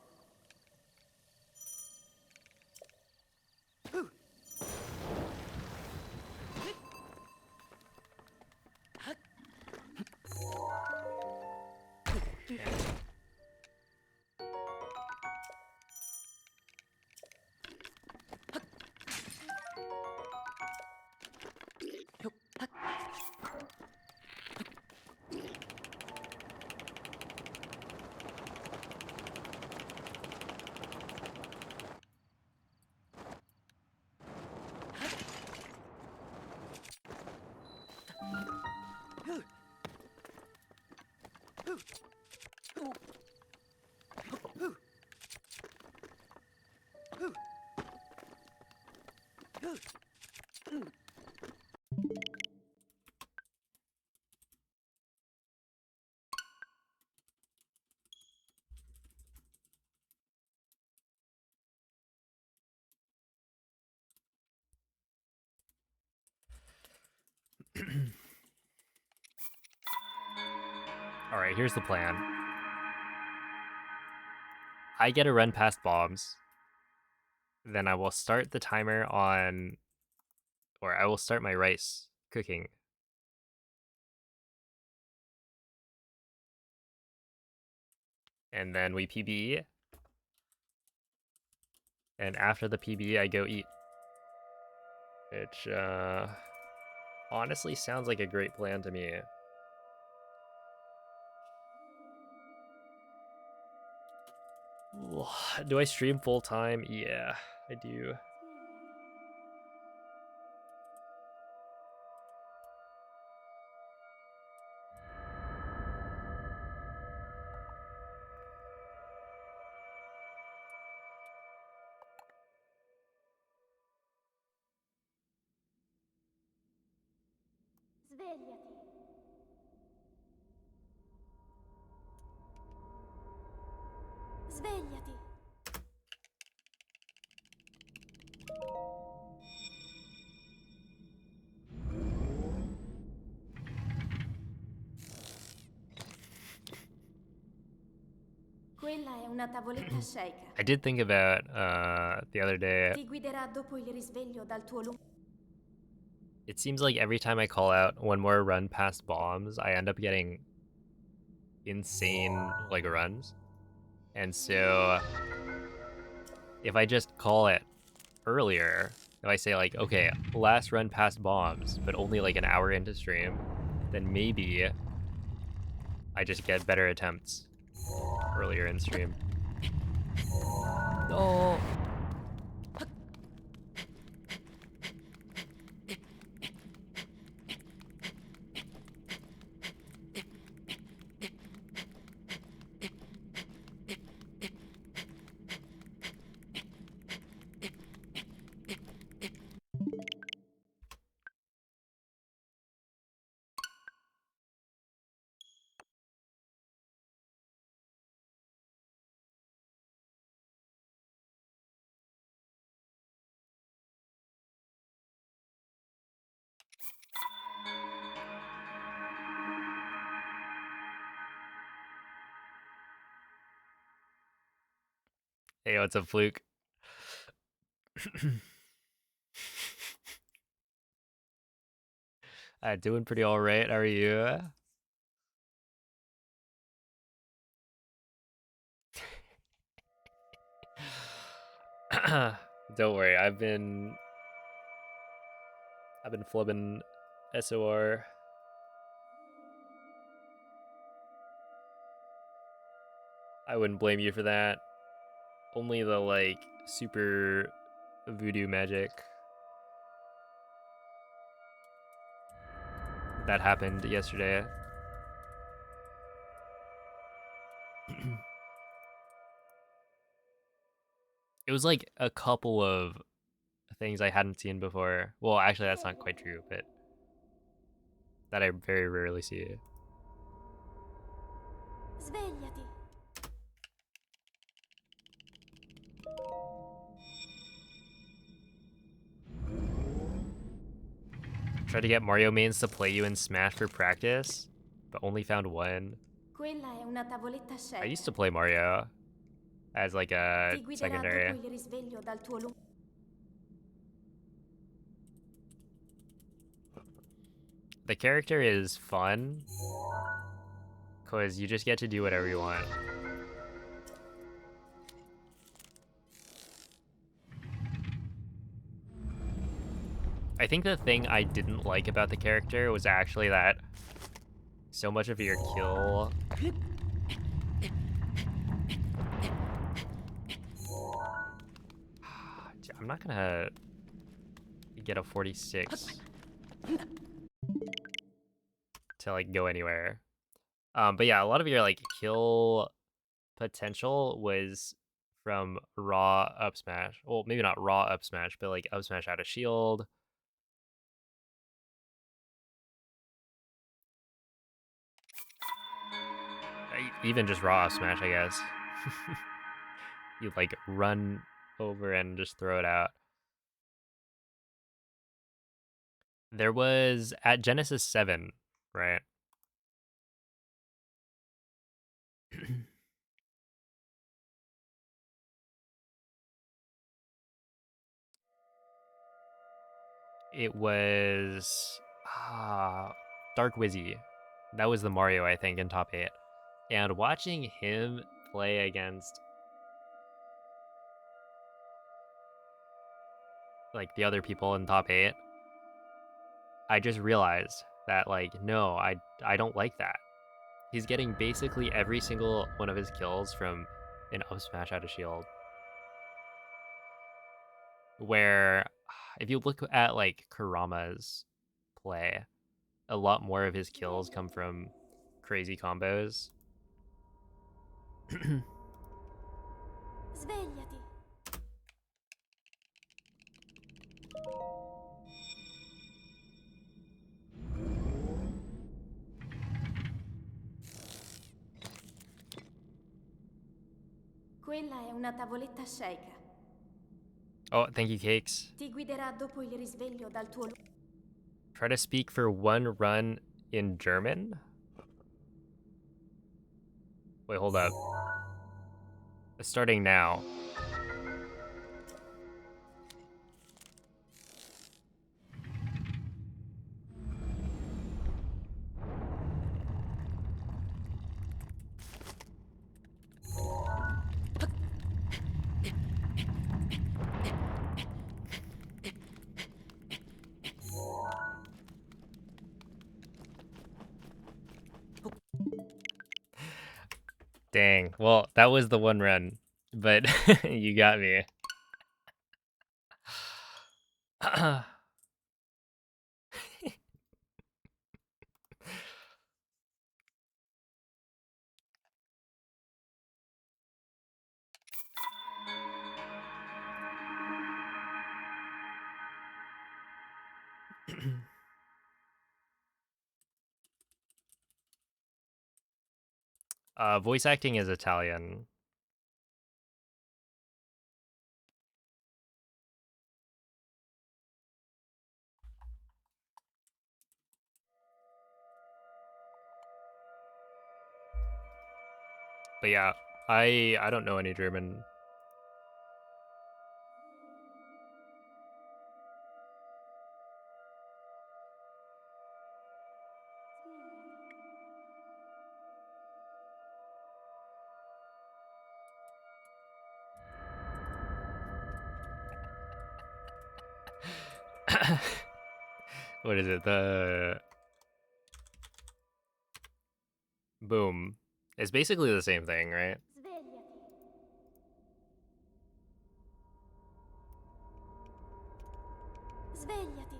All right, here's the plan. I get a run past bombs. Then I will start the timer on, or I will start my rice cooking. And then we PB. And after the PB, I go eat. Which, honestly sounds like a great plan to me. Do I stream full time? Yeah, I do. Svegliati. Svegliati. Quella è una tavoletta shake. I did think about the other day. Ti guiderà dopo il risveglio dal tuo lungo. It seems like every time I call out one more run past bombs, I end up getting insane like runs. And so if I just call it earlier, if I say like, okay, last run past bombs, but only like an hour into stream, then maybe I just get better attempts earlier in stream. No. Hey, what's up, Fluke? Doing pretty all right. How are you? Don't worry, I've been flubbing SOR. I wouldn't blame you for that. Only the like super voodoo magic that happened yesterday. It was like a couple of things I hadn't seen before. Well, actually, that's not quite true, but that I very rarely see. Svegliati. Tried to get Mario mains to play you in Smash for practice, but only found one. Quella è una tavoletta I scelta. used to play Mario as like a Ti guiderà secondary. dopo il risveglio dal tuo lungo. The character is fun because you just get to do whatever you want. I think the thing I didn't like about the character was actually that so much of your kill I'm not gonna get a 46 to like go anywhere. But yeah, a lot of your like kill potential was from raw up smash. Well, maybe not raw up smash, but like up smash out of shield. Even just raw up smash, I guess. You like run over and just throw it out. There was at Genesis 7, right? It was Dark Wizzy. That was the Mario, I think, in top 8. And watching him play against like the other people in top 8, I just realized that like no, I don't like that. He's getting basically every single one of his kills from an up smash out of shield. Where if you look at like Kurama's play, a lot more of his kills come from crazy combos. Svegliati. Quella è una tavoletta sceicca. Oh, thank you, Cakes. Ti guiderà dopo il risveglio dal tuo Try to speak for one run in German? Wait, hold up. Starting now. Dang. Well, that was the one run, but you got me. Voice acting is Italian. But yeah, I don't know any German. What is it? The boom. It's basically the same thing, right? Svegliati. Svegliati.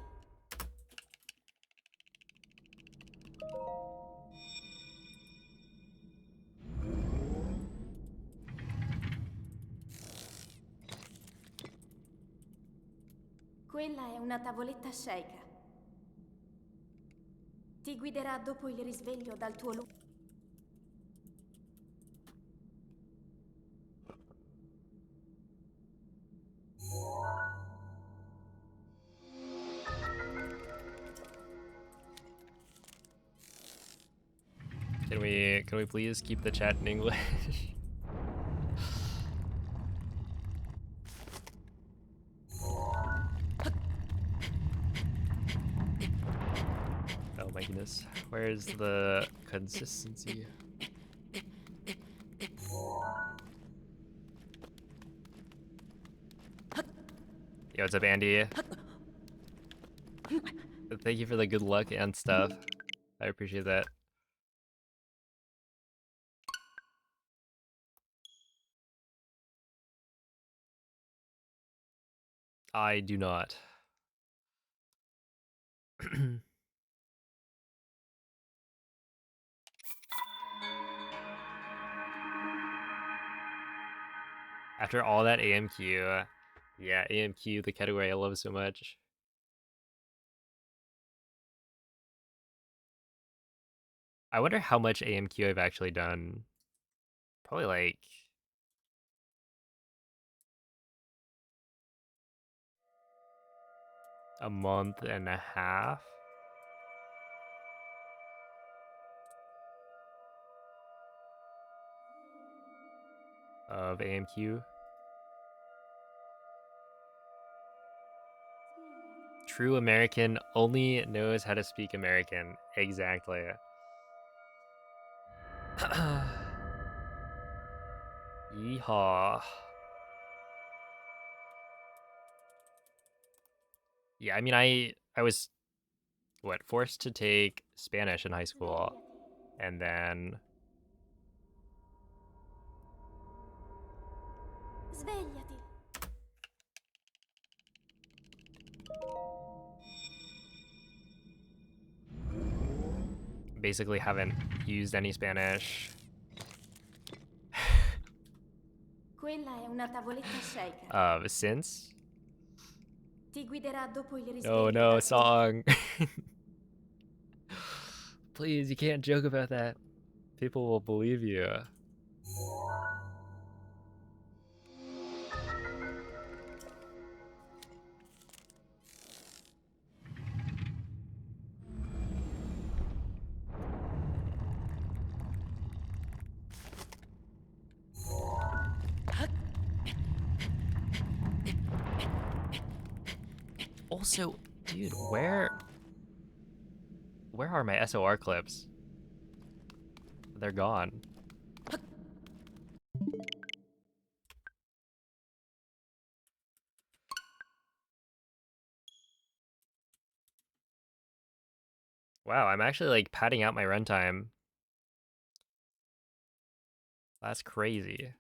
Quella è una tavoletta sceicca. Ti guiderà dopo il risveglio dal tuo lungo. Can we please keep the chat in English? Oh my goodness. Where's the consistency? Yo, what's up, Andy? Thank you for the good luck and stuff. I appreciate that. I do not. After all that AMQ, yeah, AMQ, the category I love so much. I wonder how much AMQ I've actually done. Probably like a month and a half. Of AMQ. True American only knows how to speak American. Exactly. Yeehaw. Yeah, I mean, I was what forced to take Spanish in high school, Svegliati. and then Svegliati. basically haven't used any Spanish. Quella è una tavoletta sceicca. Since. Ti guiderà dopo il No, risveglio no, dal tuo... song. Please, you can't joke about that. People will believe you. Also, dude, where are my SOR clips? They're gone. Wow, I'm actually like padding out my runtime. That's crazy.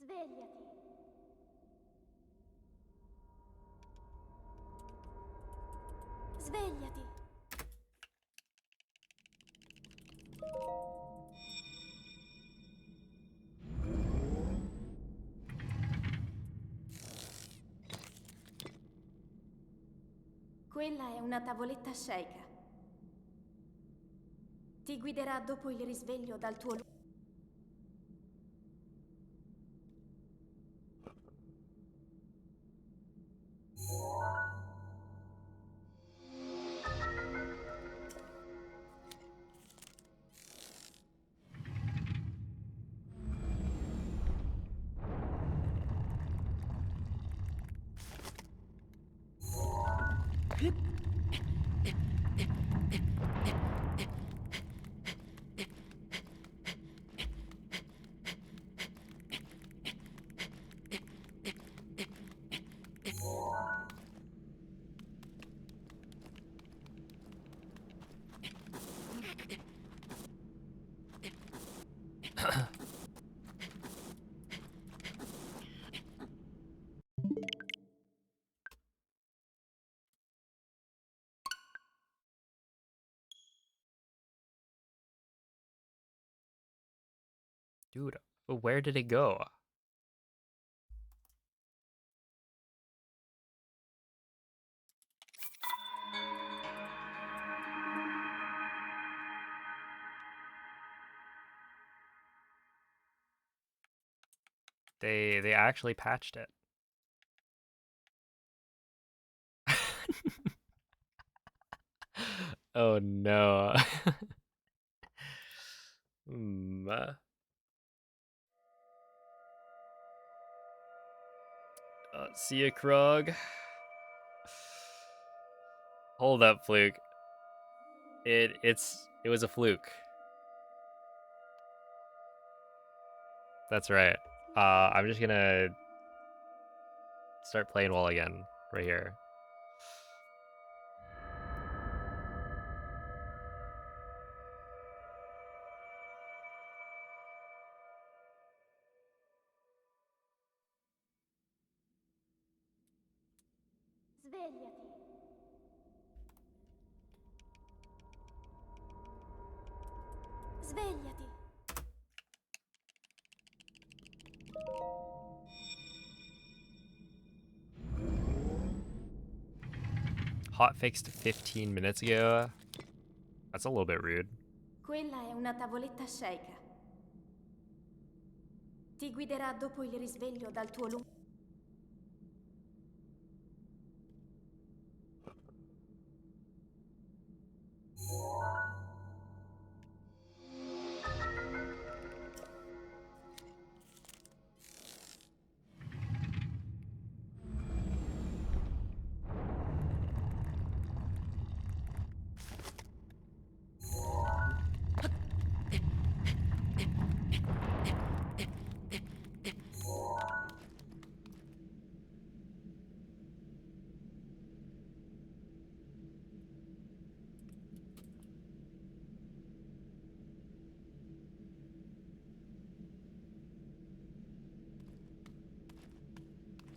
Svegliati. Svegliati. Quella è una tavoletta sceika. Ti guiderà dopo il risveglio dal tuo luogo. Dude, where did it go? They actually patched it. Oh no. See ya, Krug. Hold up, Fluke. It was a fluke. That's right. I'm just gonna start playing wall again right here. Svegliati. Svegliati. Hot fixed 15 minutes ago. That's a little bit rude. Quella è una tavoletta sceika. Ti guiderà dopo il risveglio dal tuo lungo.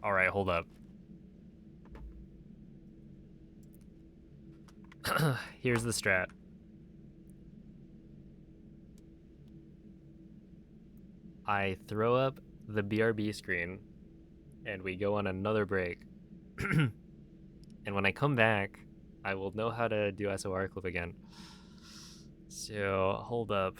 All right, hold up. Here's the strat. I throw up the BRB screen and we go on another break. And when I come back, I will know how to do SOR clip again. So, hold up.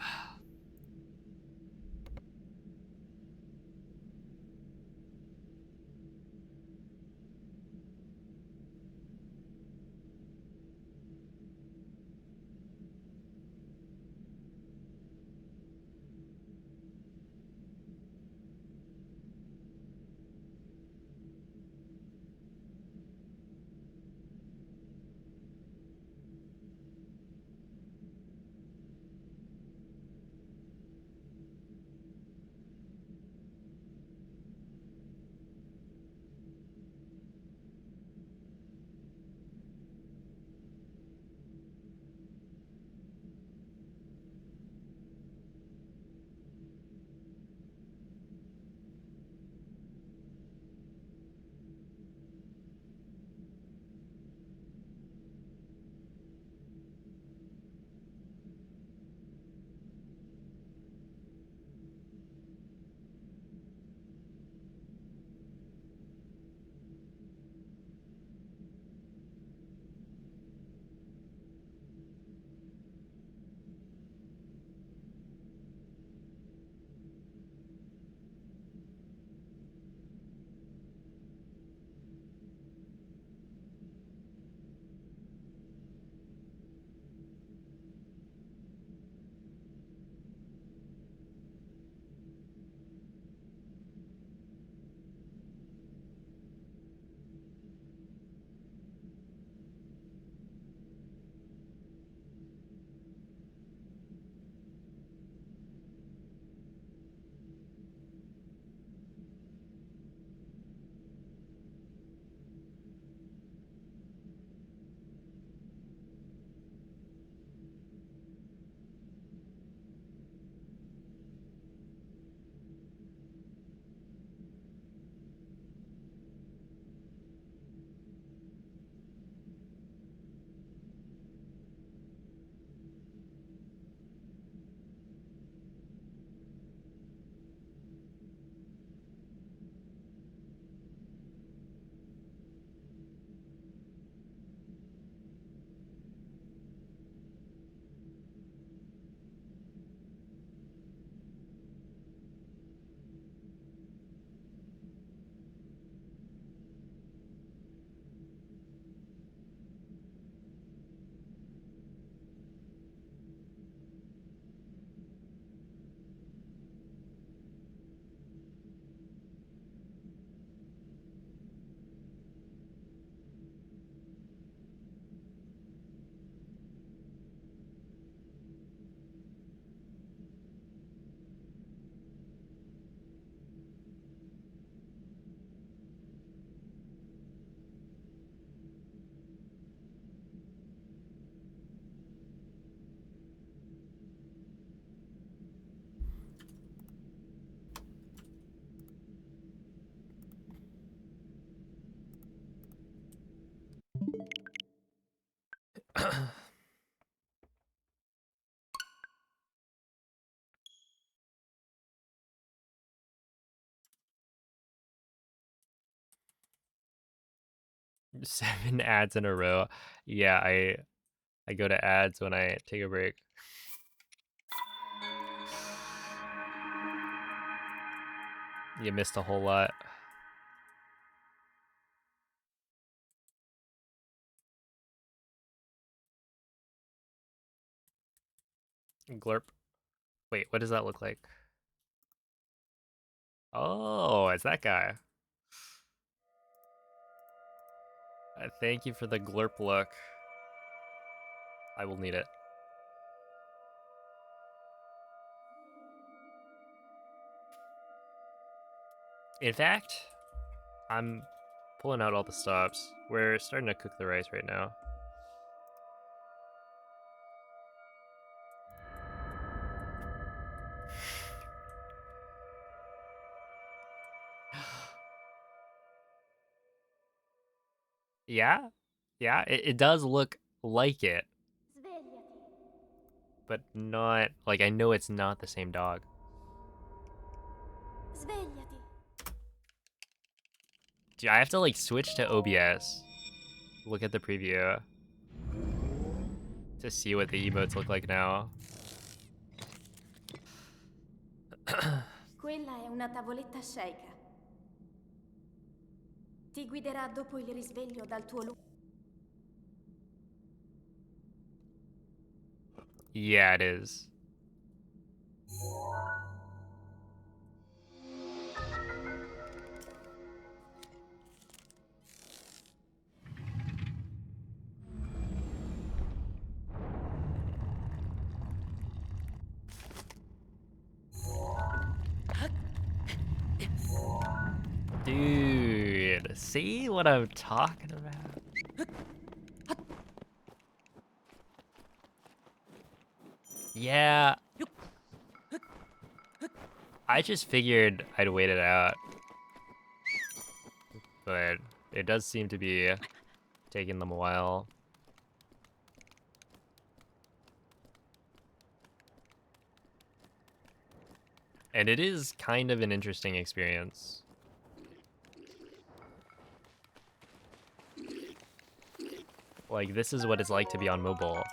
Seven ads in a row. Yeah, I go to ads when I take a break. You missed a whole lot. Glurp. Wait, what does that look like? Oh, it's that guy. Thank you for the glurp look. I will need it. In fact, I'm pulling out all the stops. We're starting to cook the rice right now. Yeah, yeah, it does look like it, Svegliati. but not like I know it's not the same dog. Svegliati. Dude, I have to like switch to OBS. Look at the preview to see what the emotes look like now. Quella è una tavoletta sceicca. Ti guiderà dopo il risveglio dal tuo lungo. Yeah, it is. Dude, see what I'm talking about? Yeah. I just figured I'd wait it out. But it does seem to be taking them a while. And it is kind of an interesting experience. Like, this is what it's like to be on mobile.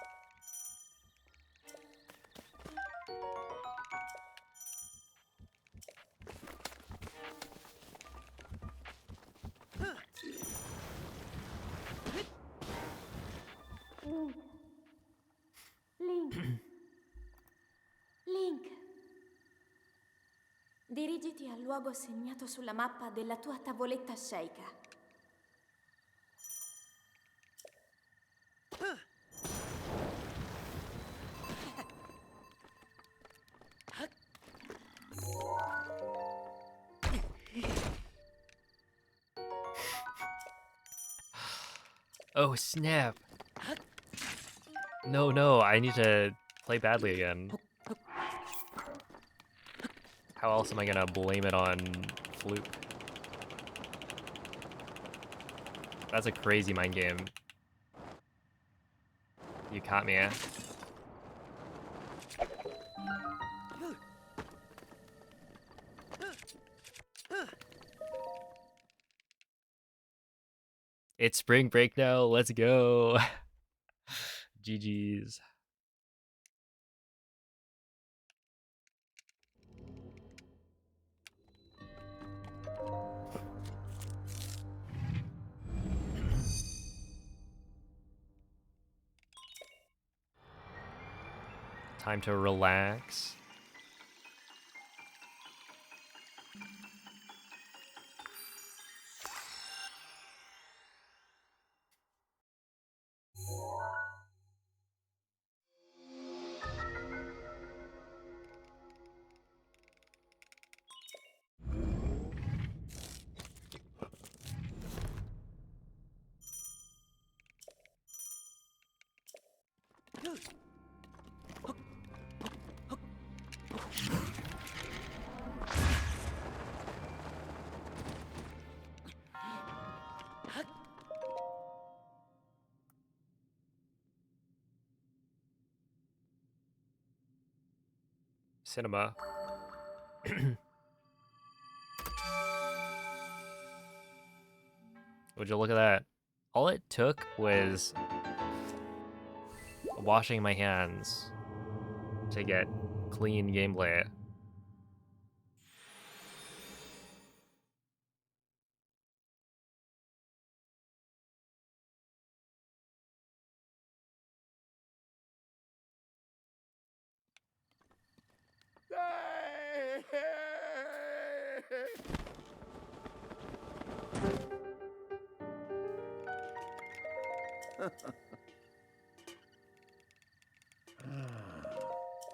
Link. Link. Dirigiti al luogo segnato sulla mappa della tua tavoletta sceicca. Oh, snap. No, I need to play badly again. How else am I gonna blame it on fluke? That's a crazy mind game. You caught me, eh? It's spring break now, let's go. GG's. Time to relax. Cinema. Would you look at that? All it took was washing my hands to get clean gameplay.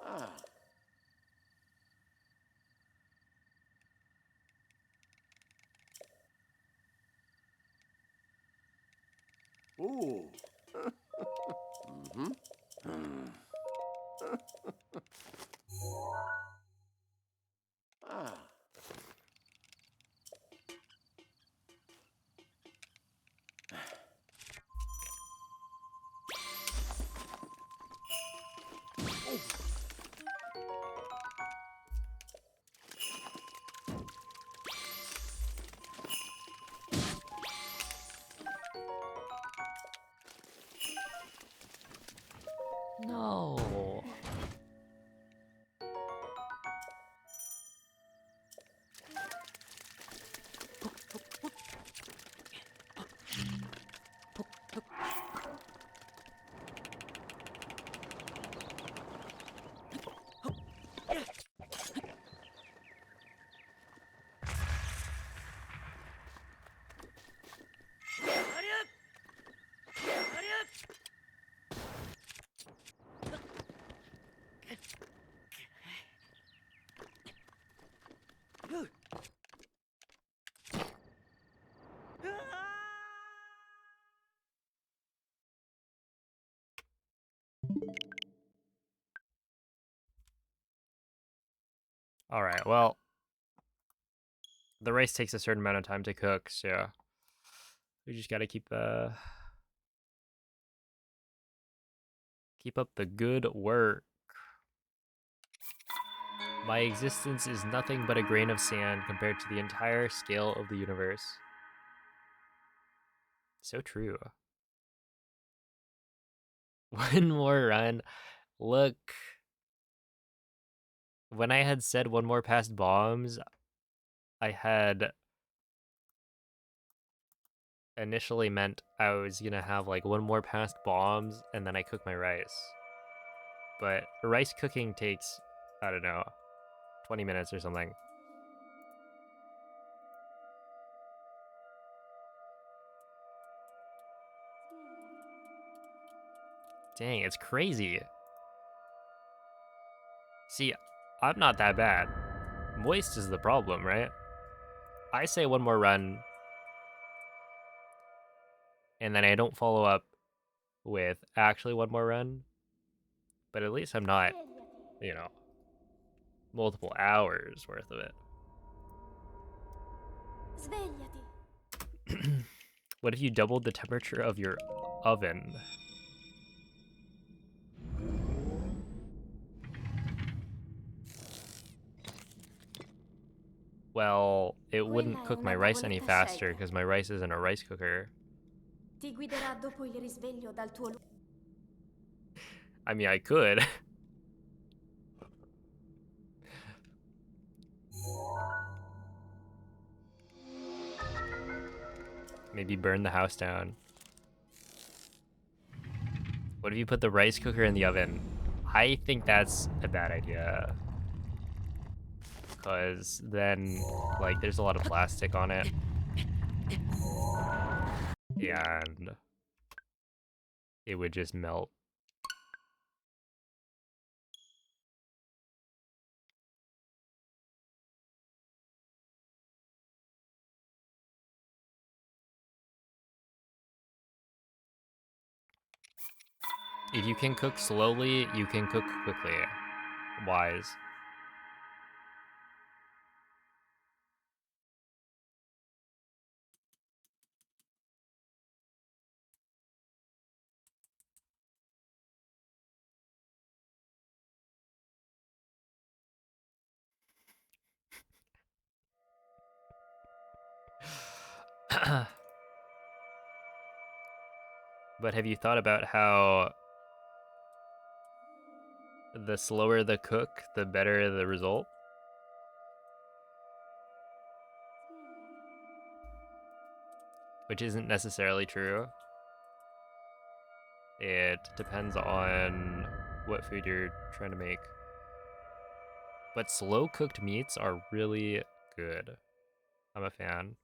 Ah. Ooh. Mm-hmm. Ah. No. All right, well, the rice takes a certain amount of time to cook, so we just gotta keep up the good work. My existence is nothing but a grain of sand compared to the entire scale of the universe. So true. One more run. Look, when I had said one more past bombs, I had initially meant I was gonna have like one more past bombs and then I cook my rice. But rice cooking takes, I don't know, 20 minutes or something. Dang, it's crazy. See, I'm not that bad. Moist is the problem, right? I say one more run, and then I don't follow up with actually one more run, but at least I'm not, Svegliati. you know, multiple hours worth of it. Svegliati. What if you doubled the temperature of your oven? Well, it wouldn't Quella è cook una my rice any tavoletta faster shake. because my rice isn't a rice cooker. Ti guiderà dopo il risveglio dal tuo I mean, I could. Maybe burn the house down. What if you put the rice cooker in the oven? I think that's a bad idea. Because then, like, there's a lot of plastic on it. And it would just melt. If you can cook slowly, you can cook quickly. Wise. But have you thought about how the slower the cook, the better the result? Which isn't necessarily true. It depends on what food you're trying to make. But slow cooked meats are really good. I'm a fan.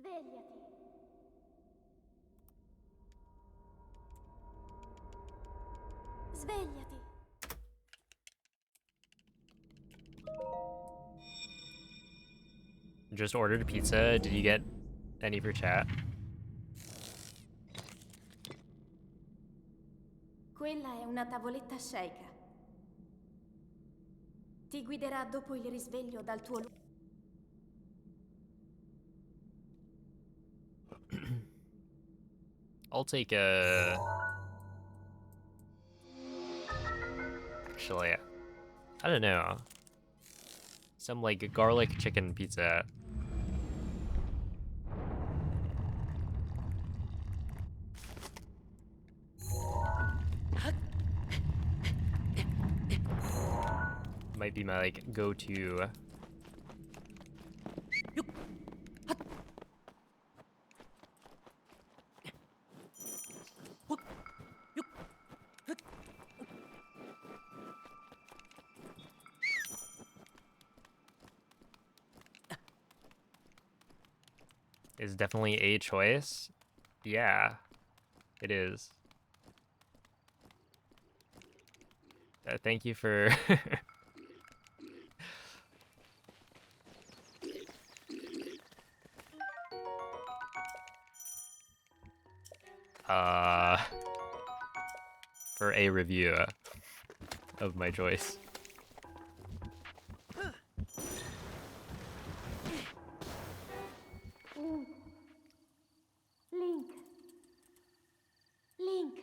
Svegliati. Svegliati. Just ordered pizza. Did you get any for chat? Quella è una tavoletta shake. Ti guiderà dopo il risveglio dal tuo I'll take a... Actually, I don't know. Some like garlic chicken pizza. might be my like go-to. Is definitely a choice. Yeah, it is. Thank you for for a review of my choice. Link. Link.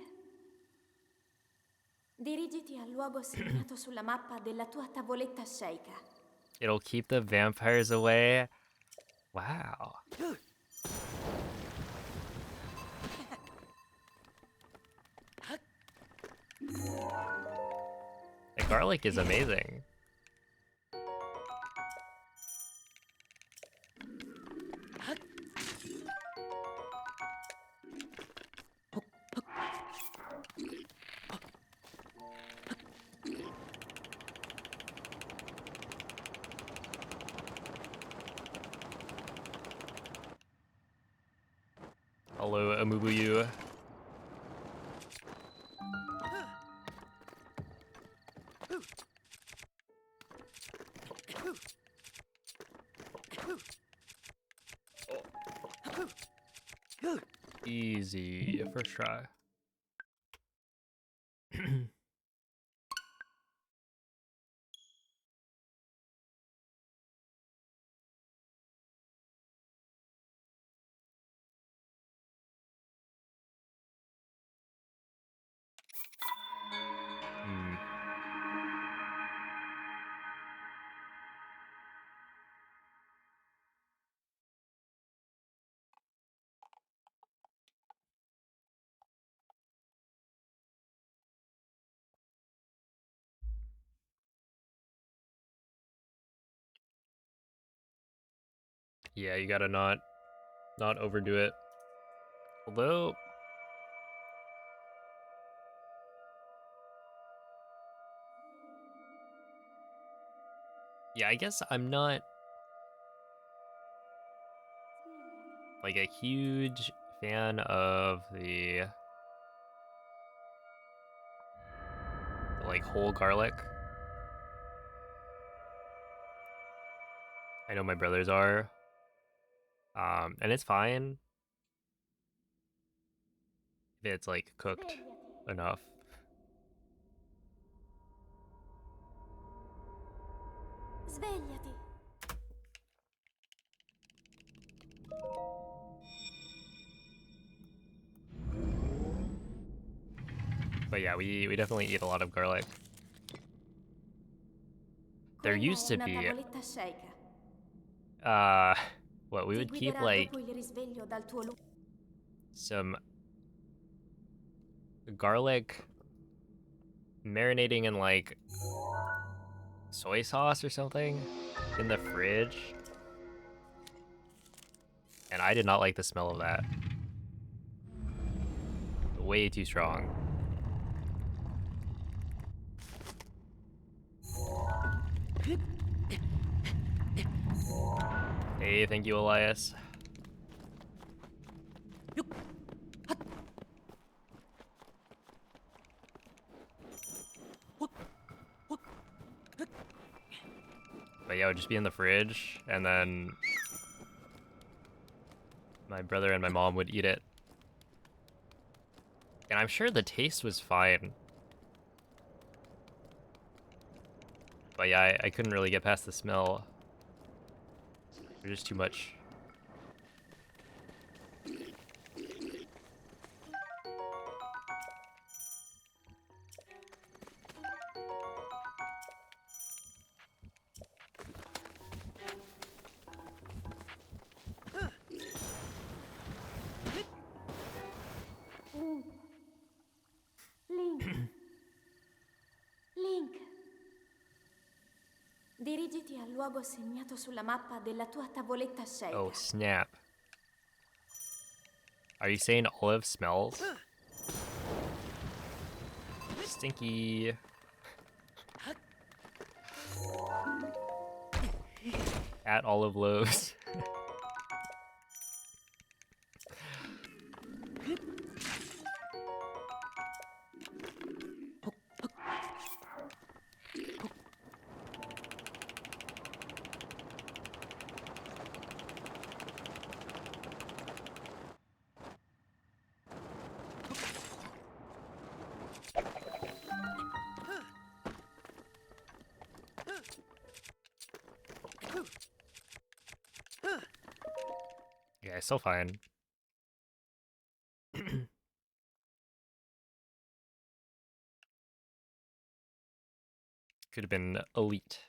Dirigiti al luogo segnato sulla mappa della tua tavoletta sceicca. It'll keep the vampires away. Wow. The garlic is amazing. Hello, Amubuyu. Easy, first try. Hmm. Yeah, you gotta not overdo it. Although, yeah, I guess I'm not like a huge fan of the like whole garlic. I know my brothers are. And it's fine if it's like cooked enough. Svegliati. But yeah, we definitely eat a lot of garlic. There Quella used è to una be tavoletta sceicca. uh what we Ti would keep guiderà like dopo il risveglio dal tuo some garlic marinating in like soy sauce or something in the fridge. And I did not like the smell of that. Way too strong. Hey, thank you, Elias. But yeah, it would just be in the fridge, and then my brother and my mom would eat it. And I'm sure the taste was fine. But yeah, I couldn't really get past the smell. It was just too much. Link. Link. Dirigiti al luogo segnato sulla mappa della tua tavoletta scelta. Oh, snap. Are you saying Olive smells? Stinky. At Olive Loves. Yeah, still fine. Could have been elite.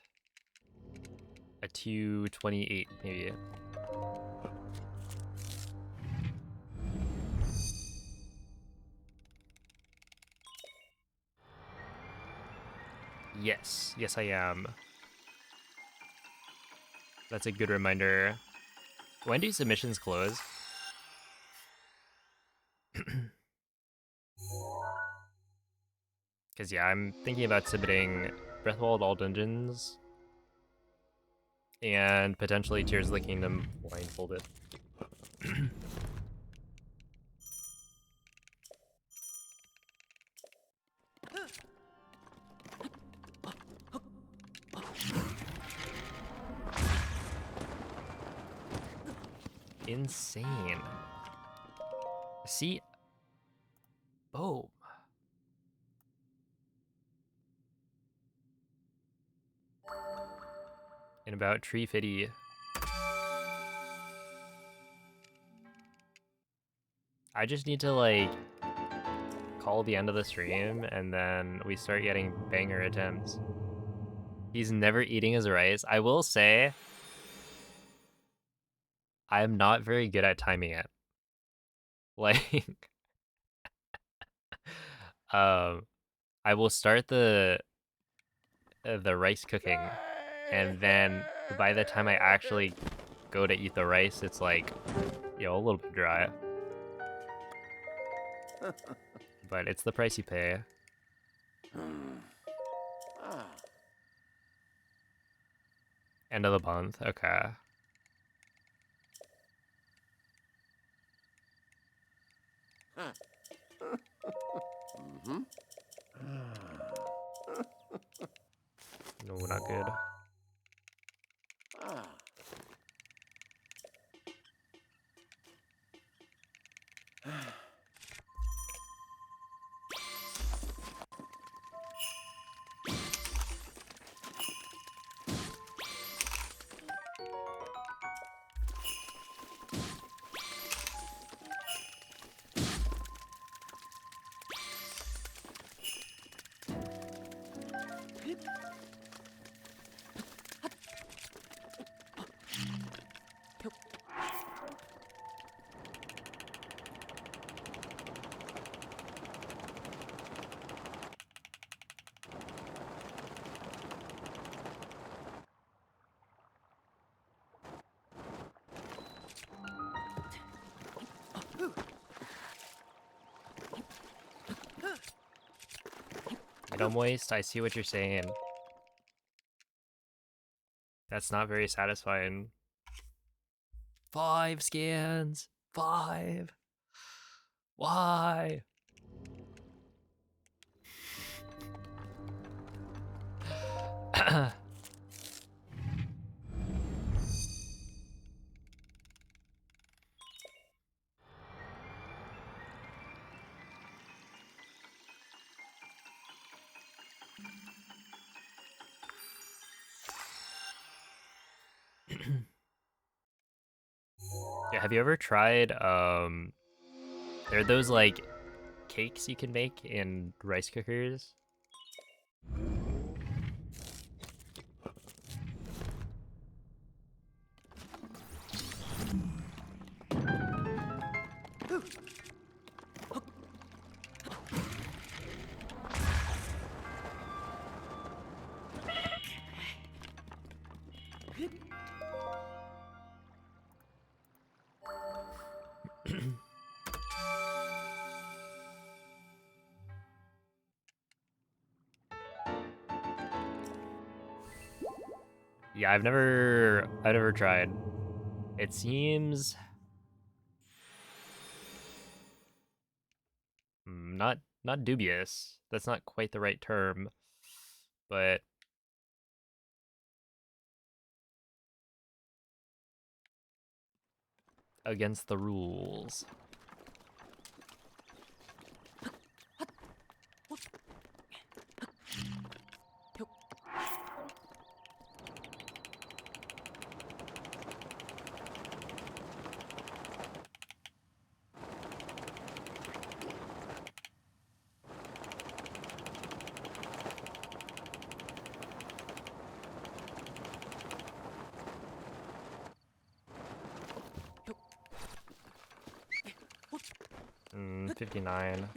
A 228, maybe. Yes, yes I am. That's a good reminder. When do submissions close? Because yeah, I'm thinking about submitting Breath of the Wild All Dungeons and potentially Tears of the Kingdom blindfolded. Insane. See? Boom. In about Tree Fitty. I just need to like call the end of the stream and then we start getting banger attempts. He's never eating his rice. I will say I am not very good at timing it. Like I will start the rice cooking and then by the time I actually go to eat the rice, it's like, you know, a little bit dry. But it's the price you pay. End of the month, okay. No, not good. Item waste, I see what you're saying. That's not very satisfying. 5 scans! 5! Why? Yeah, have you ever tried there are those like cakes you can make in rice cookers? Yeah, I've never tried. It seems not dubious. That's not quite the right term, but against the rules. Mm, 59.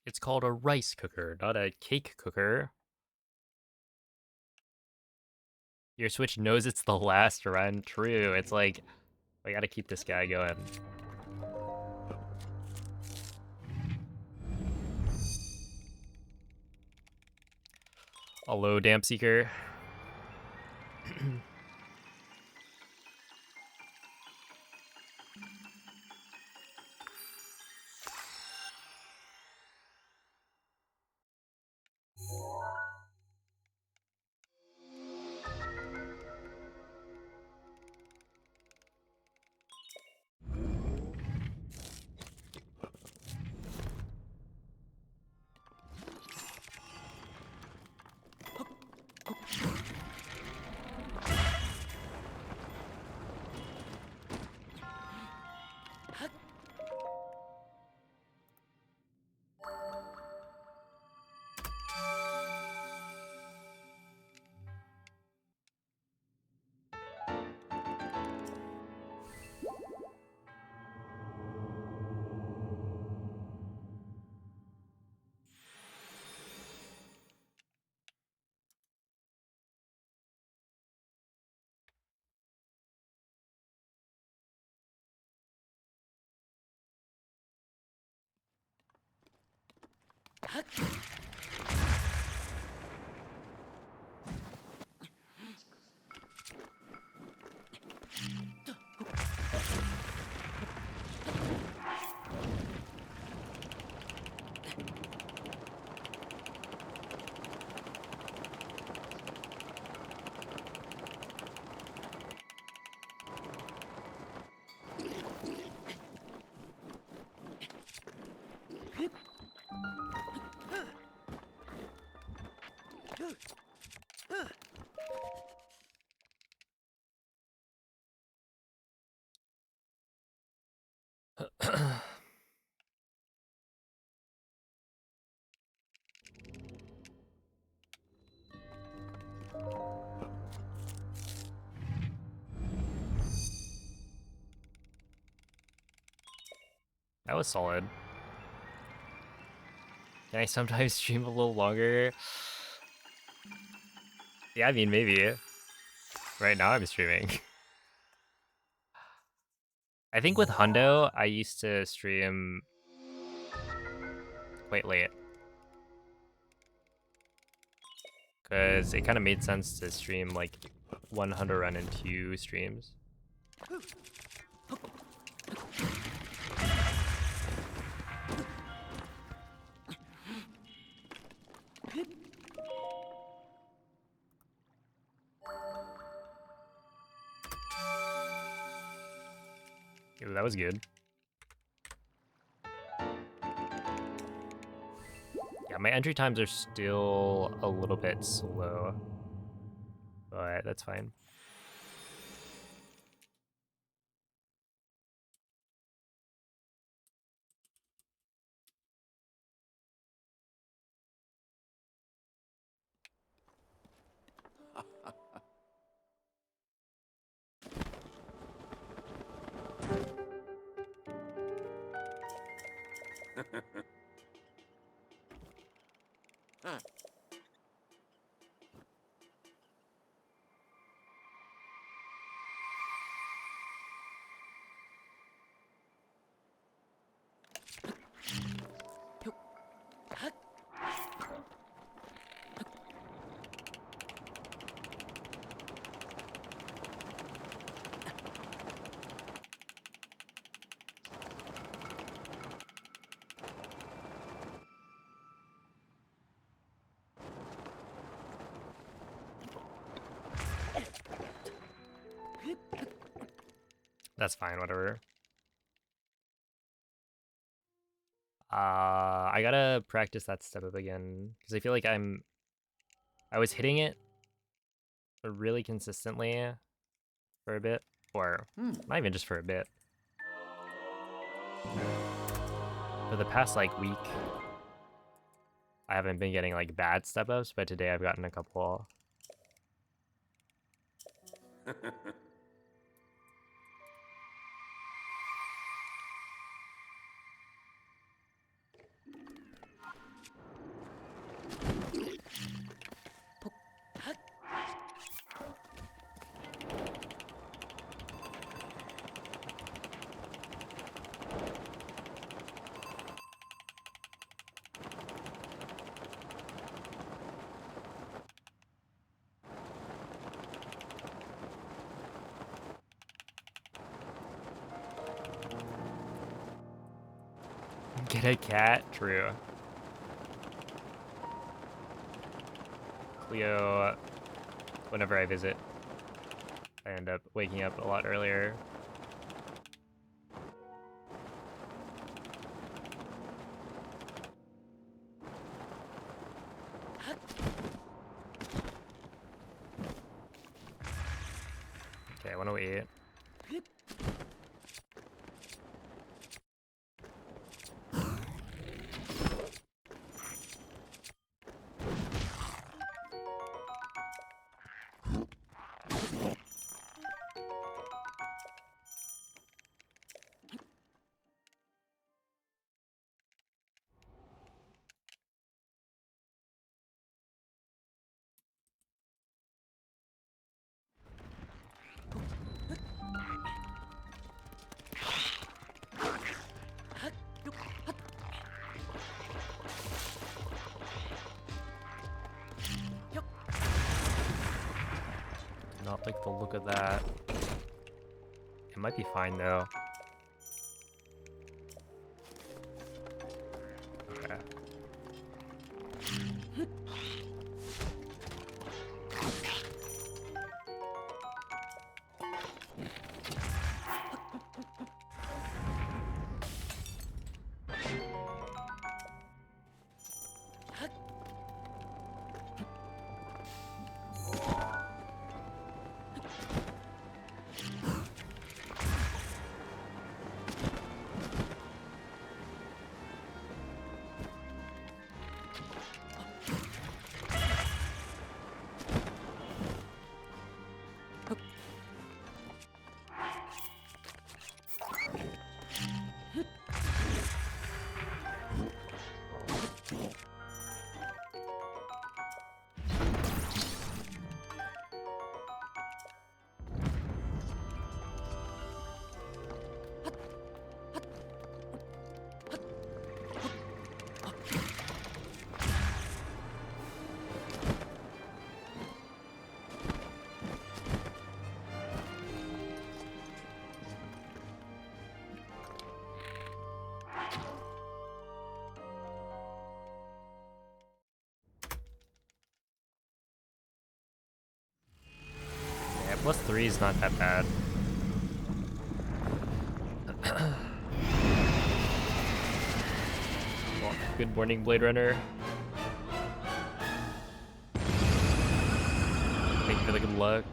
It's called a rice cooker, not a cake cooker. Your Switch knows it's the last run. True. It's like, I gotta keep this guy going. Hello, Damp Seeker. That was solid. Can I sometimes stream a little longer? Yeah, I mean, maybe. Right now I'm streaming. I think with Hundo, I used to stream quite late. Because it kind of made sense to stream like 100 run in 2 streams. Yeah, that was good. Yeah, my entry times are still a little bit slow, but that's fine. That's fine, whatever. I gotta practice that step up again because I feel like I was hitting it really consistently for a bit, or not even just for a bit. For the past like week, I haven't been getting like bad step ups, but today I've gotten a couple. Get a cat? True. Cleo, whenever I visit, I end up waking up a lot earlier. Okay, 108. Not like the look of that. It might be fine though. Okay. Yeah, +3 is not that bad. Well, good morning, Blade Runner. Thank you for the good luck.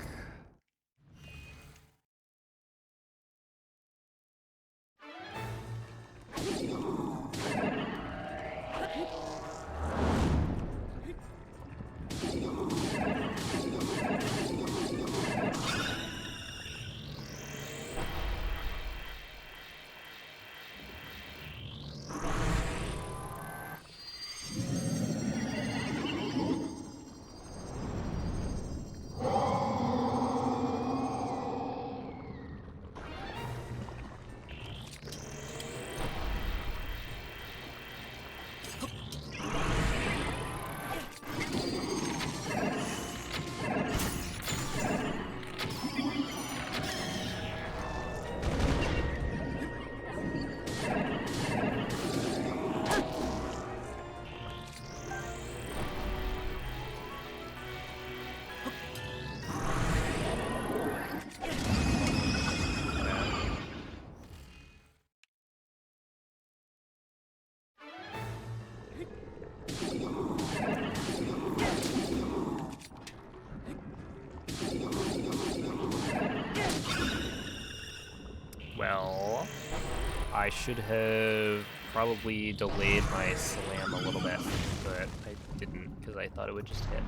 Well, I should have probably delayed my slam a little bit, but I didn't because I thought it would just hit.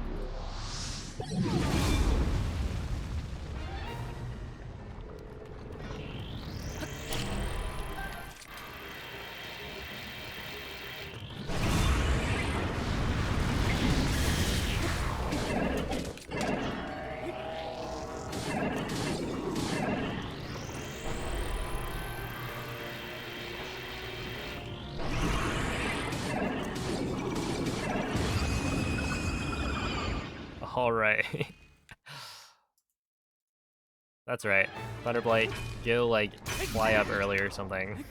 All right. That's right. Thunderblight, go like fly up early or something.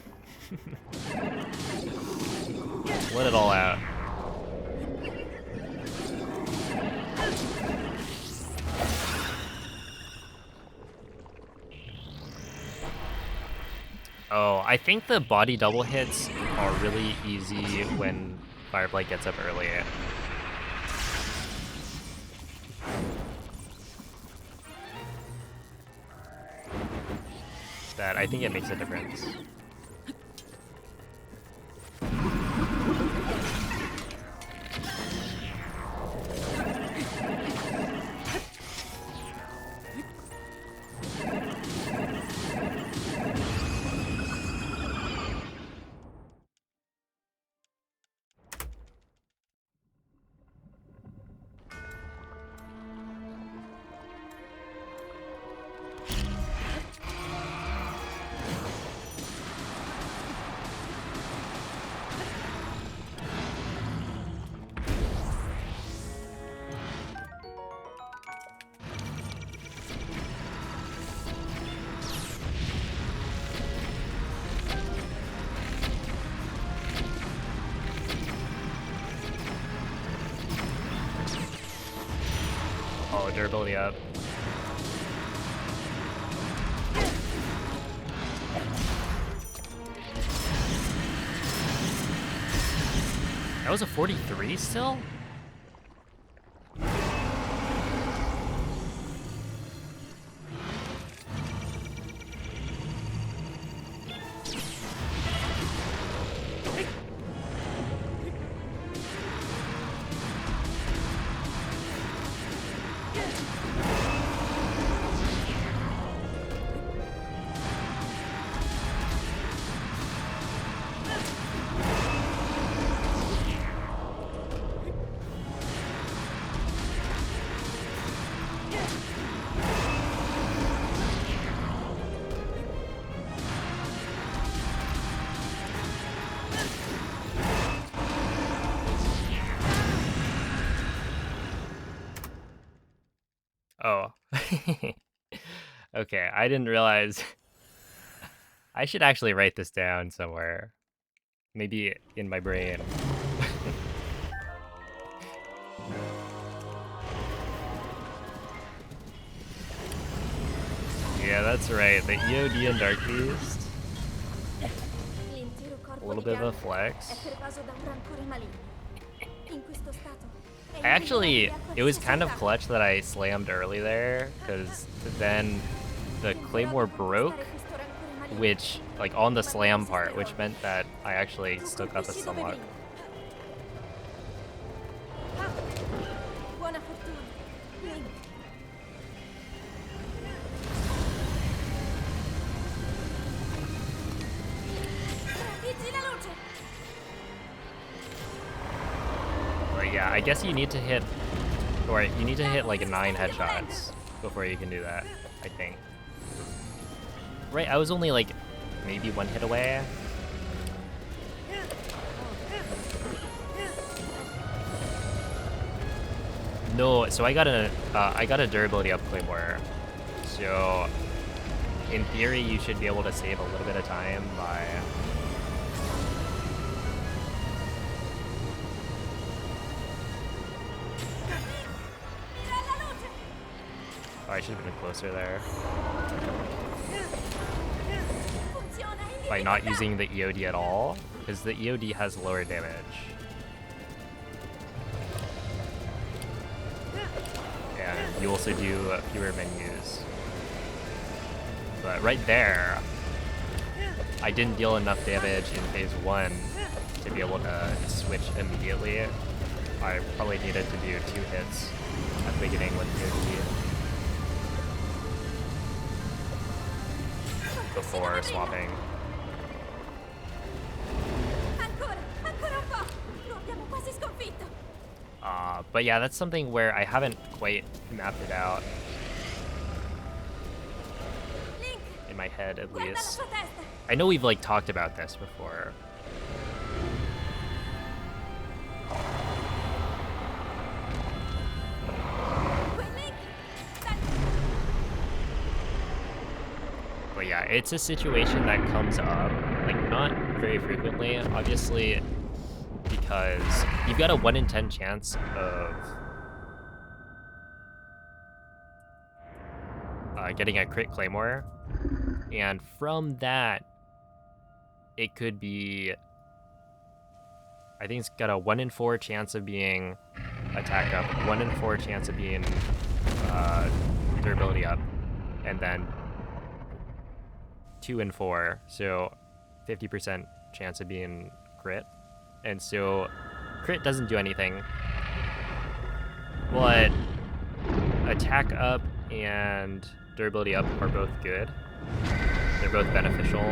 Let it all out. Oh, I think the body double hits are really easy when Fireblight gets up early. That I think it makes a difference. Oh, durability up. That was a 43 still? Oh. Okay, I didn't realize. I should actually write this down somewhere. Maybe in my brain. Yeah, that's right. The EOD and Dark Beast. L'intero corpo A little di bit of a Bianca flex. è pervaso da un rancore maligno. In questo stato è I actually, invulnerabile a it was qualsiasi kind of attacco. clutch that I slammed early there, because then the Claymore broke, Questo rancore maligno. which, like, on the slam part, which meant that I actually Tu still got the colpisci dove sunlock. brilla. Buona fortuna. Link. Trafiggi la luce. But yeah, I guess you need to hit, or you need to hit like 9 headshots before you can do that, I think. Right, I was only like maybe 1 hit away. No, so I got a durability up Claymore. So in theory, you should be able to save a little bit of time by. Oh, I should have been closer there. By not using the EOD at all, because the EOD has lower damage. And you also do fewer menus. But right there, I didn't deal enough damage in phase 1 to be able to switch immediately. I probably needed to do 2 hits at the beginning with POD before swapping. Ancora un po'! Lo abbiamo quasi sconfitto! But yeah, that's something where I haven't quite mapped it out. Link, In my head, at guarda la least. sua testa! I know we've like talked about this before. Quel Link! Dai! But yeah, it's a situation that comes up, like, not very frequently, obviously, because you've got a 1 in 10 chance of getting a crit claymore, and from that, it could be, I think it's got a 1 in 4 chance of being attack up, 1 in 4 chance of being durability up, and then 2 in 4, so 50% chance of being crit. And so crit doesn't do anything, but attack up and durability up are both good. They're both beneficial.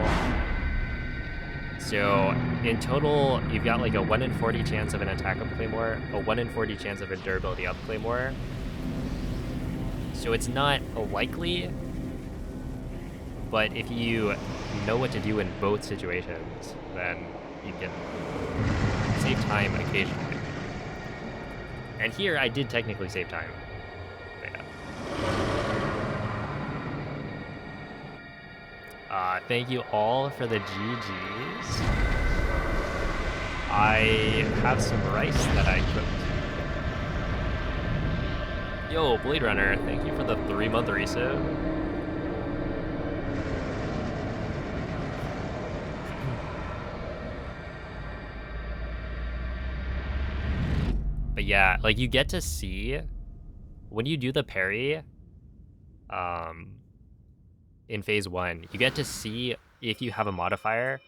So in total, you've got like a 1 in 40 chance of an attack up claymore, a 1 in 40 chance of a durability up claymore. So it's not likely, but if you know what to do in both situations, then you can save time occasionally. And here I did technically save time. But yeah. Thank you all for the GGs. I have some rice that I cooked. Yo, Blade Runner, thank you for the 3-month resub. But yeah, like you get to see when you do the parry in phase 1, you get to see if you have a modifier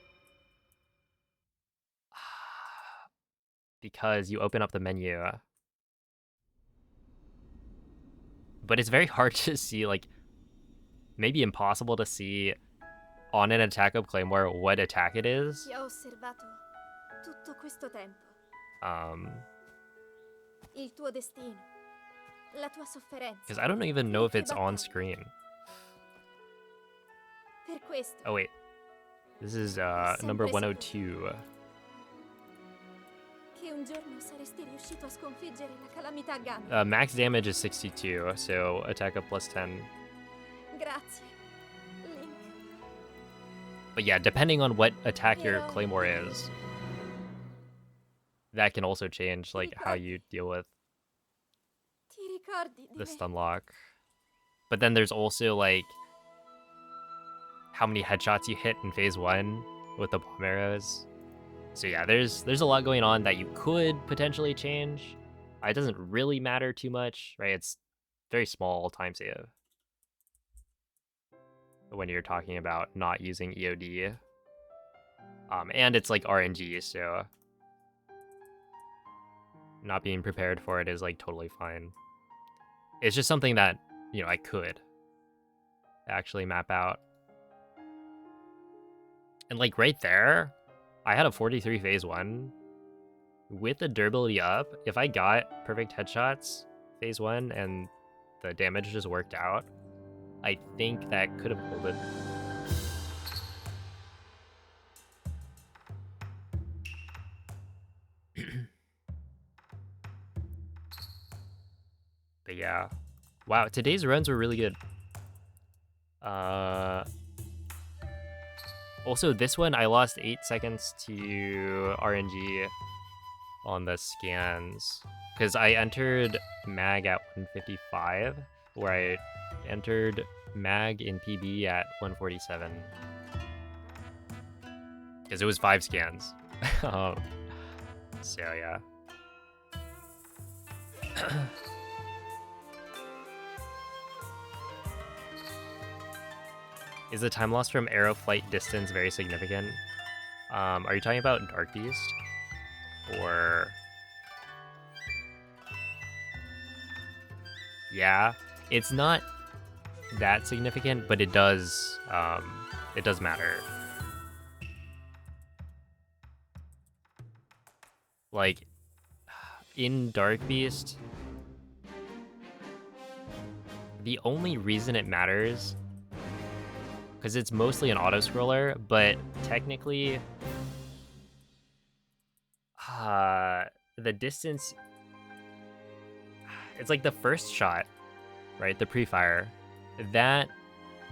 because you open up the menu. But it's very hard to see, like maybe impossible to see on an attack up claymore what attack it is. Ti ho osservato tutto questo tempo. Il tuo destino. La tua sofferenza. Because I don't even know if it's on screen. Per questo. Oh wait, this is number 102. Che un giorno saresti riuscito a sconfiggere la calamità Ganda. Max damage is 62, so attack up plus 10. Grazie, Link. But yeah, depending on what attack your claymore is, that can also change like how you deal with Ti ricordi di the me? stun lock. But then there's also like how many headshots you hit in phase 1 with the bomb arrows. So yeah, there's a lot going on that you could potentially change. It doesn't really matter too much, right? It's very small time save when you're talking about not using EOD. And it's like RNG, so not being prepared for it is like totally fine. It's just something that, you know, I could actually map out. And like right there, I had a 43 phase 1 with the durability up. If I got perfect headshots phase 1 and the damage just worked out, I think that could have pulled it. But yeah, wow, today's runs were really good. Also, this one I lost 8 seconds to RNG on the scans because I entered mag at 155, where I entered mag in PB at 147 because it was 5 scans. So yeah. Is the time loss from arrow flight distance very significant? Are you talking about Dark Beast? Or... Yeah, it's not that significant, but it does matter. Like, in Dark Beast, the only reason it matters, because it's mostly an auto-scroller, but technically, the distance, it's like the first shot, right? The pre-fire, that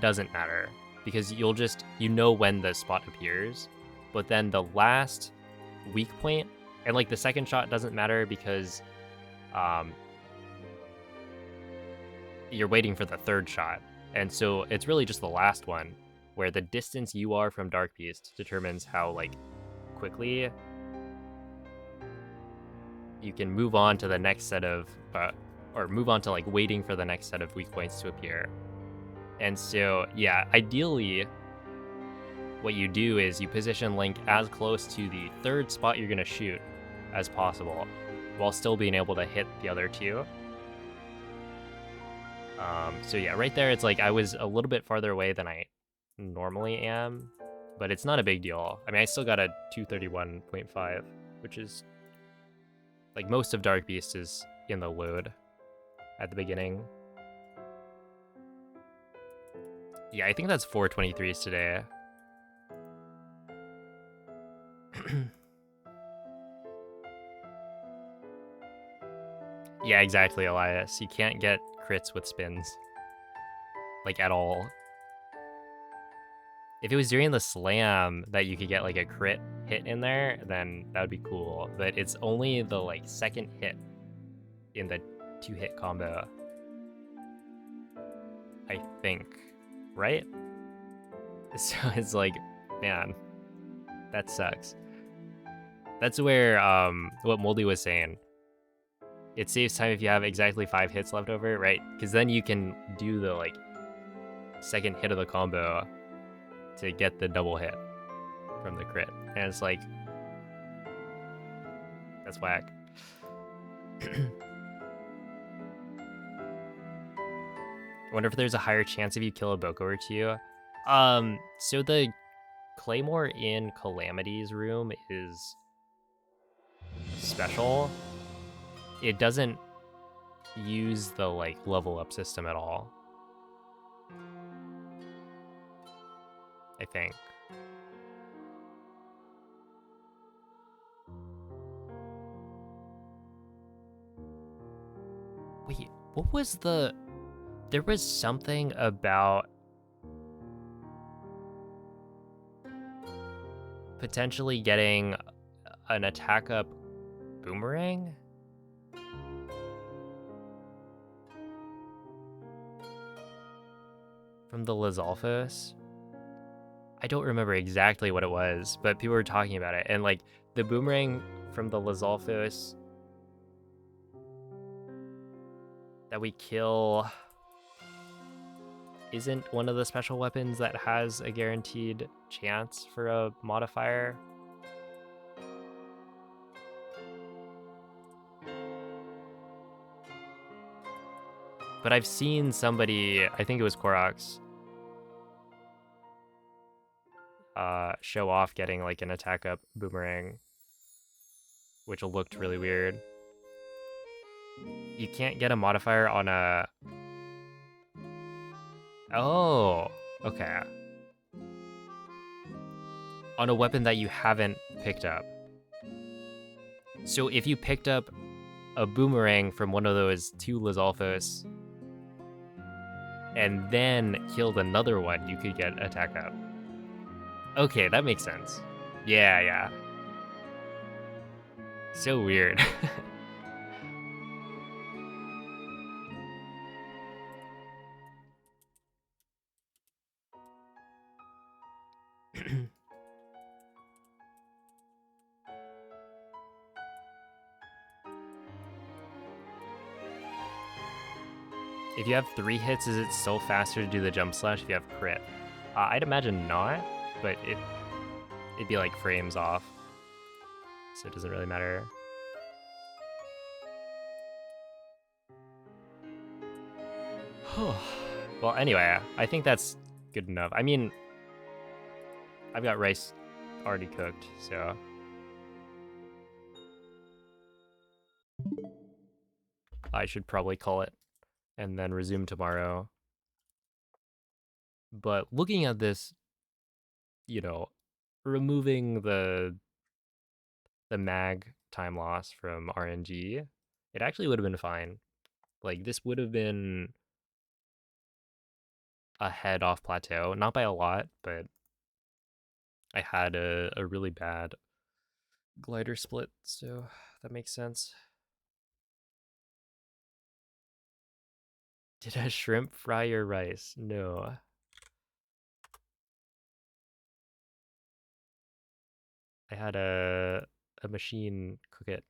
doesn't matter, because you know when the spot appears, but then the last weak point, and like the second shot doesn't matter because you're waiting for the third shot. And so it's really just the last one where the distance you are from Dark Beast determines how like quickly you can move on to the next set of or move on to like waiting for the next set of weak points to appear. And so yeah, ideally what you do is you position Link as close to the third spot you're gonna shoot as possible while still being able to hit the other two. So yeah, right there, it's like I was a little bit farther away than I normally am, but it's not a big deal. I mean, I still got a 231.5, which is like most of Dark Beast is in the load at the beginning. Yeah, I think that's 423s today. Yeah, exactly, Elias. You can't get crits with spins. Like, at all. If it was during the slam that you could get, like, a crit hit in there, then that would be cool. But it's only the, like, second hit in the 2-hit combo. I think. Right? So it's like, man, that sucks. That's where, what Moldy was saying. It saves time if you have exactly 5 hits left over, right? Because then you can do the, like, second hit of the combo to get the double hit from the crit. And it's like, that's whack. I wonder if there's a higher chance if you kill a Boko or two. So the Claymore in Calamity's room is special. It doesn't use the, like, level up system at all, I think. Wait, what was the... There was something about potentially getting an attack up boomerang? From the Lizalfos? I don't remember exactly what it was, but people were talking about it. And, like, the boomerang from the Lizalfos that we kill isn't one of the special weapons that has a guaranteed chance for a modifier. But I've seen somebody, I think it was Koroks, show off getting like an attack up boomerang, which looked really weird. You can't get a modifier on a... Oh, okay. On a weapon that you haven't picked up. So if you picked up a boomerang from one of those 2 Lizalfos and then killed another one, you could get attack up. Okay, that makes sense. Yeah. So weird. If you have 3 hits, is it still faster to do the jump slash if you have crit? I'd imagine not, but it'd be like frames off, so it doesn't really matter. Well, anyway, I think that's good enough. I mean, I've got rice already cooked, so I should probably call it and then resume tomorrow. But looking at this, you know, removing the mag time loss from RNG, it actually would have been fine. Like this would have been ahead off plateau, not by a lot, but I had a really bad glider split, so that makes sense. Did a shrimp fry your rice? No. I had a machine cook it.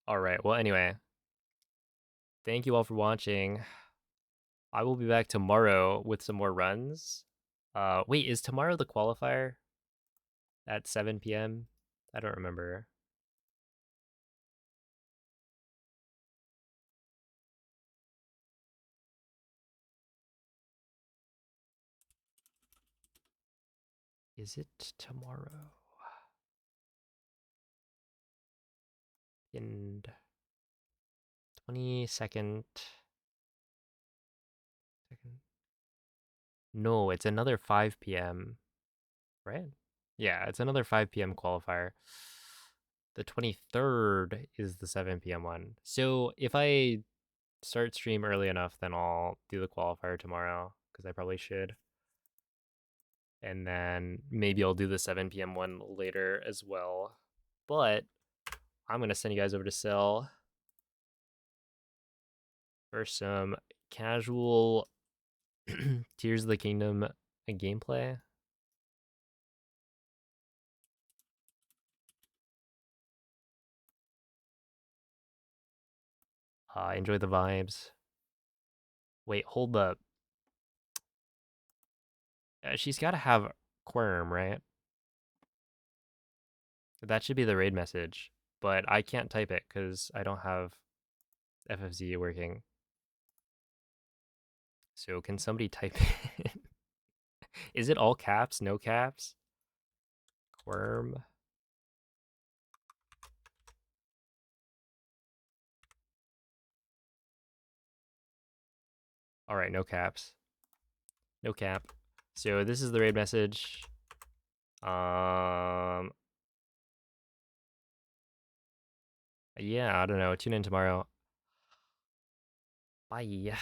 All right. Well, anyway, thank you all for watching. I will be back tomorrow with some more runs. Wait, is tomorrow the qualifier at 7 p.m.? I don't remember. Is it tomorrow? In 22nd. No, it's another 5 p.m., right? Yeah, it's another 5 p.m. qualifier. The 23rd is the 7 p.m. one. So if I start stream early enough, then I'll do the qualifier tomorrow, because I probably should. And then maybe I'll do the 7 p.m. one later as well. But I'm going to send you guys over to Cell for some casual Tears of the Kingdom gameplay. Enjoy the vibes. Wait, hold up. She's got to have Quirm, right? That should be the raid message. But I can't type it because I don't have FFZ working. So can somebody type it? Is it all caps, no caps? Quirm. All right, no caps. No cap. So this is the raid message. Yeah, I don't know. Tune in tomorrow. Bye.